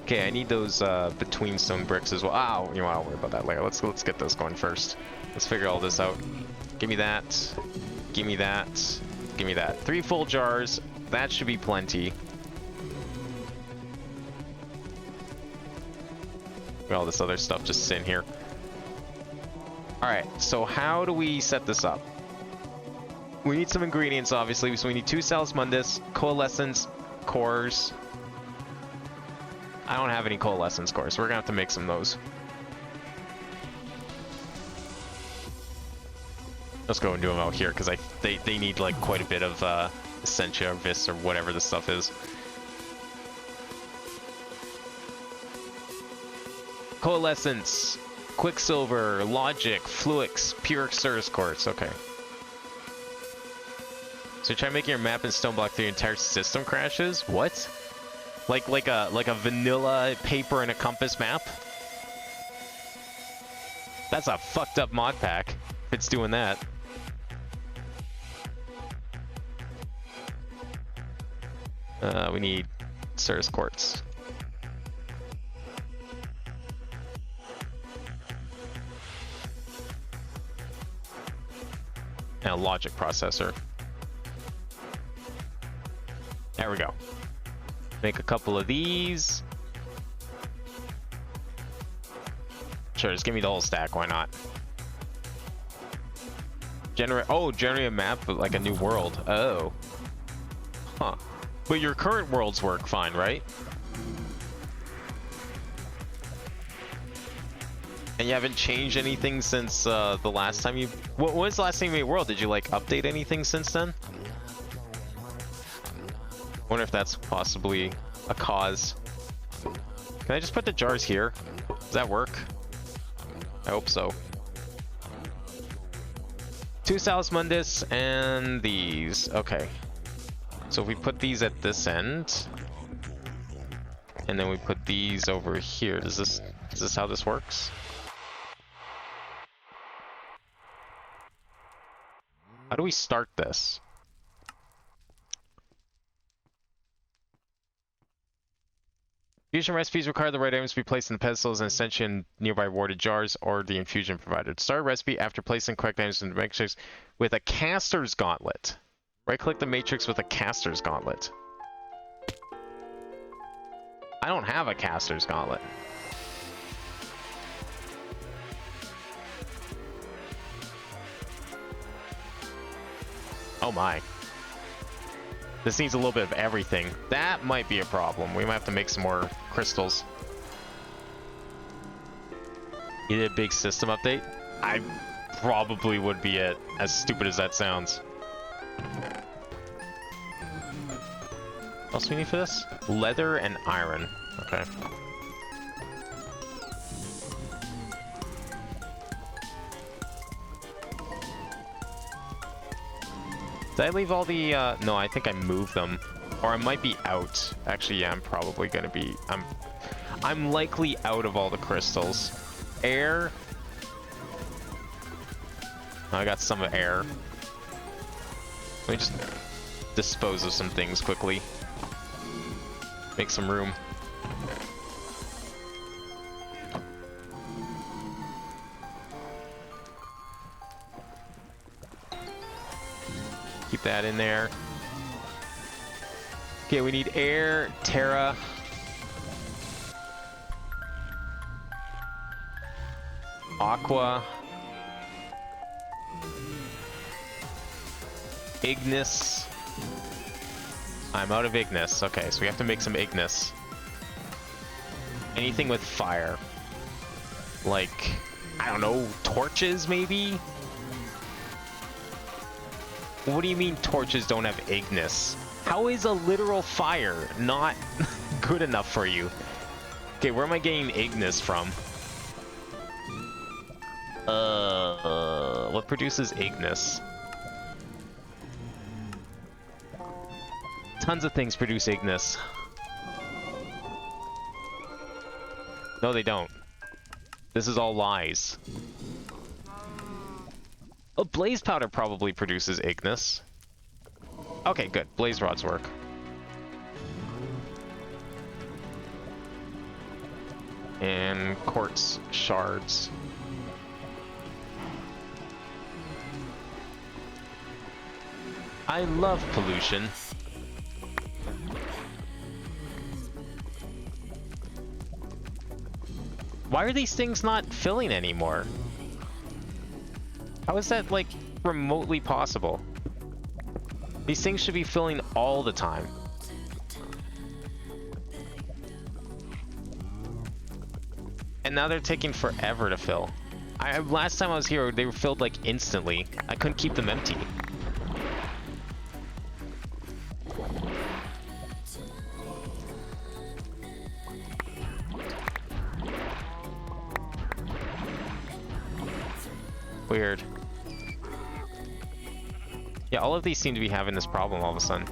Okay, I need those between stone bricks as well. Oh, you know what, I'll worry about that later. Let's get this going first. Let's figure all this out. Give me that. Give me that. Give me that. 3 full jars. That should be plenty. All this other stuff just sitting here. Alright, so how do we set this up? We need some ingredients, obviously. So we need 2 Salus Mundus, coalescence cores. I don't have any coalescence cores, so we're gonna have to make some of those. Let's go and do them out here, because they need like quite a bit of Essentia or Vis or whatever this stuff is. Coalescence, Quicksilver, Logic, Fluix, Pure Cirrus Quartz. Okay. So try making your map in stone block through your entire system crashes? What? Like a vanilla paper and a compass map? That's a fucked up mod pack if it's doing that. We need Cirrus Quartz. And a logic processor. There we go. Make a couple of these. Sure, just give me the whole stack, why not? Generate a map, but like a new world. Oh. Huh. But your current worlds work fine, right? And you haven't changed anything since the last time you... What was the last time you made a world? Did you like update anything since then? Wonder if that's possibly a cause. Can I just put the jars here? Does that work? I hope so. 2 Salus Mundus and these. Okay. So if we put these at this end, and then we put these over here, is this how this works? How do we start this? Fusion recipes require the right items to be placed in the pedestals and Ascension nearby warded jars or the infusion provided. Start a recipe after placing correct items in the matrix with a caster's gauntlet. Right-click the matrix with a caster's gauntlet. I don't have a caster's gauntlet. Oh my. This needs a little bit of everything. That might be a problem. We might have to make some more crystals. You did a big system update? I probably would be it, as stupid as that sounds. What else do we need for this? Leather and iron. Okay. Did I leave all the, no, I think I moved them. Or I might be out. Actually, yeah, I'm probably gonna be, I'm likely out of all the crystals. Air. Oh, I got some air. Let me just dispose of some things quickly. Make some room. Keep that in there. Okay, we need air, Terra. Aqua. Ignis. I'm out of Ignis. Okay, so we have to make some Ignis. Anything with fire. Like, I don't know, torches maybe? What do you mean torches don't have Ignis? How is a literal fire not good enough for you? Okay, where am I getting Ignis from? What produces Ignis? Tons of things produce Ignis. No, they don't. This is all lies. Oh, blaze powder probably produces Ignis. Okay, good. Blaze rods work. And quartz shards. I love pollution. Why are these things not filling anymore? How is that, like, remotely possible? These things should be filling all the time. And now they're taking forever to fill. Last time I was here, they were filled, like, instantly. I couldn't keep them empty. Weird. Yeah, all of these seem to be having this problem all of a sudden.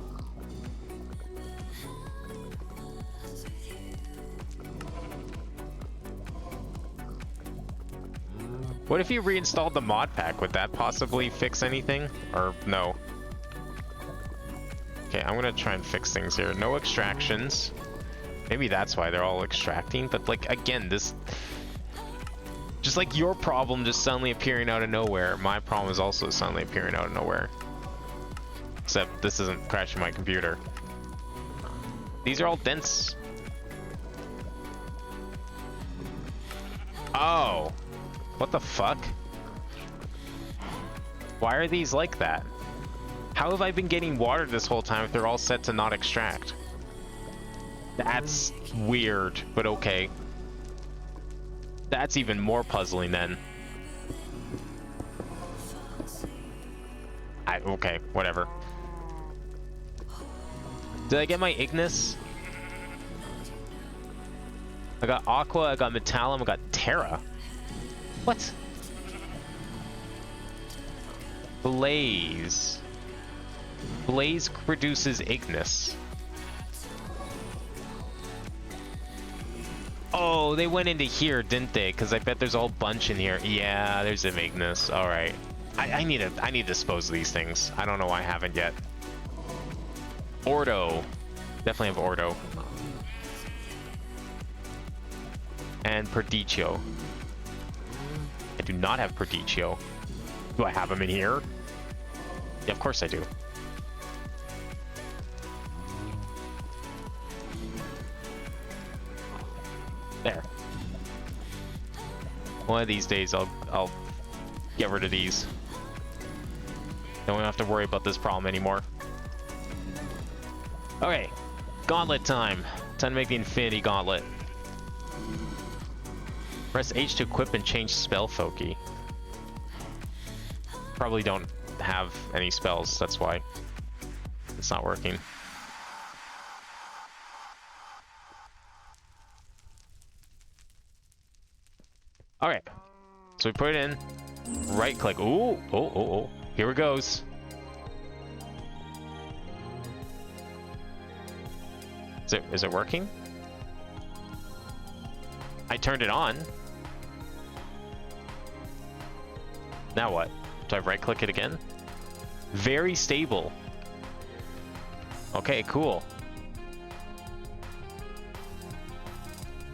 What if you reinstalled the mod pack? Would that possibly fix anything? Or no? Okay, I'm gonna try and fix things here. No extractions. Maybe that's why they're all extracting, but like, again, this... Just like your problem just suddenly appearing out of nowhere, my problem is also suddenly appearing out of nowhere. Except this isn't crashing my computer. These are all dense. Oh. What the fuck? Why are these like that? How have I been getting water this whole time if they're all set to not extract? That's weird, but okay. That's even more puzzling then. Okay, whatever. Did I get my Ignis? I got Aqua, I got Metallum, I got Terra. What? Blaze. Blaze produces Ignis. Oh, they went into here, didn't they? Because I bet there's a whole bunch in here. Yeah, there's an Ignis. All right. I need to dispose of these things. I don't know why I haven't yet. Ordo. Definitely have Ordo. And Perdicio. I do not have Perdicio. Do I have them in here? Yeah, of course I do. There. One of these days I'll get rid of these. Then we don't have to worry about this problem anymore. Okay, gauntlet time. Time to make the Infinity Gauntlet. Press H to equip and change spell Foki. Probably don't have any spells, that's why it's not working. Alright, so we put it in, right click, ooh, oh, here it goes. Is it working? I turned it on. Now what? Do I right-click it again? Very stable. Okay, cool.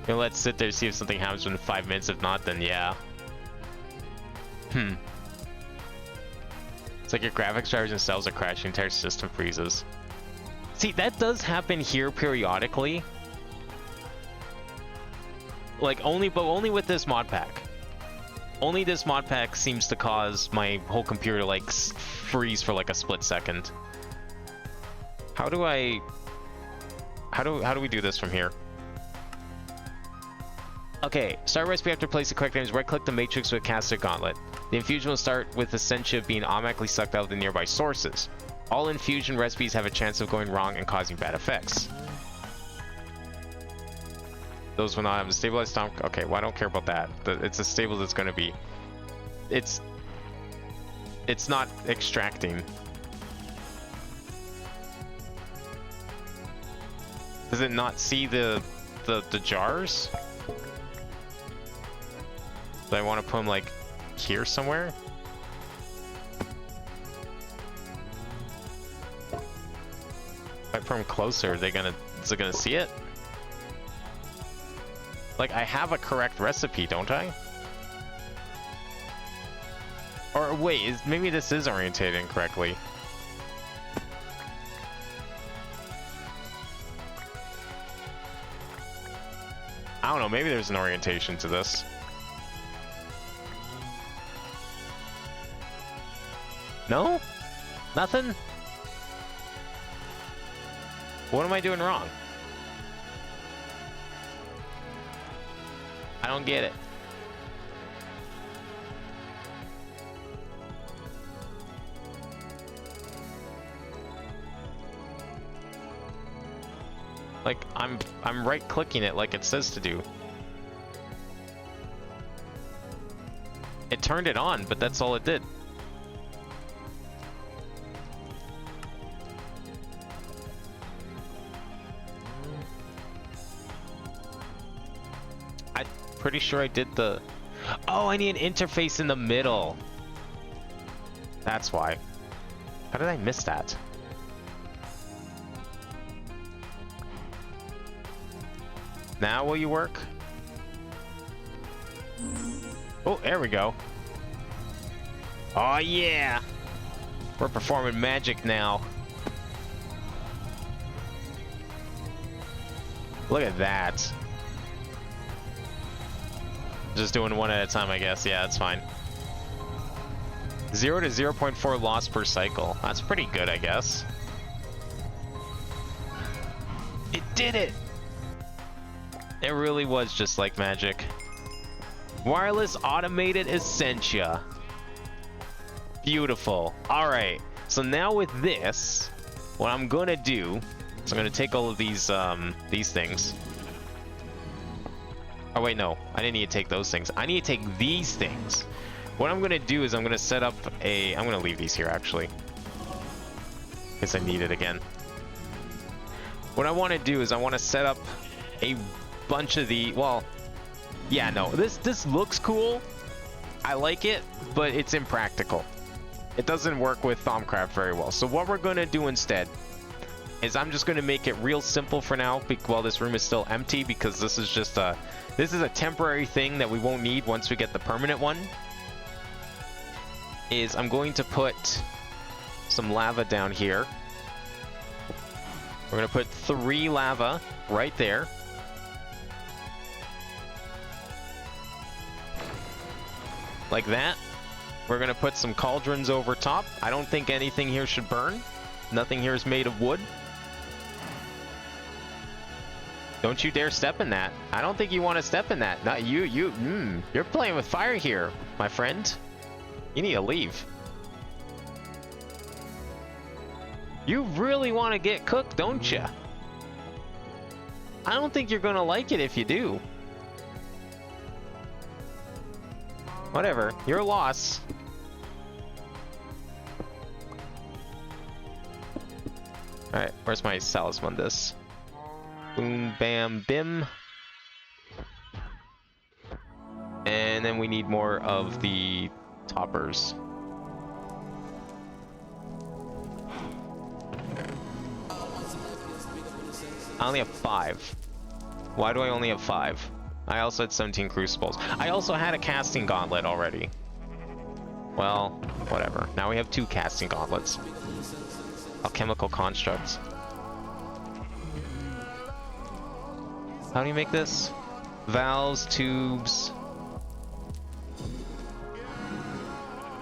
You know, let's sit there and see if something happens within 5 minutes. If not, then yeah. It's like your graphics drivers themselves are crashing, the entire system freezes. See, that does happen here periodically. Like, only with this mod pack. Only this mod pack seems to cause my whole computer, like, freeze for, like, a split second. How do we do this from here? Okay, start recipe after placing correct names. Right-click the matrix with caster gauntlet. The infusion will start with Essentia being automatically sucked out of the nearby sources. All infusion recipes have a chance of going wrong and causing bad effects. Those will not have a stabilized stomach. Okay, well, I don't care about that. It's as stable as it's going to be. It's not extracting. Does it not see the jars? Do I want to put them like here somewhere? If I put them closer, is it gonna see it? Like, I have a correct recipe, don't I? Or wait, maybe this is orientated incorrectly. I don't know, maybe there's an orientation to this. No? Nothing? What am I doing wrong? I don't get it. Like, I'm right-clicking it like it says to do. It turned it on, but that's all it did. Pretty sure I did the... Oh, I need an interface in the middle. That's why. How did I miss that? Now will you work? Oh, there we go. Oh yeah! We're performing magic now. Look at that. Just doing one at a time, I guess. Yeah, that's fine. 0 to 0.4 loss per cycle. That's pretty good, I guess. It did it! It really was just like magic. Wireless automated Essentia. Beautiful. Alright, so now with this, what I'm gonna do is I'm gonna take all of these things. Oh wait, no, I didn't need to take those things. I need to take these things. What I'm gonna do is I'm gonna set up a... I'm gonna leave these here, actually. Guess I need it again. What I want to do is I want to set up a bunch of the... Well, yeah, no, this looks cool. I like it, but it's impractical. It doesn't work with Thaumcraft very well. So what we're gonna do instead is I'm just gonna make it real simple for now while this room is still empty, because this is just a... This is a temporary thing that we won't need once we get the permanent one. Is I'm going to put some lava down here. We're going to put 3 lava right there. Like that. We're going to put some cauldrons over top. I don't think anything here should burn. Nothing here is made of wood. Don't you dare step in that. I don't think you want to step in that. Not you. You're playing with fire here, my friend. You need to leave. You really want to get cooked, don't you? I don't think you're going to like it if you do. Whatever. Your loss. Alright, where's my Salis Mundus? Boom, bam, bim. And then we need more of the toppers. I only have 5. Why do I only have 5? I also had 17 crucibles. I also had a casting gauntlet already. Well, whatever. Now we have 2 casting gauntlets. Alchemical constructs. How do you make this? Valves, tubes,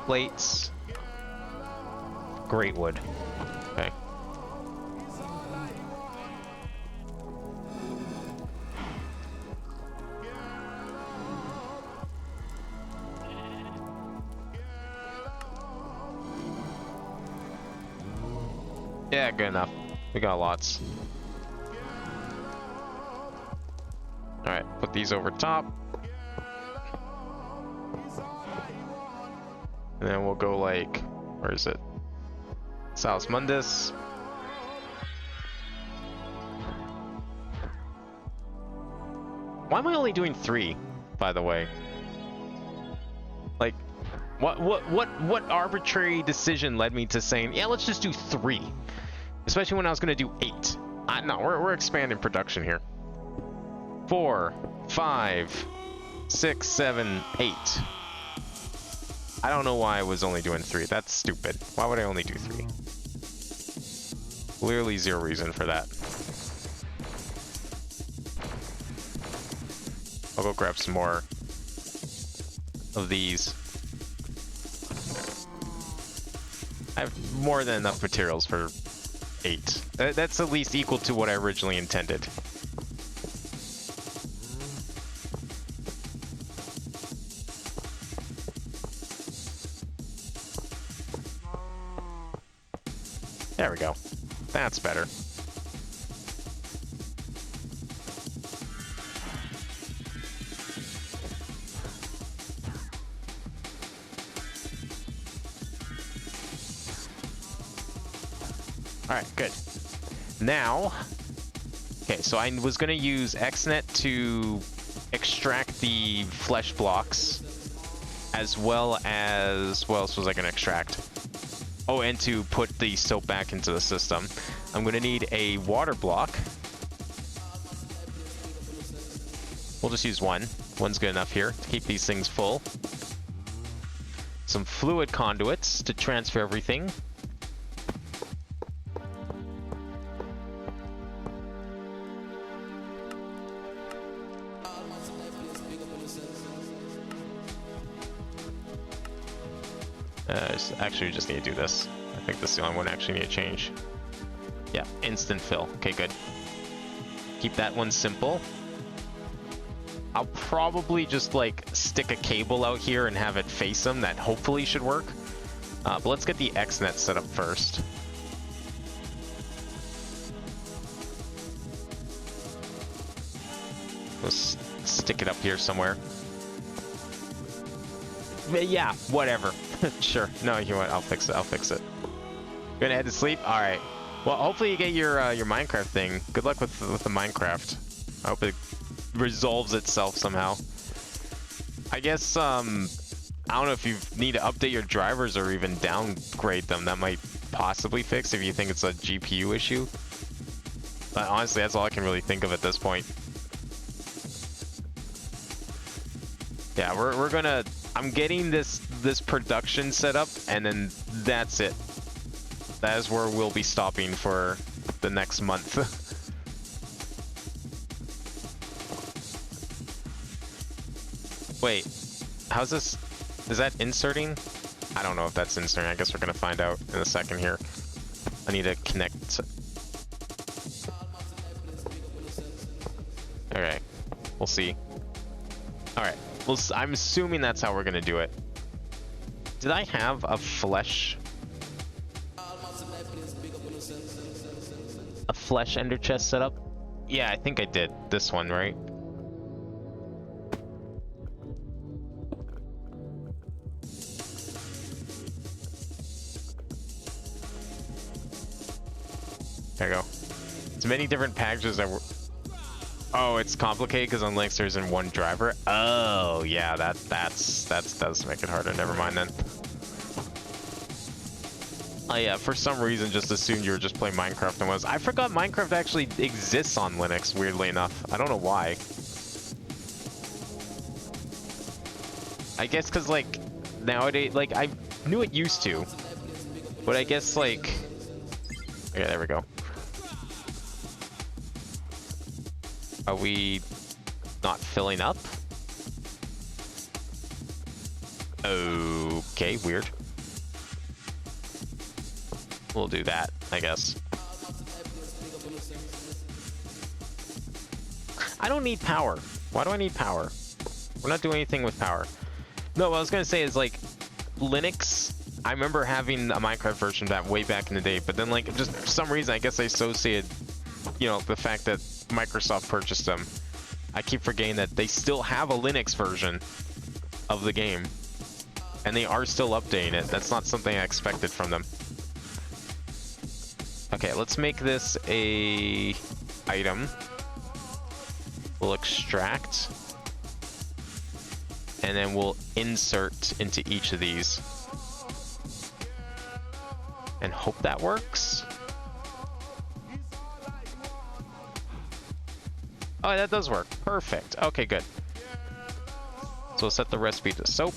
plates, great wood. Okay. Yeah, good enough. We got lots. Alright, put these over top. And then we'll go like, where is it? Salus Mundus. Why am I only doing 3, by the way? Like, what arbitrary decision led me to saying, yeah, let's just do 3? Especially when I was gonna do 8. No, we're expanding production here. 4, 5, 6, 7, 8. I don't know why I was only doing 3. That's stupid. Why would I only do 3? Clearly zero reason for that. I'll go grab some more of these. I have more than enough materials for 8. That's at least equal to what I originally intended. There we go. That's better. Alright, good. Now, okay, so I was going to use XNet to extract the flesh blocks, as well as, what else was I going to extract? Oh, and to put the soap back into the system. I'm going to need a water block. We'll just use one. One's good enough here to keep these things full. Some fluid conduits to transfer everything. Actually, we just need to do this. I think this is the only one I actually need to change. Yeah, instant fill. Okay, good. Keep that one simple. I'll probably just like stick a cable out here and have it face them. That hopefully should work. But let's get the XNet set up first. Let's stick it up here somewhere. Yeah, whatever. Sure. No, you know what? I'll fix it. I'll fix it. Gonna head to sleep? Alright. Well, hopefully you get your Minecraft thing. Good luck with the Minecraft. I hope it resolves itself somehow. I guess, I don't know if you need to update your drivers or even downgrade them. That might possibly fix if you think it's a GPU issue. But honestly, that's all I can really think of at this point. Yeah, we're gonna... I'm getting this production set up, and then that's it. That is where we'll be stopping for the next month. Wait, how's this? Is that inserting? I don't know if that's inserting. I guess we're gonna find out in a second here. I need to connect. Okay, we'll see. All right. Well, I'm assuming that's how we're gonna do it. Did I have a flesh ender chest set up? Yeah, I think I did. This one, right? There you go. As many different packages that were... Oh, it's complicated because on Linux there isn't one driver. Oh, yeah, that does make it harder. Never mind then. Oh yeah, for some reason just assumed you were just playing Minecraft and was. I forgot Minecraft actually exists on Linux, weirdly enough. I don't know why. I guess because, like, nowadays, like, I knew it used to. But I guess, like... Okay, there we go. Are we not filling up? Okay, weird. We'll do that, I guess. I don't need power. Why do I need power? We're not doing anything with power. No, what I was gonna say is, like, Linux, I remember having a Minecraft version of that way back in the day, but then, like, just for some reason, I guess I associated, you know, the fact that Microsoft purchased them. I keep forgetting that they still have a Linux version of the game, and they are still updating it. That's not something I expected from them. Okay, let's make this a item. We'll extract, and then we'll insert into each of these, and hope that works. Oh, that does work. Perfect. Okay, good. So we'll set the recipe to soap.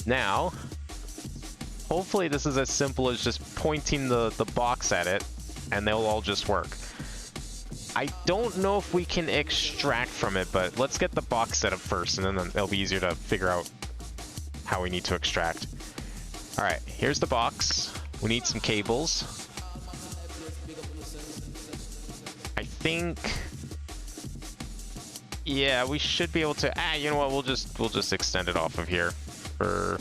Now, hopefully this is as simple as just pointing the box at it, and they'll all just work. I don't know if we can extract from it, but let's get the box set up first, and then it'll be easier to figure out how we need to extract. All right, here's the box. We need some cables. I think, yeah, we should be able to. You know what? We'll just extend it off of here for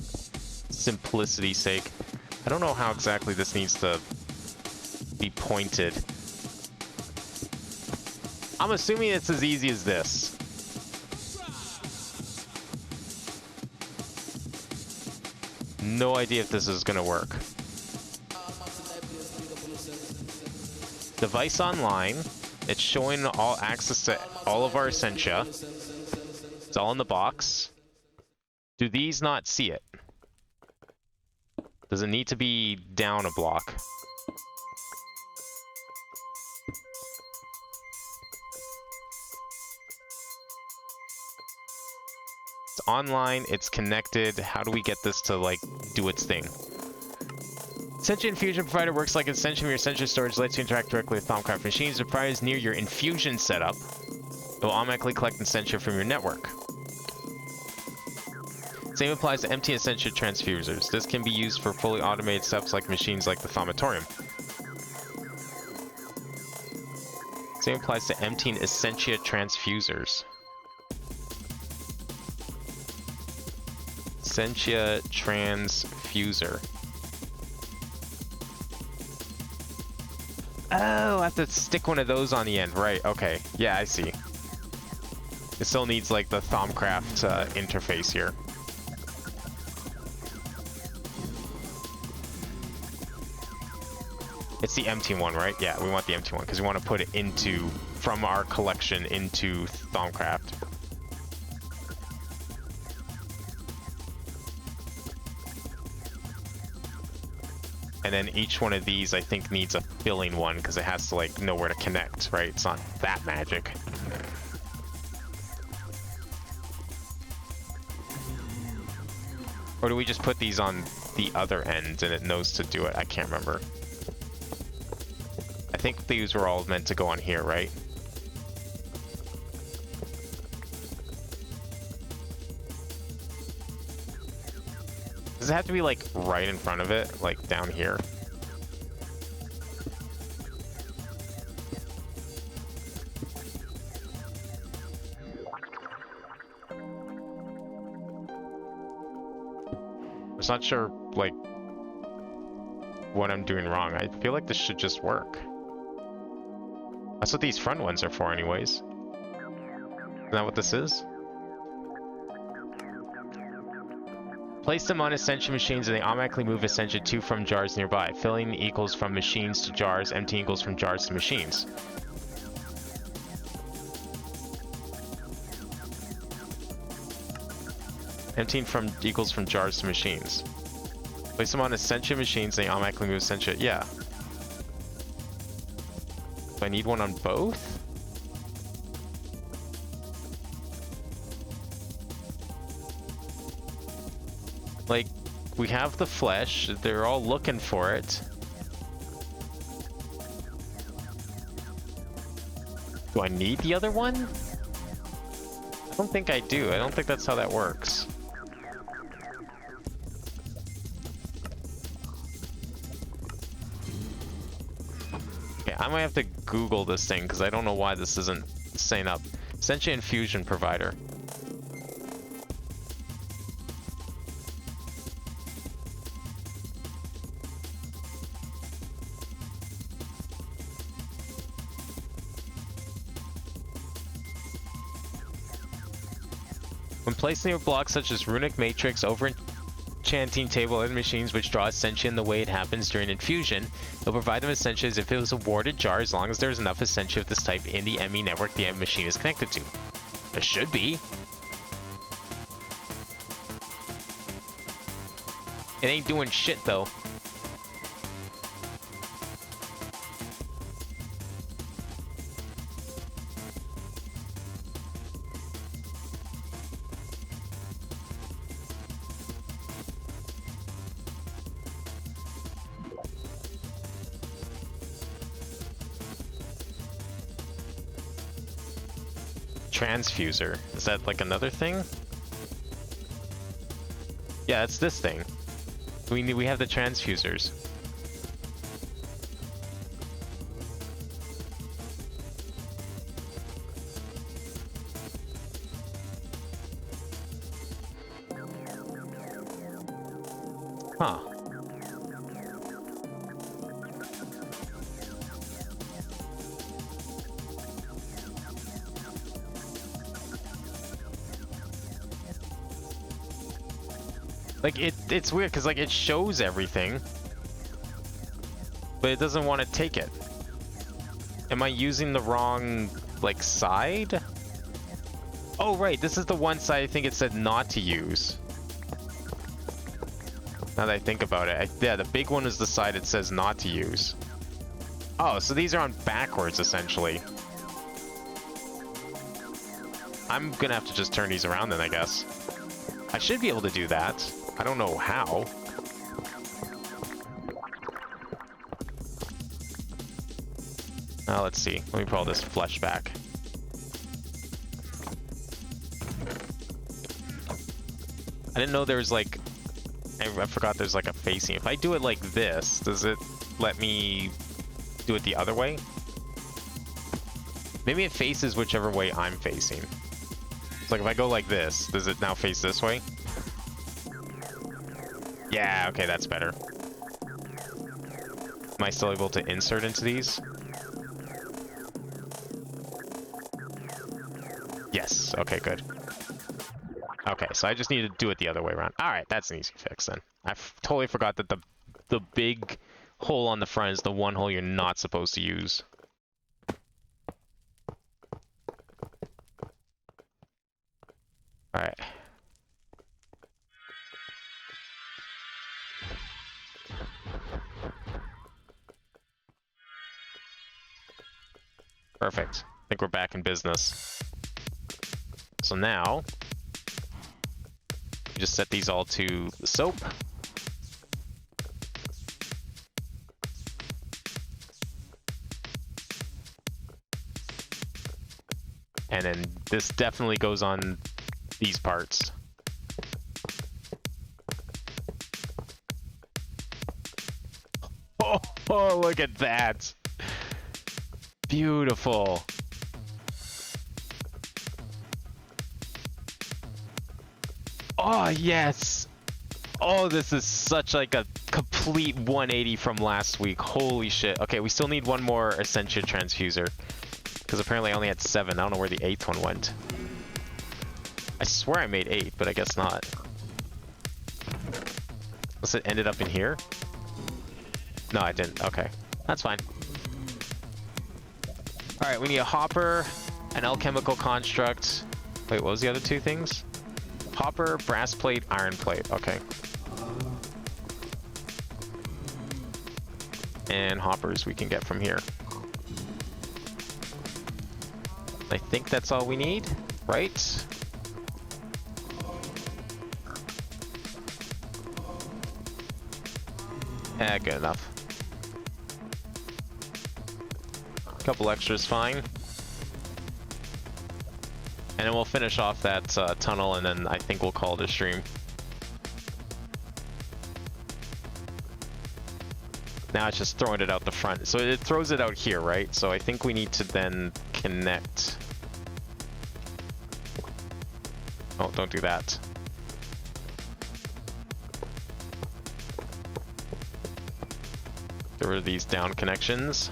simplicity's sake. I don't know how exactly this needs to be pointed. I'm assuming it's as easy as this. No idea if this is gonna work. Device online. It's showing all access to all of our Essentia. It's all in the box. Do these not see it? Does it need to be down a block? It's online, it's connected. How do we get this to, like, do its thing? Essentia Infusion Provider works like an extension from your Essentia storage, lets you interact directly with Thaumcraft machines. The provider is near your infusion setup. It will automatically collect Essentia from your network. Same applies to empty Essentia transfusers. This can be used for fully automated steps like machines like the Thaumatorium. Same applies to emptying Essentia transfusers. Essentia transfuser. Oh, I have to stick one of those on the end. Right, okay. Yeah, I see. It still needs, like, the Thaumcraft interface here. It's the empty one, right? Yeah, we want the empty one, because we want to put it into, from our collection, into Thaumcraft. And then each one of these, I think, needs a filling one, because it has to, like, know where to connect, right? It's not that magic. Or do we just put these on the other end and it knows to do it? I can't remember. I think these were all meant to go on here, right? Does it have to be, like, right in front of it? Like, down here? I'm just not sure, like, what I'm doing wrong. I feel like this should just work. That's what these front ones are for anyways. Isn't that what this is? Place them on Essentia machines and they automatically move Essentia to from jars nearby. Filling equals from machines to jars, emptying equals from jars to machines. Emptying from equals from jars to machines. Place them on Ascension machines, they automatically move Ascension. Yeah. Do I need one on both? Like, we have the flesh, they're all looking for it. Do I need the other one? I don't think I do. I don't think that's how that works. Okay, I might have to Google this thing because I don't know why this isn't saying up. Sentient Infusion Provider. When placing a block such as runic matrix over enchanting table and machines which draw ascension the way it happens during infusion, it'll provide them ascension as if it was a warded jar as long as there's enough ascension of this type in the ME network the machine is connected to. There should be. It ain't doing shit though. Transfuser. Is that like another thing? Yeah, it's this thing. We have the transfusers. Huh. Like, it's weird, because, like, it shows everything, but it doesn't want to take it. Am I using the wrong, like, side? Oh, right, this is the one side I think it said not to use. Now that I think about it. Yeah, the big one is the side it says not to use. Oh, so these are on backwards, essentially. I'm gonna have to just turn these around then, I guess. I should be able to do that. I don't know how. Let's see. Let me put all this flesh back. I didn't know there was like... I forgot there's like a facing. If I do it like this, does it let me do it the other way? Maybe it faces whichever way I'm facing. It's like if I go like this, does it now face this way? Yeah, okay, that's better. Am I still able to insert into these? Yes, okay, good. Okay, so I just need to do it the other way around. Alright, that's an easy fix then. I totally forgot that the big hole on the front is the one hole you're not supposed to use. Alright. Perfect. I think we're back in business. So now, we just set these all to the soap. And then this definitely goes on these parts. Oh, look at that. Beautiful. Oh, yes. Oh, this is such like a complete 180 from last week. Holy shit. Okay, we still need one more Ascension Transfuser. Because apparently I only had 7. I don't know where the 8th one went. I swear I made 8, but I guess not. Unless it ended up in here? No, I didn't. Okay. That's fine. Alright, we need a hopper, an alchemical construct. Wait, what was the other two things? Hopper, brass plate, iron plate. Okay. And hoppers we can get from here. I think that's all we need, right? Good enough. A couple extras, fine. And then we'll finish off that tunnel, and then I think we'll call it a stream. Now it's just throwing it out the front. So it throws it out here, right? So I think we need to then connect. Oh, don't do that. Get rid of these down connections.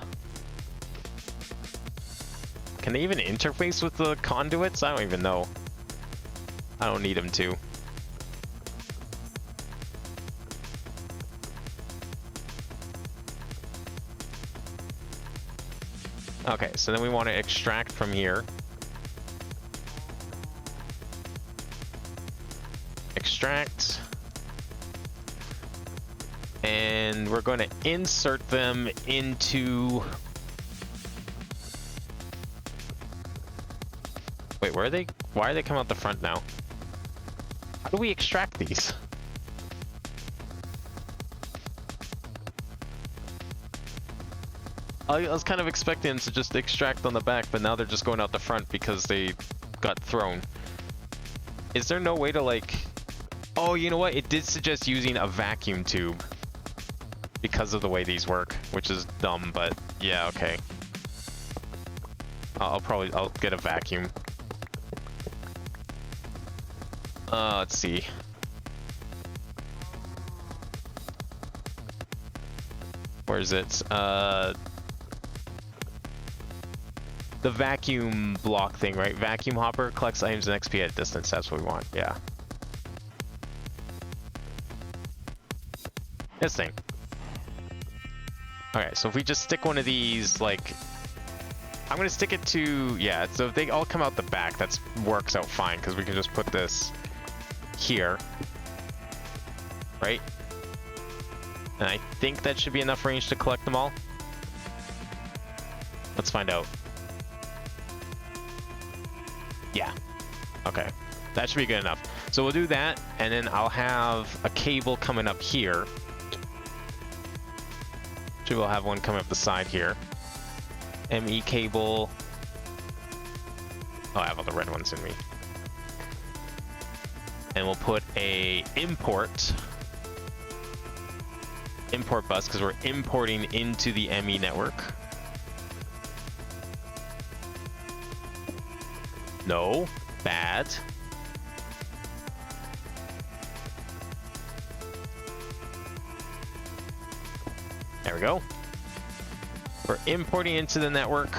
Can they even interface with the conduits? I don't even know. I don't need them to. Okay, so then we want to extract from here. Extract. And we're going to insert them into... Wait, where are they? Why are they coming out the front now? How do we extract these? I was kind of expecting to just extract on the back, but now they're just going out the front because they got thrown. Is there no way to like... Oh, you know what? It did suggest using a vacuum tube because of the way these work, which is dumb, but yeah, okay. I'll get a vacuum. Let's see. Where is it? The vacuum block thing, right? Vacuum hopper collects items and XP at distance. That's what we want. Yeah. This thing. Okay, so if we just stick one of these, like... I'm gonna stick it to... Yeah, so if they all come out the back, that works out fine, because we can just put this here. Right? And I think that should be enough range to collect them all. Let's find out. Yeah. Okay. That should be good enough. So we'll do that, and then I'll have a cable coming up here. Actually, we'll have one coming up the side here. ME cable. Oh, I have all the red ones in me. And we'll put a import bus, because we're importing into the ME network. No, bad. There we go. We're importing into the network.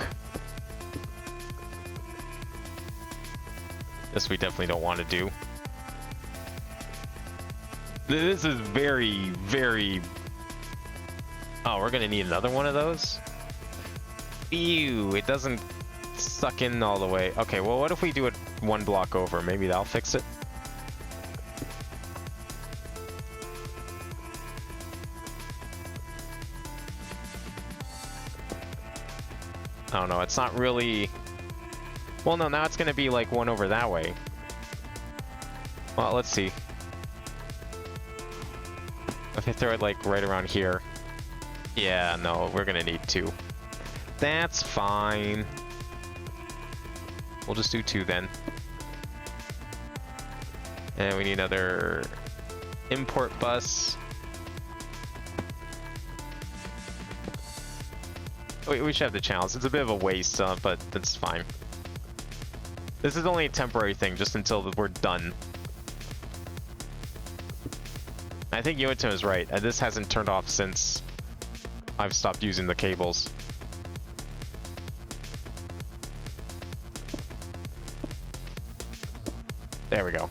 This we definitely don't want to do. This is very, very... Oh, we're gonna need another one of those? Ew, it doesn't suck in all the way. Okay, well, what if we do it one block over? Maybe that'll fix it. I don't know, it's not really... Well, no, now it's gonna be like one over that way. Well, let's see. If I throw it like right around here. Yeah, no, we're gonna need two. That's fine. We'll just do two then. And we need another import bus. We should have the channels. It's a bit of a waste, but that's fine. This is only a temporary thing, just until we're done. I think Yoatim is right. This hasn't turned off since I've stopped using the cables. There we go.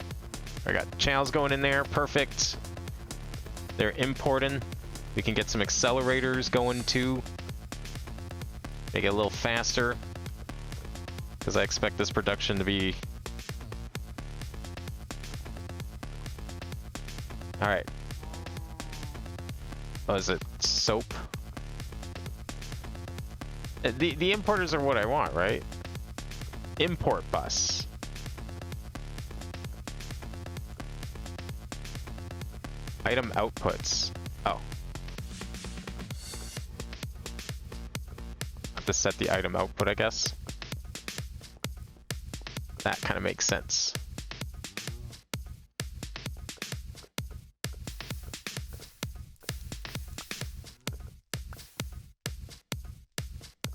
I got channels going in there. Perfect. They're importing. We can get some accelerators going too. Make it a little faster, because I expect this production to be Alright. Oh, is it soap? The importers are what I want, right? Import bus. Item outputs. Oh. I have to set the item output, I guess. That kind of makes sense.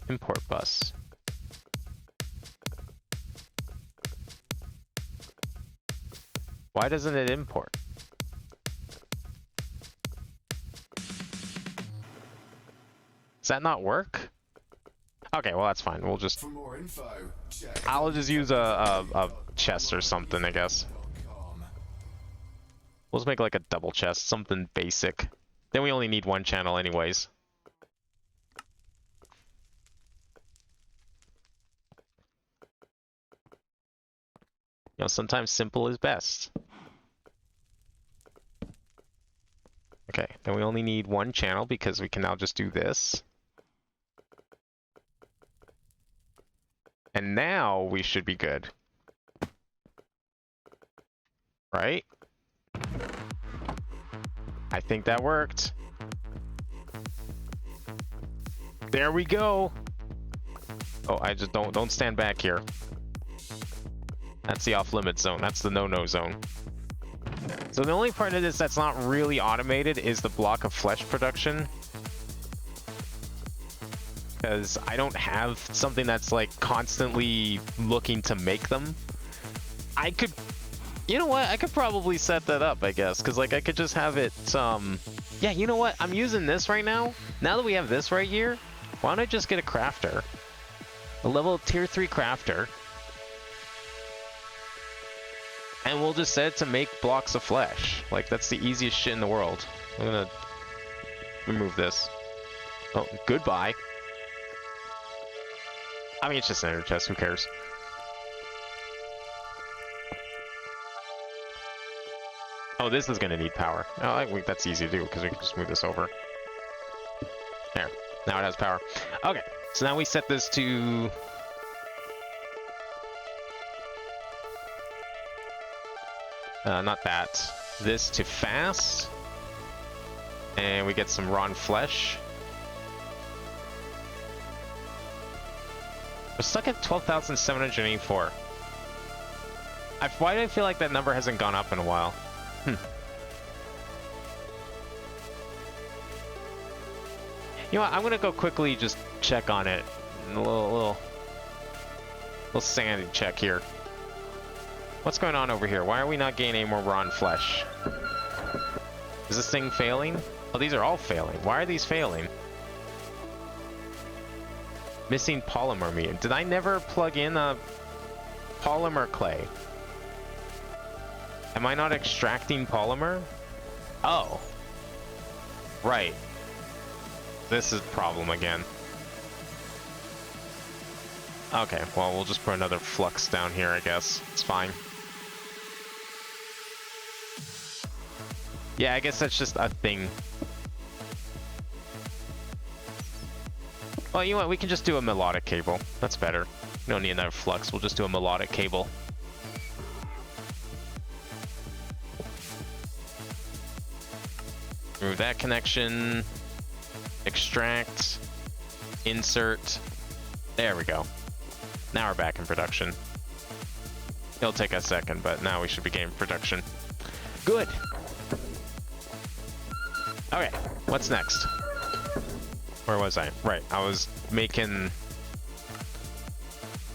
Import bus. Why doesn't it import? Does that not work? Okay, well that's fine. We'll just... For more info, check I'll just use a chest or something, I guess. We'll just make like a double chest, something basic. Then we only need one channel anyways. You know, sometimes simple is best. Okay, then we only need one channel because we can now just do this. And now we should be good. Right? I think that worked. There we go. Oh, I just don't stand back here. That's the off-limit zone. That's the no-no zone. So the only part of this that's not really automated is the block of flesh production. Because I don't have something that's like constantly looking to make them. I could... You know what? I could probably set that up, I guess. Because like I could just have it... Yeah, you know what? I'm using this right now. Now that we have this right here, why don't I just get a crafter? A level tier 3 crafter. And we'll just set it to make blocks of flesh. Like, that's the easiest shit in the world. I'm gonna remove this. Oh, goodbye. I mean, it's just an ender chest, who cares? Oh, this is gonna need power. Oh, that's easy to do, because we can just move this over. There. Now it has power. Okay, so now we set this to... not that. This to fast. And we get some raw flesh. We're stuck at 12,784. Why do I feel like that number hasn't gone up in a while? You know what? I'm gonna go quickly just check on it. A little sanity check here. What's going on over here? Why are we not getting any more raw flesh? Is this thing failing? Oh, these are all failing. Why are these failing? Missing polymer meat. Did I never plug in a polymer clay? Am I not extracting polymer? Oh. Right. This is a problem again. Okay, well, we'll just put another flux down here, I guess. It's fine. Yeah, I guess that's just a thing. Well, you know what? We can just do a melodic cable. That's better. We don't need another flux. We'll just do a melodic cable. Remove that connection. Extract. Insert. There we go. Now we're back in production. It'll take a second, but now we should be getting production. Good. Okay, what's next? Where was I? Right, I was making...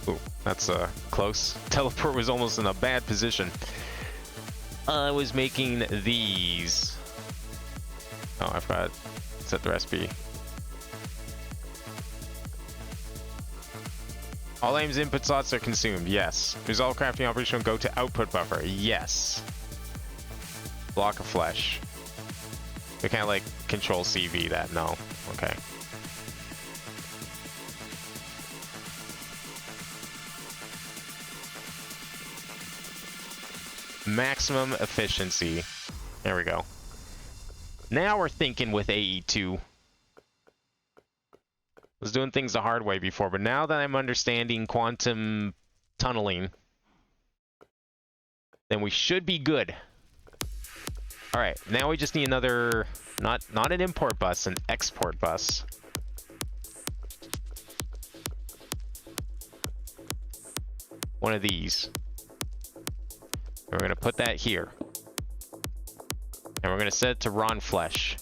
Ooh, that's close. Teleport was almost in a bad position. I was making these. Oh, I forgot to set the recipe. All items input slots are consumed. Yes. Resolve crafting operation will go to output buffer. Yes. Block of flesh. We can't like control CV that. No. Okay. Maximum efficiency. There we go. Now we're thinking with AE2. Was doing things the hard way before, but now that I'm understanding quantum tunneling, then we should be good. All right, now we just need another, not an import bus, an export bus. One of these. And we're gonna put that here. And we're gonna set it to Ron Flesh.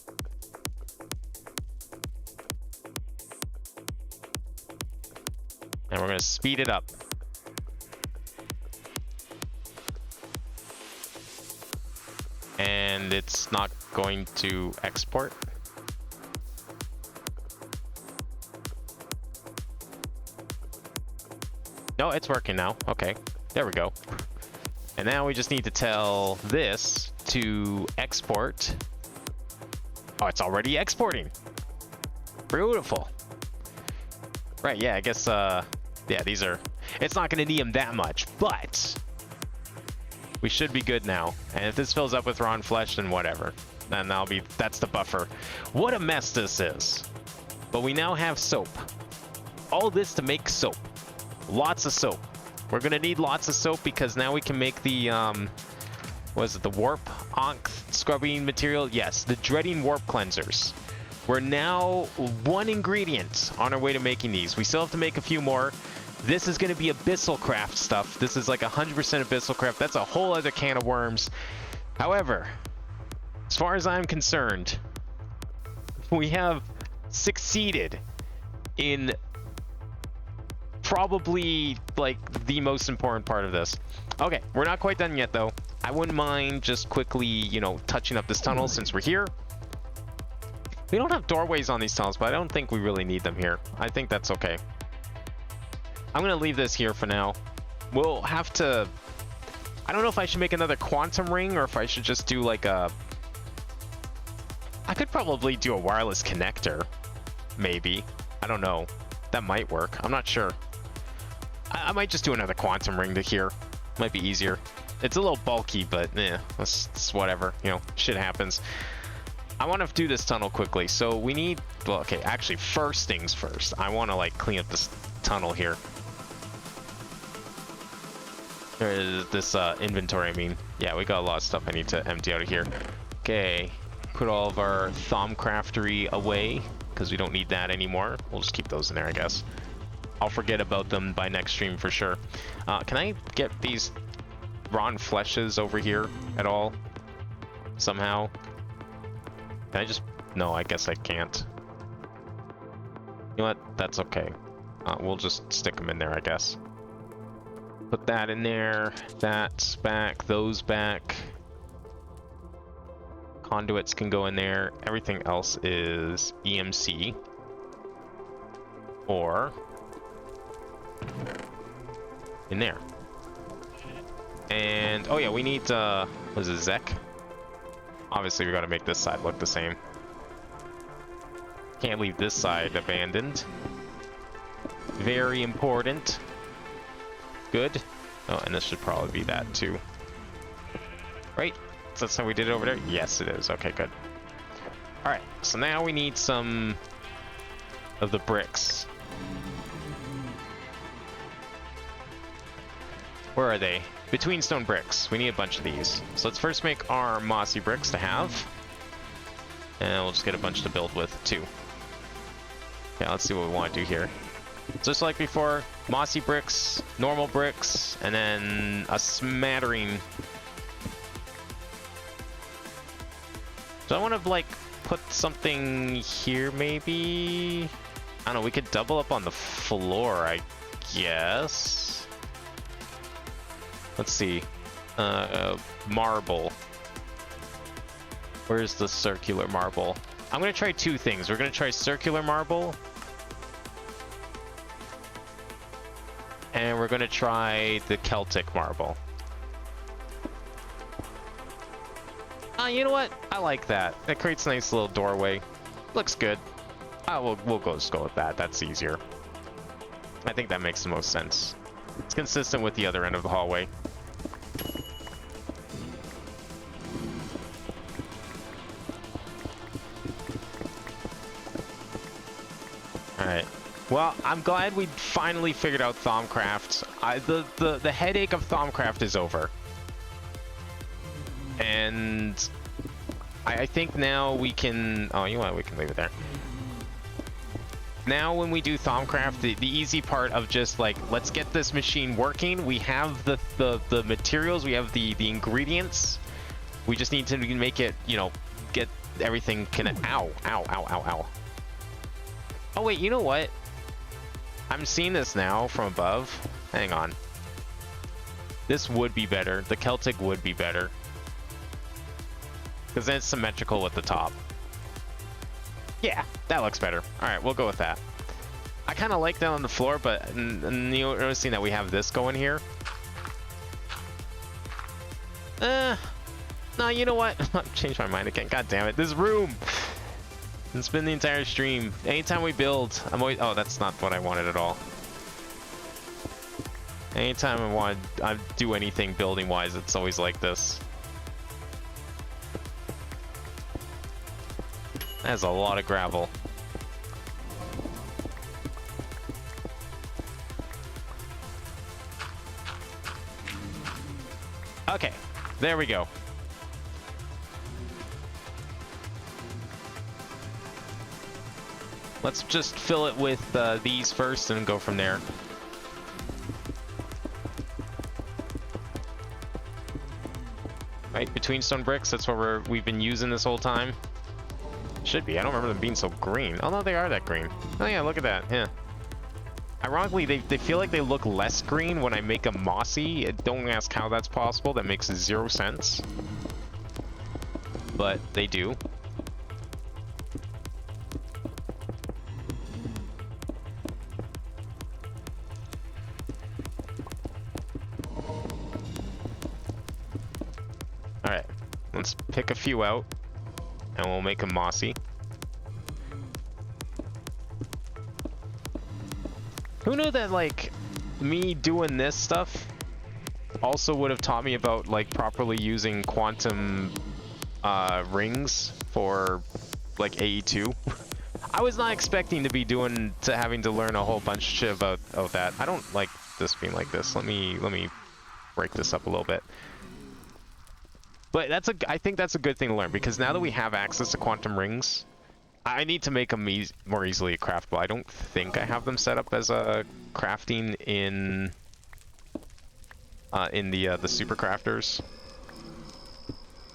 And we're going to speed it up. And it's not going to export. No, it's working now. Okay, there we go. And now we just need to tell this to export. Oh, it's already exporting. Beautiful. Right, yeah, I guess, yeah, these are... It's not going to need them that much, but... We should be good now. And if this fills up with Ron Flesh, then whatever. Then that's the buffer. What a mess this is. But we now have soap. All this to make soap. Lots of soap. We're going to need lots of soap because now we can make the, what is it, the warp onk scrubbing material? Yes, the dreading warp cleansers. We're now one ingredient on our way to making these. We still have to make a few more. This is going to be Meatballcraft stuff. This is like 100% Meatballcraft. That's a whole other can of worms. However, as far as I'm concerned, we have succeeded in probably like the most important part of this. Okay, we're not quite done yet though. I wouldn't mind just quickly, you know, touching up this tunnel since we're here. We don't have doorways on these tunnels, but I don't think we really need them here. I think that's okay. I'm going to leave this here for now. We'll have to... I don't know if I should make another quantum ring or if I should just do like a... I could probably do a wireless connector. Maybe. I don't know. That might work. I'm not sure. I might just do another quantum ring to here. Might be easier. It's a little bulky, but it's whatever. You know, shit happens. I want to do this tunnel quickly, so we need... Well, okay, actually, first things first. I want to, like, clean up this tunnel here. This inventory, I mean. Yeah, we got a lot of stuff I need to empty out of here. Okay, put all of our Thaumcraftery away, because we don't need that anymore. We'll just keep those in there, I guess. I'll forget about them by next stream for sure. Can I get these Ron Fleshes over here at all? Somehow? Can I just... No, I guess I can't. You know what? That's okay. We'll just stick them in there, I guess. Put that in there. That's back. Those back. Conduits can go in there. Everything else is EMC. Or... in there. And... Oh yeah, we need... what is it, Zek? Obviously, we got to make this side look the same. Can't leave this side abandoned. Very important. Good. Oh, and this should probably be that too. Right? So that's how we did it over there? Yes, it is. Okay, good. Alright, so now we need some of the bricks. Where are they? Between stone bricks. We need a bunch of these. So let's first make our mossy bricks to have. And we'll just get a bunch to build with, too. Yeah, let's see what we want to do here. Just like before, mossy bricks, normal bricks, and then a smattering. So I want to, like, put something here, maybe? I don't know, we could double up on the floor, I guess. Let's see. Marble. Where's the circular marble? I'm going to try two things. We're going to try circular marble. And we're going to try the Celtic marble. You know what? I like that. That creates a nice little doorway. Looks good. We'll just go with that. That's easier. I think that makes the most sense. It's consistent with the other end of the hallway. Well, I'm glad we finally figured out Thaumcraft. The headache of Thaumcraft is over. And I think now we can... Oh, you know what? We can leave it there. Now when we do Thaumcraft, the easy part of just like, let's get this machine working. We have the materials, we have the ingredients. We just need to make it, you know, get everything connected. Ow, ow, ow, ow, ow. Oh wait, you know what? I'm seeing this now from above. Hang on. This would be better. The Celtic would be better. Because then it's symmetrical with the top. Yeah, that looks better. Alright, we'll go with that. I kind of like that on the floor, but you're noticing that we have this going here. No, you know what? I've changed my mind again. God damn it. This room! It's been the entire stream. Anytime we build, I'm always... Oh, that's not what I wanted at all. Anytime I do anything building-wise, it's always like this. That's a lot of gravel. Okay, there we go. Let's just fill it with these first and go from there. Right, between stone bricks, that's what we've been using this whole time. Should be. I don't remember them being so green. Oh no, they are that green. Oh yeah, look at that. Yeah. Ironically, they feel like they look less green when I make them mossy. Don't ask how that's possible. That makes 0 sense. But they do. Alright. Let's pick a few out. And we'll make them mossy. Who knew that, like, me doing this stuff also would have taught me about, like, properly using quantum rings for, like, AE2? I was not expecting to be having to learn a whole bunch of shit about that. I don't like this being like this. Let me break this up a little bit. But I think that's a good thing to learn, because now that we have access to quantum rings, I need to make them more easily craftable. I don't think I have them set up as a crafting in the super crafters,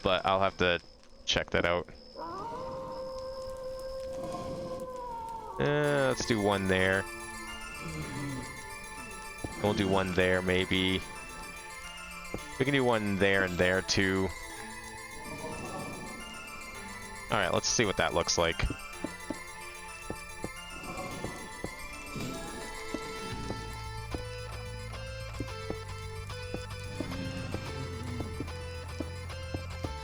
but I'll have to check that out. Let's do one there. We'll do one there, maybe. We can do one there and there too. Alright, let's see what that looks like.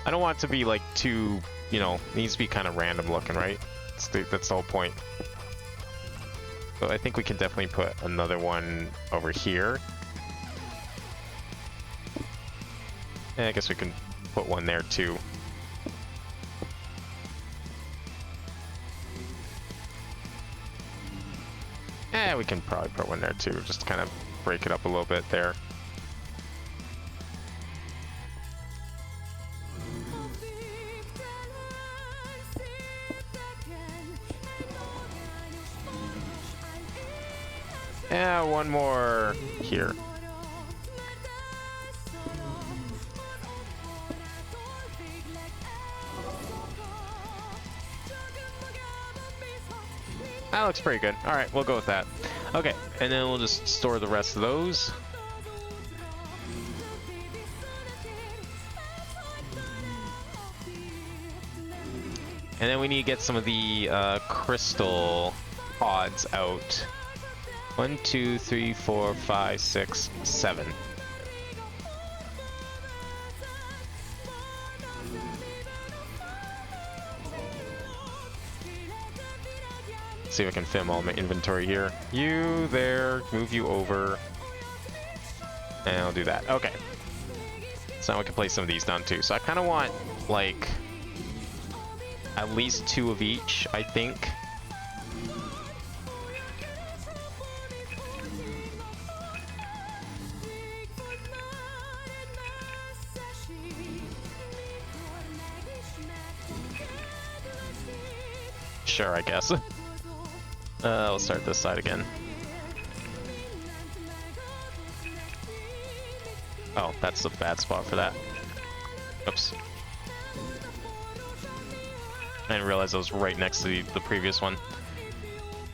I don't want it to be like too, you know, it needs to be kind of random looking, right? That's the whole point. So I think we can definitely put another one over here. And I guess we can put one there too. Yeah, we can probably put one there too, just to kind of break it up a little bit there. Yeah, one more here. That looks pretty good. Alright, we'll go with that. Okay, and then we'll just store the rest of those. And then we need to get some of the crystal pods out. 1, 2, 3, 4, 5, 6, 7. See if I can film all my inventory here. You there, move you over. And I'll do that. Okay. So now we can place some of these down too. So I kind of want, like, at least 2 of each, I think. Sure, I guess. We'll start this side again. Oh, that's a bad spot for that. Oops. I didn't realize I was right next to the previous one.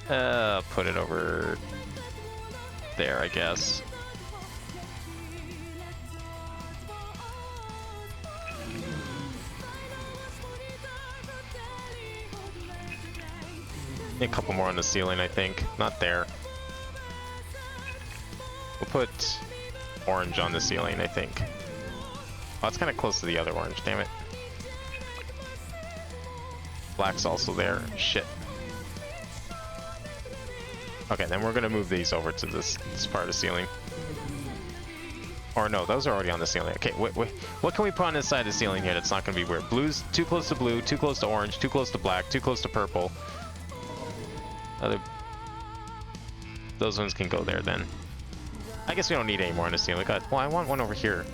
Put it over there, I guess. A couple more on the ceiling, I think. Not there. We'll put orange on the ceiling, I think. Oh, it's kind of close to the other orange, damn it. Black's also there. Shit. Okay, then we're gonna move these over to this part of the ceiling. Or no, those are already on the ceiling. Okay, wait. What can we put on this side of the ceiling here that's not gonna be weird? Blue's too close to blue, too close to orange, too close to black, too close to purple. Those ones can go there then. I guess we don't need any more on the ceiling. Well, I want one over here.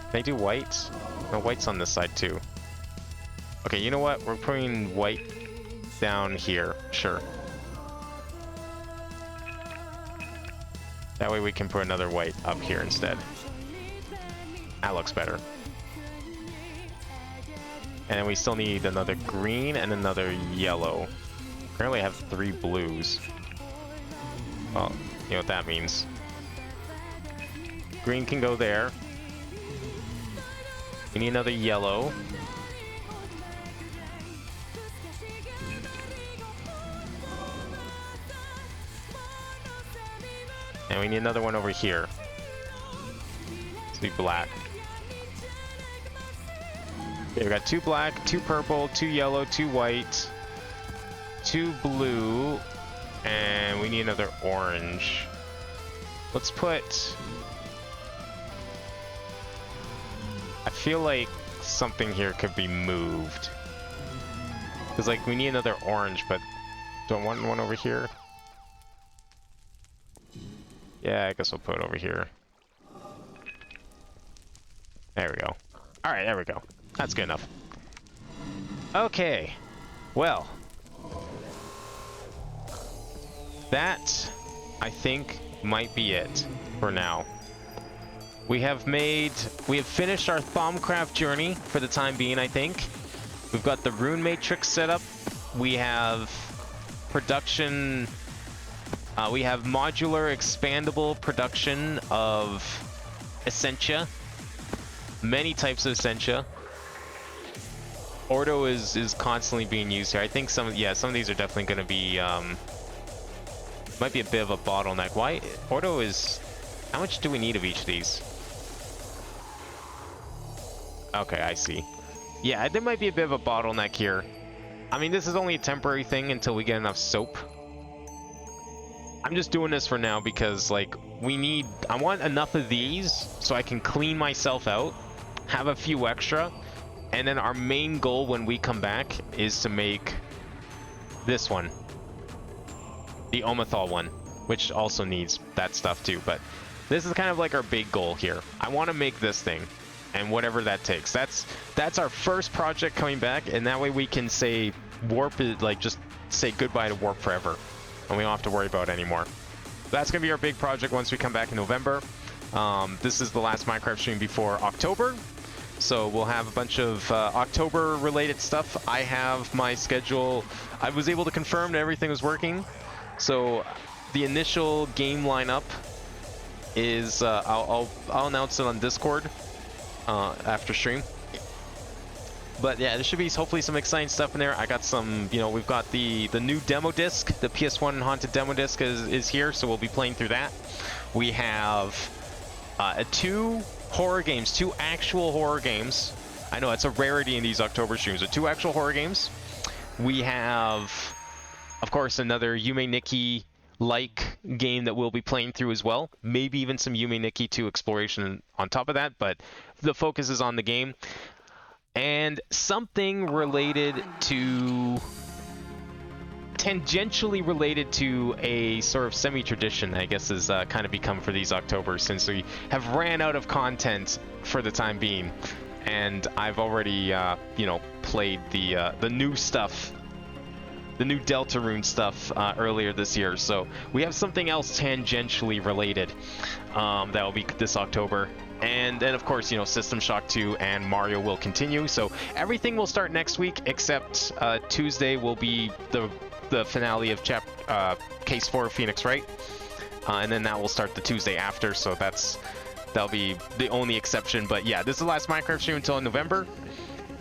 Can I do white? No, white's on this side too. Okay, you know what? We're putting white down here. Sure. That way we can put another white up here instead. That looks better. And then we still need another green and another yellow. Apparently I have 3 blues. Well, you know what that means. Green can go there. We need another yellow. And we need another one over here. Let's be black. Okay, we got 2 black, 2 purple, 2 yellow, 2 white, 2 blue, and we need another orange. Let's put... I feel like something here could be moved. Because, like, we need another orange, but do I want one over here? Yeah, I guess we'll put it over here. There we go. Alright, there we go. That's good enough. Okay. Well. That, I think, might be it for now. We have finished our Meatballcraft journey for the time being, I think. We've got the rune matrix set up. We have production... we have modular expandable production of Essentia. Many types of Essentia. Ordo is constantly being used here. I think some of these are definitely going to be might be a bit of a bottleneck. Why Ordo is... How much do we need of each of these? Okay, I see. Yeah, there might be a bit of a bottleneck here. I mean, this is only a temporary thing until we get enough soap. I'm just doing this for now because, like, I want enough of these so I can clean myself out, have a few extra, and then our main goal when we come back is to make this one. The Omethal one, which also needs that stuff too, but this is kind of like our big goal here. I want to make this thing, and whatever that takes. That's our first project coming back, and that way we can say Warp is, like, just say goodbye to Warp forever. And we don't have to worry about it anymore. That's going to be our big project once we come back in November. This is the last Minecraft stream before October. So we'll have a bunch of October related stuff. I have my schedule. I was able to confirm that everything was working. So the initial game lineup is, I'll announce it on Discord after stream. But yeah, there should be hopefully some exciting stuff in there. I got some, we've got the new demo disc. The PS1 Haunted demo disc is here, so we'll be playing through that. We have 2 horror games, 2 actual horror games. I know it's a rarity in these October streams, but 2 actual horror games. We have, of course, another Yume Nikki-like game that we'll be playing through as well. Maybe even some Yume Nikki 2 exploration on top of that, but the focus is on the game. And something related to... tangentially related to a sort of semi-tradition, I guess, has kind of become for these Octobers, since we have ran out of content for the time being. and I've already, you know, played the new stuff, the new Deltarune stuff earlier this year. So we have something else tangentially related that will be this October. And then, of course, you know, System Shock 2 and Mario will continue. So everything will start next week, except Tuesday will be the finale of Case 4 Phoenix Wright. And then that will start the Tuesday after. So that'll be the only exception. But yeah, this is the last Minecraft stream until November.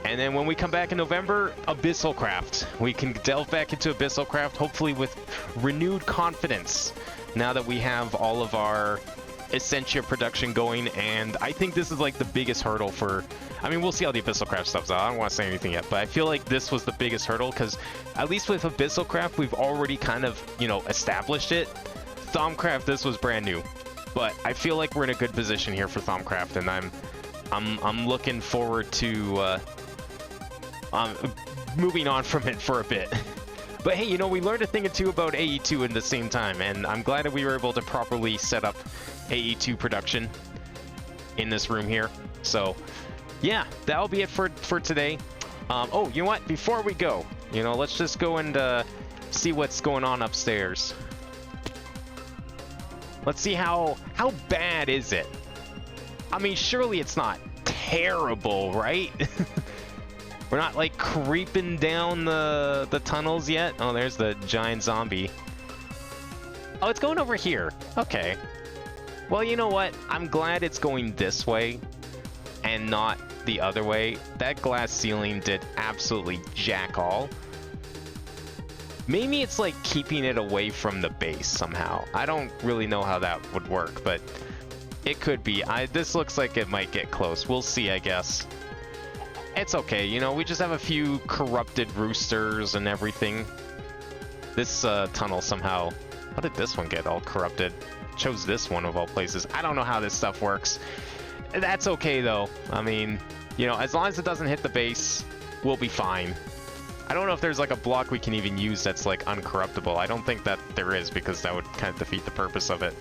And then when we come back in November, Meatballcraft. We can delve back into Meatballcraft, hopefully with renewed confidence, now that we have all of our Essentia production going. And I think this is like the biggest hurdle for, I mean, we'll see how the Meatballcraft stuff's out. I don't want to say anything yet, but I feel like this was the biggest hurdle, because at least with Meatballcraft, we've already kind of, you know, established it. Thaumcraft, this was brand new, but I feel like we're in a good position here for Thaumcraft, and I'm looking forward to moving on from it for a bit. But hey, you know, we learned a thing or two about AE2 in the same time, and I'm glad that we were able to properly set up AE2 production in this room here. So yeah, that'll be it for today. Oh, you know what? Before we go, you know, let's just go and see what's going on upstairs. Let's see how bad is it? I mean, surely it's not terrible, right? We're not like creeping down the tunnels yet. Oh, there's the giant zombie. Oh, it's going over here. Okay. Well, you know what? I'm glad it's going this way and not the other way. That glass ceiling did absolutely jack all. Maybe it's like keeping it away from the base somehow. I don't really know how that would work, but it could be. This looks like it might get close. We'll see, I guess. It's okay, you know, we just have a few corrupted roosters and everything. This tunnel somehow... How did this one get all corrupted? Chose this one of all places. I don't know how this stuff works. That's okay, though. I mean, you know, as long as it doesn't hit the base, we'll be fine. I don't know if there's like a block we can even use that's like uncorruptible. I don't think that there is, because that would kind of defeat the purpose of it.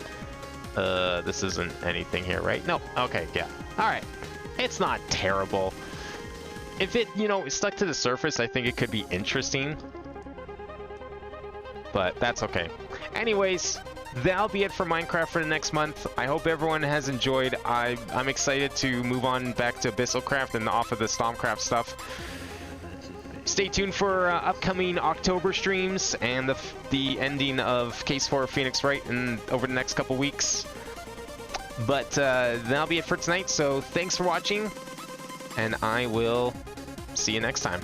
This isn't anything here, right? Nope. Okay, yeah. Alright. It's not terrible. If it, you know, stuck to the surface, I think it could be interesting. But that's okay. Anyways, that'll be it for Minecraft for the next month. I hope everyone has enjoyed. I'm excited to move on back to Meatballcraft and off of the Thaumcraft stuff. Stay tuned for upcoming October streams and the ending of Case 4 Phoenix Wright over the next couple weeks. But that'll be it for tonight, so thanks for watching, and I will see you next time.